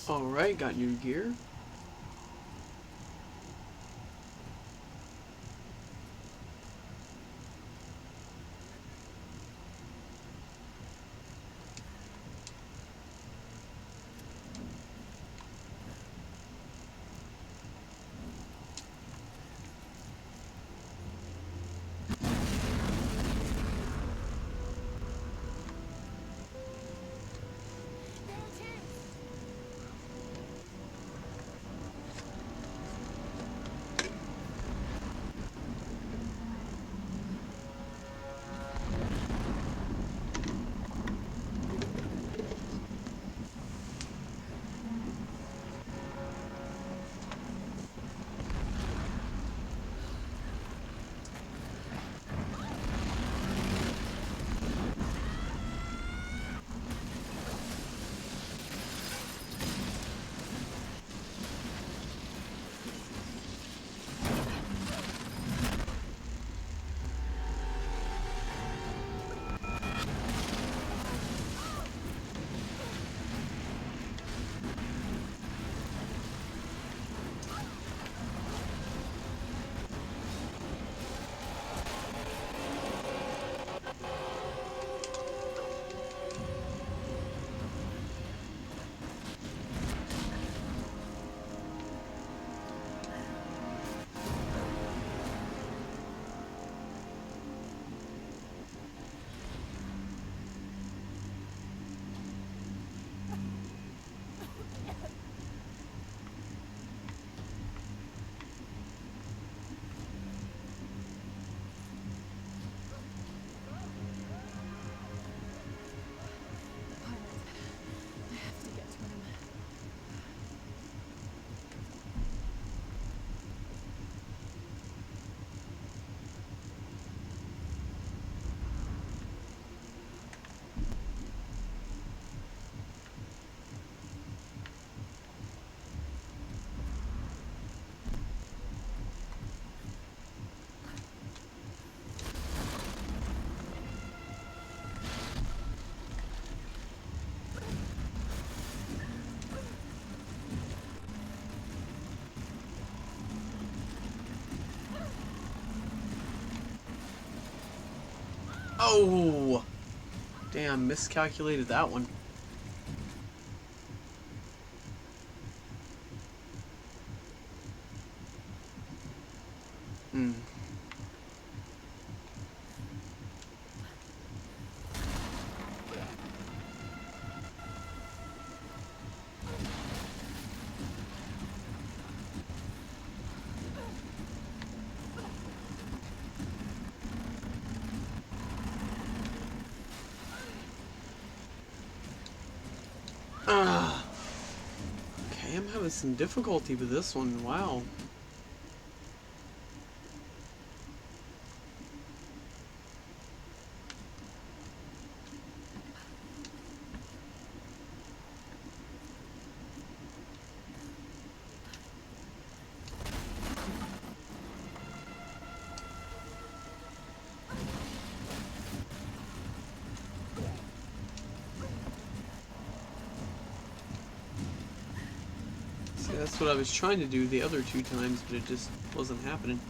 Alright, got new gear. Oh! Damn, miscalculated that one. Hmm. Okay, I'm having some difficulty with this one. Wow. See, that's what I was trying to do the other two times, but it just wasn't happening.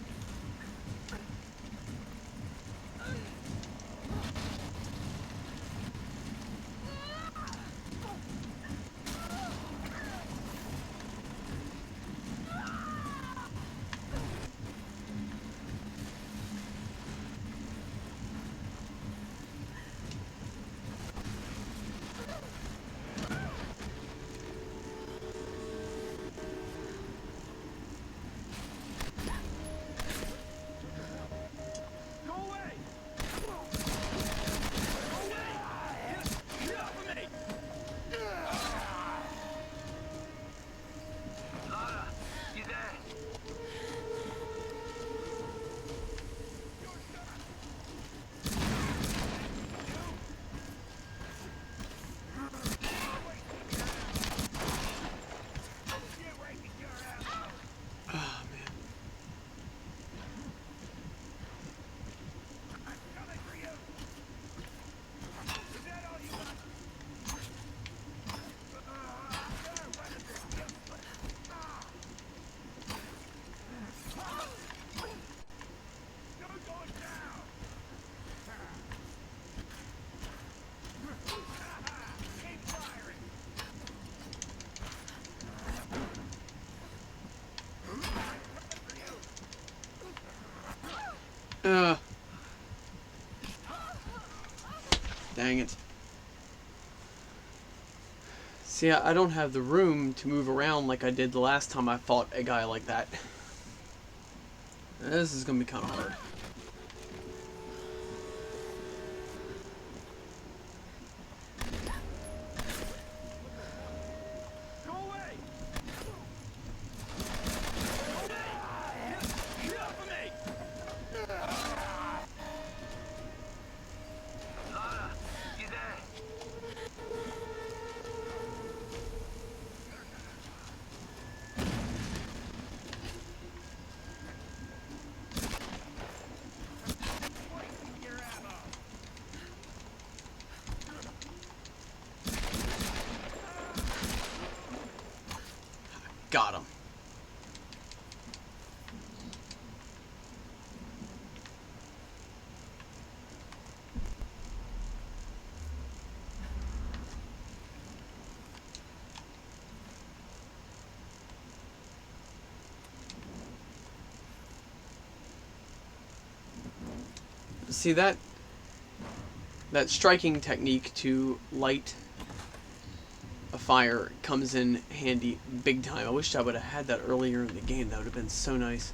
Dang it. See, I don't have the room to move around like I did the last time I fought a guy like that. This is gonna be kind of hard. Go away! Get off of me! Lara, you there? Your ammo! Got him. See, that striking technique to light a fire comes in handy big time. I wish I would have had that earlier in the game. That would have been so nice.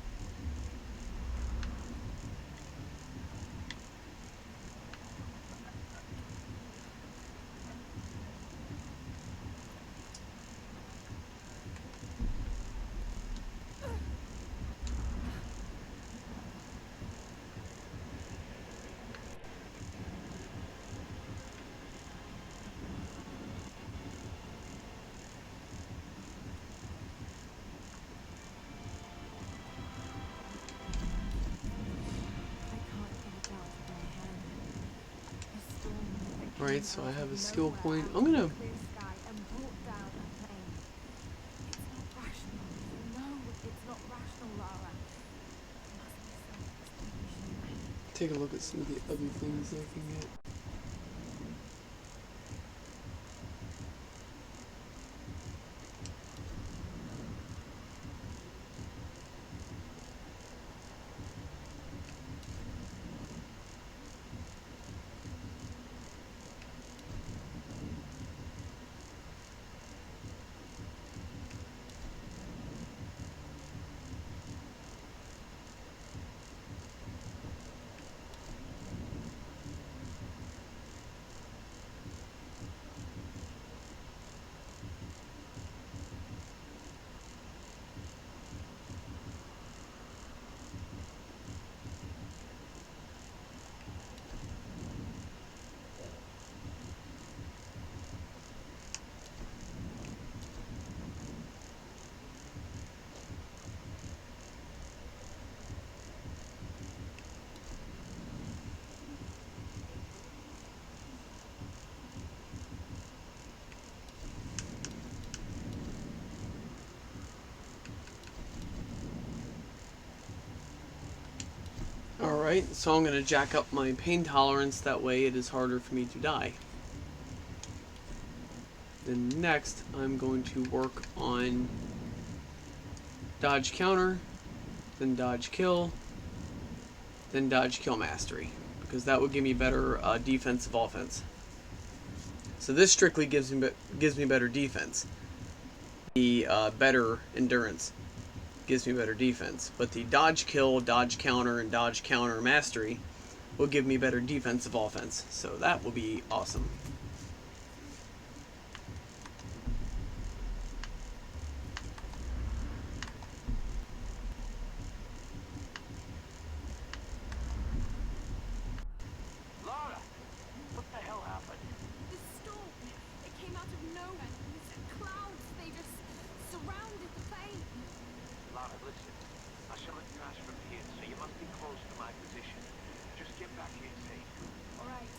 Alright, so I have a skill point. I'm gonna take a look at some of the other things I can get. Alright, so I'm going to jack up my pain tolerance, that way it is harder for me to die. Then next, I'm going to work on dodge counter, then dodge kill, then dodge kill mastery, because that would give me better defensive offense. So this strictly gives me better defense. The better endurance gives me better defense, but the dodge kill, dodge counter, and dodge counter mastery will give me better defensive offense. So that will be awesome. Lara! What the hell happened? The storm, it came out of nowhere. These clouds, they just surrounded the plane. Lara, listen. I shouldn't crash from here, so you must be close to my position. Just get back here safe. All right.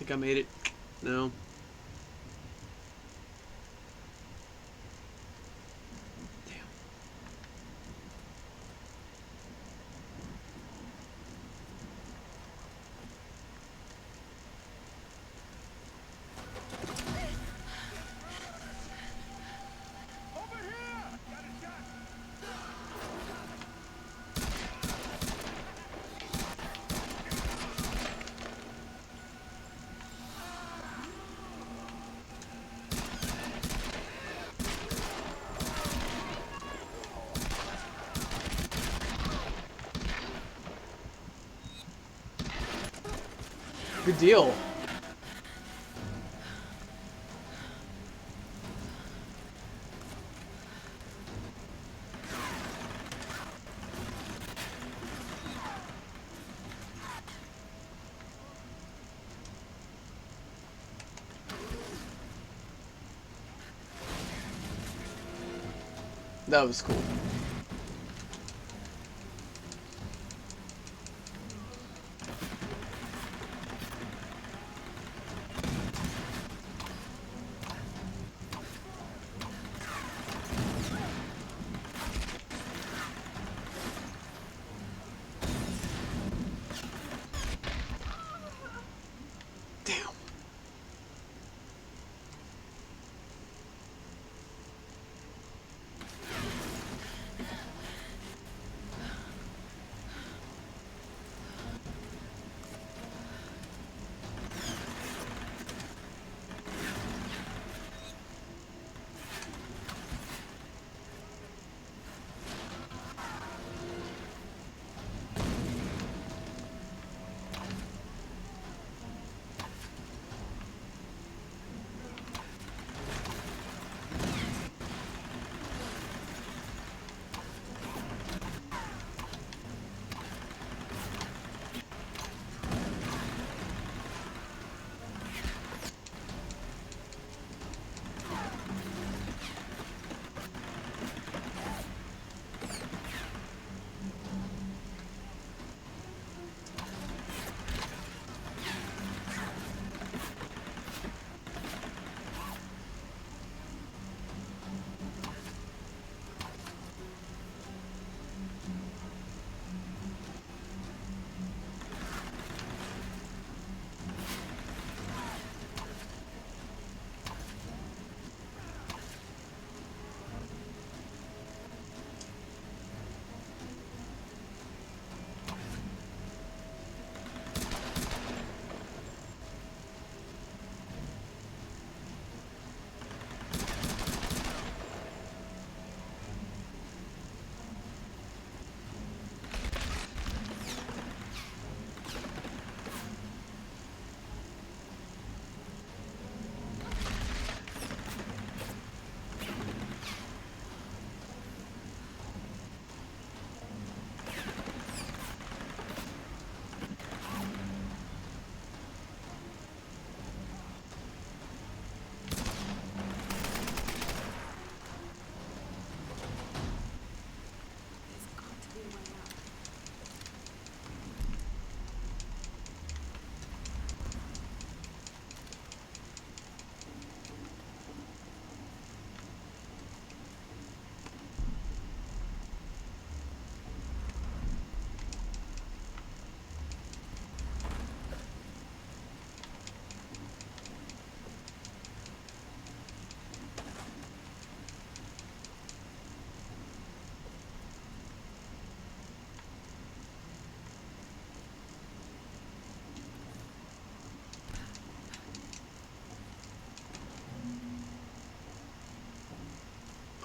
think I made it. No. Damn. Over here! Got a shot! Good deal. That was cool. Damn.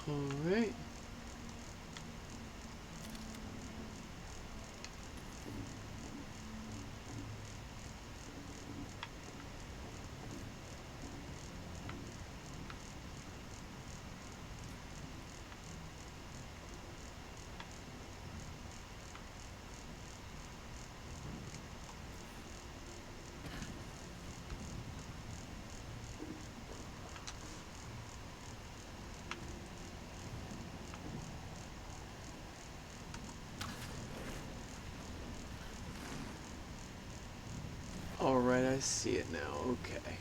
Alright. Alright, I see it now. Okay.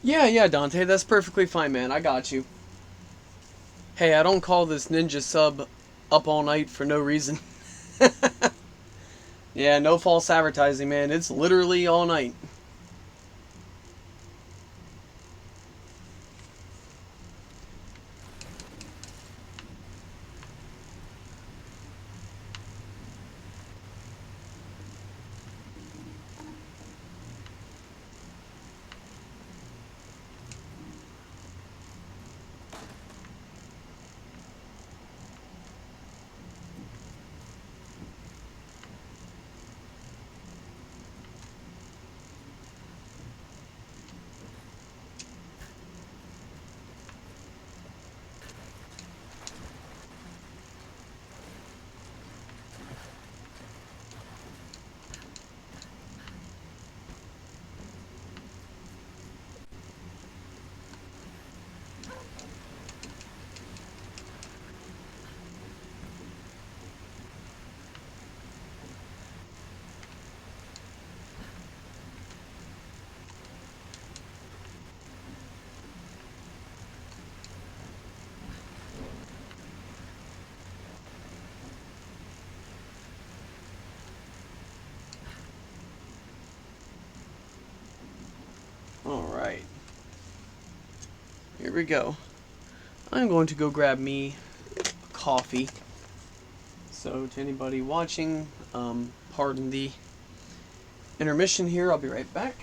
Yeah, Dante, that's perfectly fine, man. I got you. Hey, I don't call this ninja sub up all night for no reason. Yeah, no false advertising, man. It's literally all night. Alright. Here we go. I'm going to go grab me a coffee. So, to anybody watching, pardon the intermission here. I'll be right back.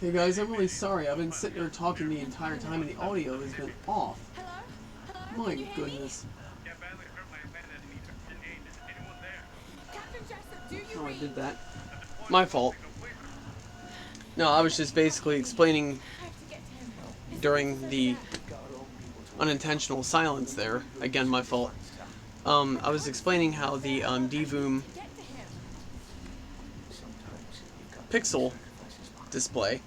Hey guys, I'm really sorry. I've been sitting there talking the entire time and the audio has been off. Hello? Hello? My Can you hear me? goodness. Captain Jessup, do you Oh, I read? did that. My fault. No, I was just basically explaining I have to get to him. His during voice is the over there. unintentional silence there. Again, my fault. I was explaining how the DVOOM Get to him. pixel display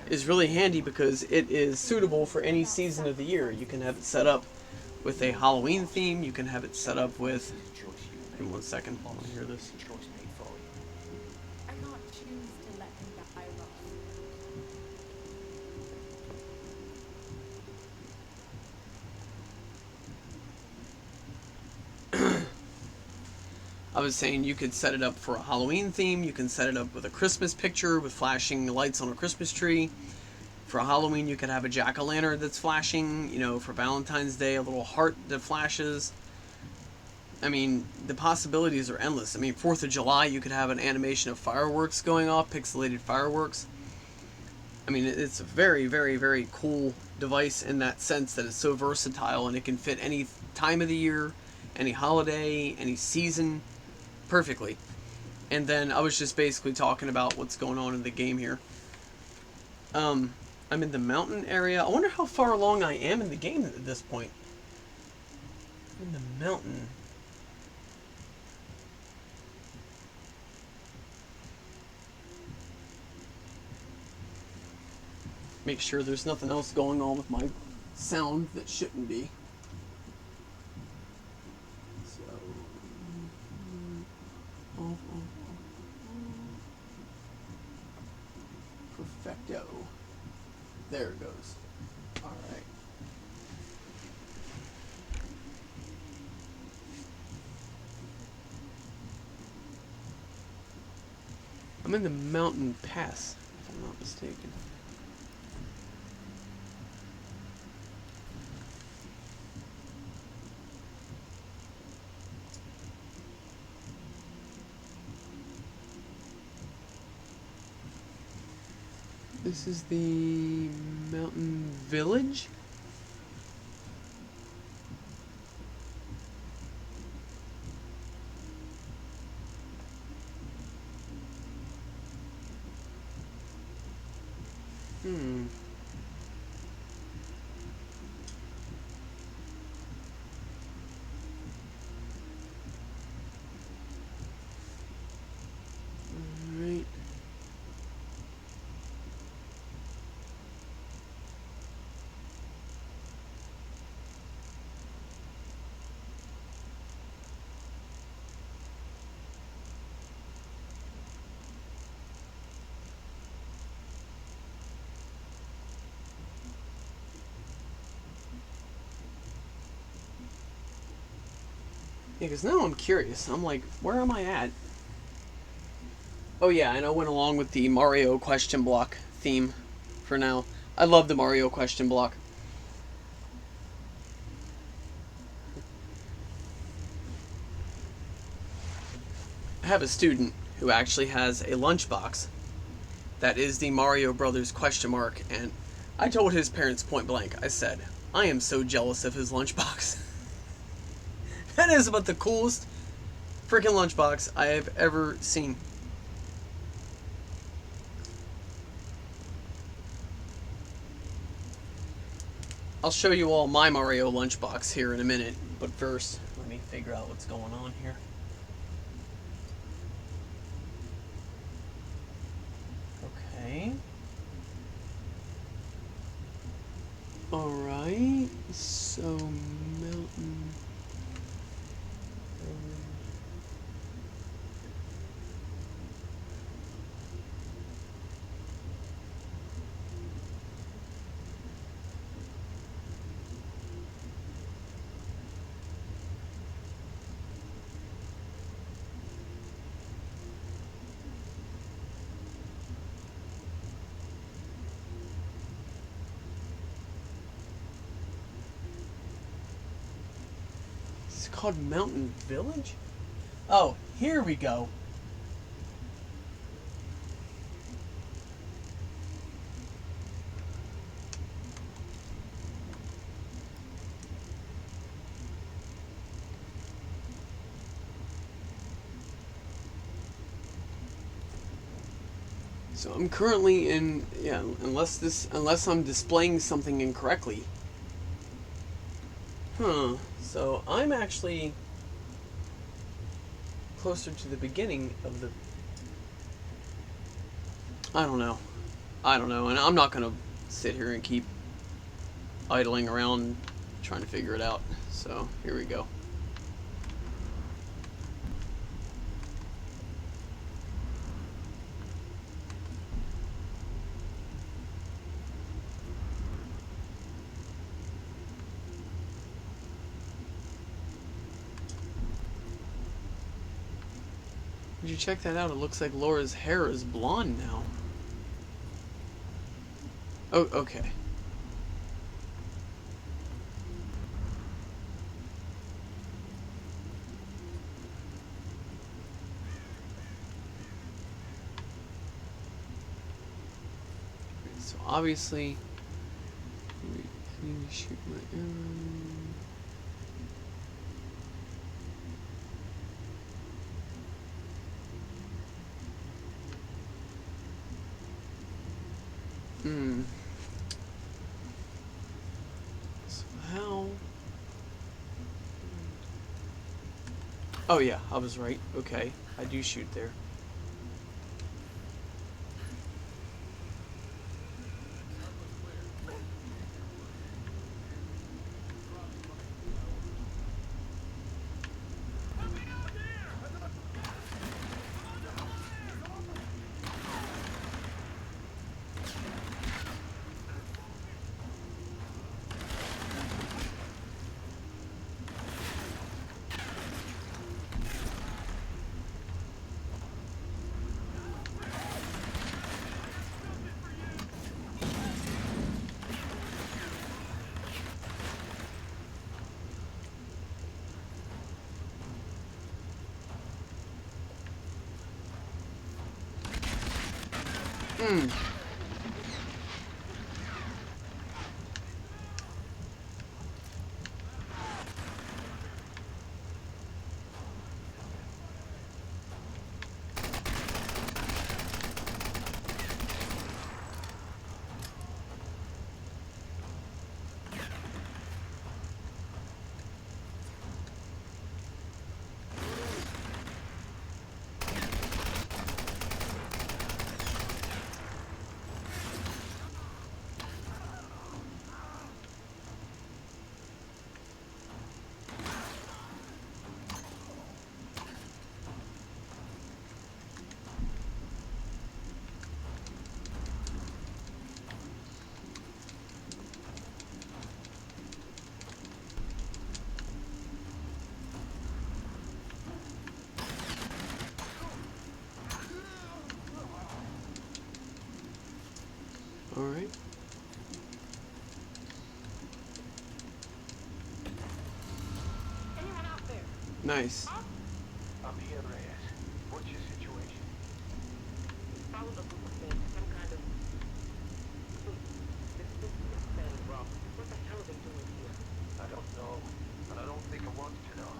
is really handy because it is suitable for any season of the year. You can have it set up with a Halloween theme. You can have it set up with... Give me 1 second. I want to hear this. I can't choose to let him die, Ross. I was saying you could set it up for a Halloween theme. You can set it up with a Christmas picture with flashing lights on a Christmas tree. For Halloween, you could have a jack-o'-lantern that's flashing. You know, for Valentine's Day, a little heart that flashes. I mean, the possibilities are endless. I mean, 4th of July, you could have an animation of fireworks going off, pixelated fireworks. I mean, it's a very, very, very cool device in that sense that it's so versatile and it can fit any time of the year, any holiday, any season, perfectly. And then I was just basically talking about what's going on in the game here. I'm in the mountain area. I wonder how far along I am in the game at this point. I'm in the mountain. Make sure there's nothing else going on with my sound that shouldn't be. So, perfecto. There it goes. All right. I'm in the mountain pass, if I'm not mistaken. This is the mountain village. Alright. Yeah, because now I'm curious. I'm like, where am I at? Oh yeah, and I went along with the Mario question block theme for now. I love the Mario question block. I have a student who actually has a lunchbox that is the Mario Brothers question mark, and I told his parents point blank, I said, I am so jealous of his lunchbox. That is about the coolest freaking lunchbox I have ever seen. I'll show you all my Mario lunchbox here in a minute, but first, let me figure out what's going on here. Okay. Alright, so mountain... It's called Mountain Village? Oh, here we go. So I'm currently in, yeah, unless I'm displaying something incorrectly. So I'm actually closer to the beginning of the... I don't know, and I'm not gonna sit here and keep idling around trying to figure it out. So here we go. Did you check that out? It looks like Laura's hair is blonde now. Oh, okay. So obviously, I need to shoot my arrow. So how? Oh yeah, I was right. Okay, I do shoot there. All right. Anyone out there? Nice. I'm here, Reyes. What's your situation? Followed a group of men to some kind of... This is thing, Rob. What the hell are they doing here? I don't know, and I don't think I want to know.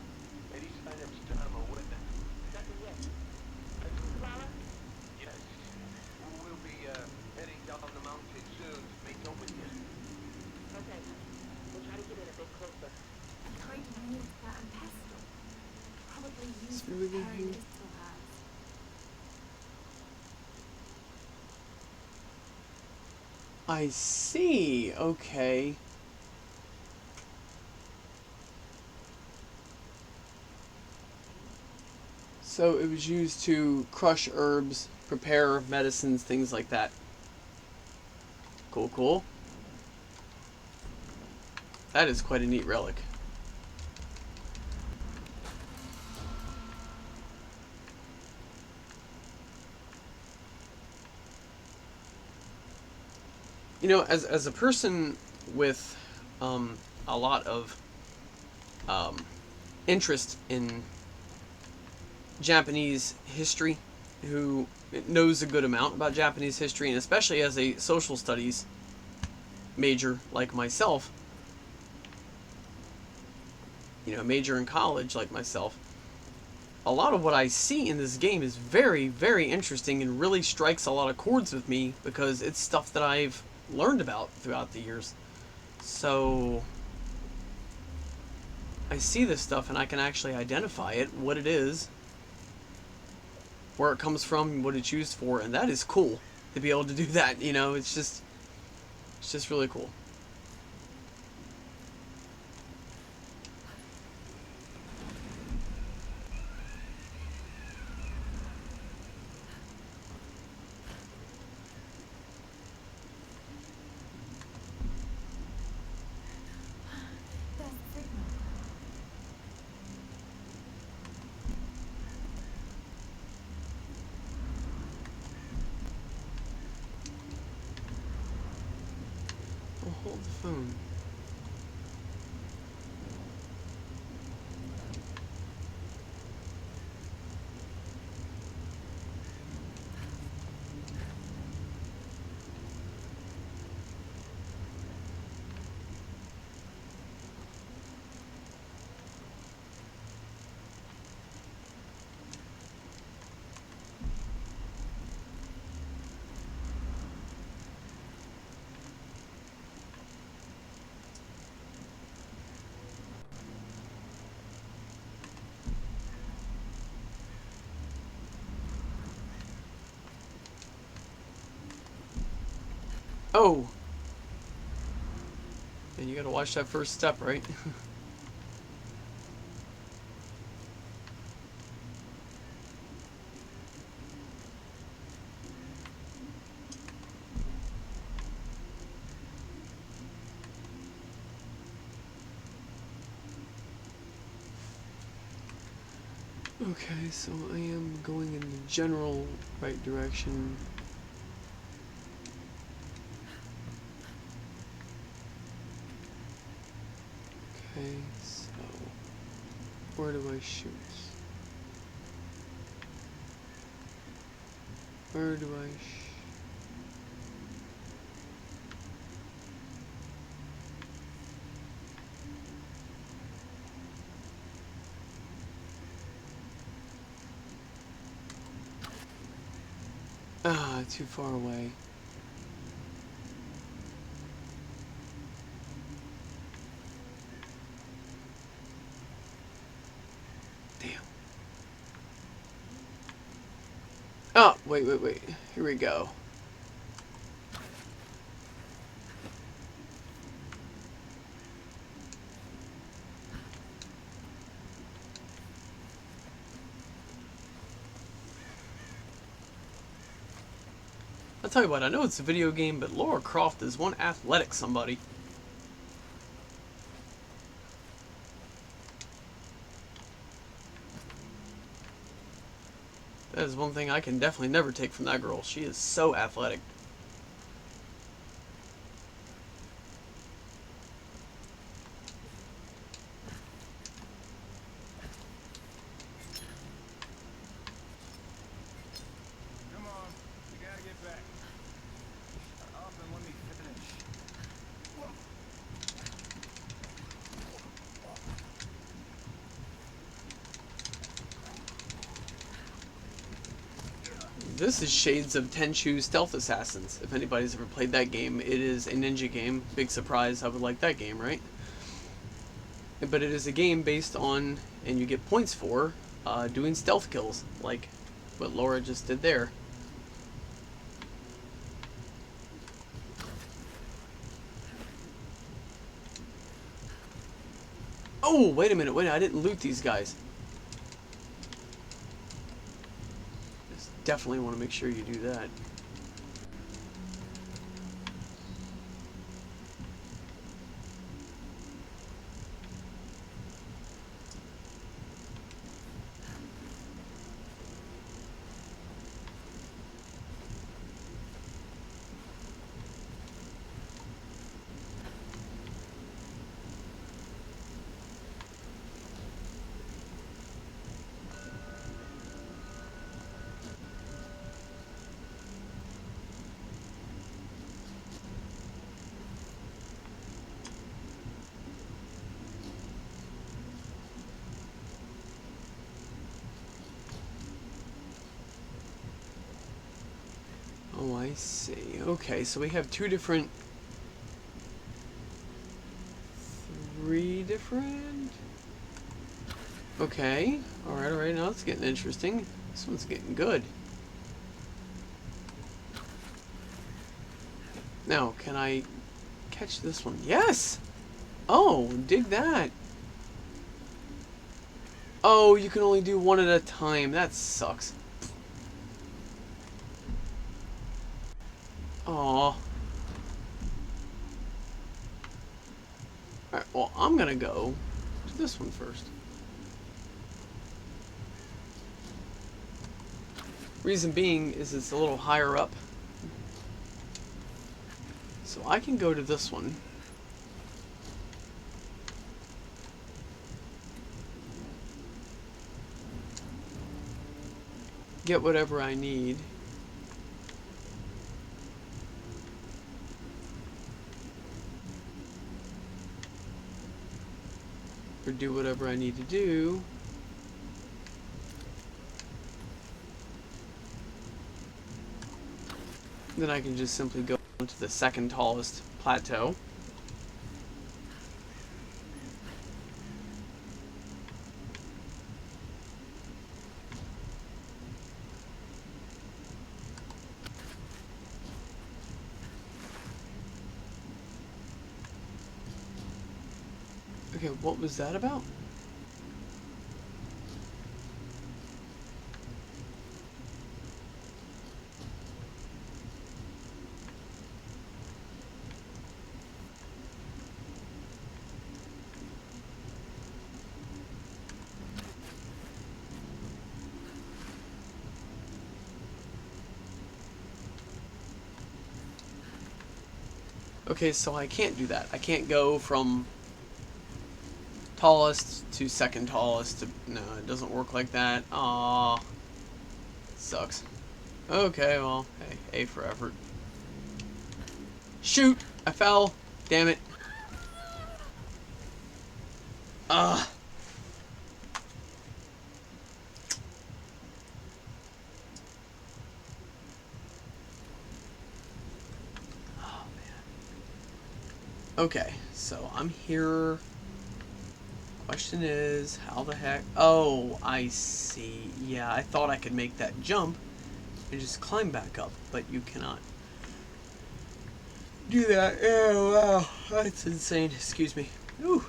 Any sign of time or witness? Nothing yet. Are you Clara? Yes. We'll be heading down the mountain soon to meet up with you. Okay. We'll try to get in a bit closer. Great water and pestle. Probably used It's really for good preparing here. pistol herbs. I see. Okay. So it was used to crush herbs, prepare medicines, things like that. Cool, cool. That is quite a neat relic. You know, as a person with a lot of interest in Japanese history, who knows a good amount about Japanese history, and especially as a social studies major like myself, you know, major in college like myself, a lot of what I see in this game is very, very interesting and really strikes a lot of chords with me because it's stuff that I've learned about throughout the years. So I see this stuff and I can actually identify it, what it is, where it comes from, what it's used for, and that is cool to be able to do that. You know, it's just really cool. Oh, hold the phone. Oh! And you gotta watch that first step, right? Okay, so I am going in the general right direction. Okay, so where do I shoot? Where do I Ah, too far away. Damn. Oh, wait. Here we go. I'll tell you what, I know it's a video game, but Lara Croft is one athletic somebody. That is one thing I can definitely never take from that girl. She is so athletic. Come on, you gotta get back. Shut up and let me finish. This is shades of Tenchu Stealth Assassins. If anybody's ever played that game, it is a ninja game. Big surprise, I would like that game, right? But it is a game based on, and you get points for, doing stealth kills, like what Laura just did there. Oh, wait a minute, I didn't loot these guys. Just definitely want to make sure you do that. I see. Okay, so we have three different... Okay. Alright, now it's getting interesting. This one's getting good. Now, can I catch this one? Yes! Oh, dig that. Oh, you can only do one at a time. That sucks. Aw. Alright, well, I'm gonna go to this one first. Reason being is it's a little higher up. So I can go to this one. Get whatever I need. Or do whatever I need to do. Then I can just simply go to the second tallest plateau. Okay, what was that about? Okay, so I can't do that. I can't go from tallest to second tallest to... No, it doesn't work like that. Aww. Sucks. Okay, well, hey, A for effort. Shoot! I fell. Damn it. Ah. Oh, man. Okay, so I'm here. Question is, how the heck... Oh, I see. Yeah, I thought I could make that jump and just climb back up, but you cannot do that. Oh, wow. That's insane. Excuse me. Ooh.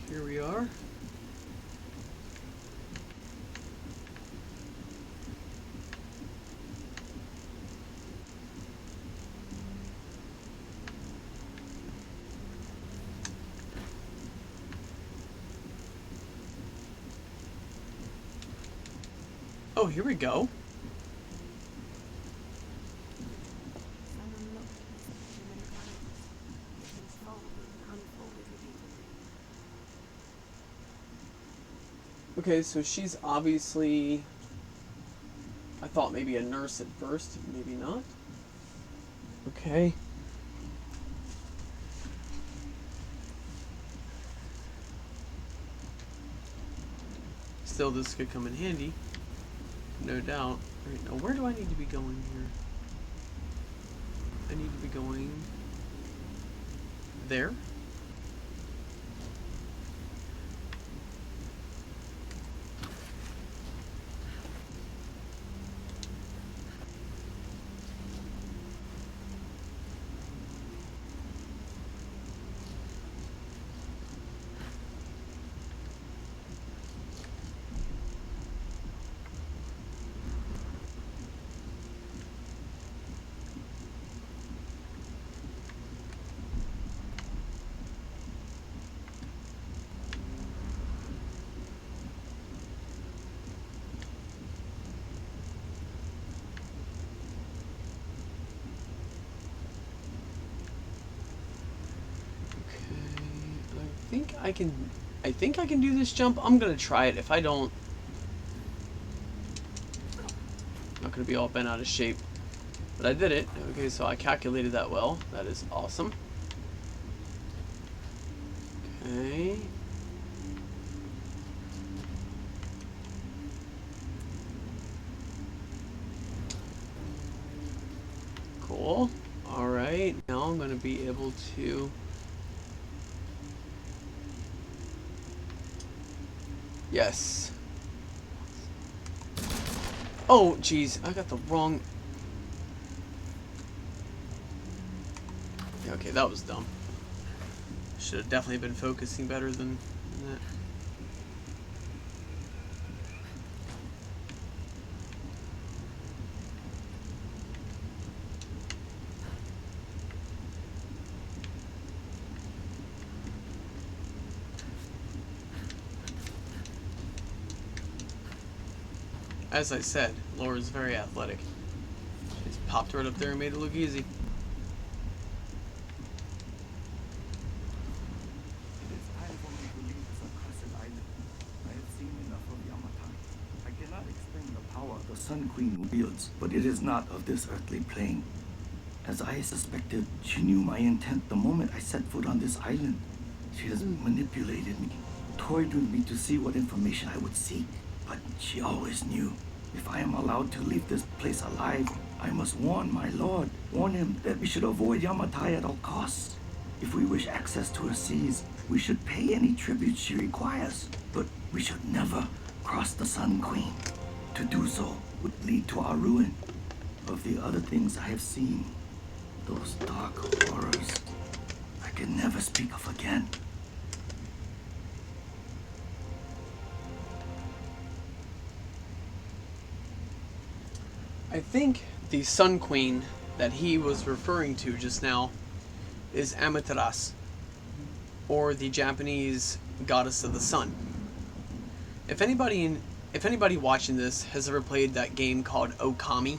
Here we are. Oh, here we go. Someone looked at the human bodies, things folded and unfolded repeatedly. Okay, so she's obviously... I thought maybe a nurse at first, maybe not. Okay. Still, this could come in handy. No doubt. Right, now where do I need to be going here? I need to be going... there? think I can do this jump. I'm gonna try it. If I don't, I'm not gonna be all bent out of shape. But I did it. Okay, so I calculated that well. That is awesome. Okay. Cool. Alright, now I'm going to be able to... Yes. Oh, jeez, I got the wrong... Okay, that was dumb. Should have definitely been focusing better than that. As I said, Laura's very athletic. She's popped right up there and made it look easy. It is time for me to leave this accursed island. I have seen enough of Yamatai. I cannot explain the power the Sun Queen wields, but it is not of this earthly plane. As I suspected, she knew my intent the moment I set foot on this island. She has manipulated me, toyed with me to see what information I would seek. But she always knew. If I am allowed to leave this place alive, I must warn my lord. Warn him that we should avoid Yamatai at all costs. If we wish access to her seas, we should pay any tribute she requires. But we should never cross the Sun Queen. To do so would lead to our ruin. Of the other things I have seen, those dark horrors, I can never speak of again. I think the Sun Queen that he was referring to just now is Amaterasu, or the Japanese goddess of the sun. If anybody watching this has ever played that game called Okami,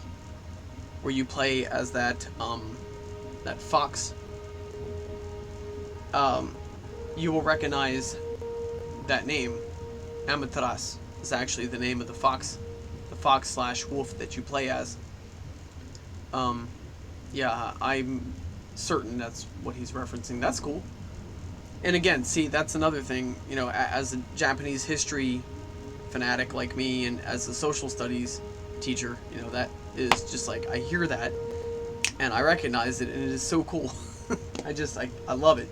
where you play as that fox, you will recognize that name. Amaterasu is actually the name of the fox / wolf that you play as. Yeah, I'm certain that's what he's referencing. That's cool. And again, see, that's another thing, you know, as a Japanese history fanatic like me, and as a social studies teacher, you know, that is just like, I hear that and I recognize it, and it is so cool. I love it.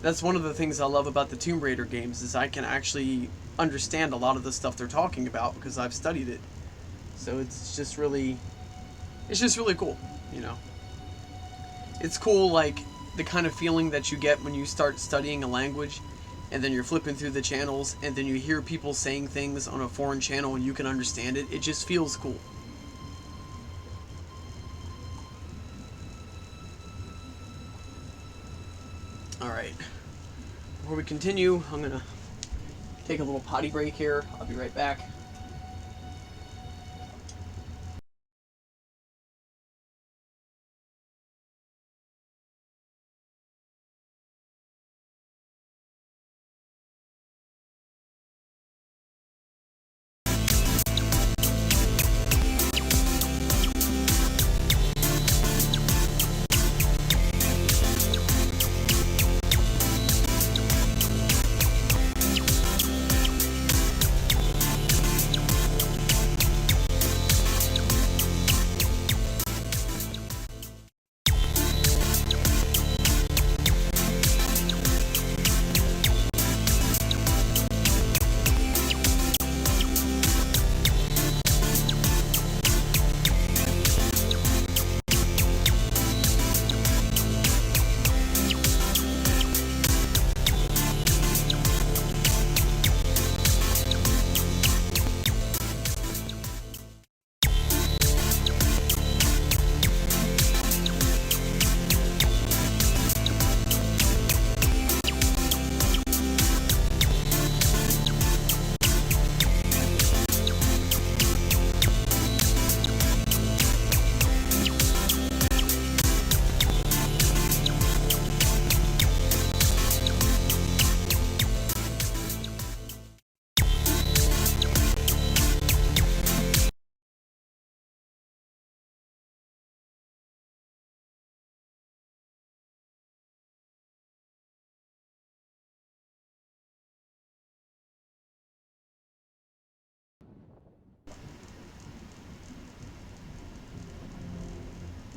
That's one of the things I love about the Tomb Raider games, is I can actually understand a lot of the stuff they're talking about because I've studied it. So it's just really cool, you know. It's cool, like, the kind of feeling that you get when you start studying a language, and then you're flipping through the channels, and then you hear people saying things on a foreign channel and you can understand it. It just feels cool. Alright. Before we continue, I'm gonna take a little potty break here. I'll be right back.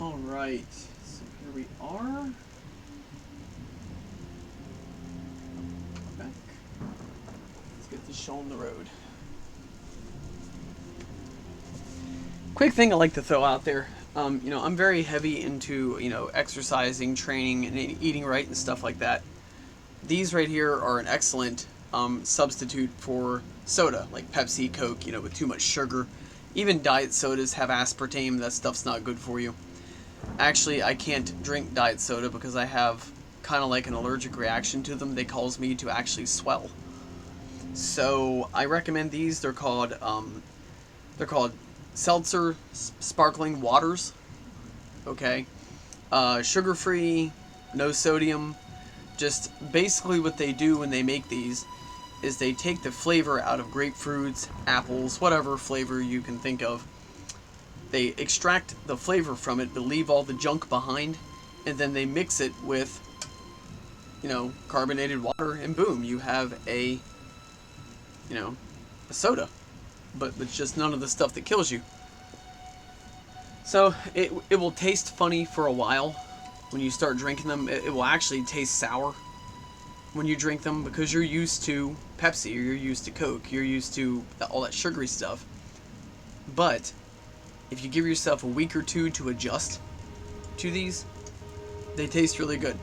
Alright, so here we are. Back. Let's get this show on the road. Quick thing I like to throw out there. You know, I'm very heavy into, you know, exercising, training, and eating right and stuff like that. These right here are an excellent substitute for soda, like Pepsi, Coke, you know, with too much sugar. Even diet sodas have aspartame. That stuff's not good for you. Actually, I can't drink diet soda because I have kind of like an allergic reaction to them. They cause me to actually swell. So I recommend these. They're called seltzer sparkling waters. Okay, sugar-free, no sodium. Just basically what they do when they make these is they take the flavor out of grapefruits, apples, whatever flavor you can think of. They extract the flavor from it, but leave all the junk behind, and then they mix it with, you know, carbonated water, and boom, you have a, you know, a soda, but with just none of the stuff that kills you. So it will taste funny for a while. When you start drinking them, it will actually taste sour when you drink them because you're used to Pepsi or you're used to Coke, you're used to all that sugary stuff. But if you give yourself a week or two to adjust to these, they taste really good.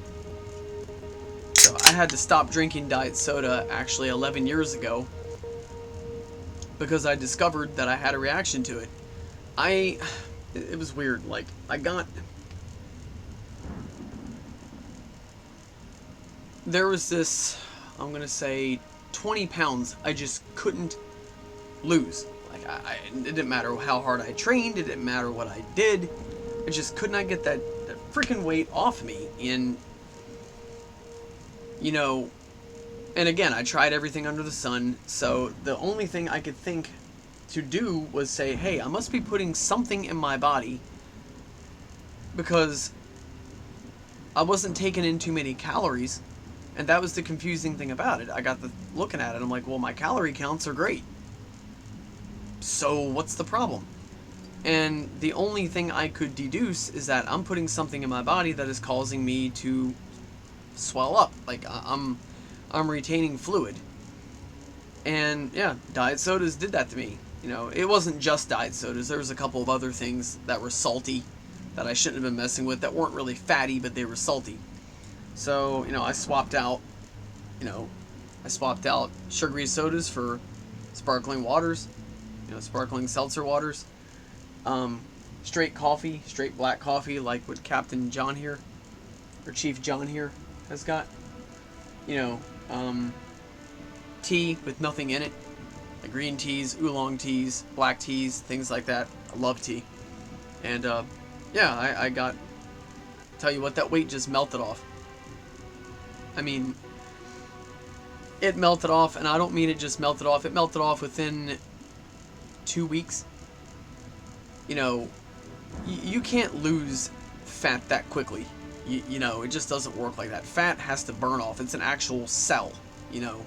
So I had to stop drinking diet soda actually 11 years ago because I discovered that I had a reaction to it. It was weird. Like, there was this, I'm gonna say 20 pounds I just couldn't lose. Like, it didn't matter how hard I trained, it didn't matter what I did, I just could not get that freaking weight off me. And, you know, and again, I tried everything under the sun, so the only thing I could think to do was say, hey, I must be putting something in my body because I wasn't taking in too many calories. And that was the confusing thing about it. I got looking at it, I'm like, well, my calorie counts are great. So what's the problem? And the only thing I could deduce is that I'm putting something in my body that is causing me to swell up. Like, I'm retaining fluid. And yeah, diet sodas did that to me. You know, it wasn't just diet sodas. There was a couple of other things that were salty that I shouldn't have been messing with that weren't really fatty, but they were salty. So, you know, I swapped out sugary sodas for sparkling waters, you know, sparkling seltzer waters, straight coffee, straight black coffee, like what Captain John here, or Chief John here has got, you know, tea with nothing in it, like green teas, oolong teas, black teas, things like that. I love tea. And, yeah, I got, tell you what, that weight just melted off. I mean, it melted off, and I don't mean it just melted off. It melted off within 2 weeks. You know, you can't lose fat that quickly. You know, it just doesn't work like that. Fat has to burn off. It's an actual cell, you know.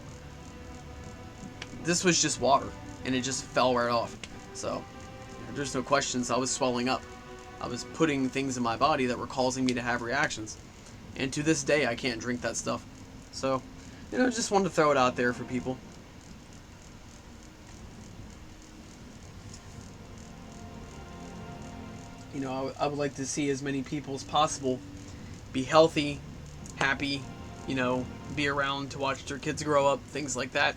This was just water, and it just fell right off. So, there's no questions. I was swelling up. I was putting things in my body that were causing me to have reactions. And to this day, I can't drink that stuff. So, you know, just wanted to throw it out there for people. You know, I would like to see as many people as possible be healthy, happy, you know, be around to watch their kids grow up, things like that.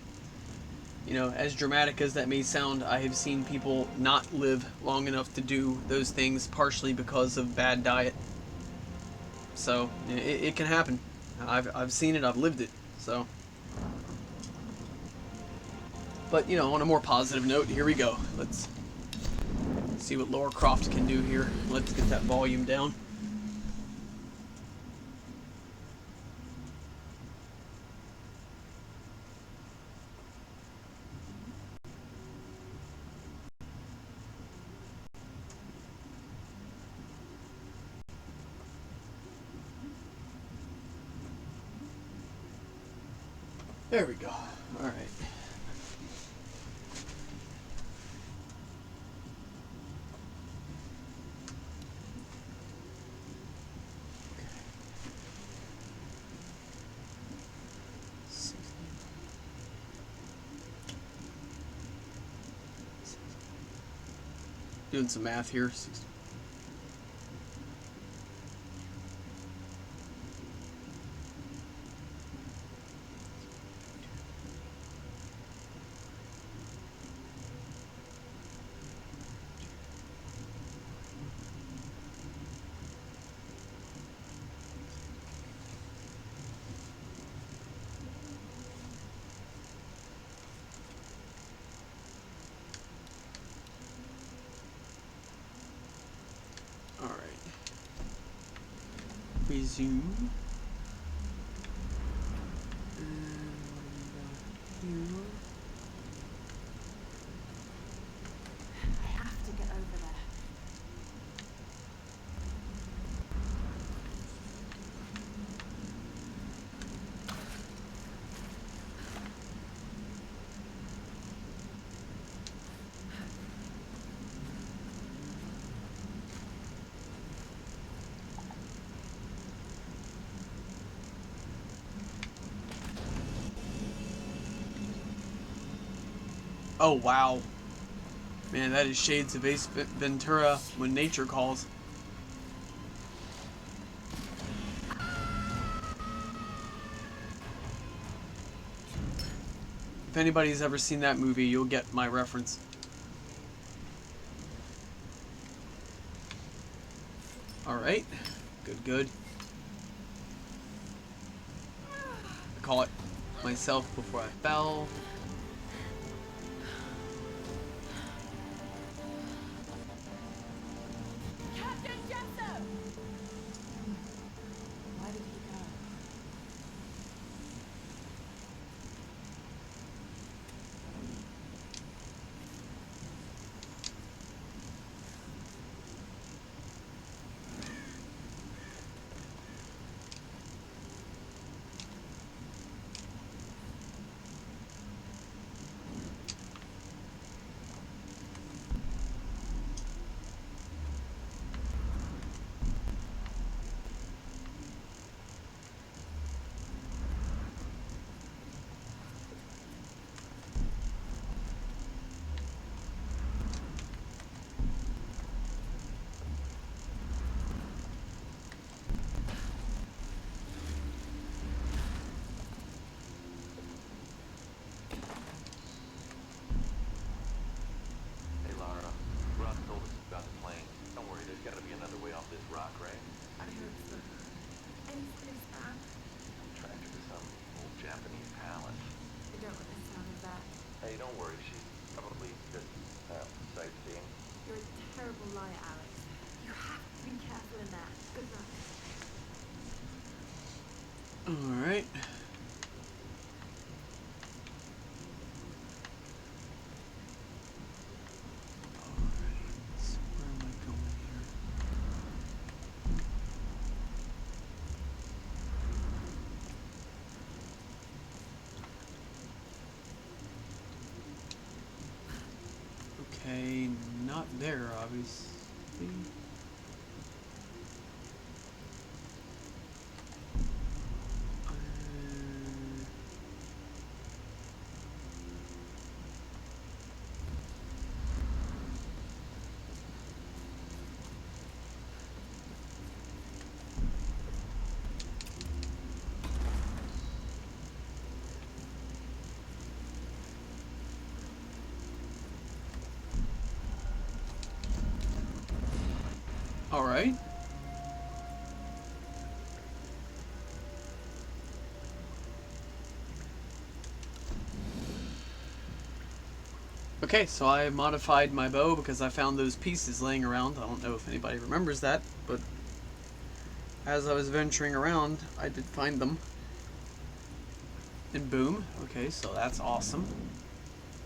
You know, as dramatic as that may sound, I have seen people not live long enough to do those things, partially because of bad diet. So, it can happen. I've seen it, I've lived it, so. But, you know, on a more positive note, here we go. Let's see what Laura Croft can do here. Let's get that volume down. There we go. All right. Doing some math here. Resume. I have to get over there. Oh wow. Man, that is shades of Ace Ventura when nature calls. If anybody's ever seen that movie, you'll get my reference. Alright. Good, good. I call it myself before I fell. Where did he go? Hey, Lara. Ross told us about the plane. Don't worry, there's gotta be another way off this rock, right? I hope so. Anything bad? Tracked her to some old Japanese palace. I don't like the sound of that. Hey, don't worry, she's probably just sightseeing. You're a terrible liar, Alex. You have to be careful in there. Good luck. Alright. So where am I going here? Okay, not there, obviously. Alright. Okay, so I modified my bow because I found those pieces laying around. I don't know if anybody remembers that, but as I was venturing around, I did find them. And boom. Okay, so that's awesome.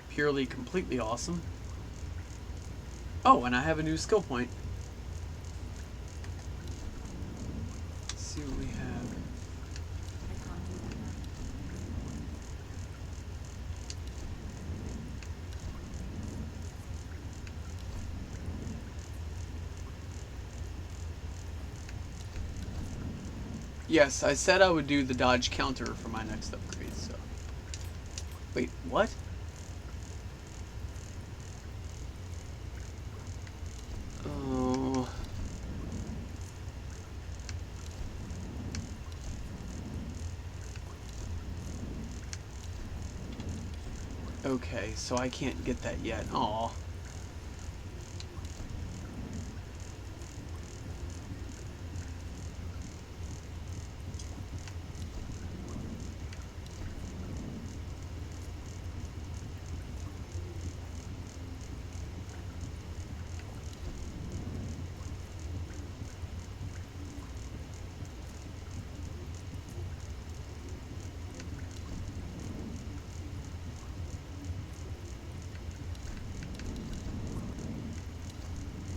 Purely, completely awesome. Oh, and I have a new skill point. Let's see what we have. I can't do that now. Yes, I said I would do the dodge counter for my next upgrade, so. Wait, what? Okay, so I can't get that yet. Aw.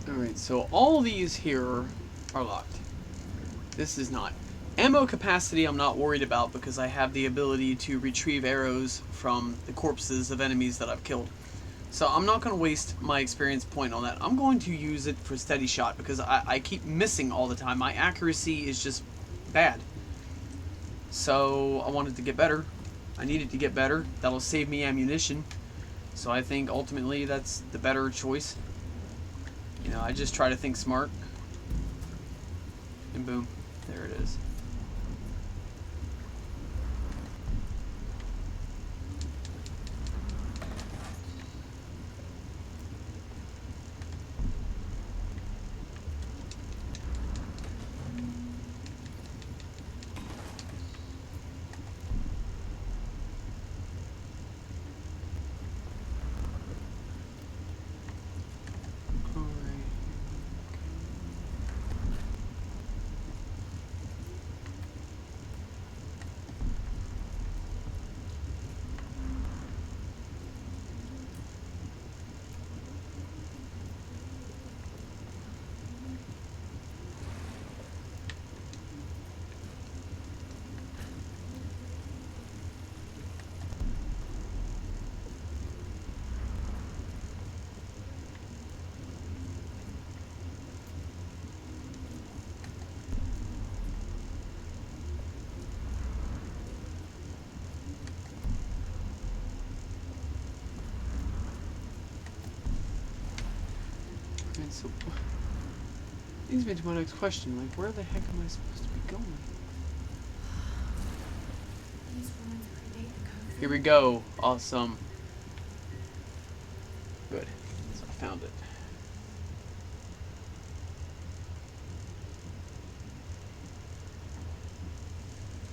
Alright, so all these here are locked. This is not. Ammo capacity I'm not worried about because I have the ability to retrieve arrows from the corpses of enemies that I've killed. So I'm not going to waste my experience point on that. I'm going to use it for steady shot because I keep missing all the time. My accuracy is just bad. So I wanted to get better. I needed to get better. That'll save me ammunition. So I think ultimately that's the better choice. You know, I just try to think smart. And boom, there it is. And so, leads me to my next question, like, where the heck am I supposed to be going? Here we go. Awesome. Good. So I found it.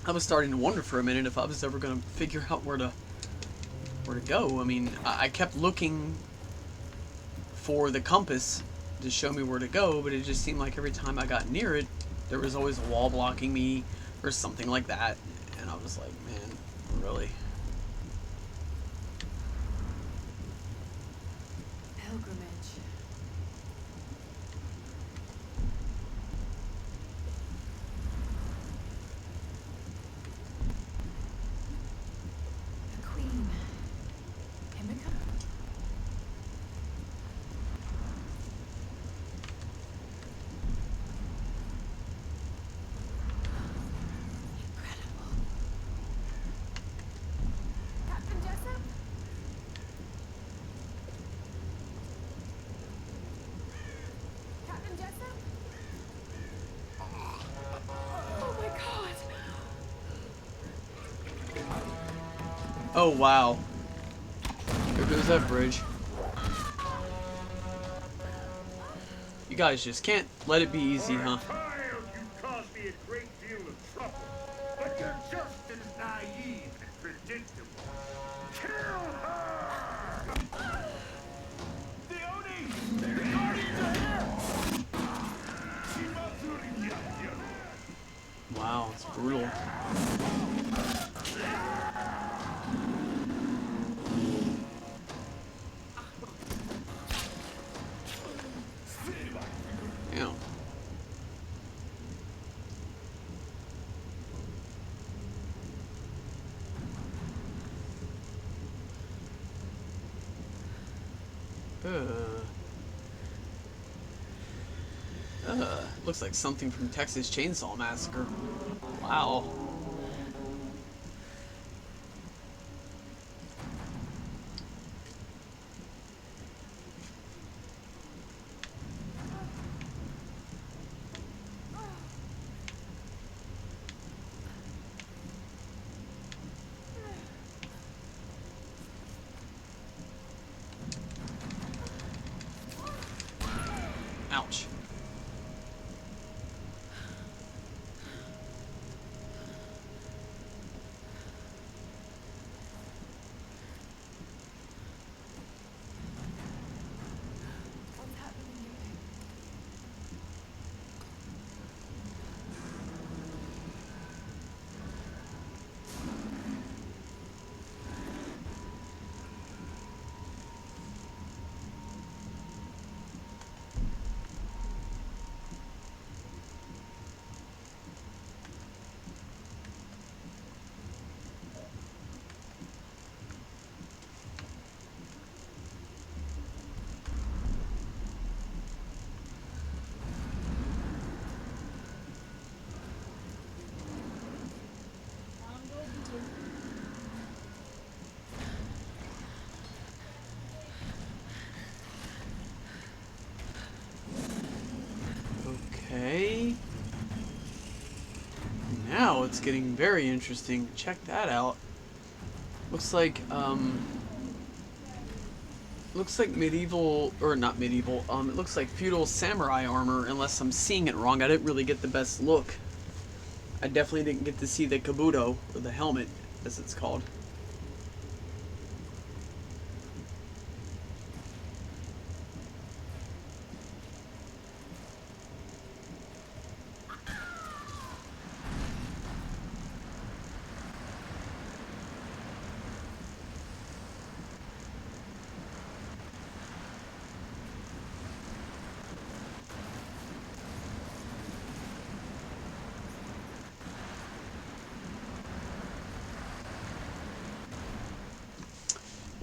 I was starting to wonder for a minute if I was ever going to figure out where to go. I mean, I kept looking for the compass to show me where to go, but it just seemed like every time I got near it, there was always a wall blocking me or something like that. And I was like, man, really? Pilgrimage. The Queen. Himika? Incredible. Captain Jessup? Captain Jessup? Oh my god! Oh, wow. There goes that bridge. You guys just can't let it be easy, huh? Child, you've caused me a great deal of trouble, but you're just as naive and predictable. Kill her! The Oni! The Guardians are here! Wow, it's brutal. Damn. Looks like something from Texas Chainsaw Massacre. Wow. it's getting very interesting. Check that out. Looks like medieval, or not medieval, it looks like feudal samurai armor, unless I'm seeing it wrong. I didn't really get the best look. I definitely didn't get to see the kabuto, or the helmet, as it's called.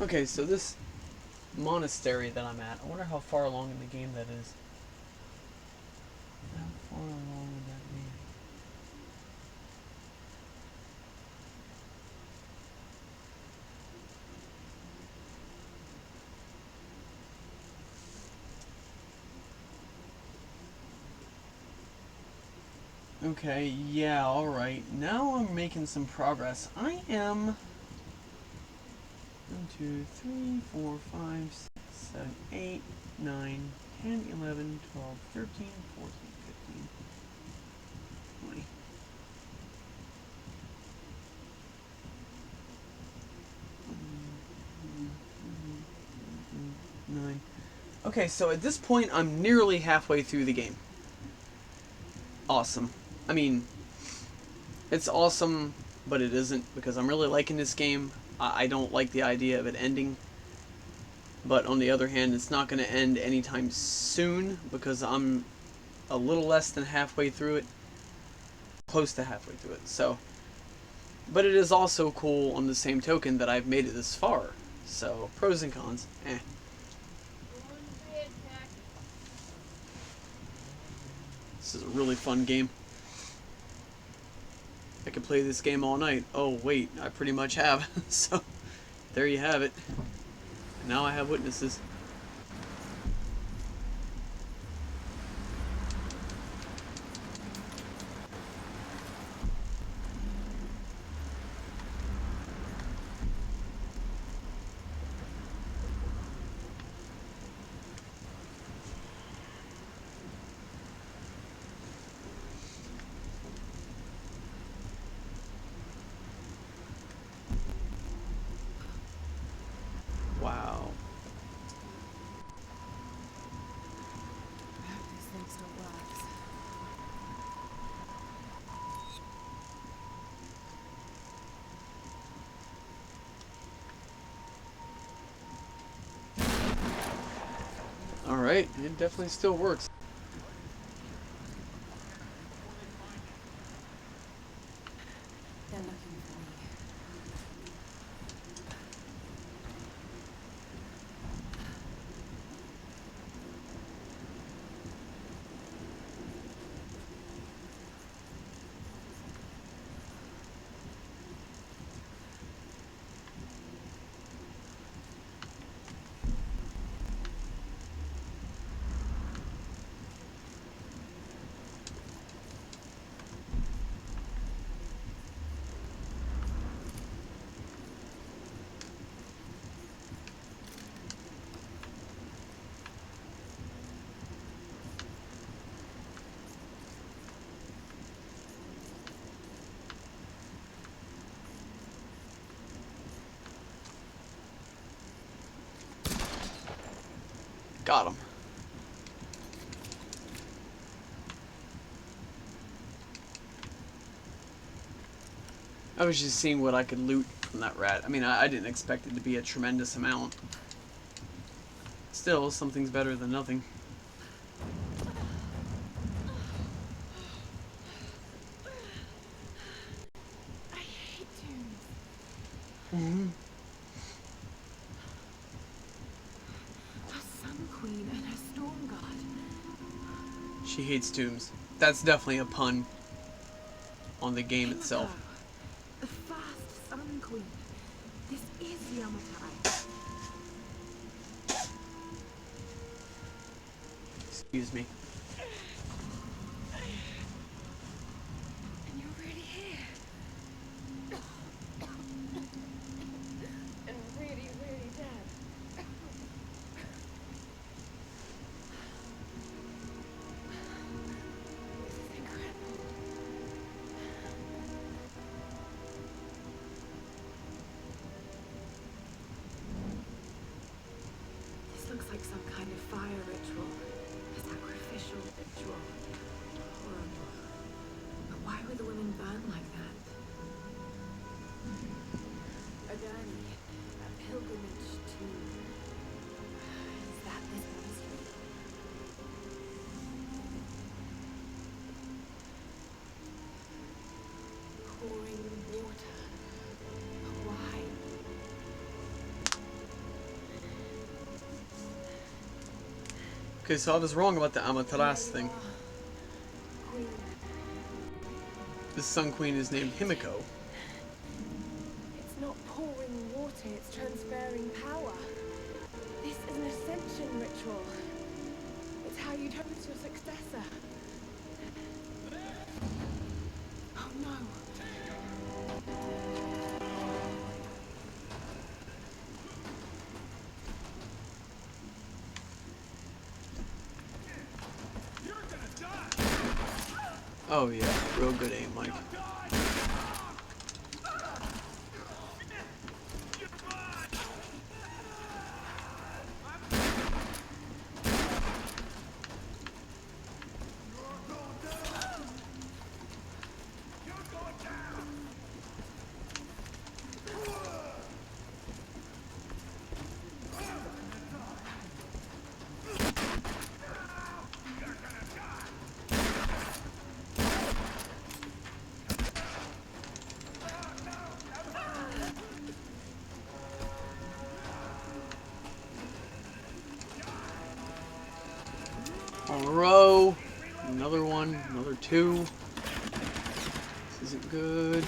Okay, so this monastery that I'm at, I wonder how far along in the game that is. How far along would that be? Okay, yeah, alright. Now I'm making some progress. I am 1, 2, 3, 4, 5, 6, 7, 8, 9, 10, 11, 12, 13, 14, 15, 20. Nine. Okay, so at this point, I'm nearly halfway through the game. Awesome. I mean, it's awesome, but it isn't, because I'm really liking this game. I don't like the idea of it ending. But on the other hand, it's not going to end anytime soon, because I'm a little less than halfway through it. Close to halfway through it, so. But it is also cool on the same token that I've made it this far. So, pros and cons. This is a really fun game. I could play this game all night. Oh, wait, I pretty much have. So, there you have it. Now I have witnesses. Wow. This thing still works. Alright, it definitely still works. They're looking for me. Got him. I was just seeing what I could loot from that rat. I mean, I didn't expect it to be a tremendous amount. Still, something's better than nothing. I hate tombs. A sun queen and a storm god. She hates tombs. That's definitely a pun on the game itself. The fast sun queen. This is Yamatai. Excuse me. And you're really here. Okay, so I was wrong about the Amaterasu thing. Queen. This Sun Queen is named Himiko. It's not pouring water, it's transferring power. This is an ascension ritual. It's how you chose your successor. Oh no. Oh yeah, real good aim, Mike. On a row. Another one. Another two. This isn't good.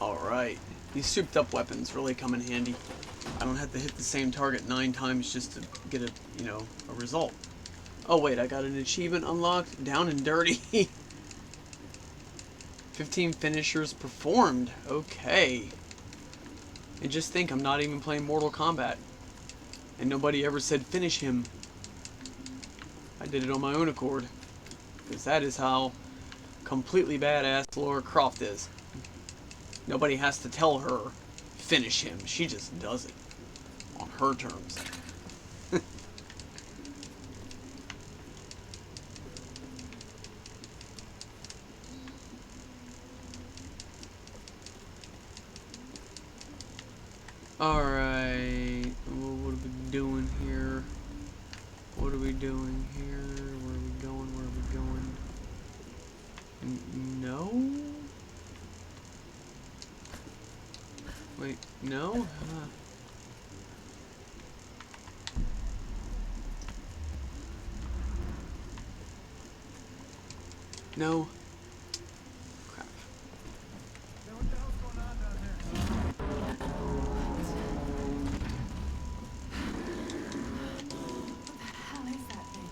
Alright. These souped up weapons really come in handy. I don't have to hit the same target 9 times just to get a result. Oh wait, I got an achievement unlocked. Down and dirty. 15 finishers performed. Okay. And just think, I'm not even playing Mortal Kombat. And nobody ever said finish him. I did it on my own accord. Because that is how completely badass Lara Croft is. Nobody has to tell her, finish him. She just does it. On her terms. Alright. What are we doing here? What are we doing here? Where are we going? Where are we going? No? Wait, no? No. Crap. How is that thing?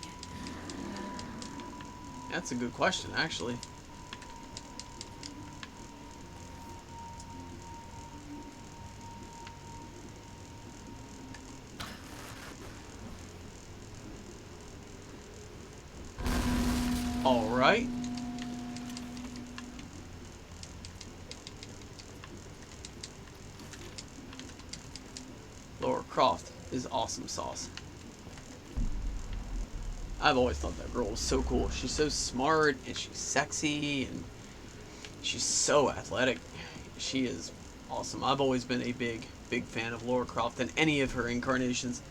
That's a good question, actually. Alright. Lara Croft is awesome sauce. I've always thought that girl was so cool. She's so smart, and she's sexy, and she's so athletic. She is awesome. I've always been a big fan of Lara Croft and any of her incarnations.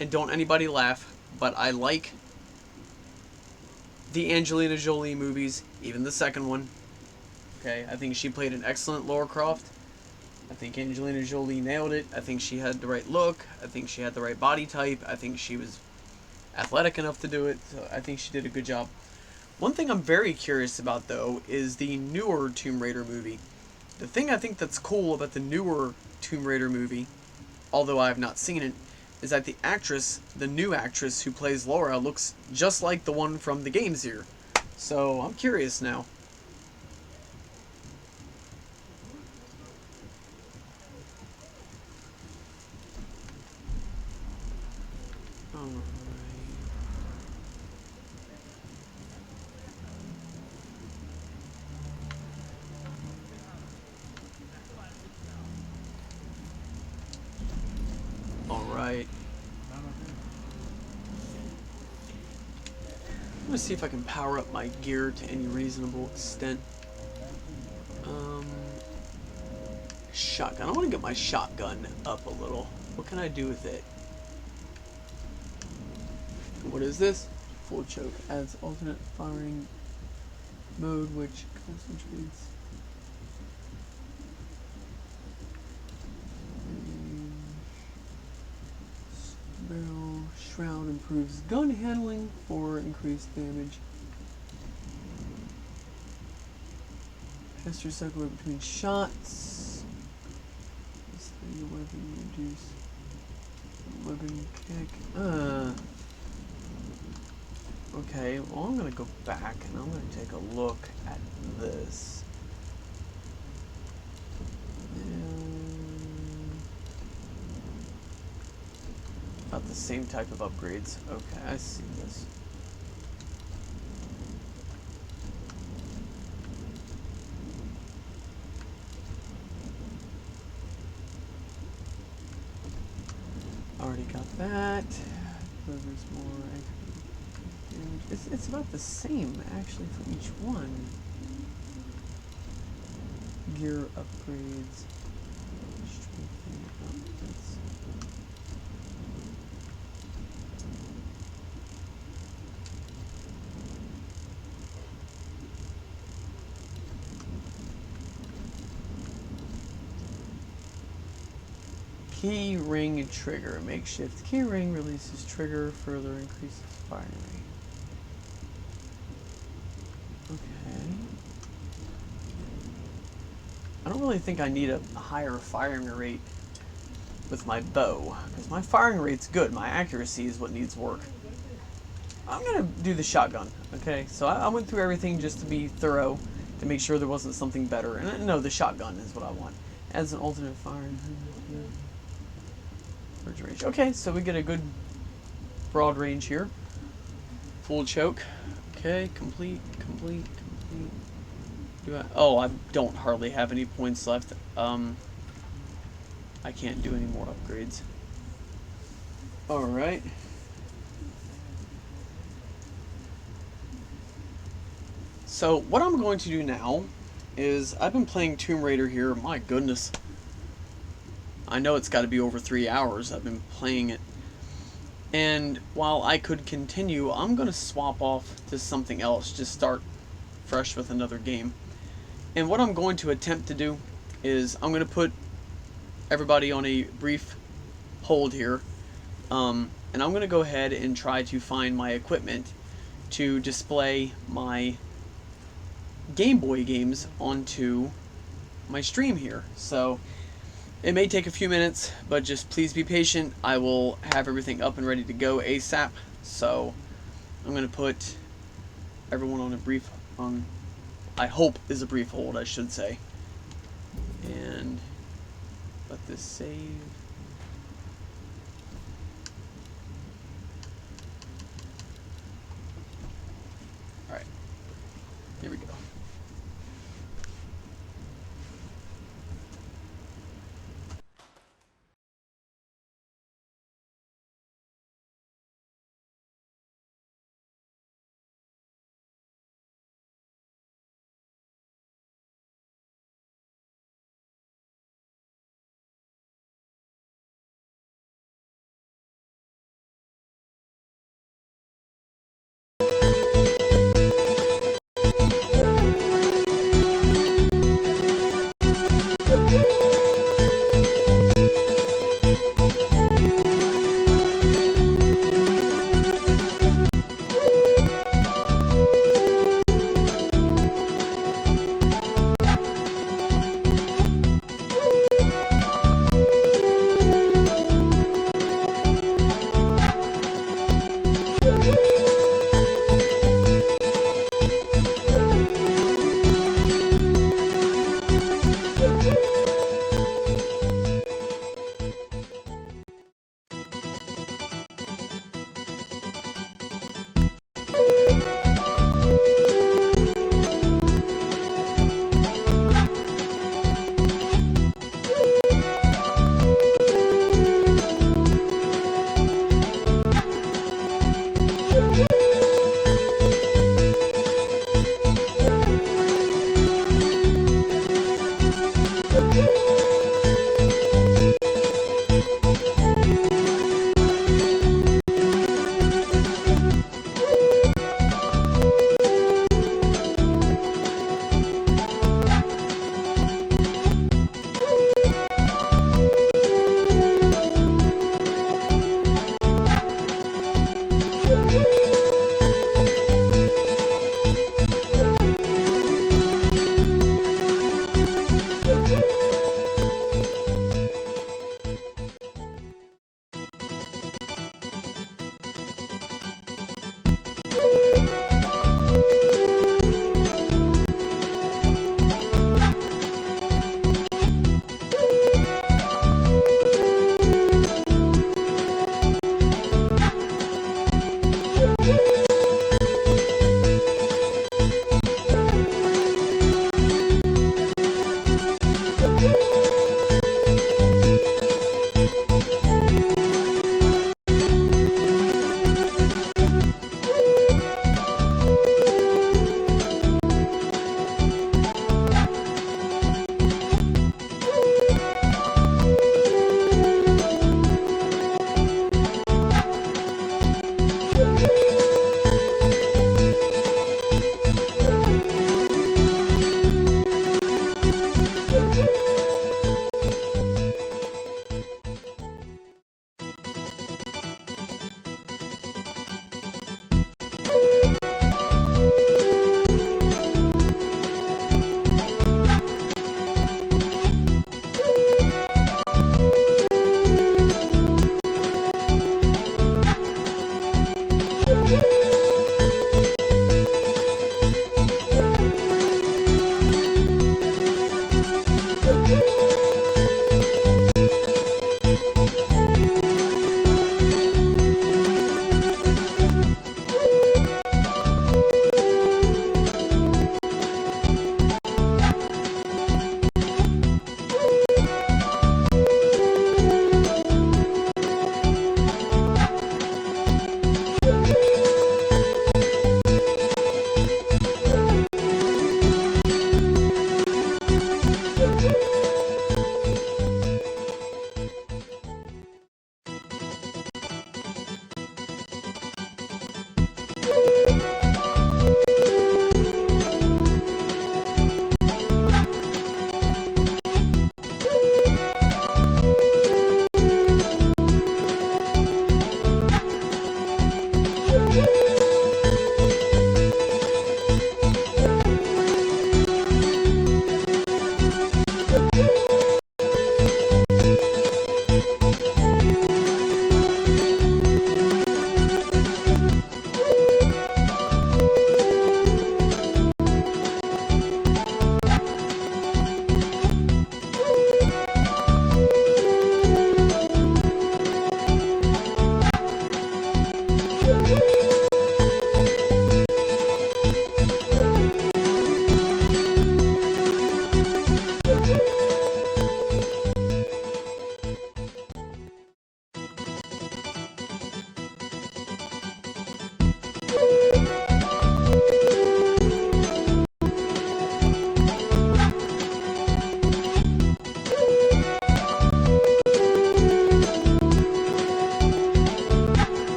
And don't anybody laugh, but I like the Angelina Jolie movies, even the second one. Okay, I think she played an excellent Lara Croft. I think Angelina Jolie nailed it. I think she had the right look. I think she had the right body type. I think she was athletic enough to do it. So I think she did a good job. One thing I'm very curious about, though, is the newer Tomb Raider movie. The thing I think that's cool about the newer Tomb Raider movie, although I have not seen it, is that the actress, the new actress who plays Laura, looks just like the one from the games here. So I'm curious now. Alright. I'm gonna see if I can power up my gear to any reasonable extent. shotgun. I want to get my shotgun up a little. What can I do with it? What is this? Full choke adds alternate firing mode, which concentrates. Barrel shroud improves gun handling for increased damage. Faster cycle between shots. This thing, your weapon reduce weapon kick. Okay, well I'm gonna go back and I'm gonna take a look at this. About the same type of upgrades. Okay, I see this. Already got that. Delivers more damage. It's about the same actually for each one. Gear upgrades. Strengthening outfits. Key ring trigger. Makeshift key ring releases trigger, further increases firing rate. Okay. I don't really think I need a higher firing rate with my bow, because my firing rate's good. My accuracy is what needs work. I'm gonna do the shotgun. Okay, so I went through everything just to be thorough, to make sure there wasn't something better. And no, the shotgun is what I want. Adds an alternate firing range. Okay, so we get a good broad range here. Full choke. Okay, complete. Oh, I don't hardly have any points left. I can't do any more upgrades. Alright. So, what I'm going to do now is, I've been playing Tomb Raider here, my goodness. I know it's got to be over 3 hours I've been playing it. And while I could continue, I'm going to swap off to something else, just start fresh with another game. And what I'm going to attempt to do is, I'm going to put everybody on a brief hold here. And I'm going to go ahead and try to find my equipment to display my Game Boy games onto my stream here. So it may take a few minutes, but just please be patient. I will have everything up and ready to go ASAP. So I'm going to put everyone on a brief, I hope is a brief hold, I should say. And let this save. Alright, here we go.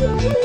you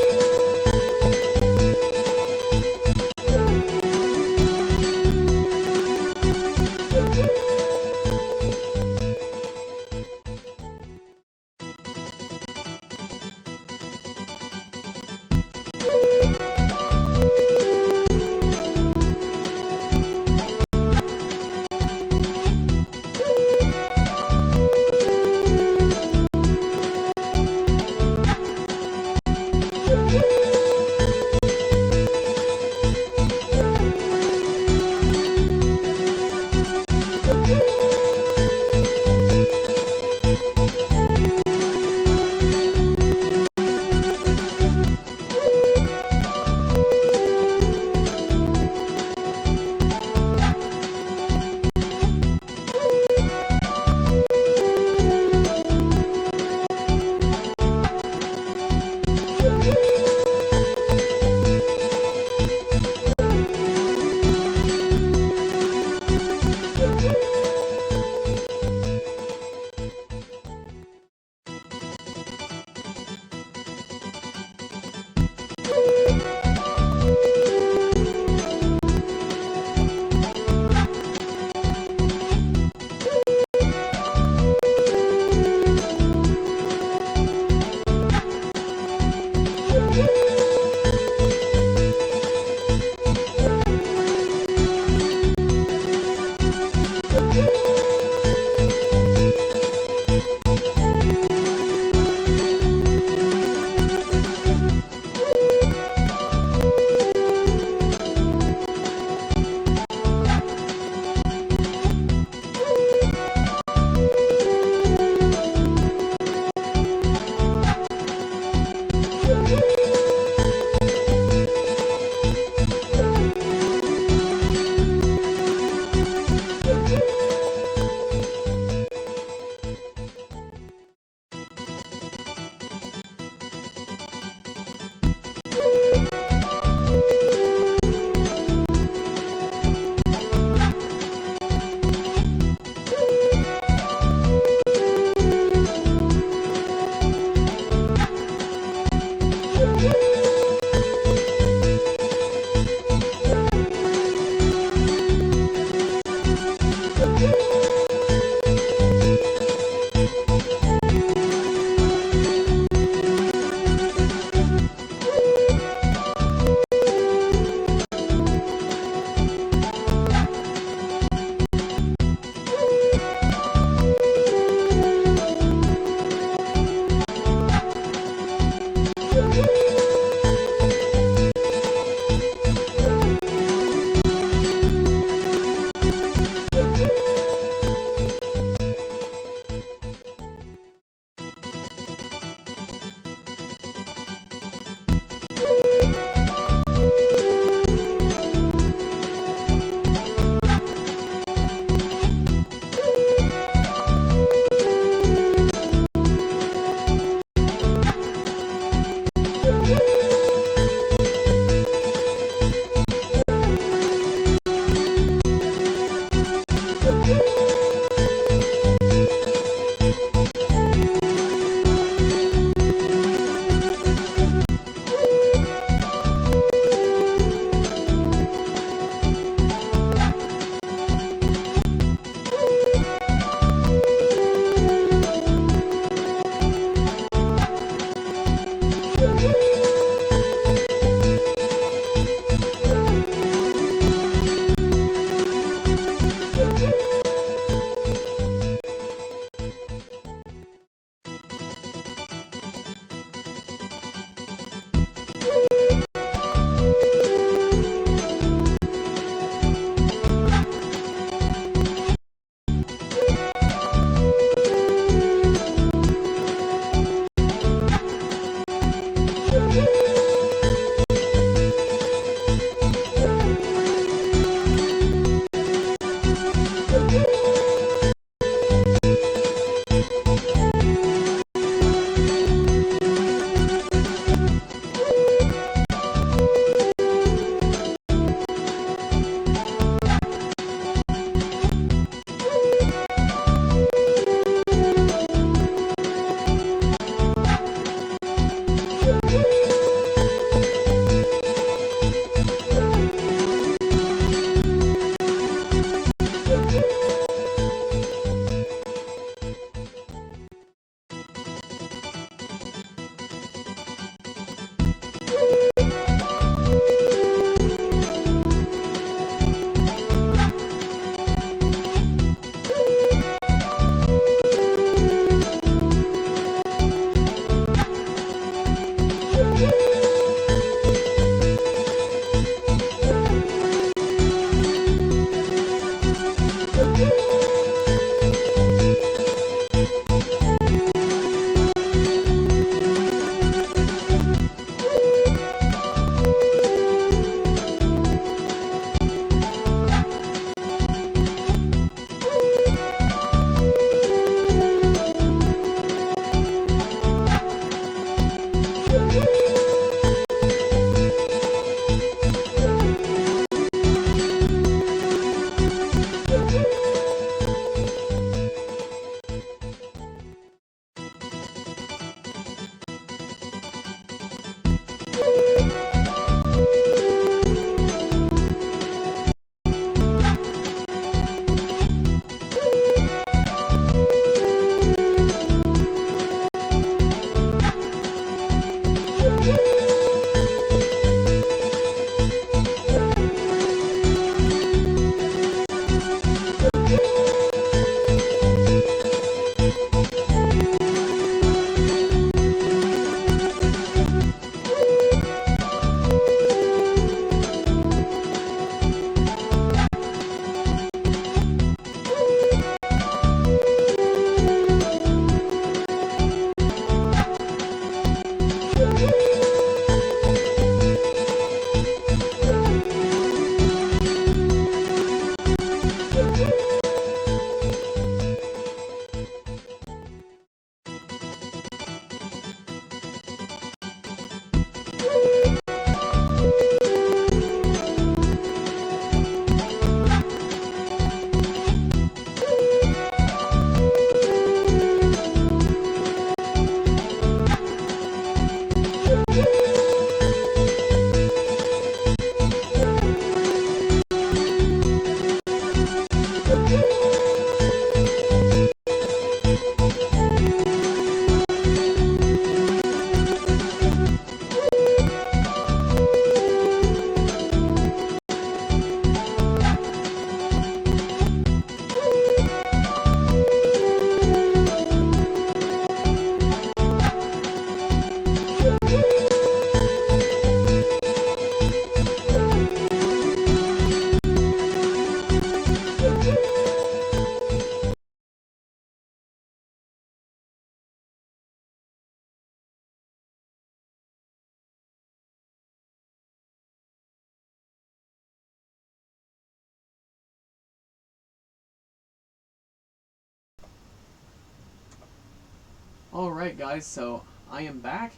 Alright guys, so I am back.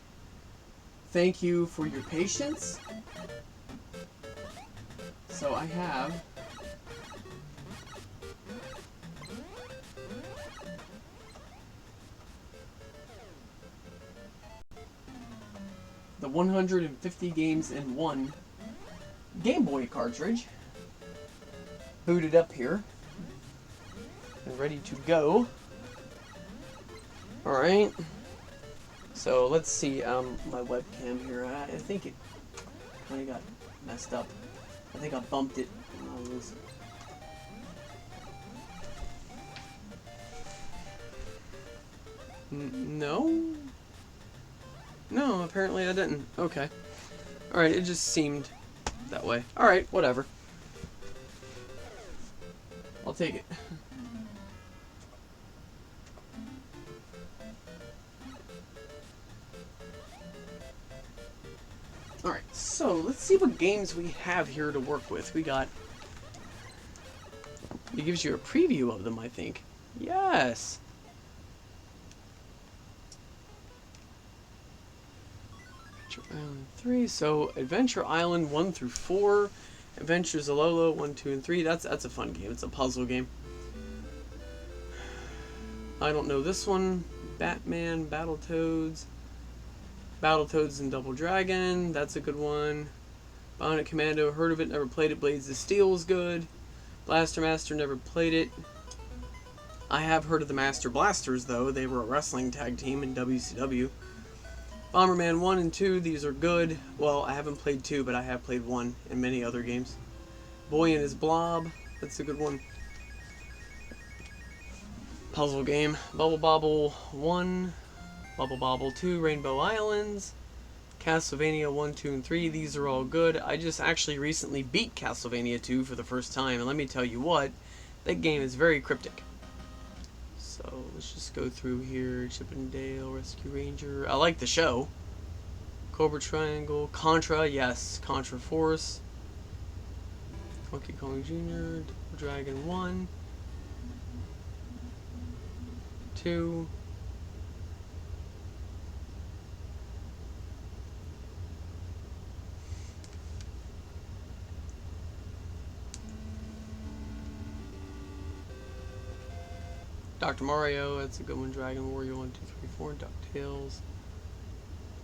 Thank you for your patience. So I have the 150 games in one Gameboy cartridge booted up here and ready to go. Alright, so let's see, my webcam here, I think it kind of got messed up. I think I bumped it when I was... No? No, apparently I didn't. Okay. Alright, it just seemed that way. Alright, whatever. I'll take it. Alright, so let's see what games we have here to work with. We got... It gives you a preview of them, I think. Yes! Adventure Island 3. So, Adventure Island 1 through 4. Adventures Alolo 1, 2, and 3. That's a fun game. It's a puzzle game. I don't know this one. Batman, Battletoads. Battletoads and Double Dragon, that's a good one. Bionic Commando, heard of it, never played it. Blades of Steel is good. Blaster Master, never played it. I have heard of the Master Blasters, though. They were a wrestling tag team in WCW. Bomberman 1 and 2, these are good. Well, I haven't played 2, but I have played 1 and many other games. Boy and His Blob, that's a good one. Puzzle game. Bubble Bobble 1. Bubble Bobble 2, Rainbow Islands, Castlevania 1, 2, and 3, these are all good. I just actually recently beat Castlevania 2 for the first time, and let me tell you what, that game is very cryptic. So, let's just go through here. Chip and Dale, Rescue Ranger, I like the show. Cobra Triangle, Contra, yes, Contra Force, Donkey Kong Jr., Double Dragon 1, 2, Dr. Mario, that's a good one. Dragon Warrior 1, 2, 3, 4. DuckTales.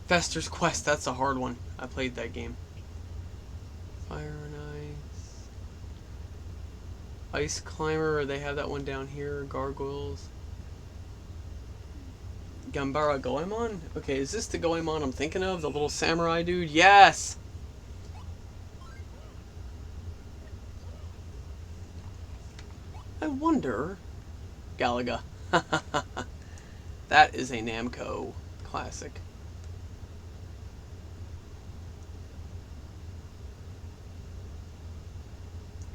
Fester's Quest, that's a hard one. I played that game. Fire and Ice. Ice Climber, they have that one down here. Gargoyles. Gambara Goemon? Okay, is this the Goemon I'm thinking of? The little samurai dude? Yes! I wonder... Galaga. That is a Namco classic.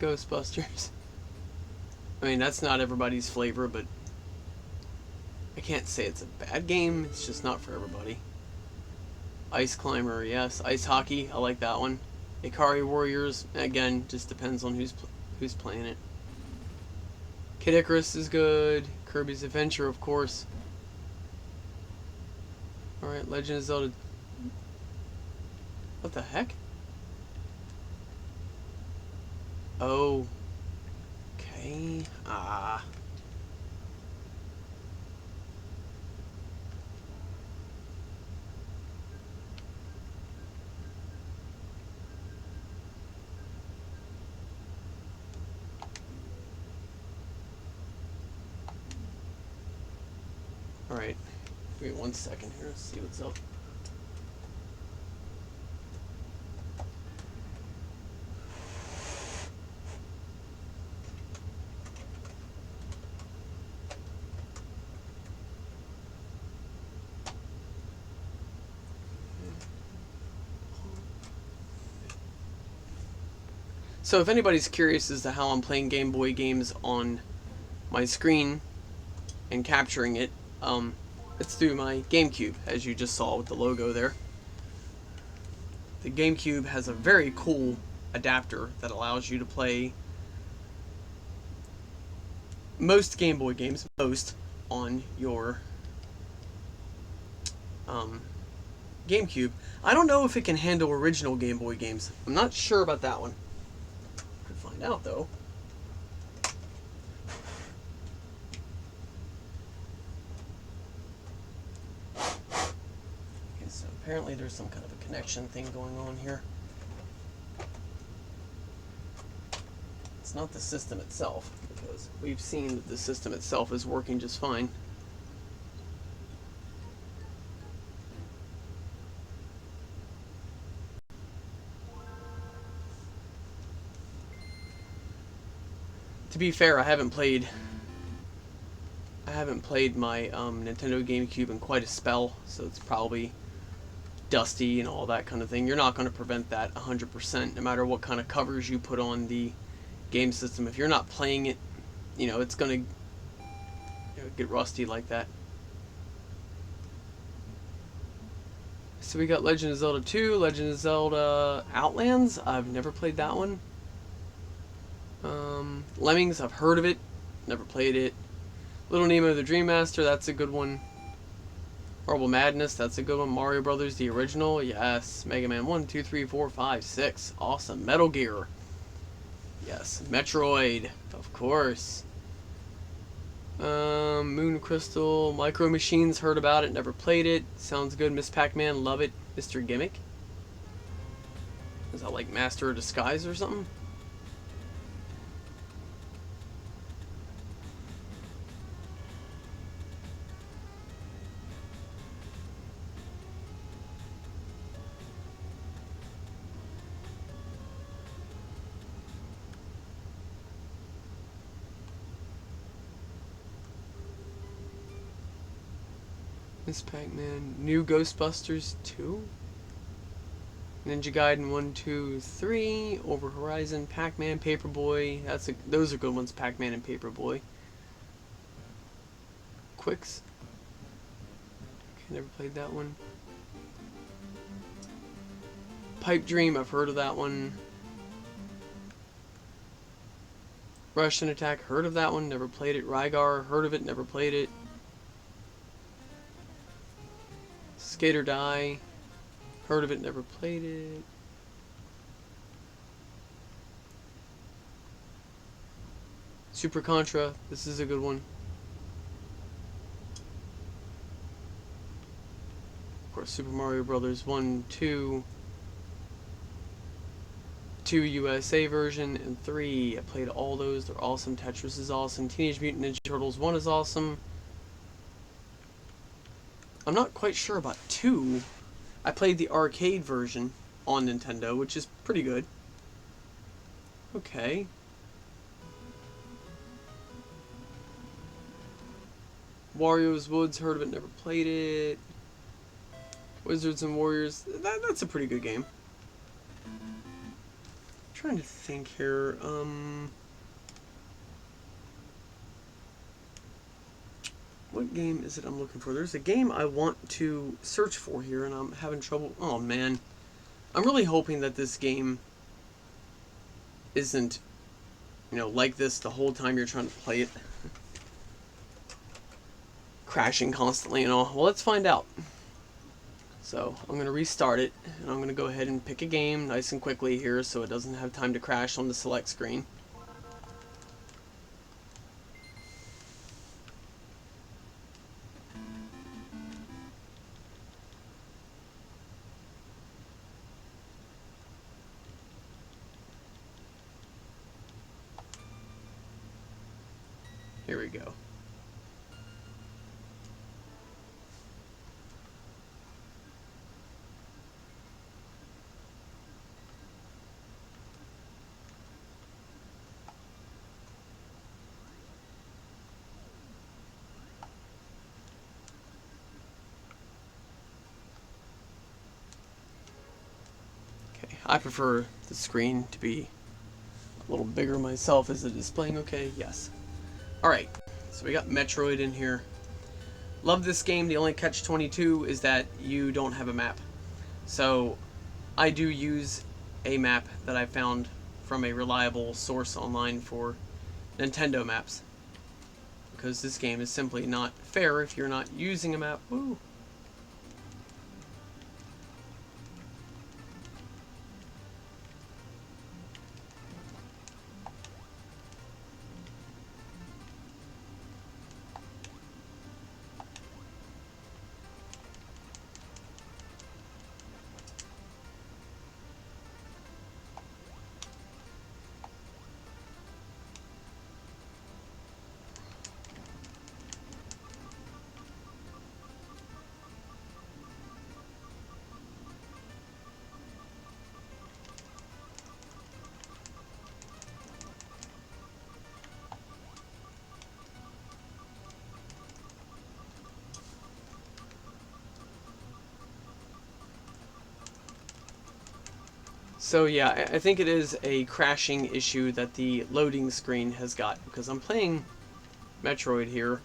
Ghostbusters. I mean, that's not everybody's flavor, but I can't say it's a bad game. It's just not for everybody. Ice Climber, yes. Ice Hockey, I like that one. Ikari Warriors, again, just depends on who's playing it. Kid Icarus is good. Kirby's Adventure, of course. Alright, Legend of Zelda. What the heck? Oh. Okay. Ah. Alright. Wait 1 second here. Let's see what's up. So if anybody's curious as to how I'm playing Game Boy games on my screen and capturing it, it's through my GameCube, as you just saw with the logo there. The GameCube has a very cool adapter that allows you to play most Game Boy games, on your GameCube. I don't know if it can handle original Game Boy games. I'm not sure about that one. Could find out though. Okay, so apparently there's some kind of a connection thing going on here. It's not the system itself, because we've seen that the system itself is working just fine. To be fair, I haven't played my Nintendo GameCube in quite a spell, so it's probably dusty and all that kind of thing. You're not going to prevent that 100%, no matter what kind of covers you put on the game system. If you're not playing it, it's going to get rusty like that. So we got Legend of Zelda 2, Legend of Zelda Outlands. I've never played that one. Lemmings, I've heard of it, never played it. Little Nemo the Dream Master, that's a good one. Horrible Madness, that's a good one. Mario Brothers, the original, yes. Mega Man 1, 2, 3, 4, 5, 6, awesome. Metal Gear, yes. Metroid, of course. Moon Crystal, Micro Machines, heard about it, never played it. Sounds good. Miss Pac-Man, love it. Mr. Gimmick, is that like Master of Disguise or something? Miss Pac-Man, New Ghostbusters 2, Ninja Gaiden 1, 2, 3, Over Horizon, Pac-Man, Paperboy. Those are good ones. Pac-Man and Paperboy. Quicks. Okay, never played that one. Pipe Dream, I've heard of that one. Russian Attack, heard of that one, never played it. Rygar, heard of it, never played it. Skate or Die, heard of it, never played it. Super Contra, this is a good one. Of course, Super Mario Brothers 1, 2, 2 USA version, and 3. I played all those, they're awesome. Tetris is awesome. Teenage Mutant Ninja Turtles 1 is awesome. I'm not quite sure about 2. I played the arcade version on Nintendo, which is pretty good. Okay. Wario's Woods, heard of it, never played it. Wizards and Warriors, that's a pretty good game. I'm trying to think here. What game is it I'm looking for? There's a game I want to search for here, and I'm having trouble. Oh, man. I'm really hoping that this game isn't, like this the whole time you're trying to play it. Crashing constantly and all. Well, let's find out. So, I'm going to restart it, and I'm going to go ahead and pick a game nice and quickly here so it doesn't have time to crash on the select screen. Here we go. Okay, I prefer the screen to be a little bigger myself. Is it displaying okay? Yes. Alright, so we got Metroid in here. Love this game. The only catch-22 is that you don't have a map. So, I do use a map that I found from a reliable source online for Nintendo maps. Because this game is simply not fair if you're not using a map. Woo! So yeah, I think it is a crashing issue that the loading screen has got, because I'm playing Metroid here,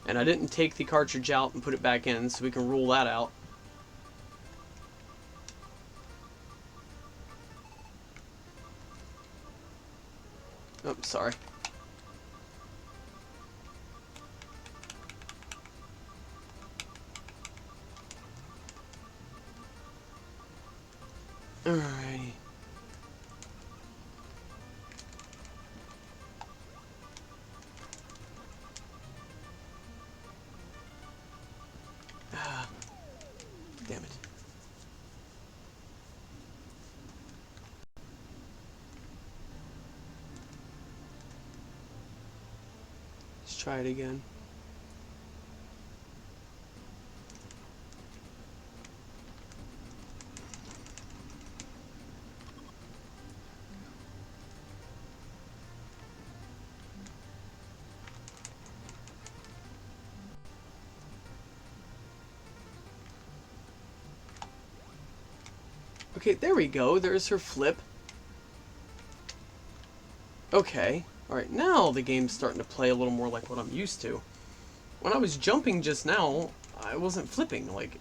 and I didn't take the cartridge out and put it back in, so we can rule that out. Oh, sorry. Alrighty. Ah, damn it. Let's try it again. Okay, there we go. There's her flip. Okay. Alright, now the game's starting to play a little more like what I'm used to. When I was jumping just now, I wasn't flipping. Like,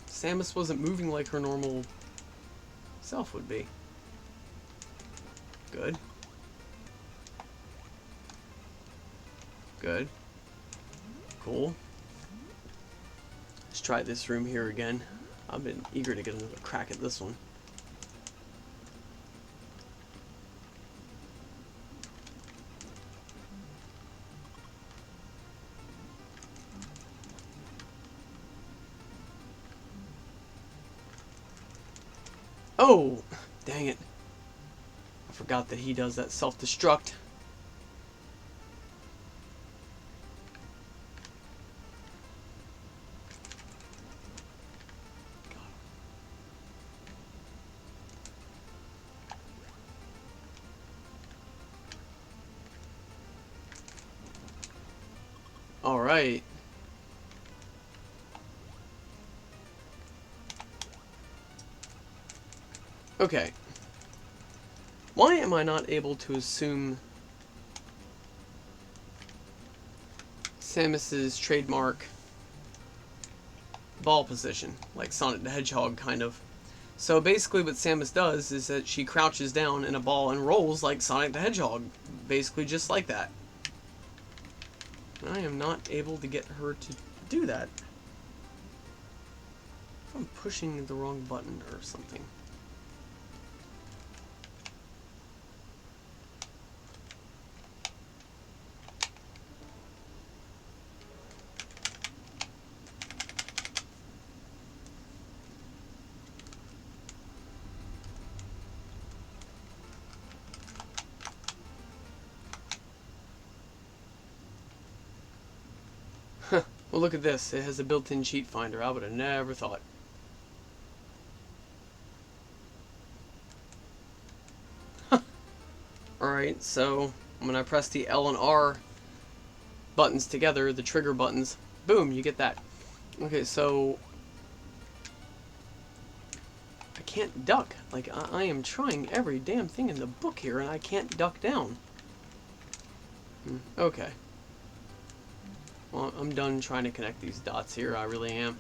Samus wasn't moving like her normal self would be. Good. Good. Cool. Let's try this room here again. I've been eager to get another crack at this one. Oh! Dang it. I forgot that he does that self-destruct. Alright. Okay. Why am I not able to assume Samus's trademark ball position, like Sonic the Hedgehog, kind of? So basically what Samus does is that she crouches down in a ball and rolls like Sonic the Hedgehog. Basically just like that. I am not able to get her to do that. If I'm pushing the wrong button or something. Well, look at this. It has a built-in cheat finder. I would have never thought. Alright, so when I press the L and R buttons together, the trigger buttons, boom, you get that. Okay, so I can't duck. Like, I am trying every damn thing in the book here, and I can't duck down. Okay. Well, I'm done trying to connect these dots here. I really am.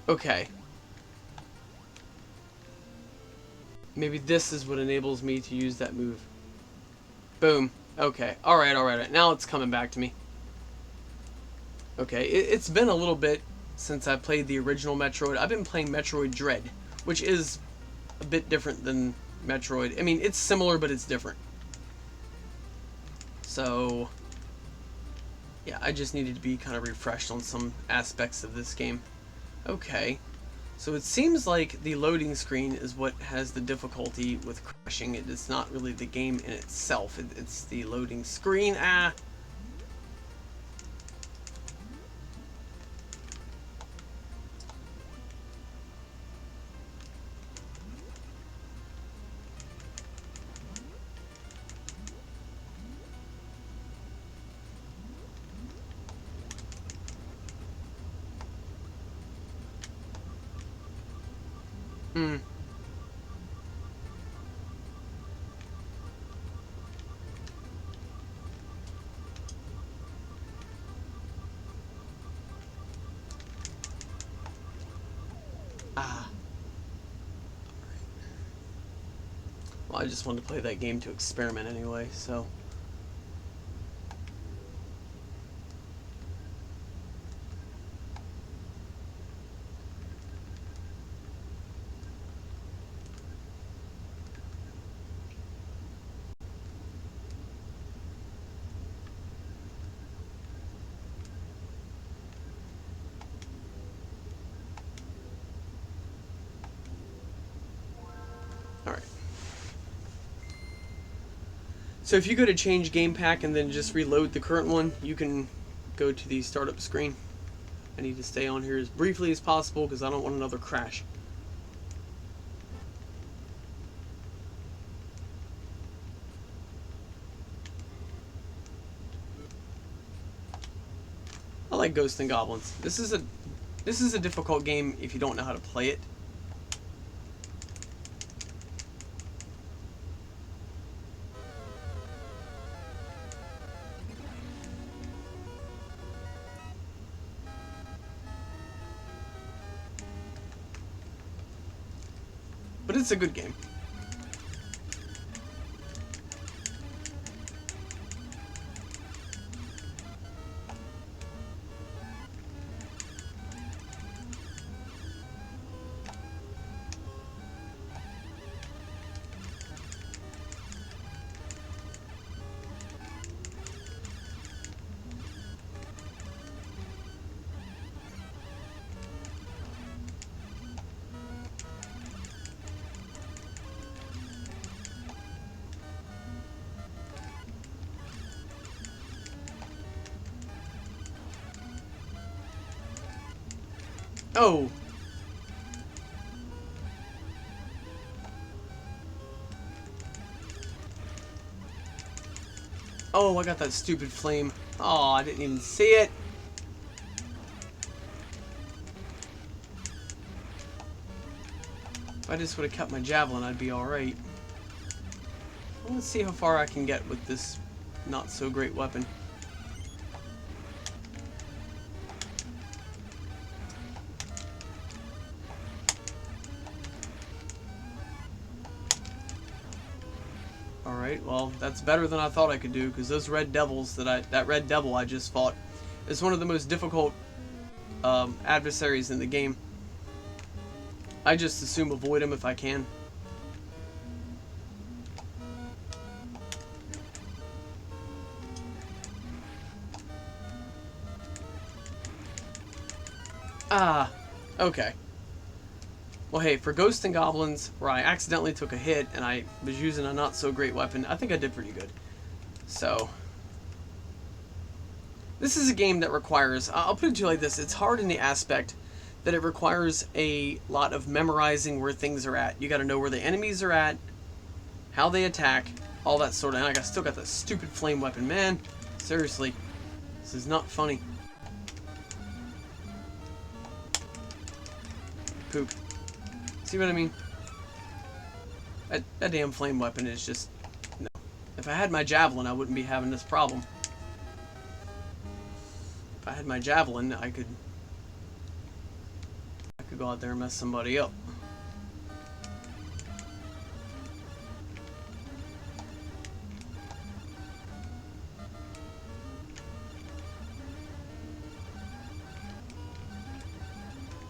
Okay. Maybe this is what enables me to use that move. Boom. Okay. Alright, alright. Now it's coming back to me. Okay, it's been a little bit since I played the original Metroid. I've been playing Metroid Dread, which is a bit different than Metroid. I mean, it's similar, but it's different. So, yeah, I just needed to be kind of refreshed on some aspects of this game. Okay, so it seems like the loading screen is what has the difficulty with crashing. It's not really the game in itself. It's the loading screen. Ah! Well, I just wanted to play that game to experiment anyway, so... Alright. So if you go to change game pack and then just reload the current one, you can go to the startup screen. I need to stay on here as briefly as possible because I don't want another crash. I like Ghosts and Goblins. This is a difficult game if you don't know how to play it. But it's a good game. Oh! Oh, I got that stupid flame. Oh, I didn't even see it. If I just would have kept my javelin, I'd be alright. Well, let's see how far I can get with this not so great weapon. Alright, well, that's better than I thought I could do, because those red devils that red devil I just fought is one of the most difficult adversaries in the game. I just assume avoid him if I can. Ah, okay. Well, hey, for Ghosts and Goblins, where I accidentally took a hit and I was using a not-so-great weapon, I think I did pretty good. So, this is a game that requires, I'll put it to you like this, it's hard in the aspect that it requires a lot of memorizing where things are at. You gotta know where the enemies are at, how they attack, all that sort of, and I still got that stupid flame weapon. Man, seriously, this is not funny. Poop. See what I mean? That damn flame weapon is just... no. If I had my javelin, I wouldn't be having this problem. If I had my javelin, I could go out there and mess somebody up.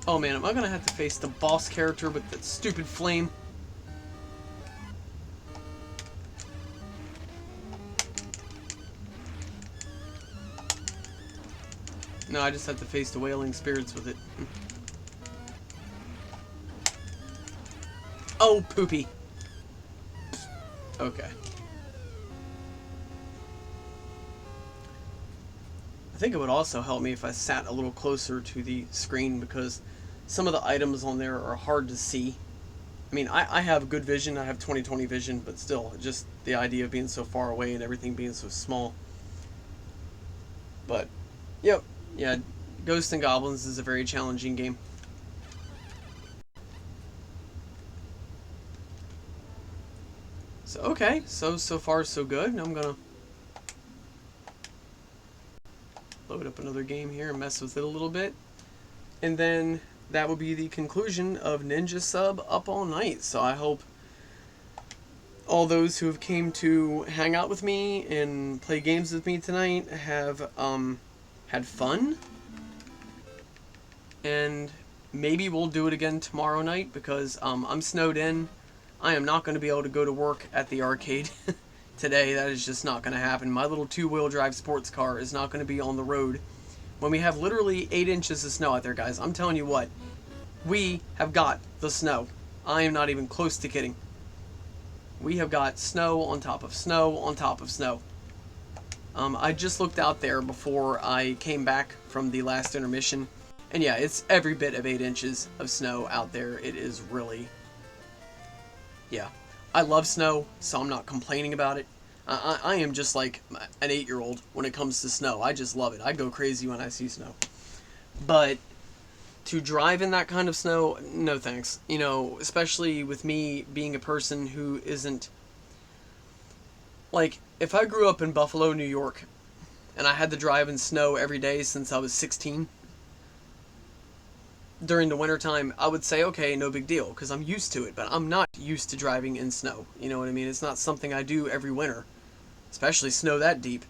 Oh man, am I gonna have to face the boss character with that stupid flame? No, I just have to face the wailing spirits with it. Oh, poopy. Okay. I think it would also help me if I sat a little closer to the screen, because some of the items on there are hard to see. I mean, I have good vision, I have 20/20 vision, but still, just the idea of being so far away and everything being so small. But, yep, yeah, Ghosts and Goblins is a very challenging game. So, okay, so far so good. Now I'm gonna load up another game here and mess with it a little bit. And then that will be the conclusion of Ninja Sub Up All Night. So I hope all those who have came to hang out with me and play games with me tonight have had fun. And maybe we'll do it again tomorrow night, because I'm snowed in. I am not going to be able to go to work at the arcade today. That is just not going to happen. My little two-wheel drive sports car is not going to be on the road when we have literally 8 inches of snow out there, guys. I'm telling you what, we have got the snow. I am not even close to kidding. We have got snow on top of snow on top of snow. I just looked out there before I came back from the last intermission, and yeah, it's every bit of 8 inches of snow out there. It is really... yeah. I love snow, so I'm not complaining about it. I am just like an 8-year-old when it comes to snow. I just love it. I go crazy when I see snow. But to drive in that kind of snow, no thanks. You know, especially with me being a person who isn't... like, if I grew up in Buffalo, New York, and I had to drive in snow every day since I was 16... during the wintertime, I would say, okay, no big deal, because I'm used to it, but I'm not used to driving in snow. You know what I mean? It's not something I do every winter, especially snow that deep.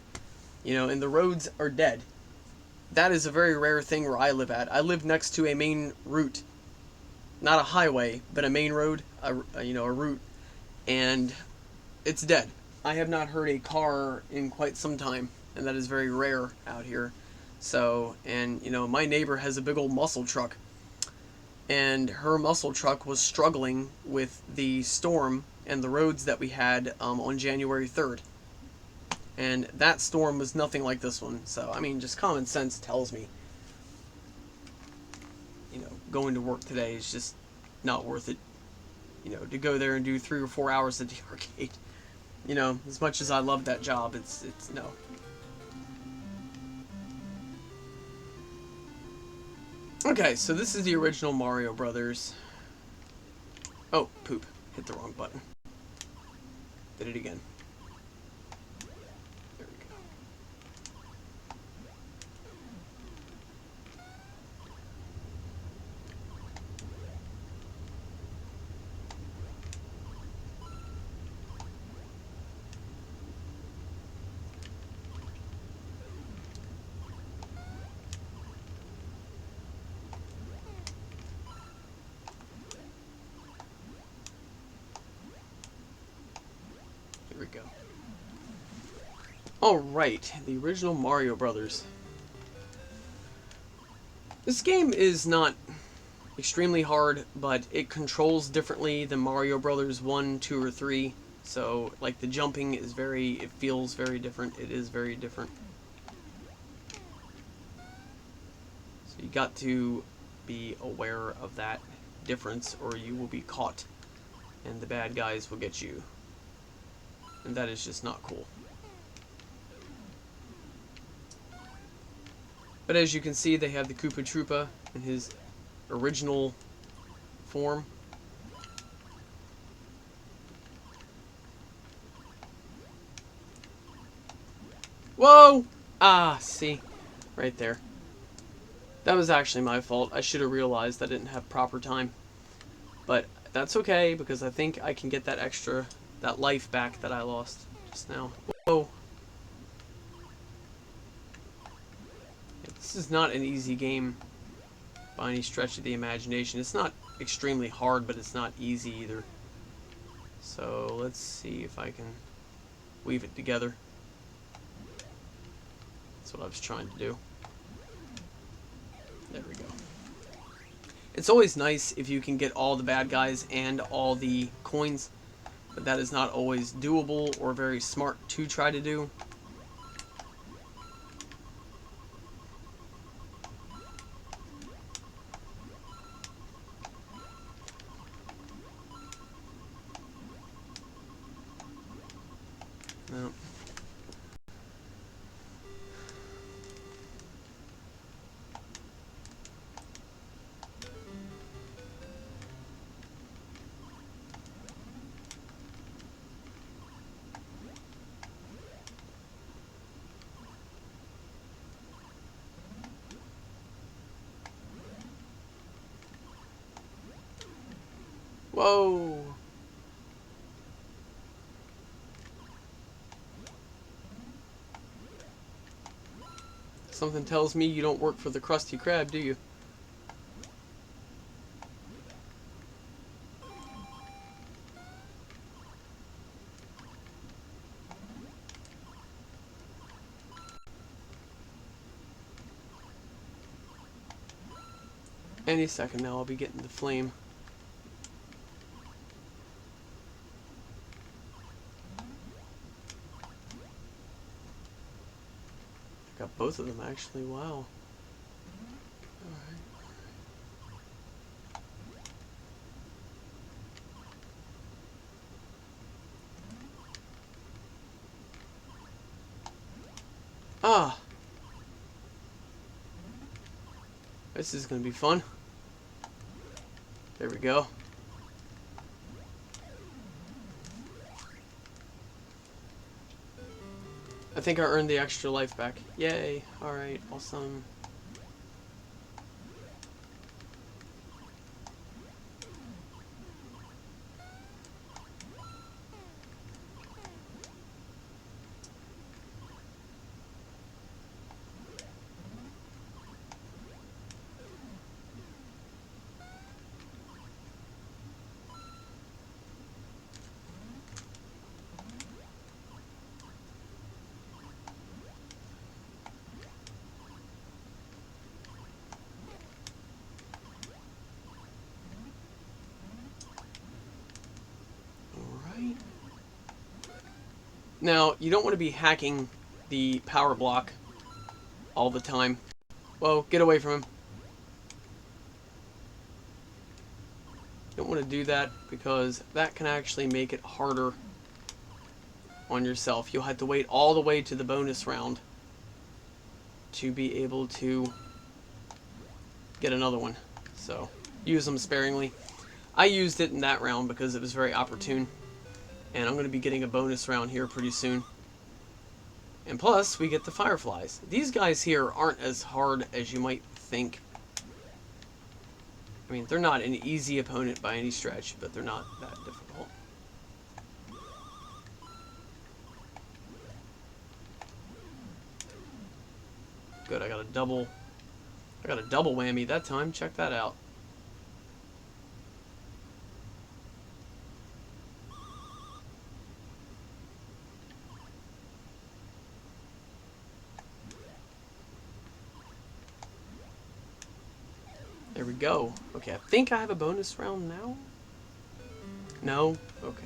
You know, and the roads are dead. That is a very rare thing where I live at. I live next to a main route. Not a highway, but a main road, a route, and it's dead. I have not heard a car in quite some time, and that is very rare out here. So, and, you know, my neighbor has a big old muscle truck. And her muscle truck was struggling with the storm and the roads that we had on January 3rd. And that storm was nothing like this one. So, I mean, just common sense tells me, you know, going to work today is just not worth it. You know, to go there and do 3 or 4 hours at the arcade. You know, as much as I love that job, it's no. Okay, so this is the original Mario Brothers. Oh, poop. Hit the wrong button. Did it again. There we go. Here we go. Alright, the original Mario Brothers. This game is not extremely hard, but it controls differently than Mario Brothers 1, 2, or 3. So, like, the jumping is it feels very different. It is very different. So you got to be aware of that difference, or you will be caught, and the bad guys will get you. And that is just not cool. But as you can see, they have the Koopa Troopa in his original form. Whoa! Ah, see? Right there. That was actually my fault. I should have realized I didn't have proper time. But that's okay, because I think I can get that life back that I lost just now. Whoa. This is not an easy game by any stretch of the imagination. It's not extremely hard, but it's not easy either. So let's see if I can weave it together. That's what I was trying to do. There we go. It's always nice if you can get all the bad guys and all the coins, but that is not always doable or very smart to try to do. No. Whoa! Something tells me you don't work for the Krusty Krab, do you? Any second now, I'll be getting the flame. I got both of them actually, wow. Alright. Ah! This is gonna be fun. There we go. I think I earned the extra life back. Yay! Alright, awesome. Now, you don't want to be hacking the power block all the time. Whoa, get away from him. want to do that because that can actually make it harder on yourself. You'll have to wait all the way to the bonus round to be able to get another one. So use them sparingly. I used it in that round because it was very opportune, and I'm going to be getting a bonus round here pretty soon. And plus, we get the fireflies. These guys here aren't as hard as you might think. I mean, they're not an easy opponent by any stretch, but they're not that difficult. Good, I got a double whammy that time. Check that out. There we go. Okay, I think I have a bonus round now. No? Okay.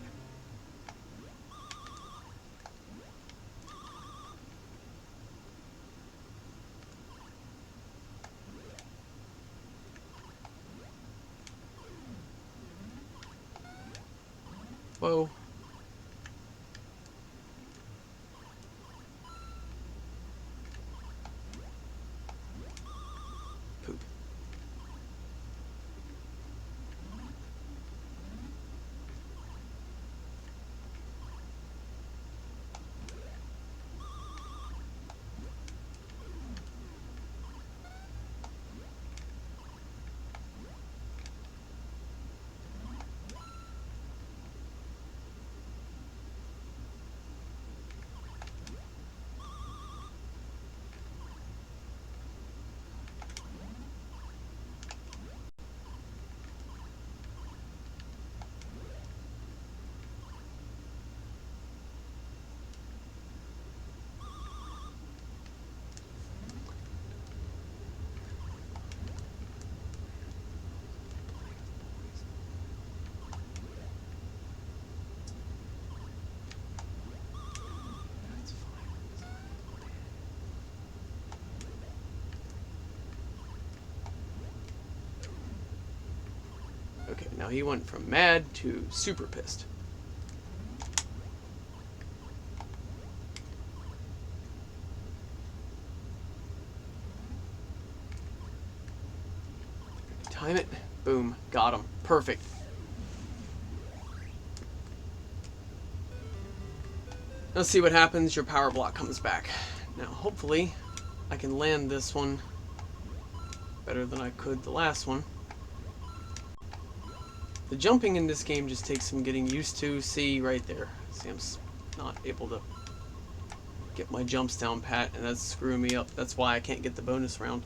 Whoa. Poop. Okay, now he went from mad to super pissed. Time it. Boom. Got him. Perfect. Let's see what happens. Your power block comes back. Now, hopefully, I can land this one better than I could the last one. The jumping in this game just takes some getting used to. See, right there. See, I'm not able to get my jumps down pat, and that's screwing me up. That's why I can't get the bonus round.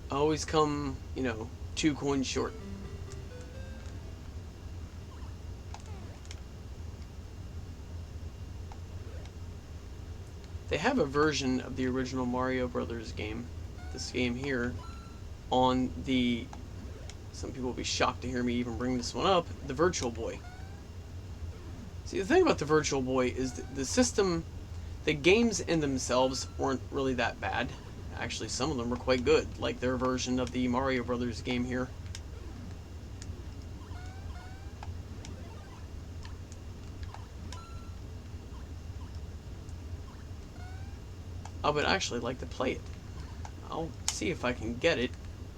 I always come, 2 coins short. They have a version of the original Mario Brothers game, this game here, on the, some people will be shocked to hear me even bring this one up, the Virtual Boy. See, the thing about the Virtual Boy is that the system, the games in themselves weren't really that bad. Actually, some of them were quite good, like their version of the Mario Brothers game here. I would actually like to play it. I'll see if I can get it.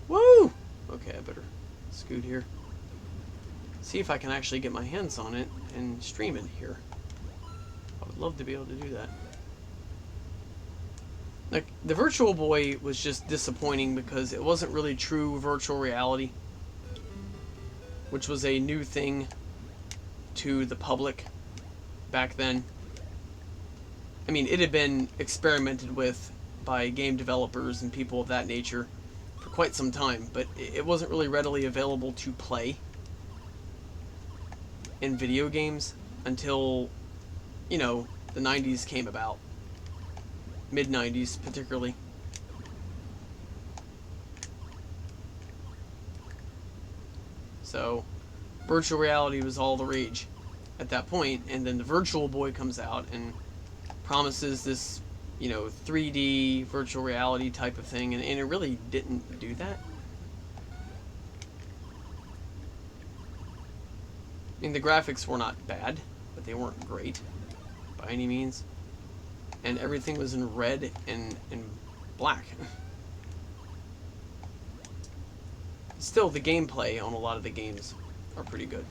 Woo! Okay, I better scoot here. See if I can actually get my hands on it and stream it here. I would love to be able to do that. Like, the Virtual Boy was just disappointing because it wasn't really true virtual reality, which was a new thing to the public back then. I mean, it had been experimented with by game developers and people of that nature for quite some time, but it wasn't really readily available to play in video games until, the 90s came about. Mid-90s, particularly. So, virtual reality was all the rage at that point, and then the Virtual Boy comes out and promises this, 3D virtual reality type of thing, and it really didn't do that. I mean, the graphics were not bad, but they weren't great by any means. And everything was in red and black. Still, the gameplay on a lot of the games are pretty good.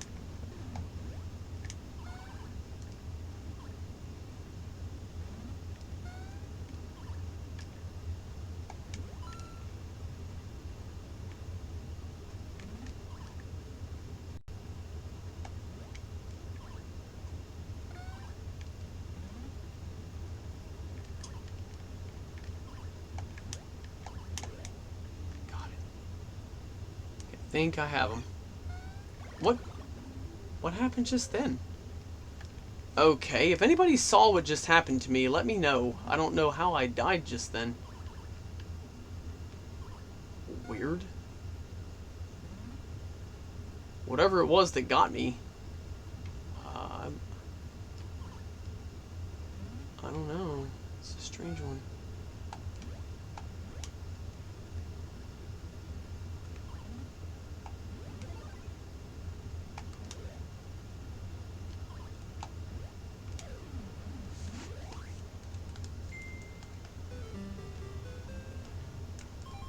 I think I have them. What happened just then? Okay, if anybody saw what just happened to me, let me know. I don't know how I died just then. Weird. Whatever it was that got me. I don't know. It's a strange one.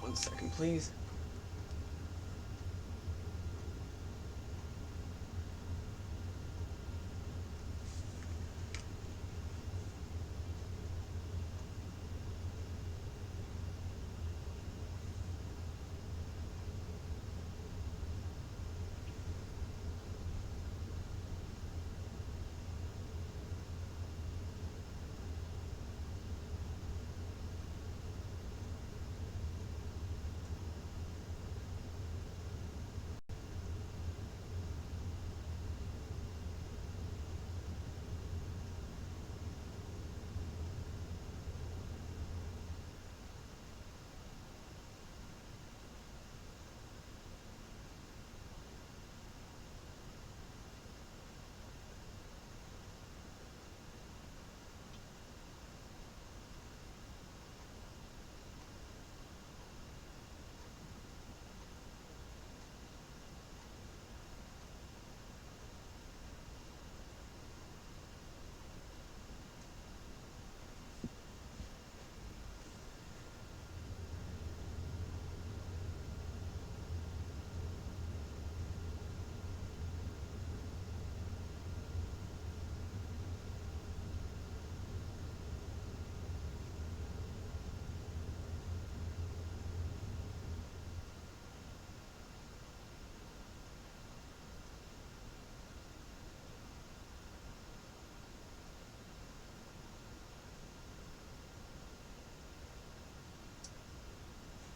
One second, please.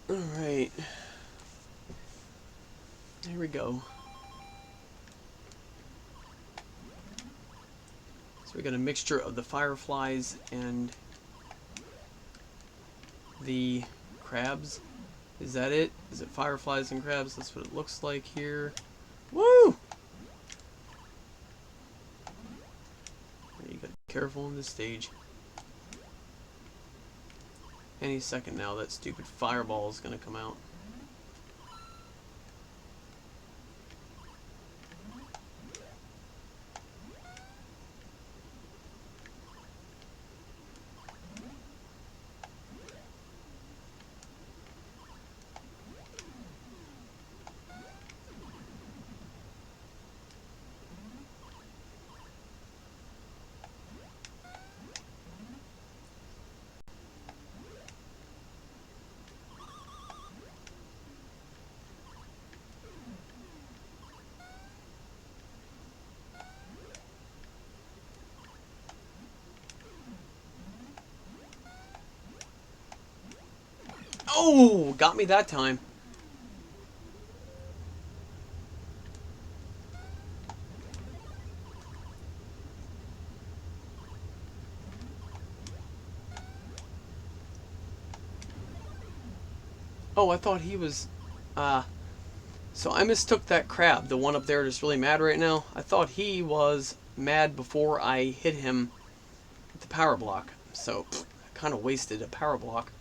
Alright. Here we go. So we got a mixture of the fireflies and the crabs. Is that it? Is it fireflies and crabs? That's what it looks like here. Woo! You gotta be careful on this stage. Any second now, that stupid fireball is gonna come out. Oh, got me that time. Oh, I thought he was, so I mistook that crab, the one up there that's really mad right now. I thought he was mad before I hit him with the power block. So, I kind of wasted a power block.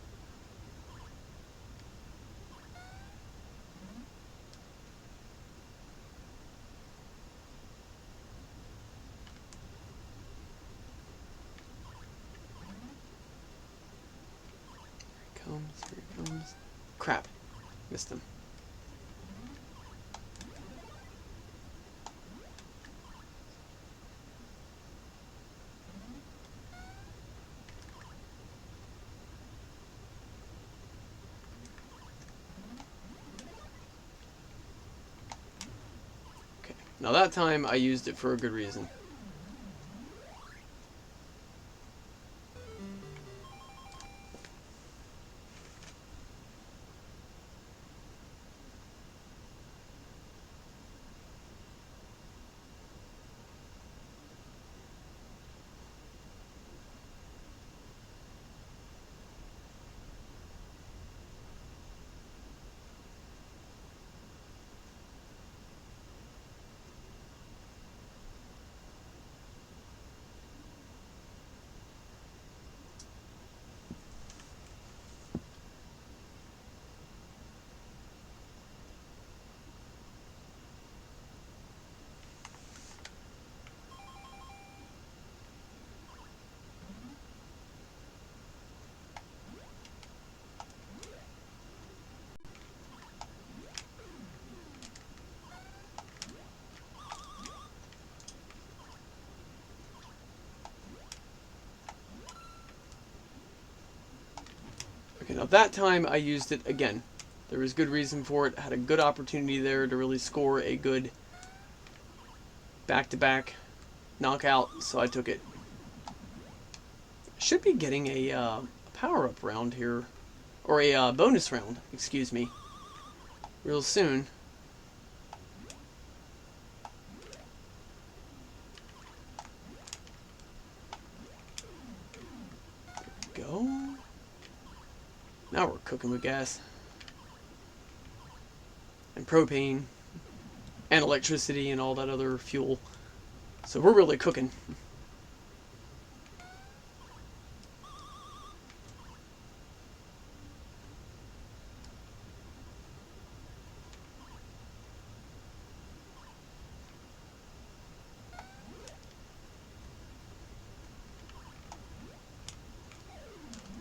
Crap. Missed him. Okay. Now that time I used it for a good reason. Okay, now that time I used it again. There was good reason for it. Had a good opportunity there to really score a good back-to-back knockout, so I took it. Should be getting a power-up round here, or a bonus round, excuse me, real soon. There we go. Now we're cooking with gas. And propane. And electricity and all that other fuel. So we're really cooking.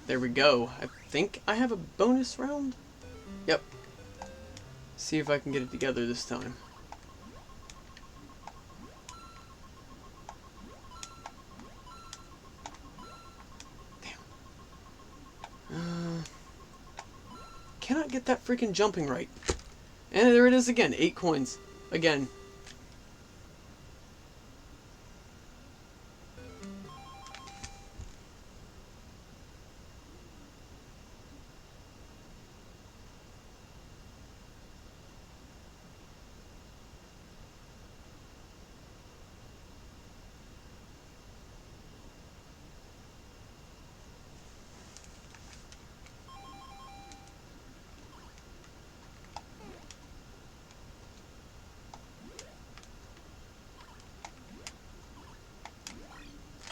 There we go. I think I have a bonus round? Yep. See if I can get it together this time. Damn. Cannot get that freaking jumping right. And there it is again. 8 coins. Again.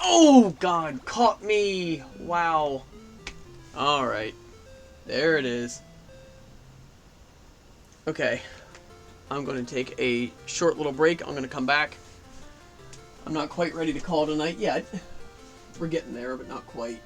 Oh, God, caught me. Wow. Alright. There it is. Okay. I'm going to take a short little break. I'm going to come back. I'm not quite ready to call tonight yet. We're getting there, but not quite.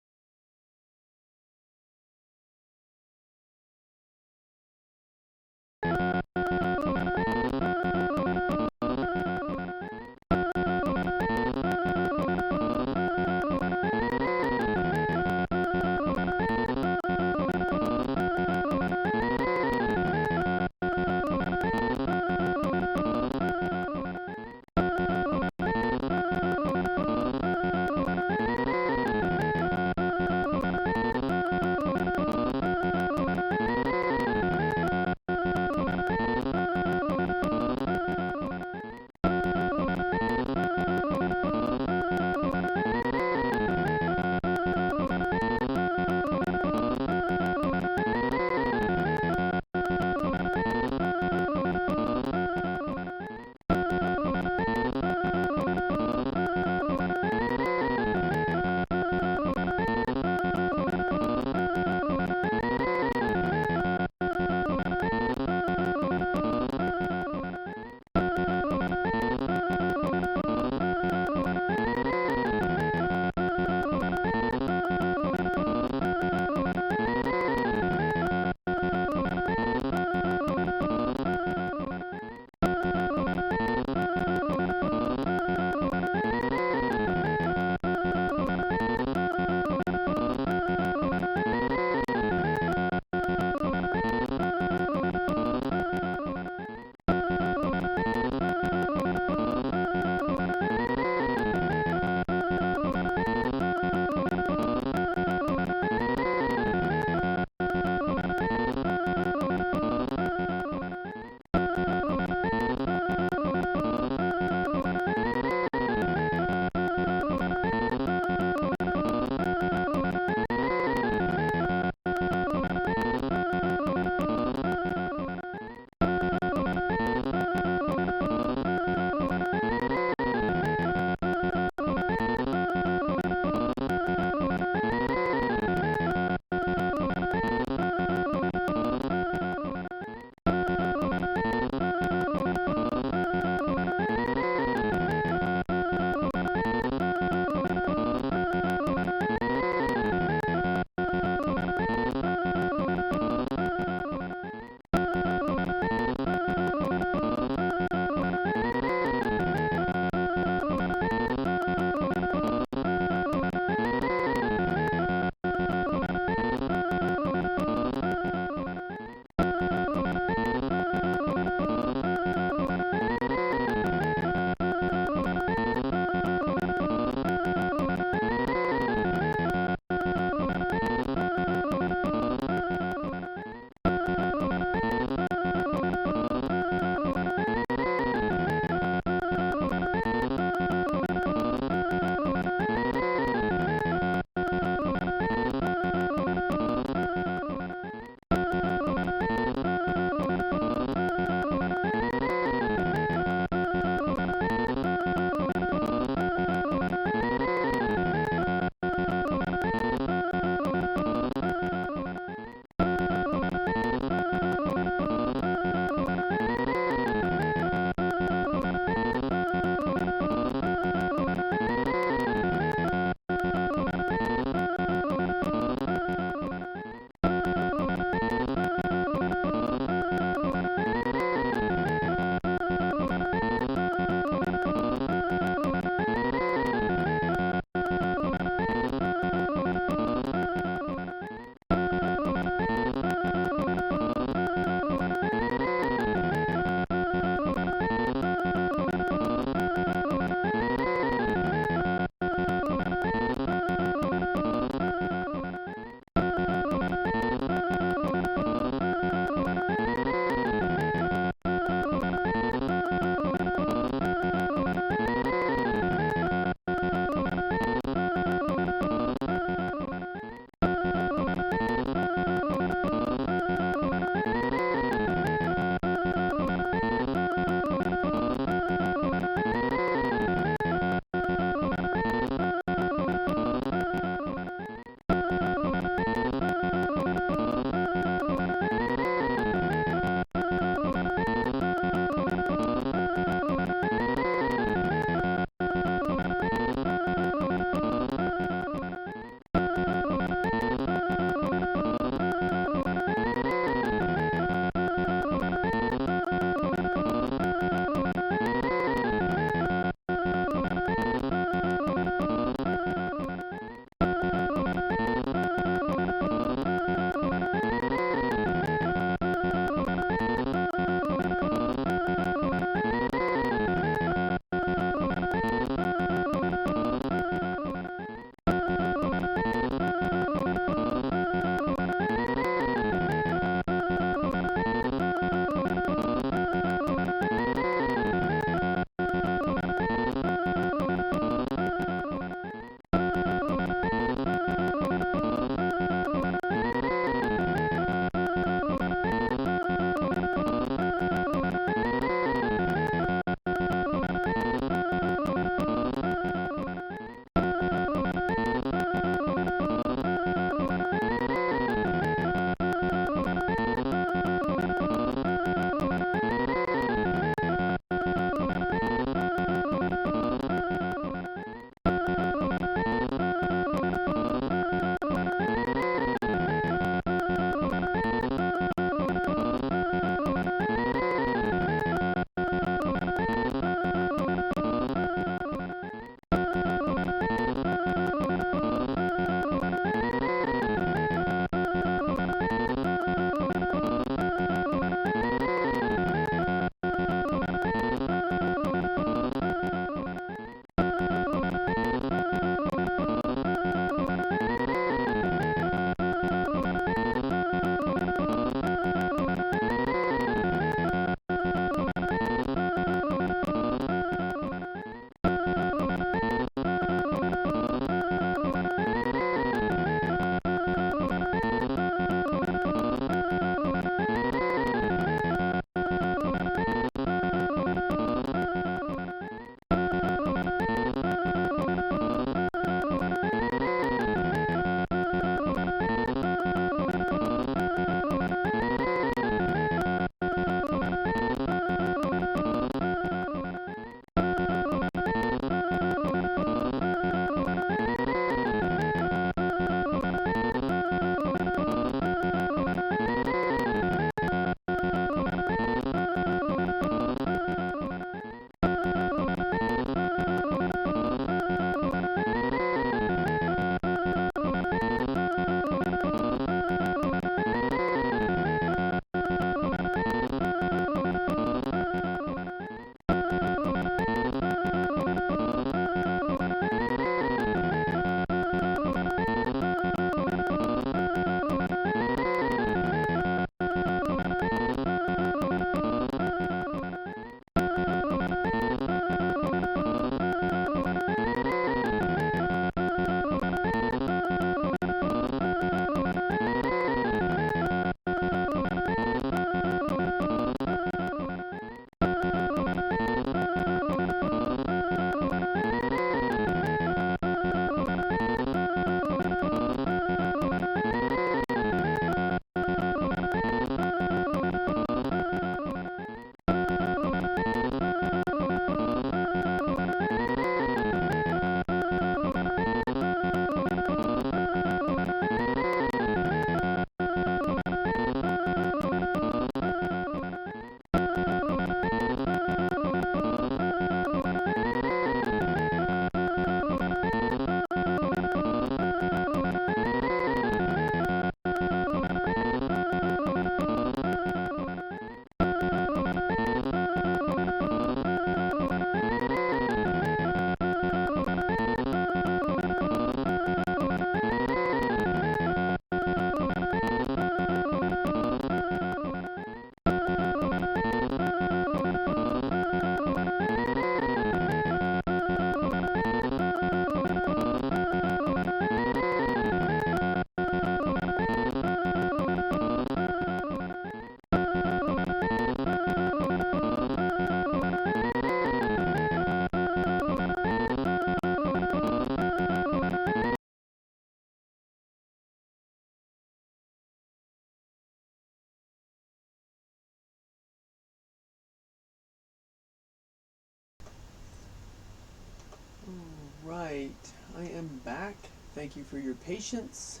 back. Thank you for your patience.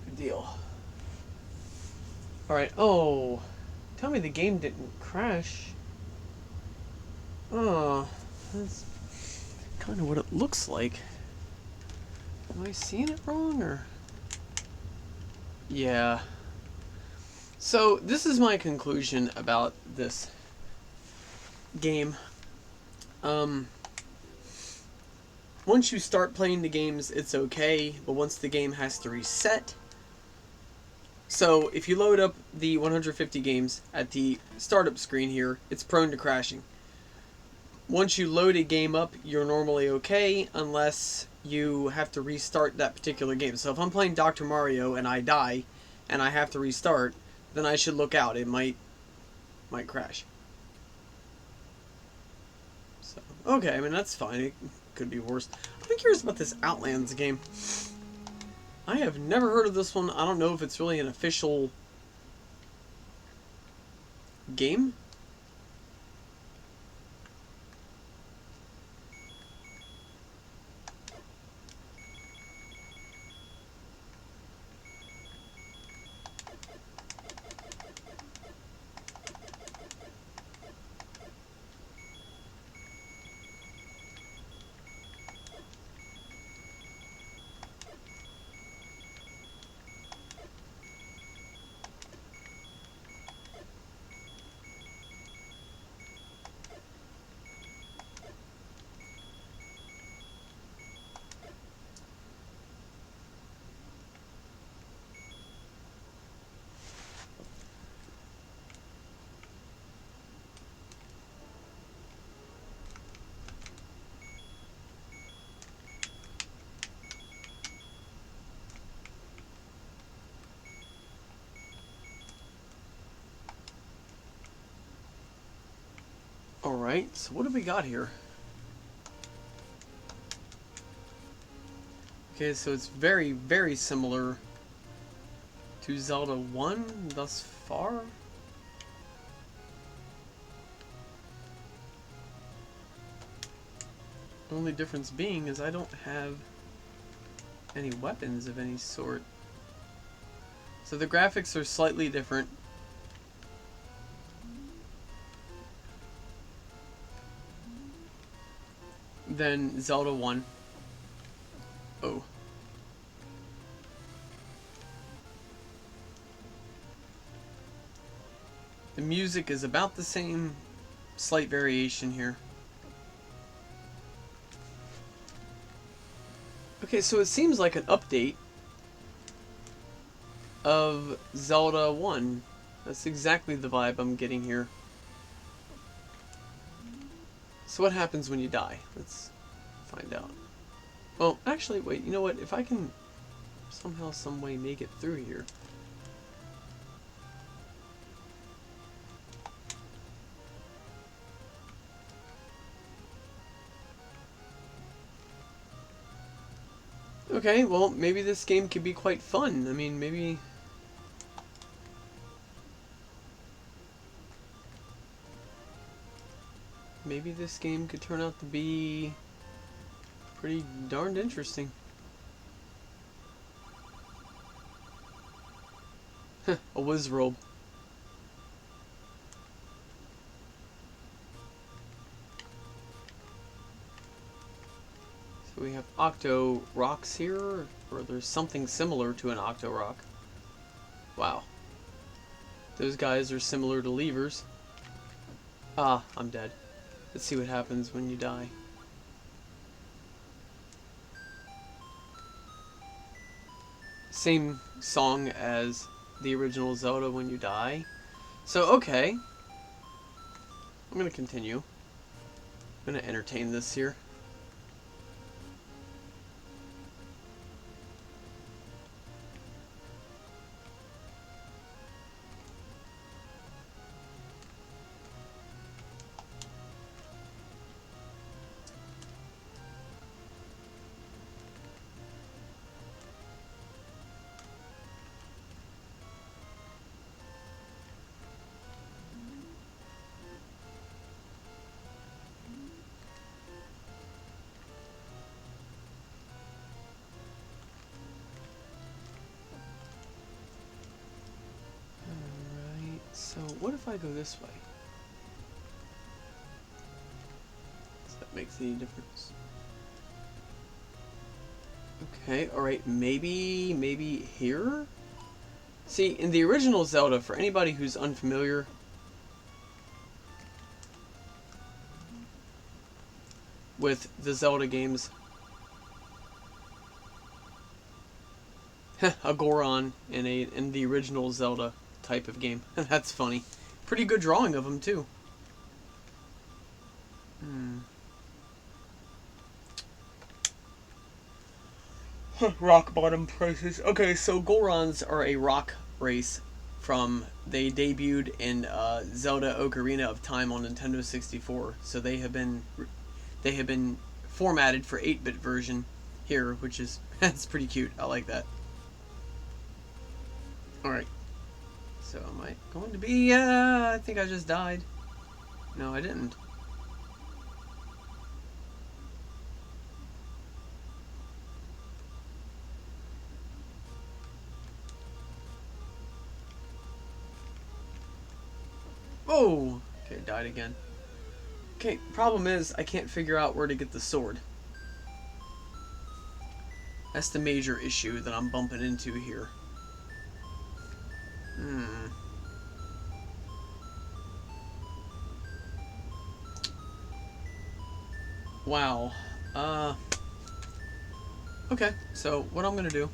Good deal. Alright, oh. Tell me the game didn't crash. Oh, that's kind of what it looks like. Am I seeing it wrong, or? Yeah. So, this is my conclusion about this game. Once you start playing the games, it's okay, but once the game has to reset... So, if you load up the 150 games at the startup screen here, it's prone to crashing. Once you load a game up, you're normally okay, unless you have to restart that particular game. So if I'm playing Dr. Mario and I die, and I have to restart, then I should look out. It might crash. So, okay, I mean, that's fine. It could be worse. I'm curious about this Outlands game. I have never heard of this one. I don't know if it's really an official game. Alright, so what do we got here? Okay, so it's very, very similar to Zelda 1 thus far. The only difference being is I don't have any weapons of any sort. So the graphics are slightly different. Than Zelda 1. Oh. The music is about the same, slight variation here. Okay, so it seems like an update of Zelda 1. That's exactly the vibe I'm getting here. So what happens when you die? Let's find out. Well, actually, wait, you know what? If I can somehow, some way make it through here. Okay, well, maybe this game could be quite fun. I mean, maybe... Maybe this game could turn out to be pretty darned interesting. A whiz robe. So we have Octo Rocks here, or there's something similar to an Octo Rock. Wow. Those guys are similar to levers. Ah, I'm dead. Let's see what happens when you die. Same song as the original Zelda When You Die. So, okay. I'm gonna continue. I'm gonna entertain this here. what if I go this way? Does that make any difference? Okay, alright, maybe here? See, in the original Zelda, for anybody who's unfamiliar, with the Zelda games, a Goron in the original Zelda type of game. That's funny. Pretty good drawing of him too. Rock bottom prices. Okay, so Gorons are a rock race they debuted in Zelda Ocarina of Time on Nintendo 64. So they have been formatted for 8-bit version here, which is that's pretty cute. I like that. All right. So am I going to be? I think I just died. No, I didn't. Oh, okay, died again. Okay, problem is I can't figure out where to get the sword. That's the major issue that I'm bumping into here. Wow. Okay, so what I'm gonna do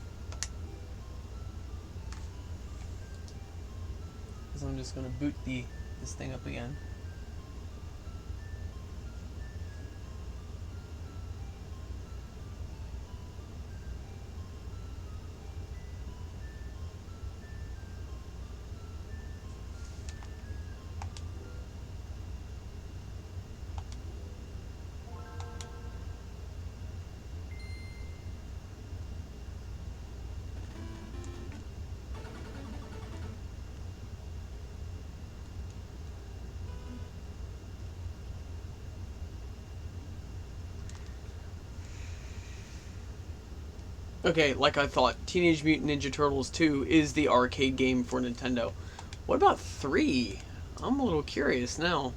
is I'm just gonna boot this thing up again. Okay, like I thought, Teenage Mutant Ninja Turtles 2 is the arcade game for Nintendo. What about 3? I'm a little curious now.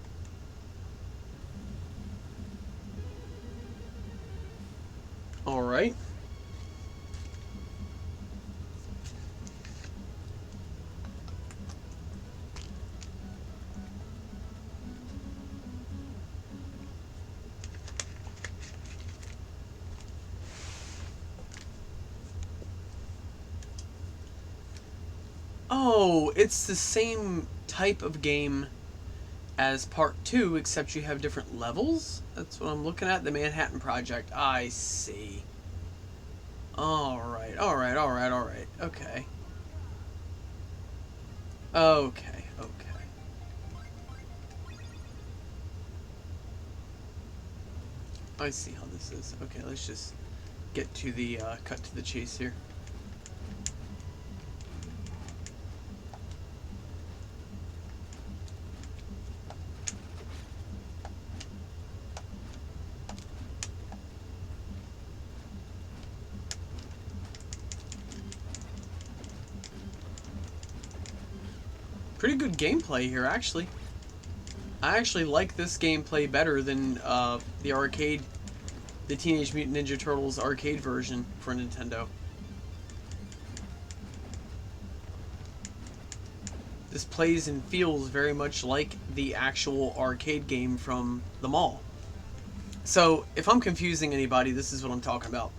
Alright. Oh, it's the same type of game as Part 2, except you have different levels? That's what I'm looking at. The Manhattan Project. I see. Alright. Okay. Okay. I see how this is. Okay, let's just get to the, cut to the chase here. Pretty good gameplay here, actually. I actually like this gameplay better than the Teenage Mutant Ninja Turtles arcade version for Nintendo. This plays and feels very much like the actual arcade game from the mall. So, if I'm confusing anybody, this is what I'm talking about.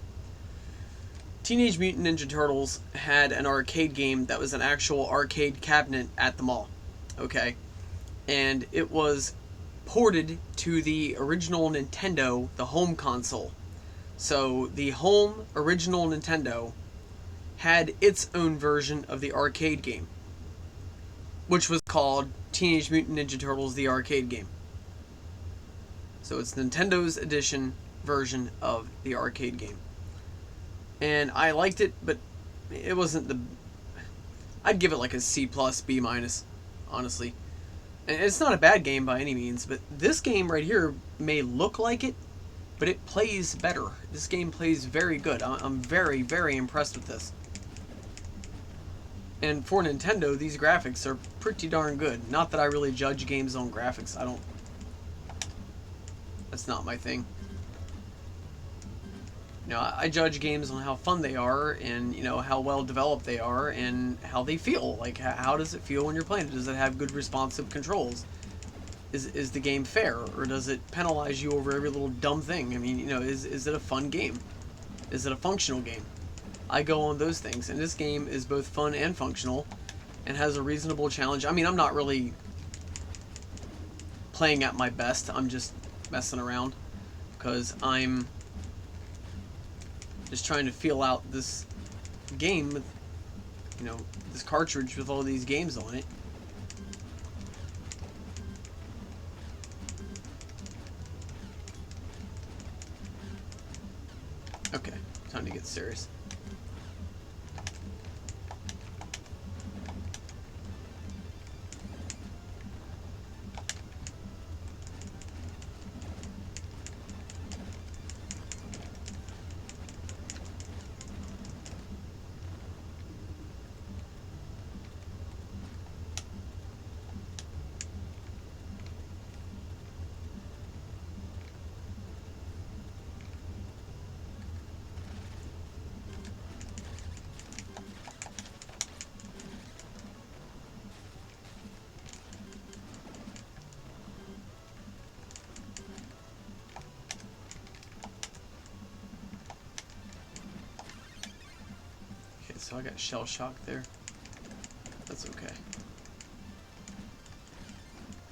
Teenage Mutant Ninja Turtles had an arcade game that was an actual arcade cabinet at the mall. Okay? And it was ported to the original Nintendo, the home console. So the home original Nintendo had its own version of the arcade game, which was called Teenage Mutant Ninja Turtles the arcade game. So it's Nintendo's edition version of the arcade game. And I liked it, but it wasn't the... I'd give it like a C+, B-, honestly. And it's not a bad game by any means, but this game right here may look like it, but it plays better. This game plays very good. I'm very, very impressed with this. And for Nintendo, these graphics are pretty darn good. Not that I really judge games on graphics. I don't... That's not my thing. You know, I judge games on how fun they are, and, you know, how well developed they are, and how they feel. Like, how does it feel when you're playing it? Does it have good responsive controls? Is the game fair, or does it penalize you over every little dumb thing? I mean, you know, is it a fun game? Is it a functional game? I go on those things, and this game is both fun and functional, and has a reasonable challenge. I mean, I'm not really playing at my best. I'm just messing around, because I'm just trying to feel out this game with, you know, this cartridge with all these games on it. Okay, time to get serious. So I got shell shock there. That's okay.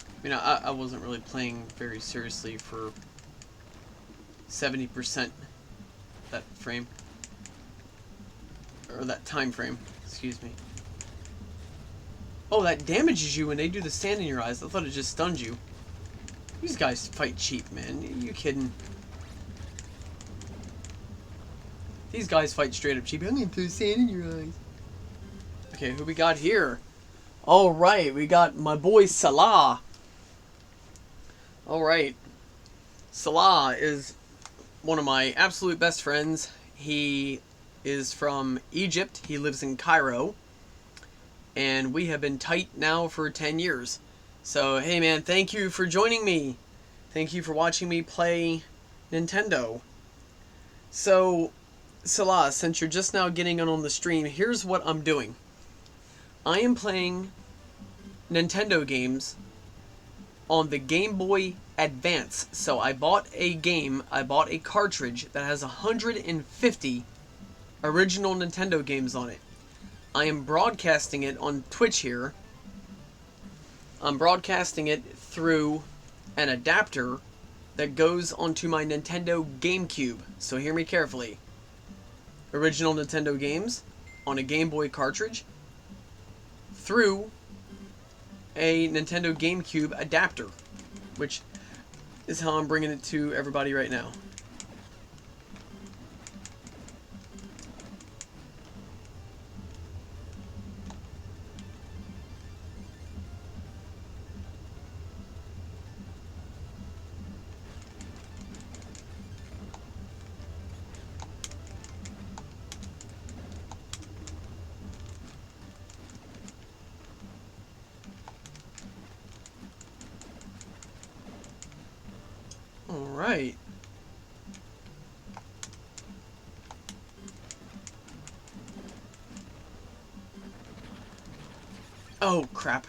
I mean, I wasn't really playing very seriously for 70% that frame. Or that time frame, excuse me. Oh, that damages you when they do the sand in your eyes. I thought it just stunned you. These guys fight cheap, man. Are you kidding? These guys fight straight up cheap. I'm gonna put sand in your eyes. Okay, who we got here? Alright, we got my boy Salah. Alright. Salah is one of my absolute best friends. He is from Egypt. He lives in Cairo. And we have been tight now for 10 years. So, hey man, thank you for joining me. Thank you for watching me play Nintendo. So, Salah, since you're just now getting on the stream, here's what I'm doing. I am playing Nintendo games on the Game Boy Advance. So I bought a cartridge that has 150 original Nintendo games on it. I am broadcasting it on Twitch here. I'm broadcasting it through an adapter that goes onto my Nintendo GameCube. So hear me carefully. Original Nintendo games on a Game Boy cartridge through a Nintendo GameCube adapter, which is how I'm bringing it to everybody right now. Alright. Oh, crap.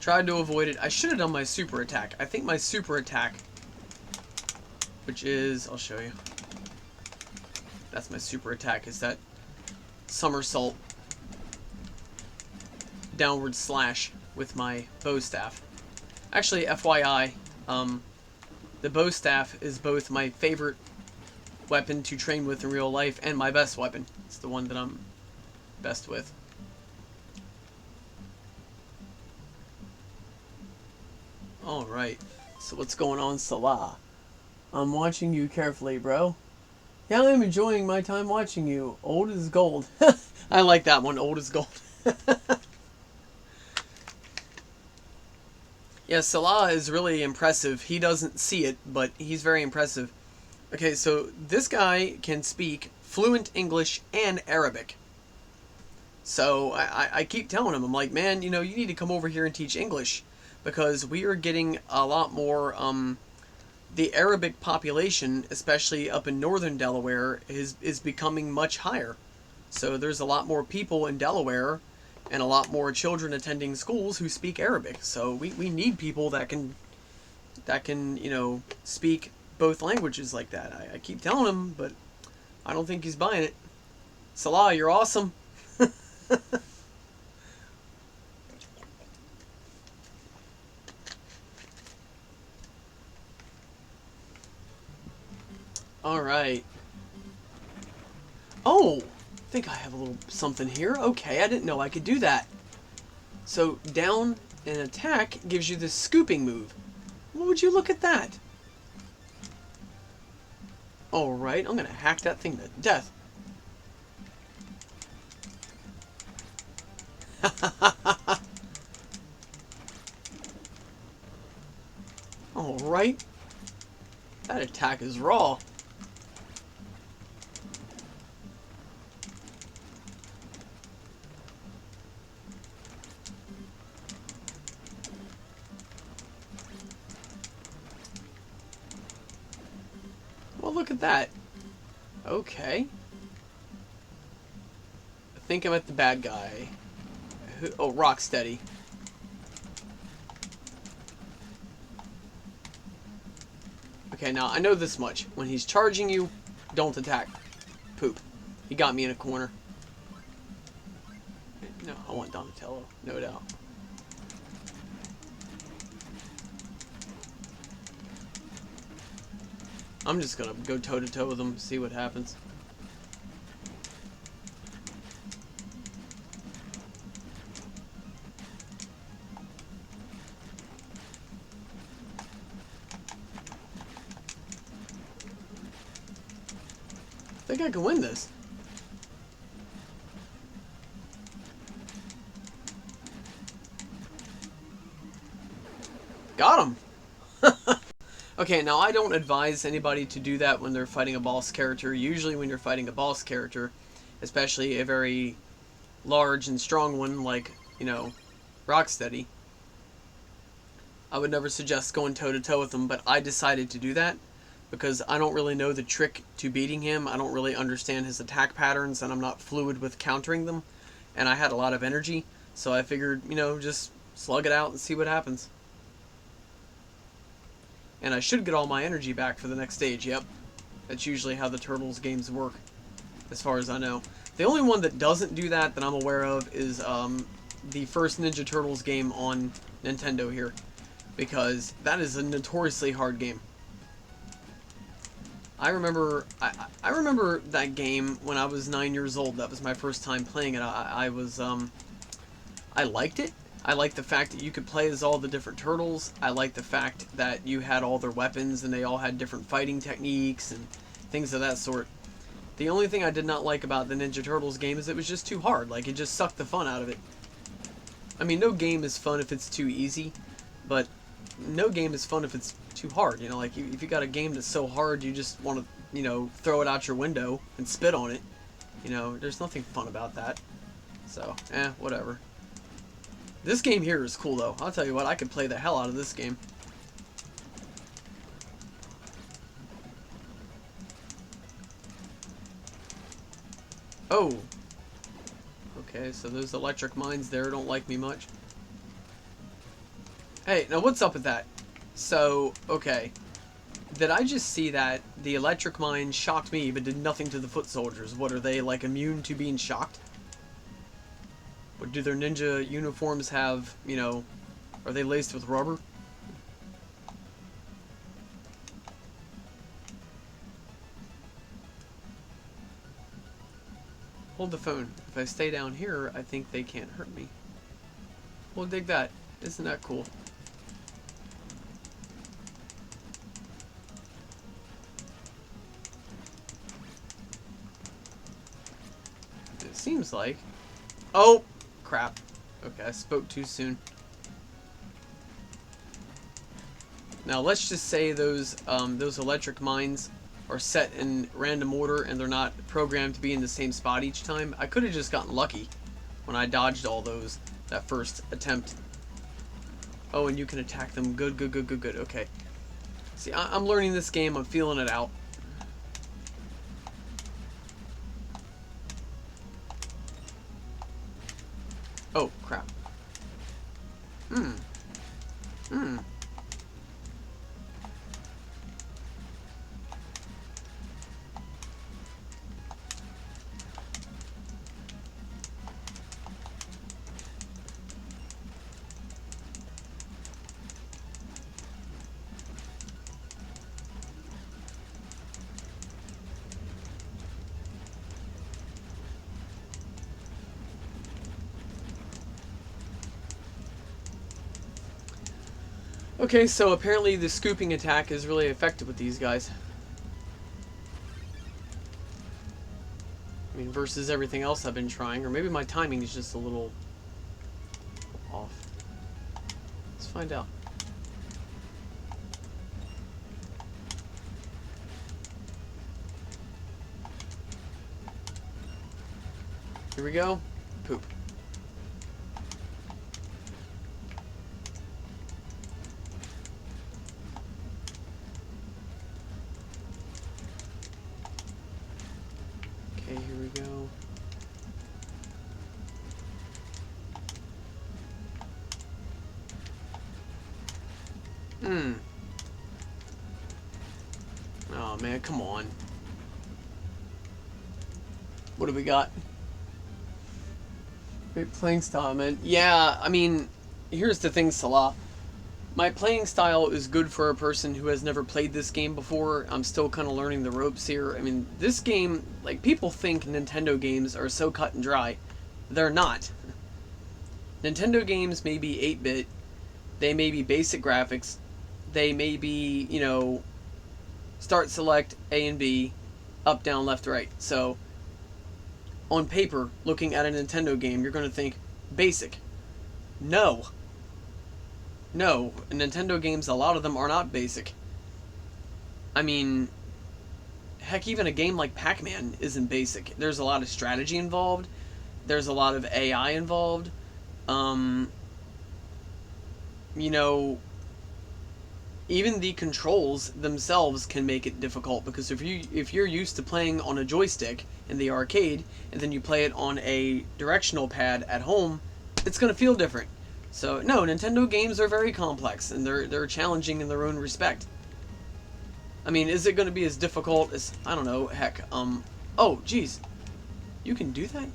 Tried to avoid it. I should have done my super attack. I think my super attack, which is, I'll show you. That's my super attack, is that somersault downward slash with my bow staff. Actually, FYI, the bow staff is both my favorite weapon to train with in real life and my best weapon. It's the one that I'm best with. Alright, so what's going on, Salah? I'm watching you carefully, bro. Yeah, I'm enjoying my time watching you. Old as gold. I like that one, old as gold. Yeah, Salah is really impressive. He doesn't see it, but he's very impressive. Okay, so this guy can speak fluent English and Arabic. So I keep telling him, I'm like, man, you need to come over here and teach English, because we are getting a lot more, the Arabic population, especially up in northern Delaware, is becoming much higher. So there's a lot more people in Delaware and a lot more children attending schools who speak Arabic. So we need people that can speak both languages like that. I keep telling him, but I don't think he's buying it. Salah, you're awesome. Alright. Oh! I think I have a little something here. Okay, I didn't know I could do that. So, down and attack gives you this scooping move. Well, would you look at that? Alright, I'm gonna hack that thing to death. Alright. That attack is raw. Well, look at that. Okay. I think I'm at the bad guy. Oh, Rocksteady. Okay, now I know this much. When he's charging you, don't attack. Poop. He got me in a corner. No, I want Donatello, no doubt. I'm just gonna go toe-to-toe with him, see what happens. I think I can win this. Got him! Okay, now I don't advise anybody to do that when they're fighting a boss character. Usually when you're fighting a boss character, especially a very large and strong one like, Rocksteady, I would never suggest going toe-to-toe with him, but I decided to do that because I don't really know the trick to beating him. I don't really understand his attack patterns, and I'm not fluid with countering them. And I had a lot of energy, so I figured, just slug it out and see what happens. And I should get all my energy back for the next stage, yep. That's usually how the Turtles games work, as far as I know. The only one that doesn't do that I'm aware of is the first Ninja Turtles game on Nintendo here, because that is a notoriously hard game. I remember that game when I was 9 years old. That was my first time playing it. I liked it. I liked the fact that you could play as all the different turtles. I liked the fact that you had all their weapons and they all had different fighting techniques and things of that sort. The only thing I did not like about the Ninja Turtles game is it was just too hard. Like, it just sucked the fun out of it. I mean, no game is fun if it's too easy, but no game is fun if it's too hard. Like, if you got a game that's so hard you just want to, throw it out your window and spit on it. There's nothing fun about that. So, whatever. This game here is cool, though. I'll tell you what, I could play the hell out of this game. Oh! Okay, so those electric mines there don't like me much. Hey, now what's up with that? So, okay. Did I just see that the electric mine shocked me but did nothing to the foot soldiers? What, are they, like, immune to being shocked? Or do their ninja uniforms have, are they laced with rubber? Hold the phone. If I stay down here, I think they can't hurt me. Well, dig that. Isn't that cool? It seems like... Oh! Crap. Okay, I spoke too soon. Now let's just say those electric mines are set in random order and they're not programmed to be in the same spot each time. I could have just gotten lucky. when I dodged all those that first attempt. Oh, and you can attack them. Good, good, good, good, good. Okay. See, I'm learning this game. I'm feeling it out. Oh, crap. Okay, so apparently the scooping attack is really effective with these guys. I mean, versus everything else I've been trying. Or maybe my timing is just a little off. Let's find out. Here we go. Poop. Okay, here we go. Oh man, come on. What do we got? Great playing style, man. Yeah, I mean, here's the thing, Salah. My playing style is good for a person who has never played this game before. I'm still kind of learning the ropes here. I mean, this game, like, people think Nintendo games are so cut and dry. They're not. Nintendo games may be 8-bit. They may be basic graphics. They may be, you know, start, select, A and B, up, down, left, right. So, on paper, looking at a Nintendo game, you're going to think, basic. No. No, Nintendo games, a lot of them are not basic. I mean, heck, even a game like Pac-Man isn't basic. There's a lot of strategy involved. There's a lot of AI involved. You know, even the controls themselves can make it difficult, because if you're used to playing on a joystick in the arcade and then you play it on a directional pad at home, it's going to feel different. So no, Nintendo games are very complex and they're challenging in their own respect. I mean, is it going to be as difficult as, I don't know, heck, oh geez, you can do that?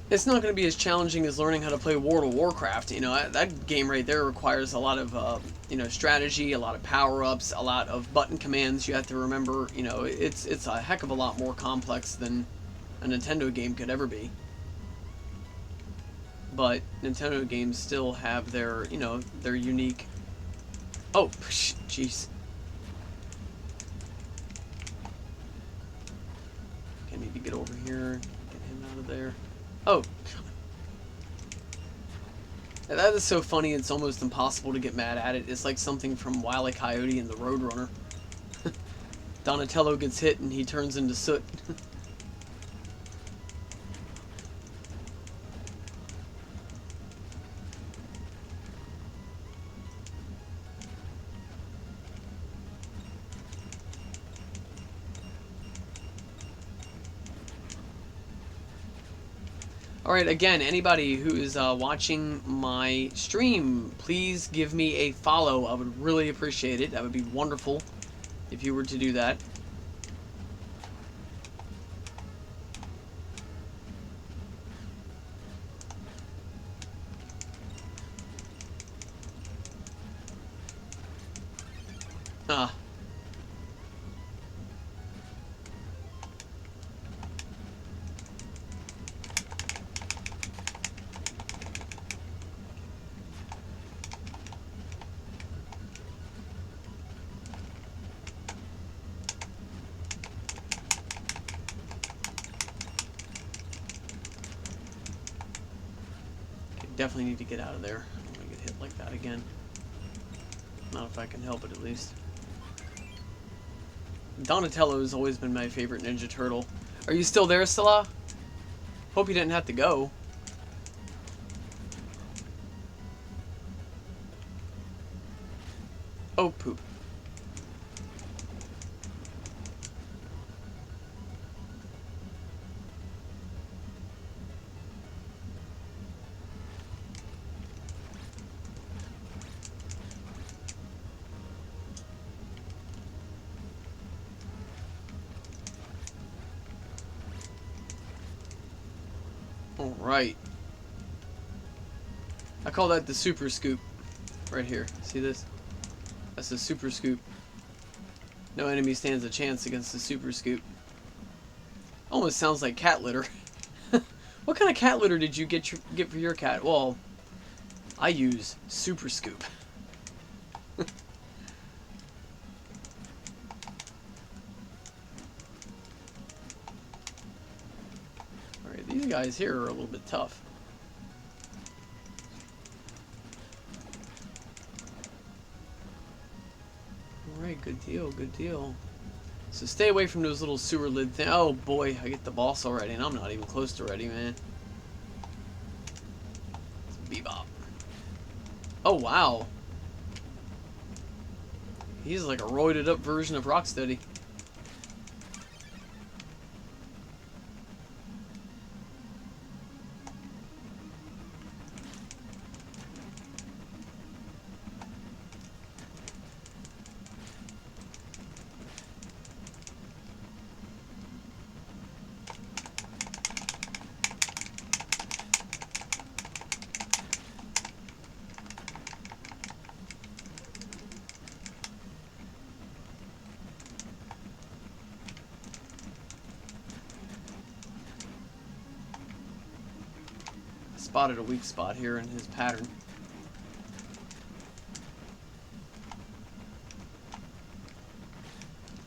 It's not going to be as challenging as learning how to play World of Warcraft. You know, that game right there requires a lot of, you know, strategy, a lot of power-ups, a lot of button commands you have to remember. You know, it's a heck of a lot more complex than a Nintendo game could ever be. But Nintendo games still have their, you know, their unique... Oh, jeez. Okay, maybe get over here, get him out of there. Oh, that is so funny, it's almost impossible to get mad at it. It's like something from Wile E. Coyote and the Roadrunner. Donatello gets hit and he turns into soot. Alright, again, anybody who is watching my stream, please give me a follow. I would really appreciate it. That would be wonderful if you were to do that. Ah. definitely need to get out of there. I don't want to get hit like that again. Not if I can help it, at least. Donatello has always been my favorite Ninja Turtle. Are you still there, Salah? Hope you didn't have to go. Oh, poop. Alright. I call that the super scoop. Right here. See this? That's the super scoop. No enemy stands a chance against the super scoop. Almost sounds like cat litter. What kind of cat litter did you get for your cat? Well, I use super scoop. Alright, these guys here are a little bit tough. Alright, good deal, good deal. So stay away from those little sewer lid things. Oh boy, I get the boss already, and I'm not even close to ready, man. It's Bebop. Oh wow. He's like a roided up version of Rocksteady. Spotted a weak spot here in his pattern.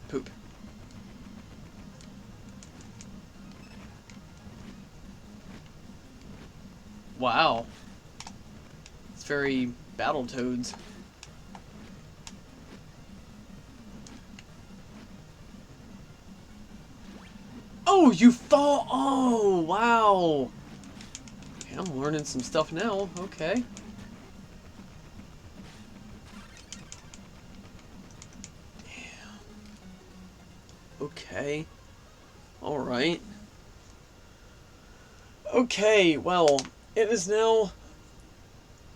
Poop. Wow. It's very Battletoads. Oh, you fall! Oh, wow! I'm learning some stuff now. Okay. Yeah. Okay. Alright. Okay, well, it is now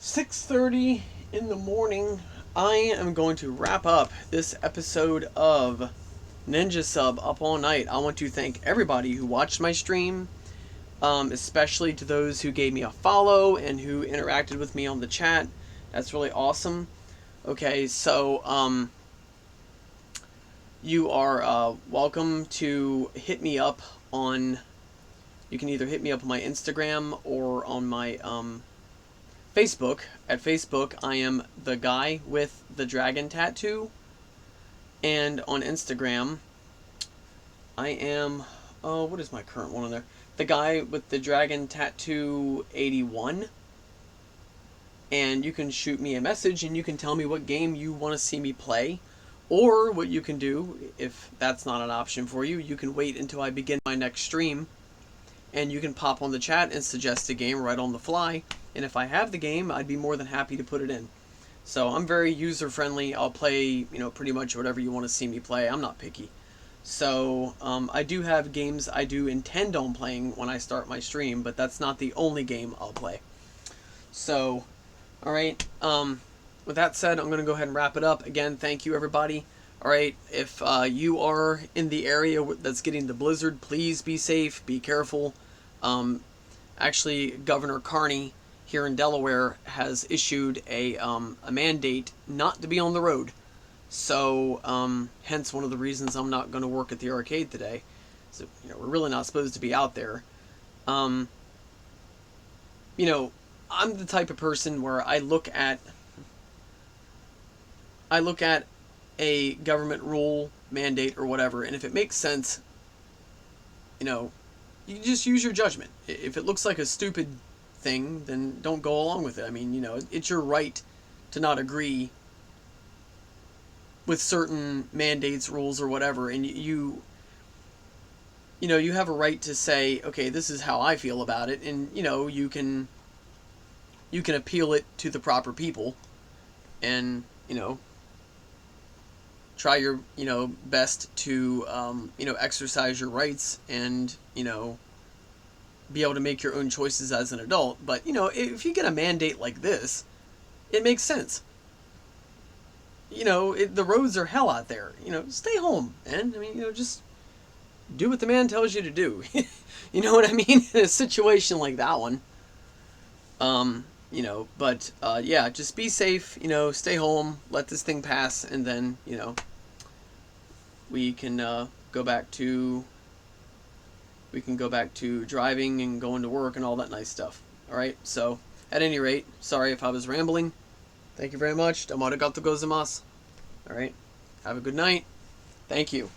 6:30 in the morning. I am going to wrap up this episode of Ninja Sub Up All Night. I want to thank everybody who watched my stream. Especially to those who gave me a follow and who interacted with me on the chat. That's really awesome. Okay, so, you are welcome to hit me up on, you can either hit me up on my Instagram or on my Facebook. At Facebook, I am the guy with the dragon tattoo. And on Instagram, I am, oh, what is my current one on there? The guy with the dragon tattoo 81. And you can shoot me a message and you can tell me what game you want to see me play. Or what you can do, if that's not an option for you, you can wait until I begin my next stream. And you can pop on the chat and suggest a game right on the fly. And if I have the game, I'd be more than happy to put it in. So I'm very user friendly. I'll play, you know, pretty much whatever you want to see me play. I'm not picky. So, I do have games I do intend on playing when I start my stream, but that's not the only game I'll play. So, alright, with that said, I'm going to go ahead and wrap it up. Again, thank you everybody. Alright, if you are in the area that's getting the blizzard, please be safe, be careful. Actually, Governor Carney here in Delaware has issued a mandate not to be on the road. So, hence one of the reasons I'm not going to work at the arcade today. So, you know, we're really not supposed to be out there. You know, I'm the type of person where I look at a government rule, mandate, or whatever, and if it makes sense, you know, you just use your judgment. If it looks like a stupid thing, then don't go along with it. I mean, you know, it's your right to not agree with certain mandates, rules, or whatever, and you know, you have a right to say, okay, this is how I feel about it, and, you know, you can appeal it to the proper people, and, you know, try your, you know, best to, you know, exercise your rights and, you know, be able to make your own choices as an adult. But, you know, if you get a mandate like this, it makes sense. You know, the roads are hell out there. You know, stay home, man. I mean, you know, just do what the man tells you to do. You know what I mean? In a situation like that one. You know, but, yeah, just be safe, you know, stay home, let this thing pass, and then, you know, we can, go back to driving and going to work and all that nice stuff. Alright, so, at any rate, sorry if I was rambling. Thank you very much. Domo arigatou gozaimasu. Alright, have a good night. Thank you.